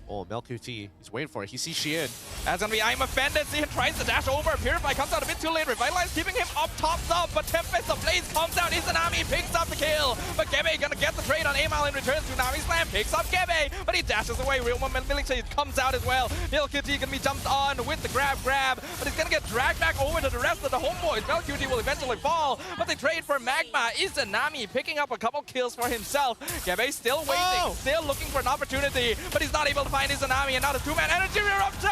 oh, MelQT, he's waiting for it. He sees Shiin. That's gonna be I'm offended. Sihin tries to dash over. Purify comes out a bit too late. Revitalize keeping him up, tops up, but Tempest of Blaze comes out. Izanami picks up the kill, but Gebe gonna get the trade on Amal in return. Tsunami Slam picks up Gebe, but he dashes away. Real Moment Military comes out as well. MelQT gonna be jumped on with the grab, but he's gonna get dragged back over to the rest of the homeboys. MelQT will eventually fall, but they trade for Magma. Izanami picking up a couple kills for himself. Gebe still waiting, still looking for an opportunity, but he's not able to find Izanami, and now the two-man energy eruption.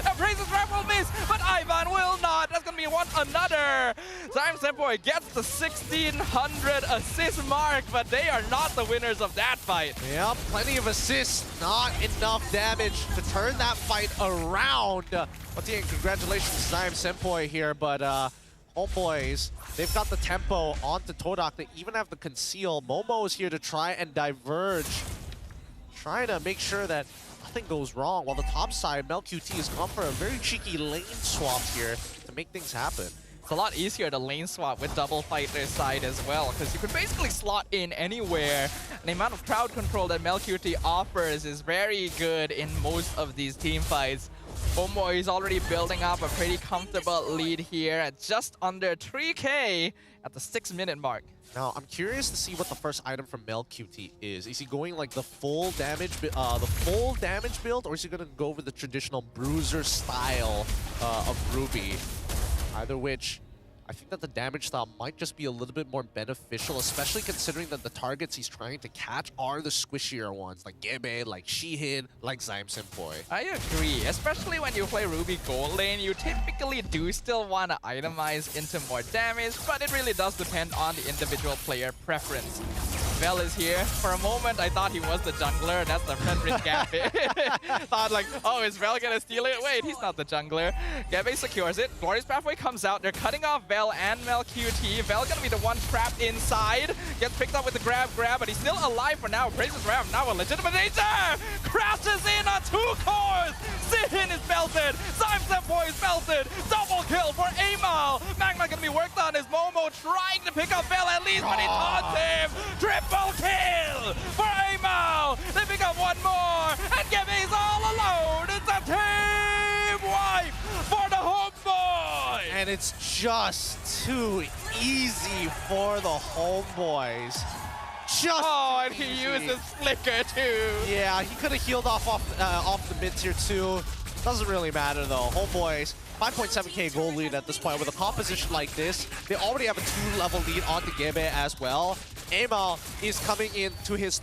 Appraiser's Wrap will miss, but Ivan will not. That's gonna be another. Zyme Senpai gets the 1600 assist mark, but they are not the winners of that fight. Yep, plenty of assists, not enough damage to turn that fight around. Once again, congratulations to Zyme Senpai here, but homeboys, they've got the tempo onto Todak. They even have the conceal. Momo is here to try and diverge, trying to make sure that nothing goes wrong, while the top side, MelQT has gone for a very cheeky lane swap here to make things happen. It's a lot easier to lane swap with double fighter side as well, because you can basically slot in anywhere. And the amount of crowd control that MelQT offers is very good in most of these team fights. Omo is already building up a pretty comfortable lead here at just under 3K at the 6-minute mark. Now, I'm curious to see what the first item from MelQT is. Is he going like the full damage build, or is he going to go over the traditional bruiser style of Ruby? Either which, I think that the damage style might just be a little bit more beneficial, especially considering that the targets he's trying to catch are the squishier ones, like Gebe, like Shihin, like Zyme Senpai. I agree, especially when you play Ruby gold lane, you typically do still want to itemize into more damage, but it really does depend on the individual player preference. Vel is here. For a moment, I thought he was the jungler. That's the Fredrin Gambit. Thought like, oh, is Vel gonna steal it? Wait, he's not the jungler. Gambit secures it. Glorious Pathway comes out. They're cutting off Vel and MelQT. Vel gonna be the one trapped inside. Gets picked up with the grab, but he's still alive for now. Praises Ram, now a legitimate danger! Crashes in on 2 cores! Sihin is belted! Zyme Senpai is belted! Double kill for Amal! Magma gonna be worked on as Momo trying to pick up Vel at least, but he taunts him! Triple kill for Amal! They pick up one more, and Gebe's all alone! It's a team wipe for the homeboy! And it's just too easy for the homeboys. Oh, and he uses Flicker too. Yeah, he could have healed off the mid tier too. Doesn't really matter though. Homeboys, 5.7k gold lead at this point. With a composition like this, they already have a 2-level lead onto Gebe as well. Amal is coming into his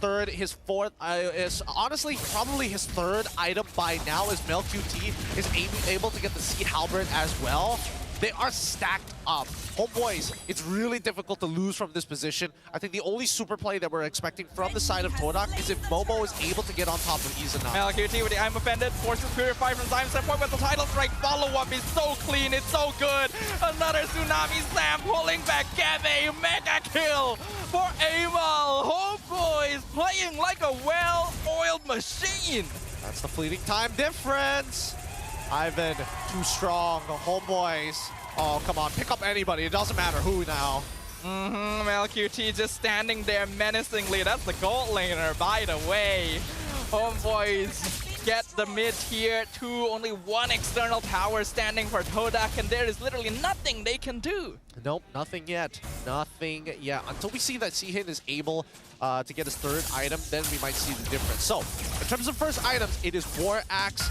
fourth, is honestly probably his 3rd item by now, as MelQT is able to get the Sea Halberd as well. They are stacked up. Homeboys, it's really difficult to lose from this position. I think the only super play that we're expecting from the side of Todak is if Momo is able to get on top of Izanami. MelQT with the I'm offended, forces Purify from Zyme Senpai with the title strike. Follow-up is so clean, it's so good. Another Tsunami Slam pulling back Gebe. Mega kill for Amal. Homeboys playing like a well-oiled well-oiled machine. That's the fleeting time difference. Ivan, too strong. Homeboys. Oh, come on. Pick up anybody. It doesn't matter who now. MLQT just standing there menacingly. That's the gold laner, by the way. Homeboys get the mid tier 2, only one external tower standing for Todak, and there is literally nothing they can do. Nope, nothing yet. Nothing yet. Until we see that Sihin is able to get his third item, then we might see the difference. So, in terms of first items, it is War Axe.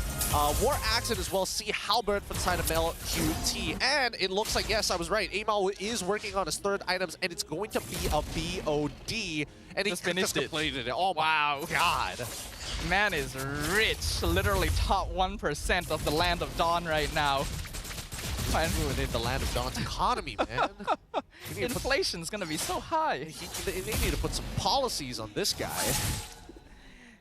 War Axe and as well Sea Halberd for the side of MLQT. And it looks like, yes, I was right. Amal is working on his third items, and it's going to be a BOD. And he just completed it. Oh, wow. God. Man is rich. Literally top 1% of the land of Dawn right now. Ruining the land of Dawn's economy, man. Inflation's gonna be so high. They need to put some policies on this guy.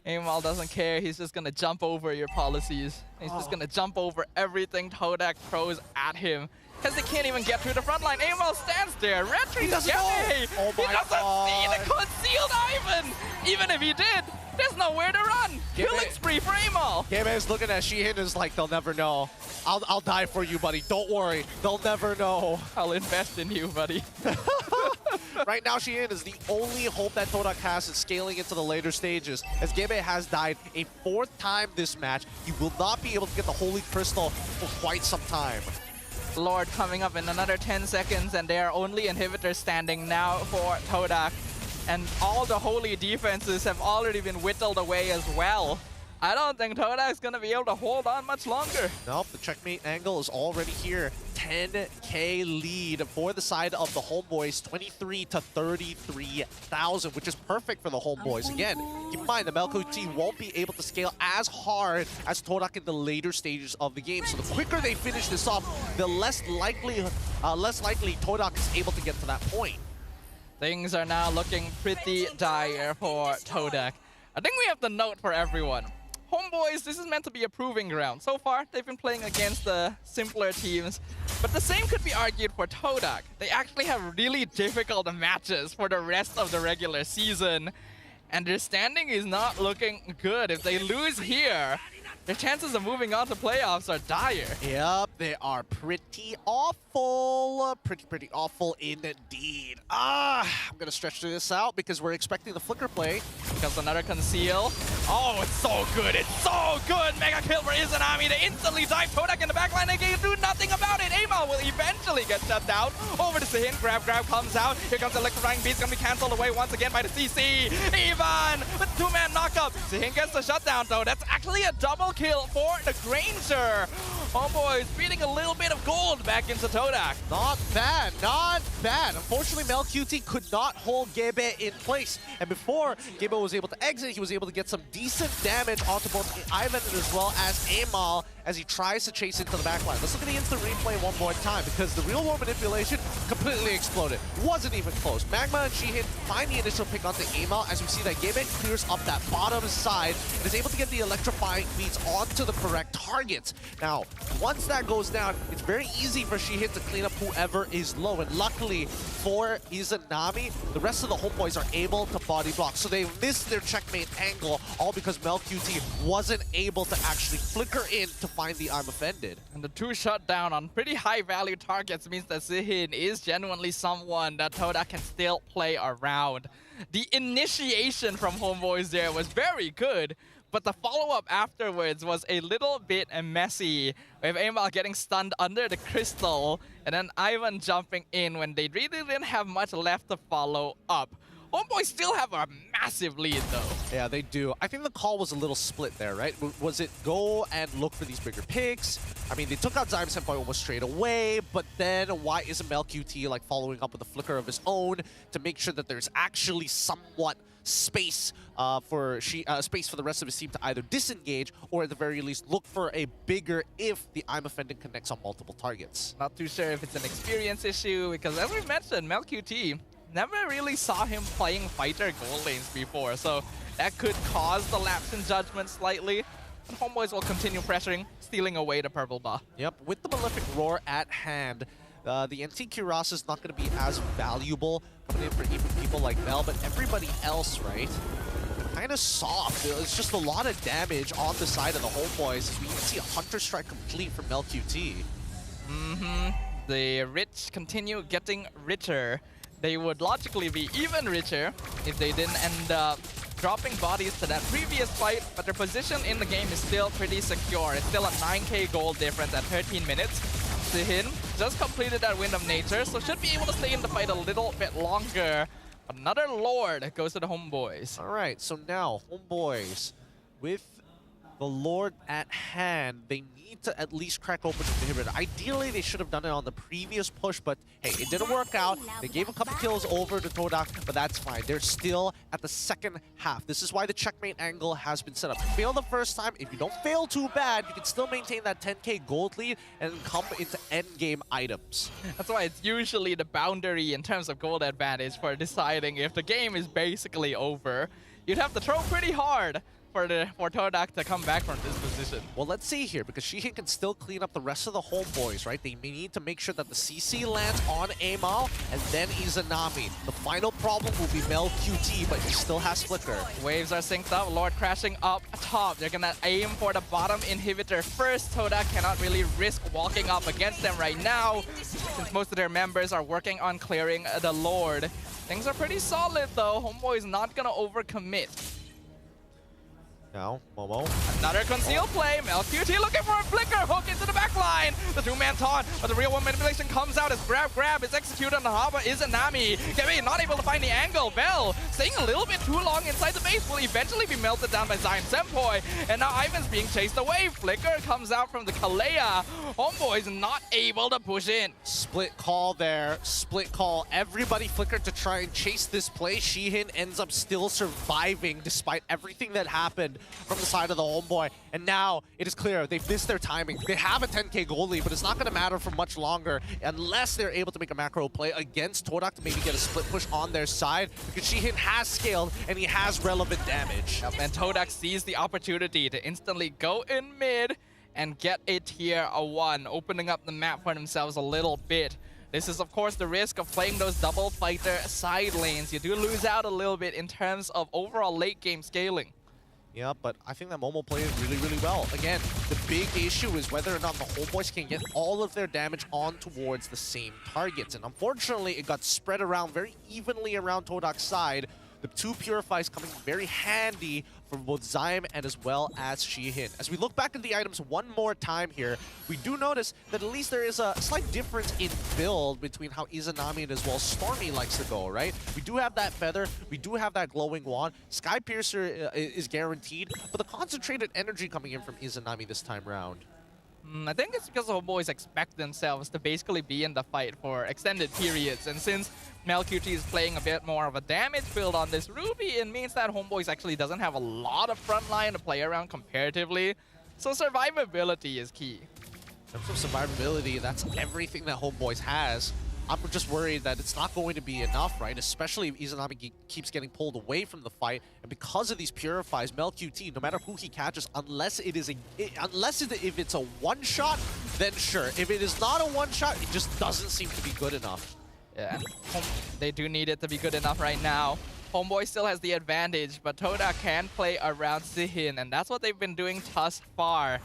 Amal doesn't care. He's just gonna jump over your policies. He's just gonna jump over everything Todak throws at him. Because they can't even get through the front line. Amal stands there. Retri doesn't Oh my God. see the concealed Ivan. Even if he did, there's nowhere to run. Killing spree for Amal. Game is looking at Sheehan and is like, they'll never know. I'll die for you, buddy. Don't worry. They'll never know. I'll invest in you, buddy. Right now, Sheehan is the only hope that Todak has in scaling into the later stages. As Gebe has died a 4th time this match, he will not be able to get the Holy Crystal for quite some time. Lord coming up in another 10 seconds, and there are only inhibitors standing now for Todak. And all the holy defenses have already been whittled away as well. I don't think Todak's gonna be able to hold on much longer. Nope, the checkmate angle is already here. 10K lead for the side of the Homeboys, 23 to 33,000, which is perfect for the Homeboys. Again, keep in mind the MLBB won't be able to scale as hard as Todak in the later stages of the game. So the quicker they finish this up, the less likely Todak is able to get to that point. Things are now looking pretty dire for Todak. I think we have the note for everyone. Homeboys, this is meant to be a proving ground. So far, they've been playing against the simpler teams, but the same could be argued for Todak. They actually have really difficult matches for the rest of the regular season, and their standing is not looking good. If they lose here, their chances of moving on to playoffs are dire. Yep, they are pretty awful. Pretty awful indeed. I'm going to stretch this out because we're expecting the flicker play. Because another conceal. Oh, it's so good. It's so good. Mega kill for Izanami. They instantly dive Todak in the backline. They can do nothing about it. Amal will eventually get shut down. Over to Sihin. Grab comes out. Here comes the electrifying beast. Going to be cancelled away once again by the CC. Ivan with 2-man knockup. Sihin gets the shutdown though. That's actually a double kill for the Granger. Homeboys beating a little bit of gold back into Todak. Not bad, not bad. Unfortunately, MLQT could not hold Gebe in place. And before Gebe was able to exit, he was able to get some decent damage onto both Ivan as well as Amal as he tries to chase into the backline. Let's look at the instant replay one more time because the real world manipulation completely exploded. Wasn't even close. Magma and Sheehan find the initial pick onto Amal as we see that Gebe clears up that bottom side and is able to get the electrifying beats onto the correct targets. Now, once that goes down, it's very easy for Sheehan to clean up whoever is low. And luckily for Izanami, the rest of the Homeboys are able to body block. So they missed their checkmate angle, all because MLQT wasn't able to actually flicker in to find the I'm offended. And the 2 shutdown on pretty high value targets means that Sihin is genuinely someone that Todak can still play around. The initiation from Homeboys there was very good, but the follow-up afterwards was a little bit messy, with Amal getting stunned under the crystal, and then Ivan jumping in when they really didn't have much left to follow up. Homeboys still have a massive lead, though. Yeah, they do. I think the call was a little split there, right? Was it go and look for these bigger picks? I mean, they took out Zyme Senpai almost straight away, but then why isn't MLQT like following up with a flicker of his own to make sure that there's actually somewhat space for the rest of his team to either disengage or at the very least look for a bigger if the I'm offended connects on multiple targets. Not too sure if it's an experience issue because, as we mentioned, MLQT never really saw him playing fighter gold lanes before, so that could cause the lapse in judgment slightly. And Homeboys will continue pressuring, stealing away the purple buff. Yep, with the Malefic Roar at hand, the NT Cuirass is not going to be as valuable coming in for even people like Mel, but everybody else, right? kind of soft. It's just a lot of damage on the side of the Homeboys. We can see a Hunter Strike complete from LQT. The rich continue getting richer. They would logically be even richer if they didn't end up dropping bodies to that previous fight, but their position in the game is still pretty secure. It's still a 9k gold difference at 13 minutes. Sihin just completed that Wind of Nature, so should be able to stay in the fight a little bit longer. Another Lord goes to the Homeboys. All right, so now Homeboys with the Lord at hand, they need to at least crack open the inhibitor. Ideally, they should have done it on the previous push, but hey, it didn't work out. They gave a couple kills over to Todak, but that's fine. They're still at the second half. This is why the checkmate angle has been set up. Fail the first time. If you don't fail too bad, you can still maintain that 10k gold lead and come into endgame items. That's why it's usually the boundary in terms of gold advantage for deciding if the game is basically over. You'd have to throw pretty hard for Todak to come back from this position. Well, let's see here, because Shihin can still clean up the rest of the Homeboys, right? They may need to make sure that the CC lands on Amal and then Izanami. The final problem will be Mel QT, but he still has Flicker. Waves are synced up, Lord crashing up top. They're gonna aim for the bottom inhibitor first. Todak cannot really risk walking up against them right now, since most of their members are working on clearing the Lord. Things are pretty solid though. Homeboy's not gonna overcommit. Now, Momo. Another concealed play. MLQT looking for a flicker. Hook into the back line. The two-man taunt, but the real one manipulation comes out as grab is executed on the Haba Izanami. Kevin not able to find the angle. Bell staying a little bit too long inside the base will eventually be melted down by Zion Senpoi. And now Ivan's being chased away. Flicker comes out from the Kalea. Homeboy's not able to push in. Split call there. Split call. Everybody flickered to try and chase this play. Shihin ends up still surviving despite everything that happened from the side of the Homeboy. And now it is clear they've missed their timing. They have a 10k goal lead, but it's not going to matter for much longer unless they're able to make a macro play against Todak to maybe get a split push on their side, because Shihin has scaled and he has relevant damage. Yep, and Todak sees the opportunity to instantly go in mid and get a tier 1, opening up the map for themselves a little bit. This is, of course, the risk of playing those double fighter side lanes. You do lose out a little bit in terms of overall late game scaling. Yeah, but I think that Momo played really, really well. Again, the big issue is whether or not the Homeboys can get all of their damage on towards the same targets. And unfortunately, it got spread around very evenly around Todak's side. The two Purifies coming very handy for both Zion and as well as Shihin. As we look back at the items one more time here, we do notice that at least there is a slight difference in build between how Izanami and as well Stormy likes to go, right? We do have that Feather, we do have that Glowing Wand, Sky Piercer is guaranteed, but the concentrated energy coming in from Izanami this time round. I think it's because the Homeboys expect themselves to basically be in the fight for extended periods, and since MelQT is playing a bit more of a damage build on this Ruby, it means that Homeboys actually doesn't have a lot of front line to play around comparatively, so survivability is key. In terms of survivability, that's everything that Homeboys has. I'm just worried that it's not going to be enough, right? Especially if Izanami keeps getting pulled away from the fight, and because of these Purifies, MelQT, no matter who he catches, unless if it's a one-shot, then sure. If it is not a one-shot, it just doesn't seem to be good enough. Yeah, they do need it to be good enough right now. Homeboy still has the advantage, but Todak can play around Sihin, and that's what they've been doing thus far.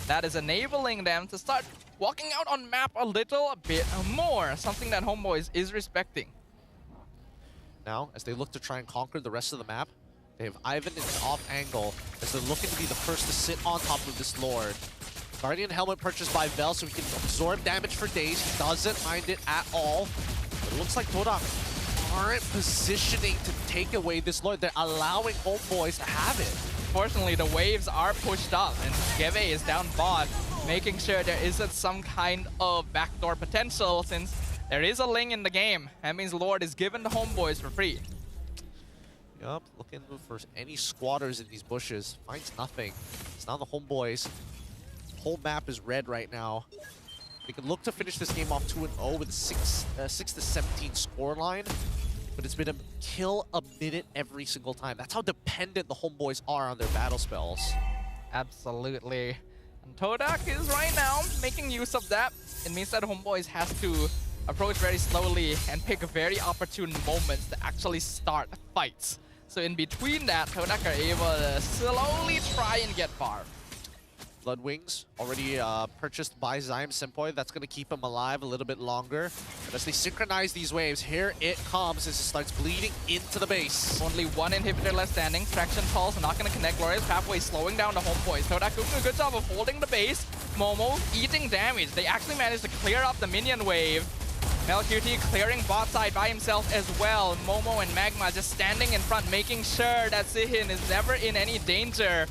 That is enabling them to start walking out on map a little bit more, something that Homeboys is respecting. Now, as they look to try and conquer the rest of the map, they have Ivan in an off angle as they're looking to be the first to sit on top of this Lord. Guardian Helmet purchased by Vel so he can absorb damage for days. He doesn't mind it at all. But it looks like Todak aren't positioning to take away this Lord. They're allowing Homeboys to have it. Fortunately, the waves are pushed up, and Geve is down bot, making sure there isn't some kind of backdoor potential, since there is a Ling in the game. That means Lord is given to Homeboys for free. Yup, looking for any squatters in these bushes. Finds nothing. It's now the Homeboys. Whole map is red right now. They can look to finish this game off 2-0 with a 6-17 scoreline. But it's been a kill a minute every single time. That's how dependent the Homeboys are on their battle spells. Absolutely. And Todak is right now making use of that. It means that Homeboys has to approach very slowly and pick very opportune moments to actually start fights. So in between that, Todak are able to slowly try and get far. Blood Wings already purchased by Zyme Simpoi. That's going to keep him alive a little bit longer. But as they synchronize these waves, here it comes as it starts bleeding into the base. Only one inhibitor left standing. Traction Pulse not going to connect. Glorious Pathway slowing down the Homeboys. Todak doing a good job of holding the base. Momo eating damage. They actually managed to clear up the minion wave. MLQT clearing bot side by himself as well. Momo and Magma just standing in front, making sure that Sihin is never in any danger.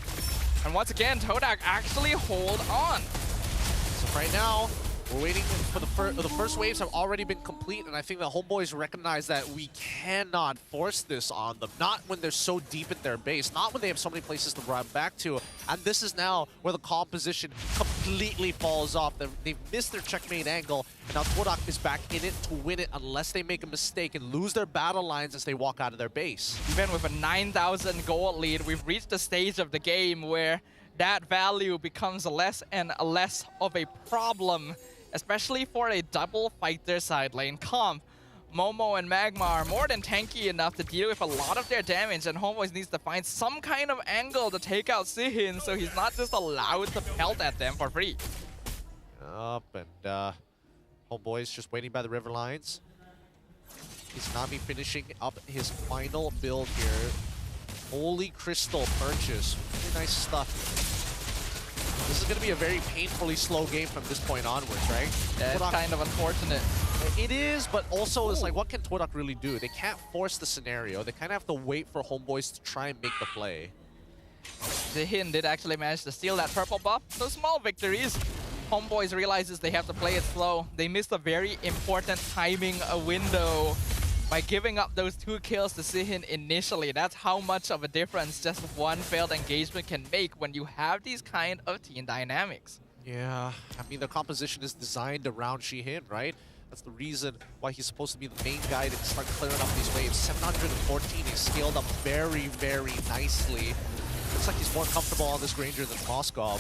And once again, Todak actually hold on. So right now, we're waiting for the first waves have already been complete, and I think the Homeboys recognize that we cannot force this on them. Not when they're so deep in their base, not when they have so many places to run back to. And this is now where the composition completely falls off. They've missed their checkmate angle, and now Todak is back in it to win it unless they make a mistake and lose their battle lines as they walk out of their base. Even with a 9,000 gold lead, we've reached the stage of the game where that value becomes less and less of a problem, especially for a double fighter side lane comp. Momo and Magma are more than tanky enough to deal with a lot of their damage, and Homeboys needs to find some kind of angle to take out Sihin so he's not just allowed to pelt at them for free. Up and Homeboys just waiting by the river lines. He's Nami finishing up his final build here. Holy Crystal purchase. Really nice stuff. This is going to be a very painfully slow game from this point onwards, right? Yeah, it's kind of unfortunate. It is, but also it's like, what can Todak really do? They can't force the scenario. They kind of have to wait for Homeboys to try and make the play. Sihin did actually manage to steal that purple buff. So small victories. Homeboys realizes they have to play it slow. They missed a very important timing window by giving up those 2 kills to Sihin initially. That's how much of a difference just one failed engagement can make when you have these kind of team dynamics. Yeah, I mean, the composition is designed around Shihin, right? That's the reason why he's supposed to be the main guy to start clearing up these waves. 714, he's scaled up very, very nicely. Looks like he's more comfortable on this Granger than Moskov.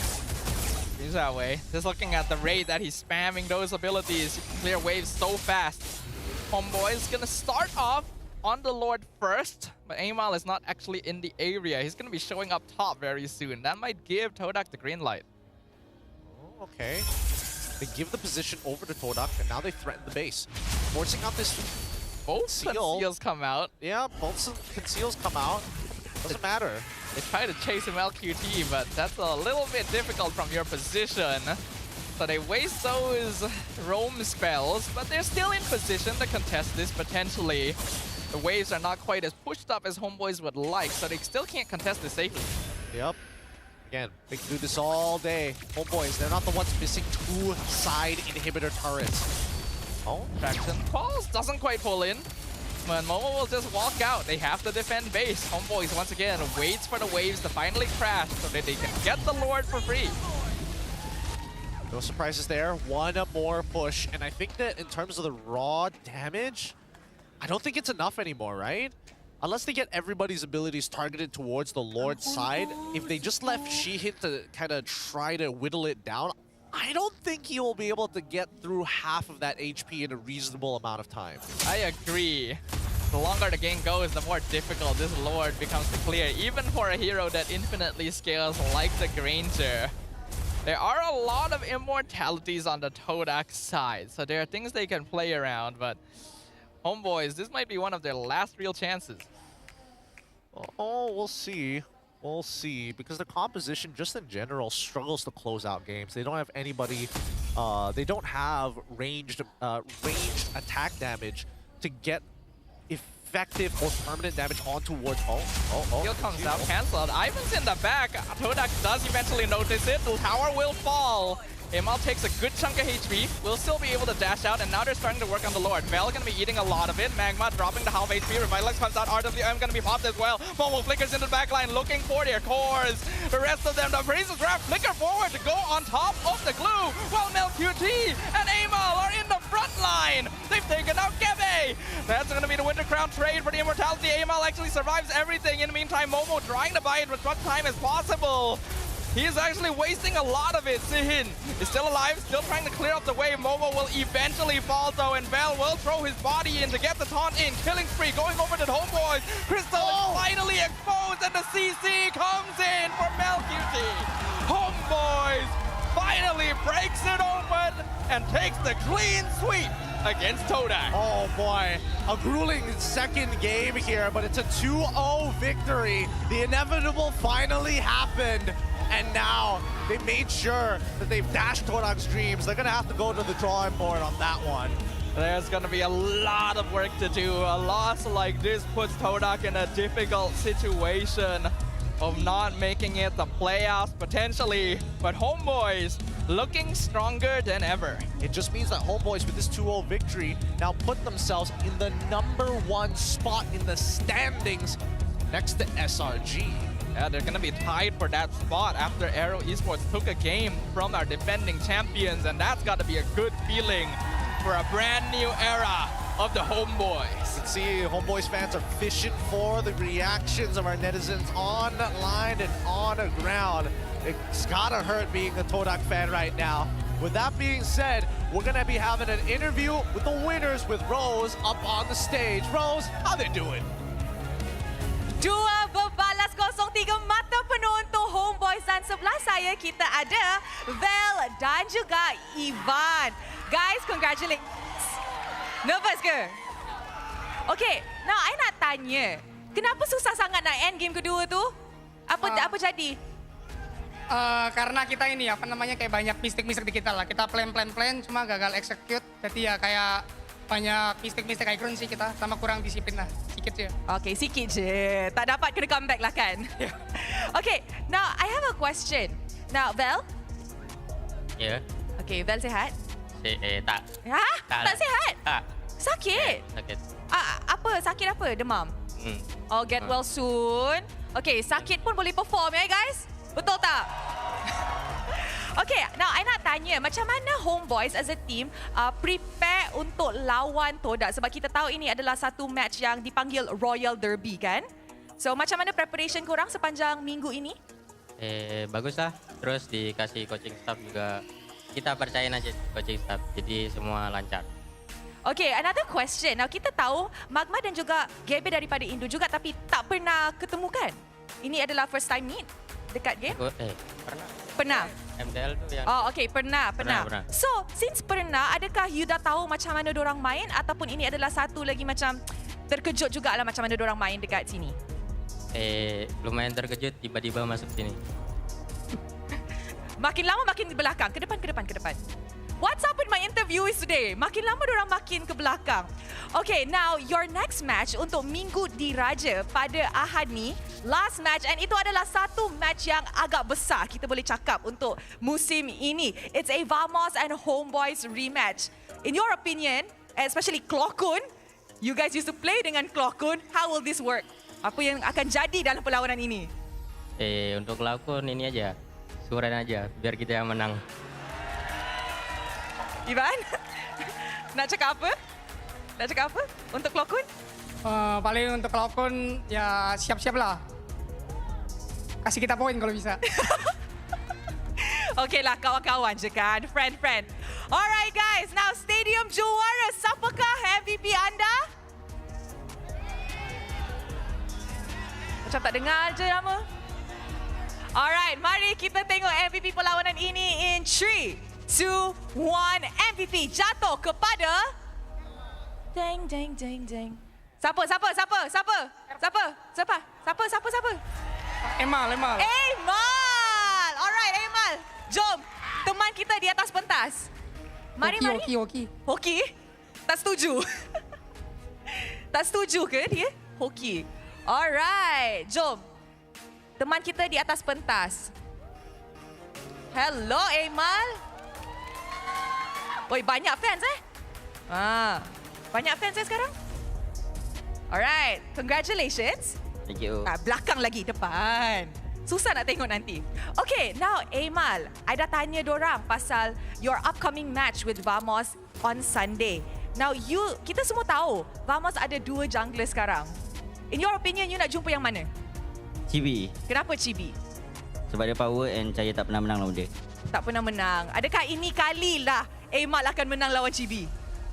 He's that way. Just looking at the rate that he's spamming those abilities, you can clear waves so fast. Homeboy is gonna start off on the Lord first, but Amal is not actually in the area. He's gonna be showing up top very soon. That might give Todak the green light. Oh, okay. They give the position over to Todak, and now they threaten the base. Forcing out this both conceals come out. Yeah, both conceals come out. Doesn't matter. They try to chase him LQT, but that's a little bit difficult from your position. So they waste those roam spells, but they're still in position to contest this potentially. The waves are not quite as pushed up as Homeboys would like, so they still can't contest this safely. Yep. Again, they can do this all day. Homeboys, they're not the ones missing 2 side inhibitor turrets. Oh, Traction Pulse doesn't quite pull in. But Momo will just walk out. They have to defend base. Homeboys, once again, waits for the waves to finally crash so that they can get the Lord for free. No surprises there. One more push. And I think that in terms of the raw damage, I don't think it's enough anymore, right? Unless they get everybody's abilities targeted towards the Lord side, if they just left Shihin to kind of try to whittle it down, I don't think he will be able to get through half of that HP in a reasonable amount of time. I agree. The longer the game goes, the more difficult this Lord becomes to clear, even for a hero that infinitely scales like the Granger. There are a lot of immortalities on the Todak side, so there are things they can play around, but Homeboys, this might be one of their last real chances. Oh, we'll see. We'll see, because the composition just in general struggles to close out games. They don't have anybody, they don't have ranged attack damage to get effective or permanent damage on towards. Heal comes out, cancelled. Ivan's in the back. Todak does eventually notice it. The tower will fall. Amal takes a good chunk of HP, will still be able to dash out, and now they're starting to work on the Lord. Vel gonna be eating a lot of it. Magma dropping the half HP. Revitalize comes out. RWM gonna be popped as well. Momo flickers into the back line, looking for their cores. The rest of them, the Freezes Wrap flicker forward to go on top of the glue, while MLQT and Amal are in the front line. They've taken out Gebe. That's gonna be the Winter Crown trade for the immortality. Amal actually survives everything. In the meantime, Momo trying to buy it with as much time as possible. He's actually wasting a lot of it. Sihin is still alive, still trying to clear up the way. Momo will eventually fall though, and Vel will throw his body in to get the taunt in. Killing spree going over to the Homeboys. Crystal is finally exposed, and the CC comes in for MLBB. Homeboys finally breaks it open and takes the clean sweep against Todak. Oh boy, a grueling second game here, but it's a 2-0 victory. The inevitable finally happened, and now they made sure that they've dashed Todak's dreams. They're gonna have to go to the drawing board on that one. There's gonna be a lot of work to do. A loss like this puts Todak in a difficult situation of not making it the playoffs potentially, but Homeboys looking stronger than ever. It just means that Homeboys with this 2-0 victory now put themselves in the #1 spot in the standings next to SRG. Yeah, they're gonna be tied for that spot after AERO Esports took a game from our defending champions, and that's gotta be a good feeling for a brand new era of the Homeboys. You can see Homeboys fans are fishing for the reactions of our netizens online and on the ground. It's gotta hurt being a Todak fan right now. With that being said, we're gonna be having an interview with the winners with Rose up on the stage. Rose, how they doing? Dua berbalas 03 mata penuh untuk Homeboys, dan sebelah saya kita ada Vel dan juga Ivan. Guys, congratulations. Nervous ke? Okay, now I nak tanya, kenapa susah sangat nak end game kedua tu? Apa jadi? Karena kita ini apa namanya kayak banyak mistake di kita lah. Kita plan cuma gagal execute. Jadi ya kayak banyak mistake icon sih kita, sama kurang disiplin lah. Sikit je. Okay, sikit je. Tak dapat kena comeback lah kan? Okay, now I have a question. Now, Vel? Ya. Okay, Vel sihat? Tak. Ha? Tak sihat? Tak. Sakit? Sakit. Apa? Sakit apa? Demam? Oh, get well soon. Okay, sakit pun boleh perform ya guys? Betul tak? Okay, now I nak tanya, macam mana Homeboys as a team prepare untuk lawan Todak? Sebab kita tahu ini adalah satu match yang dipanggil Royal Derby kan? So, macam mana preparation korang sepanjang minggu ini? Baguslah. Terus dikasih coaching staff juga. Kita percayain aja coaching staff. Jadi semua lancar. Okay, another question. Now, kita tahu Magma dan juga Gabe daripada Indo juga tapi tak pernah ketemu kan? Ini adalah first time meet dekat game? Pernah. Pernah? MPL tu yang... Oh, okay. Pernah. Pernah. So, since pernah, adakah you dah tahu macam mana dorang main ataupun ini adalah satu lagi macam terkejut jugalah macam mana dorang main dekat sini? Lumayan terkejut tiba-tiba masuk sini. Makin lama makin ke belakang. Ke depan. What's up with my interviewees today? Makin lama dorang makin ke belakang. Okay, now your next match untuk Minggu Diraja pada Ahad ni, last match, and itu adalah satu match yang agak besar kita boleh cakap untuk musim ini. It's a Vamos and Homeboys rematch. In your opinion, especially Klokun, you guys used to play dengan Klokun, how will this work? Apa yang akan jadi dalam perlawanan ini? Untuk Klokun ini aja, suran aja, biar kita yang menang. Ivan, nak cakap apa? Untuk Klokun? Paling untuk Klokun ya siap-siap lah. Kasih kita poin kalau bisa. Okay lah, kawan-kawan je kan, friend. Alright guys, now Stadium Juara, siapakah MVP anda? Macam tak dengar je nama. Alright, mari kita tengok MVP perlawanan ini in 3, 2, 1, MVP jatuh kepada Deng. Siapa? Emal. Alright, Emal. Jom, teman kita di atas pentas. Mari. Hoki? Tak setuju. Tak setuju ke dia? Hoki. Alright, jom. Teman kita di atas pentas. Hello, Emal. Oi, banyak fans Banyak fans sekarang? Alright, congratulations. Thank you. Belakang lagi, depan. Susah nak tengok nanti. Okay, now Emal, I dah tanya dorang pasal your upcoming match with Vamos on Sunday. Now kita semua tahu Vamos ada 2 jungler sekarang. In your opinion, you nak jumpa yang mana? Chibi. Kenapa Chibi? Sebab dia power and saya tak pernah menang lawan dia. Tak pernah menang. Adakah ini kalilah Emal akan menang lawan Chibi?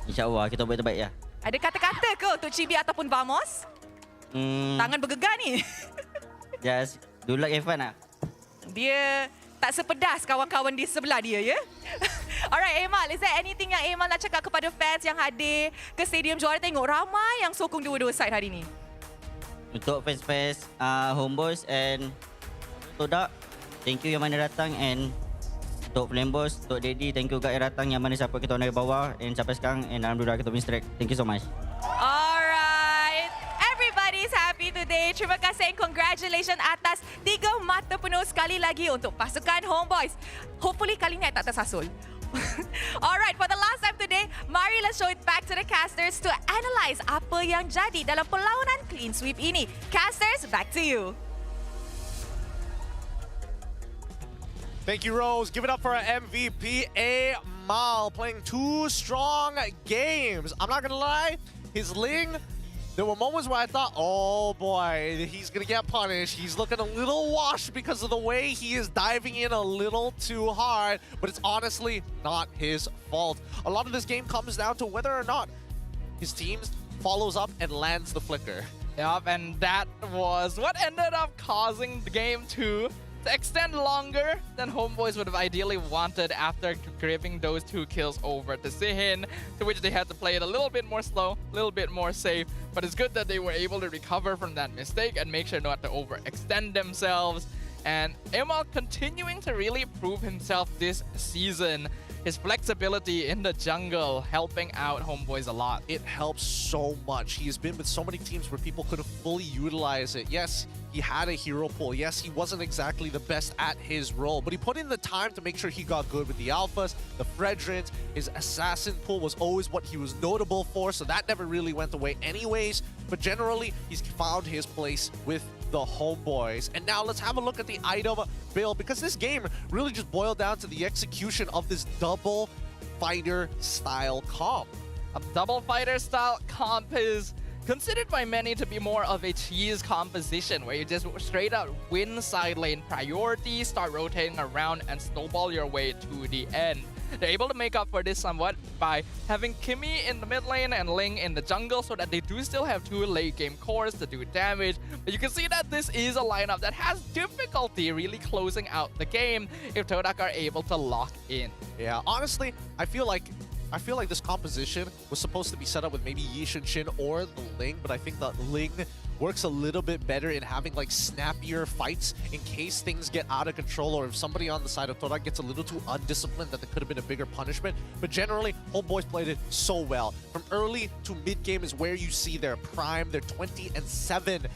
InsyaAllah kita buat terbaik lah. Ada kata-kata ke untuk Chibi ataupun Vamos? Tangan bergegar ni. Just do luck have fun lah. Dia tak sepedas kawan-kawan di sebelah dia, ya? Alright, Emal, is there anything yang Emal nak cakap kepada fans yang hadir ke Stadium Juara? Tengok ramai yang sokong dua-dua side hari ni. Untuk fans-fans Homeboys and Todak, thank you yang mana datang, and untuk Flambos, untuk Daddy, thank you juga yang datang yang mana support kita dari bawah and sampai sekarang, and alhamdulillah kita win streak. Thank you so much. Alright, everybody's happy today. Terima kasih and congratulations atas 3 mata penuh sekali lagi untuk pasukan Homeboys. Hopefully kali ni tak tersasul. Alright, for the last time today, mari let's show it back to the casters to analyze apa yang jadi dalam perlawanan clean sweep ini. Casters, back to you. Thank you, Rose. Give it up for our MVP, Amal, playing 2 strong games. I'm not gonna lie, his Ling, there were moments where I thought, oh boy, he's gonna get punished. He's looking a little washed because of the way he is diving in a little too hard, but it's honestly not his fault. A lot of this game comes down to whether or not his team follows up and lands the flicker. Yup, and that was what ended up causing the game to extend longer than Homeboys would have ideally wanted after giving those 2 kills over to Sihin, to which they had to play it a little bit more slow, a little bit more safe. But it's good that they were able to recover from that mistake and make sure not to overextend themselves. And Emal continuing to really prove himself this season. His flexibility in the jungle helping out Homeboys a lot. It helps so much. He has been with so many teams where people couldn't fully utilize it. Yes, he had a hero pool. Yes, he wasn't exactly the best at his role, but he put in the time to make sure he got good with the alphas, the Fredrins. His assassin pool was always what he was notable for, so that never really went away anyways. But generally, he's found his place with the Homeboys. And now let's have a look at the item build, because this game really just boiled down to the execution of this double fighter style comp. A double fighter style comp is considered by many to be more of a cheese composition, where you just straight out win side lane priority, start rotating around and snowball your way to the end. They're able to make up for this somewhat by having Kimmy in the mid lane and Ling in the jungle, so that they do still have 2 late game cores to do damage. But you can see that this is a lineup that has difficulty really closing out the game if Todak are able to lock in. Yeah, honestly, I feel like this composition was supposed to be set up with maybe Yi Shin or the Ling, but I think that Ling works a little bit better in having like snappier fights in case things get out of control, or if somebody on the side of Todak gets a little too undisciplined, that there could have been a bigger punishment. But generally, Homeboys played it so well. From early to mid game is where you see their prime, their 22-7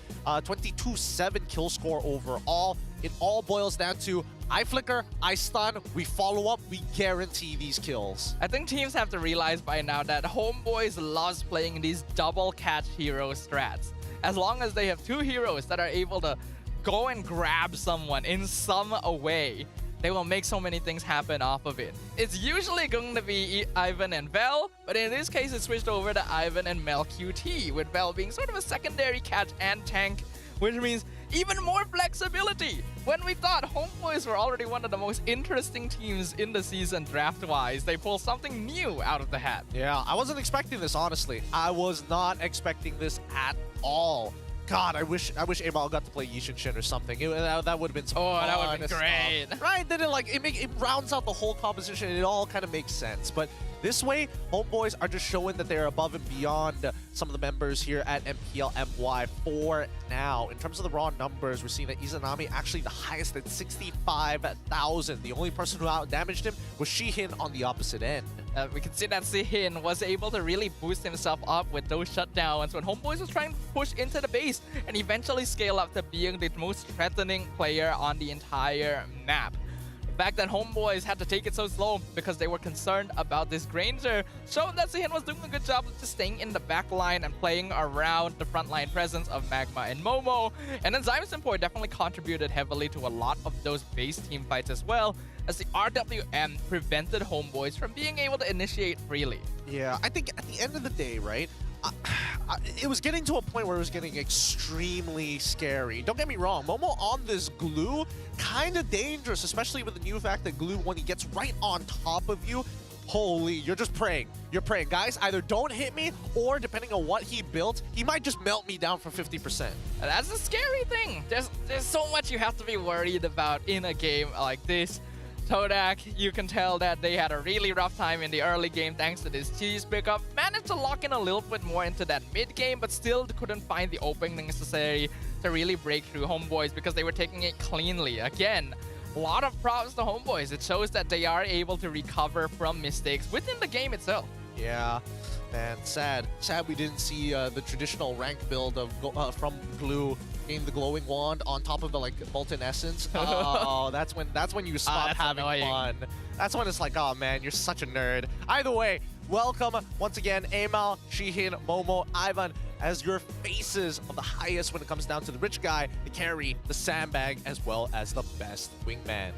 kill score overall. It all boils down to I flicker, I stun, we follow up, we guarantee these kills. I think teams have to realize by now that Homeboys loves playing these double catch hero strats. As long as they have 2 heroes that are able to go and grab someone in some way, they will make so many things happen off of it. It's usually going to be Ivan and Vel, but in this case it switched over to Ivan and Mel QT, with Vel being sort of a secondary catch and tank, which means even more flexibility. When we thought Homeboys were already one of the most interesting teams in the season draft-wise, they pull something new out of the hat. Yeah, I wasn't expecting this, honestly. I was not expecting this at all. God, I wish Amal got to play Yi Shin or something. That would have been so fun. That would have been great. Right? Then it rounds out the whole composition, and it all kind of makes sense. But this way, Homeboys are just showing that they're above and beyond some of the members here at MPL MY for now. In terms of the raw numbers, we're seeing that Izanami actually the highest at 65,000. The only person who out-damaged him was Shihin on the opposite end. We can see that Sihin was able to really boost himself up with those shutdowns when Homeboys was trying to push into the base and eventually scale up to being the most threatening player on the entire map. The fact that Homeboys had to take it so slow because they were concerned about this Granger showed that Sihin was doing a good job of just staying in the back line and playing around the frontline presence of Magma and Momo. And then Zymesenpoi definitely contributed heavily to a lot of those base team fights as well, as the RWM prevented Homeboys from being able to initiate freely. Yeah, I think at the end of the day, right, it was getting to a point where it was getting extremely scary. Don't get me wrong, Momo on this glue kind of dangerous, especially with the new fact that Glue, when he gets right on top of you, holy, you're just praying. You're praying. Guys, either don't hit me, or depending on what he built, he might just melt me down for 50%. That's a scary thing. There's so much you have to be worried about in a game like this. Todak, you can tell that they had a really rough time in the early game thanks to this cheese pickup. Managed to lock in a little bit more into that mid game, but still couldn't find the opening necessary to really break through Homeboys because they were taking it cleanly. Again, a lot of props to Homeboys. It shows that they are able to recover from mistakes within the game itself. Yeah, man, sad. Sad we didn't see the traditional rank build of from Glue in the glowing wand on top of the like molten essence. Oh, that's when you stop having fun. That's when it's like, oh man, you're such a nerd. Either way, welcome once again, Amal, Shihin, Momo, Ivan, as your faces of the highest when it comes down to the rich guy, the carry, the sandbag, as well as the best wingman.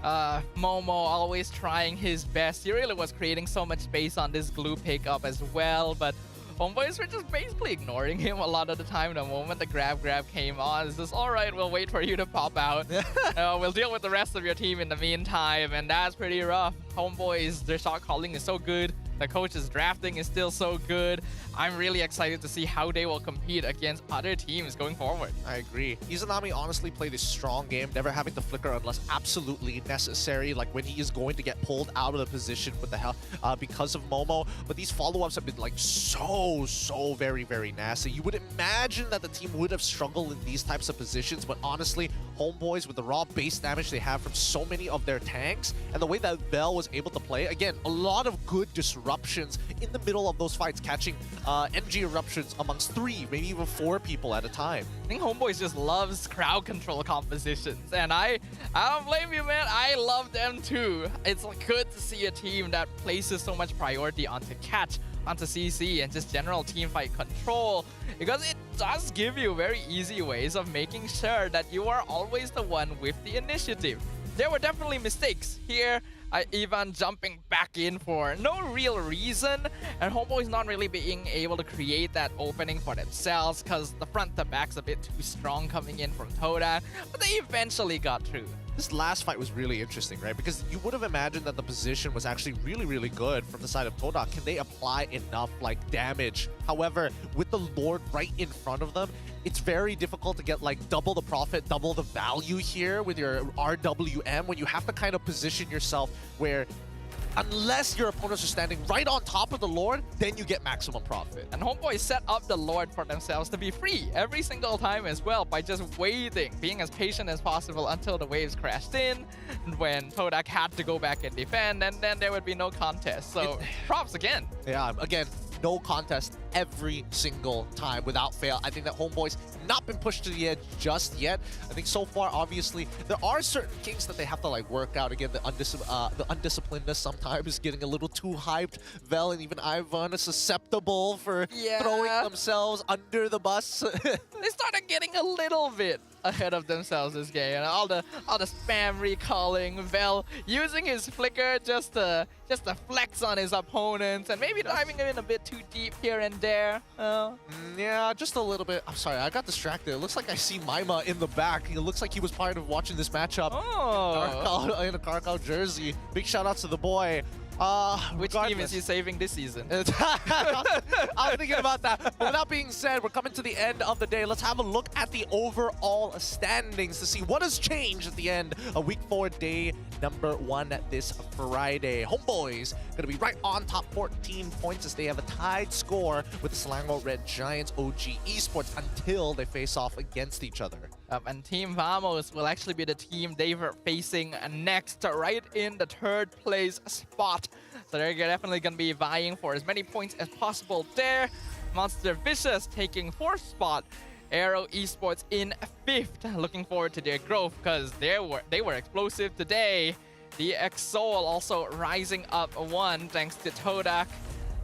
Momo always trying his best. He really was creating so much space on this Glue pickup as well, but Homeboys were just basically ignoring him a lot of the time. The moment the grab came on, it's just, all right, we'll wait for you to pop out. We'll deal with the rest of your team in the meantime, and that's pretty rough. Homeboys, their shot calling is so good. The coach's drafting is still so good. I'm really excited to see how they will compete against other teams going forward. I agree. Izanami honestly played a strong game, never having to flicker unless absolutely necessary, like when he is going to get pulled out of the position with the hell because of Momo. But these follow-ups have been like so very nasty. You would imagine that the team would have struggled in these types of positions, but honestly, Homeboys, with the raw base damage they have from so many of their tanks, and the way that Bell was able to play, again, a lot of good disruptions in the middle of those fights, catching NG eruptions amongst 3, maybe even 4 people at a time. I think Homeboys just loves crowd control compositions, and I don't blame you, man. I love them too. It's good to see a team that places so much priority onto catch, onto CC, and just general team fight control, because it does give you very easy ways of making sure that you are always the one with the initiative. There were definitely mistakes here. Ivan jumping back in for no real reason, and Homeboys not really being able to create that opening for themselves because the front to back's a bit too strong coming in from Todak, but they eventually got through. This last fight was really interesting, right? Because you would have imagined that the position was actually really good from the side of Todak. Can they apply enough like damage? However, with the Lord right in front of them, it's very difficult to get like double the profit, double the value here with your RWM when you have to kind of position yourself where unless your opponents are standing right on top of the Lord, then you get maximum profit. And Homeboys set up the Lord for themselves to be free every single time as well by just waiting, being as patient as possible until the waves crashed in, when Todak had to go back and defend, and then there would be no contest. So props again. Yeah, again, no contest every single time without fail. I think that Homeboys have not been pushed to the edge just yet. I think so far, obviously, there are certain kinks that they have to like work out. Again, the undisciplinedness sometimes getting a little too hyped. Vel and even Ivan are susceptible for throwing themselves under the bus. They started getting a little bit ahead of themselves this game, and all the spam recalling, Vel using his flicker just to flex on his opponents, and maybe diving in a bit too deep here and there. Yeah, just a little bit. I'm sorry, I got distracted. It looks like I see Maima in the back. It looks like he was part of watching this matchup. In a Karkal jersey. Big shout out to the boy. Which team is he saving this season? I was thinking about that. But with that being said, we're coming to the end of the day. Let's have a look at the overall standings to see what has changed at the end of Week 4, day number 1 this Friday. Homeboys going to be right on top, 14 points, as they have a tied score with the Selangor Red Giants OG Esports until they face off against each other. And Team Vamos will actually be the team they were facing next, right in the 3rd place spot. So they're definitely going to be vying for as many points as possible there. Monster Vicious taking 4th spot. AERO Esports in 5th. Looking forward to their growth because they were explosive today. The Exol also rising up 1 thanks to Todak.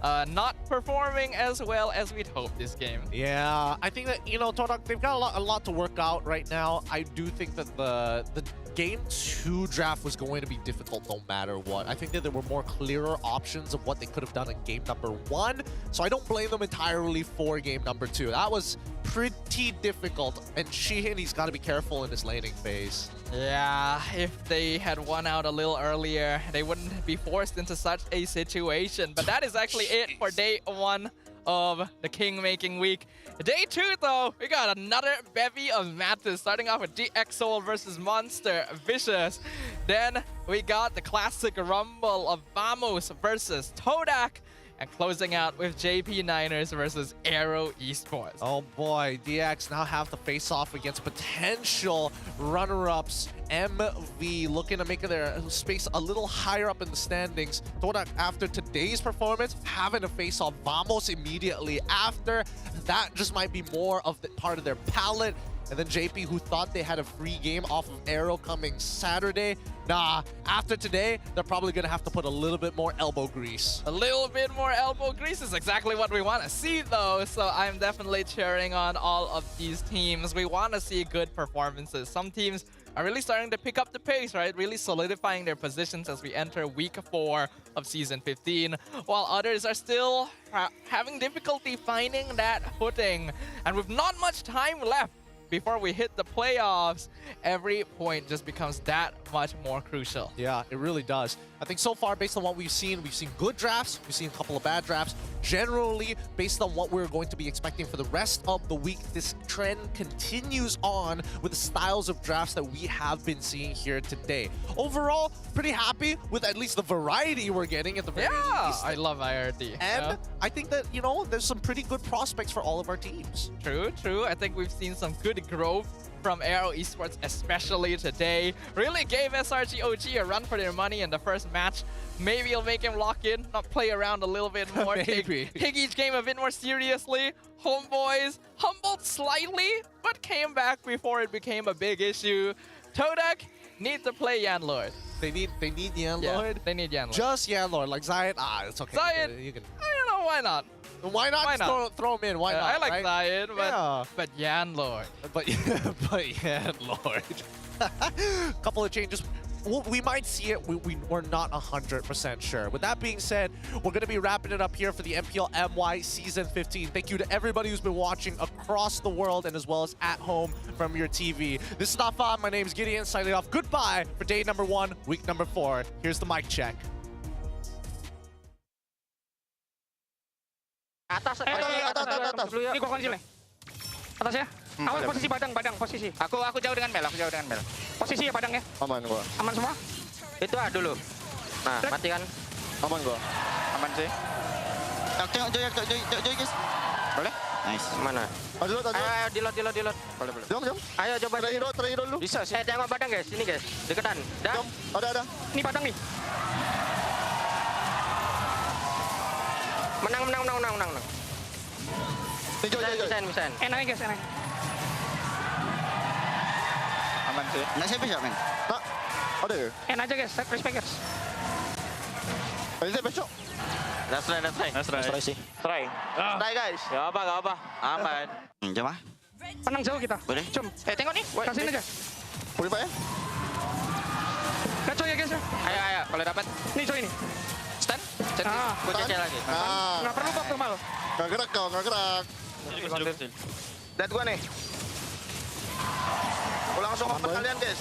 Not performing as well as we'd hoped this game. Yeah, I think that, you know, Todak, they've got a lot to work out right now. I do think that the Game 2 draft was going to be difficult no matter what. I think that there were more clearer options of what they could have done in game number 1. So I don't blame them entirely for game number 2. That was pretty difficult. And Sheehan, he's got to be careful in his laning phase. Yeah, if they had won out a little earlier, they wouldn't be forced into such a situation. But that is actually it for day 1 of the King-making week. Day 2, though, we got another bevy of matches, starting off with GXOL versus Monster Vicious. Then we got the classic rumble of Vamos versus Todak. And closing out with JP Niners versus AERO Esports. Oh boy, DX now have to face off against potential runner-ups. MV looking to make their space a little higher up in the standings. Todak, after today's performance, having to face off Vamos immediately after. That just might be more of the part of their palette. And then JP, who thought they had a free game off of AERO coming Saturday. Nah, after today, they're probably going to have to put a little bit more elbow grease. A little bit more elbow grease is exactly what we want to see, though. So I'm definitely cheering on all of these teams. We want to see good performances. Some teams are really starting to pick up the pace, right? Really solidifying their positions as we enter week 4 of Season 15, while others are still having difficulty finding that footing. And with not much time left before we hit the playoffs, every point just becomes that much more crucial. Yeah, it really does. I think so far, based on what we've seen good drafts, we've seen a couple of bad drafts. Generally, based on what we're going to be expecting for the rest of the week, this trend continues on with the styles of drafts that we have been seeing here today. Overall, pretty happy with at least the variety we're getting at the very least. I love IRT. And I think that, you know, there's some pretty good prospects for all of our teams. True, true. I think we've seen some good growth from AERO Esports, especially today. Really gave SRG OG a run for their money in the first match. Maybe it'll make him lock in, not play around a little bit more. Maybe. Take each game a bit more seriously. Homeboys humbled slightly, but came back before it became a big issue. Todak need to play Yanlord. They need Yanlord? Yeah, they need Yanlord. Just Yanlord. Like Zion, it's okay. Zion, you can, I don't know, why not? Why not? Why not? Throw him in. Why not? I like right? Zion, Yeah. but Yanlord. But Yanlord. Couple of changes. Well, we might see it. We're not 100% sure. With that being said, we're going to be wrapping it up here for the MPL MY Season 15. Thank you to everybody who's been watching across the world and as well as at home from your TV. This is Nafan. My name is Gideon. Signing off. Goodbye for day number 1, week number 4. Here's the mic check. Atas. Ini gua konsil nih. Atas ya. Awas posisi badang posisi. Aku jauh dengan Mel, Posisi ya badang ya. Aman gua. Aman semua? Itu dulu. Nah, mati kan? Aman gua. Aman sih. Tengok Joy guys. Boleh? Nice. Mana? Ayo di lot. Boleh. Jom. Ayo coba terakhir dulu. Bisa sih. Tengok badang guys, sini guys. Deketan. Dah. Ada. Ini badang nih. Menang. Joy. Bisa. Enak guys, enak. Aman sih. Nggak siapa siapa men? Tak. Ada. Enak aja guys, respect guys. Ayo besok. That's right sih. Try guys. Gak apa. Aman. Coba. Penang jauh kita. Boleh. Cum. Tengok nih. Kasih aja. Boleh Pak ya? Kacau ya guys ya. Ayo. Kalau dapat. Nih coy ini. Stand. Gue cecil lagi. Nggak perlu kok mal. Nggak gerak. Lihat gua nih. Gua langsung open kalian guys.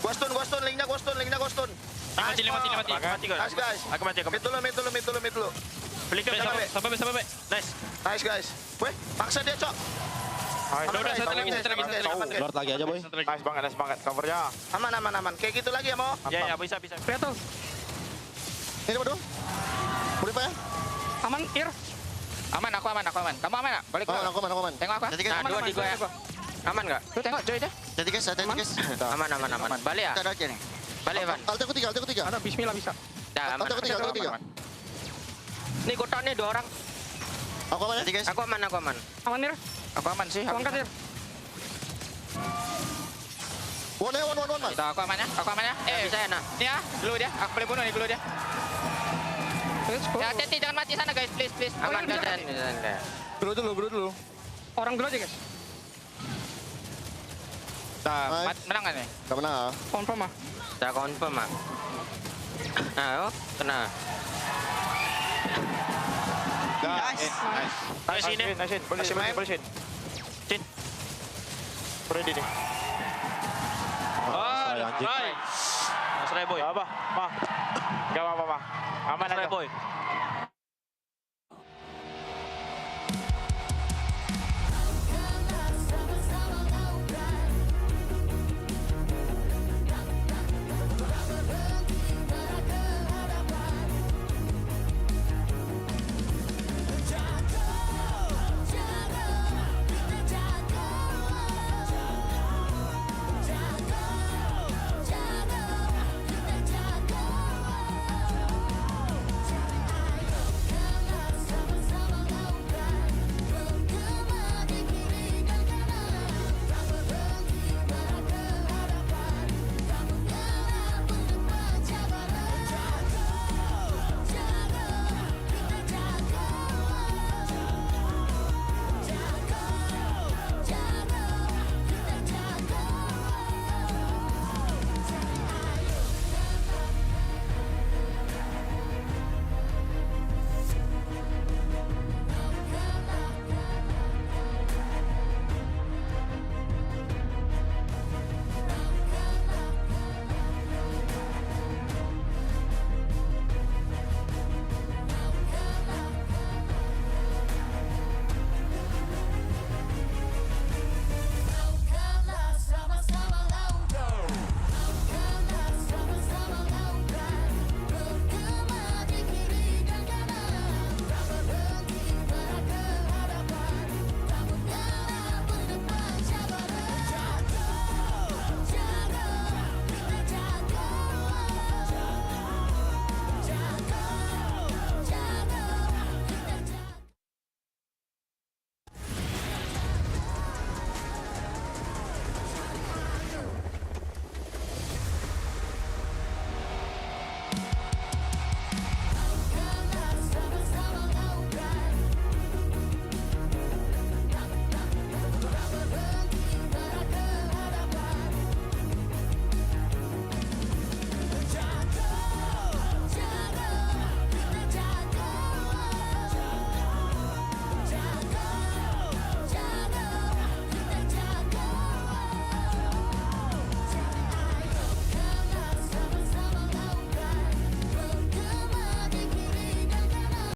Gua stun, linknya gua stun. Mati. Nice guys. Aku mati. Mid dulu. Beli ke sampai. Nice guys. Weh, paksa dia, Cok. Udah, satu lagi. Lord lagi aja, boy. Nice banget covernya. Aman. Kayak gitu lagi ya, Mo? Iya, bisa. Lihat tuh. Ini berdua. Boleh Pak ya? Aman, Ir. Aman, aku aman. Kamu aman nggak? Balik aku aman. Tengok aku. Dua di gua ya. Aman nggak? Tuh tengok Joy deh. Jadi guys. Aman. Balik ya? Kita nih. Balik, Van. Alta aku 3. Ada bismillah bisa. Dah, aman. Alta aku 3. Nih gotan nih 2 orang. Aku aman ya? Guys. Aku aman. Aman, Ir. Aku aman sih. Aku angkat, Ir. One, Mas. Aku aman ya? Bisa ya, nah. Nih ya, dulu dia. Aku boleh bunuh nih dulu dia. Ya, hati-hati jangan mati sana guys, please. Aman kan? Bro dulu. Orang dulu aja guys. Menang kan nih? Dah menang ah. Confirm ah. Dah confirm ah. Oh, kena. Nice. Nice sini. Masih main. Cin. Ready nih. Nice. Nice boy. Apa? Mah. Gak apa-apa, Mah. Aman aja. Boy.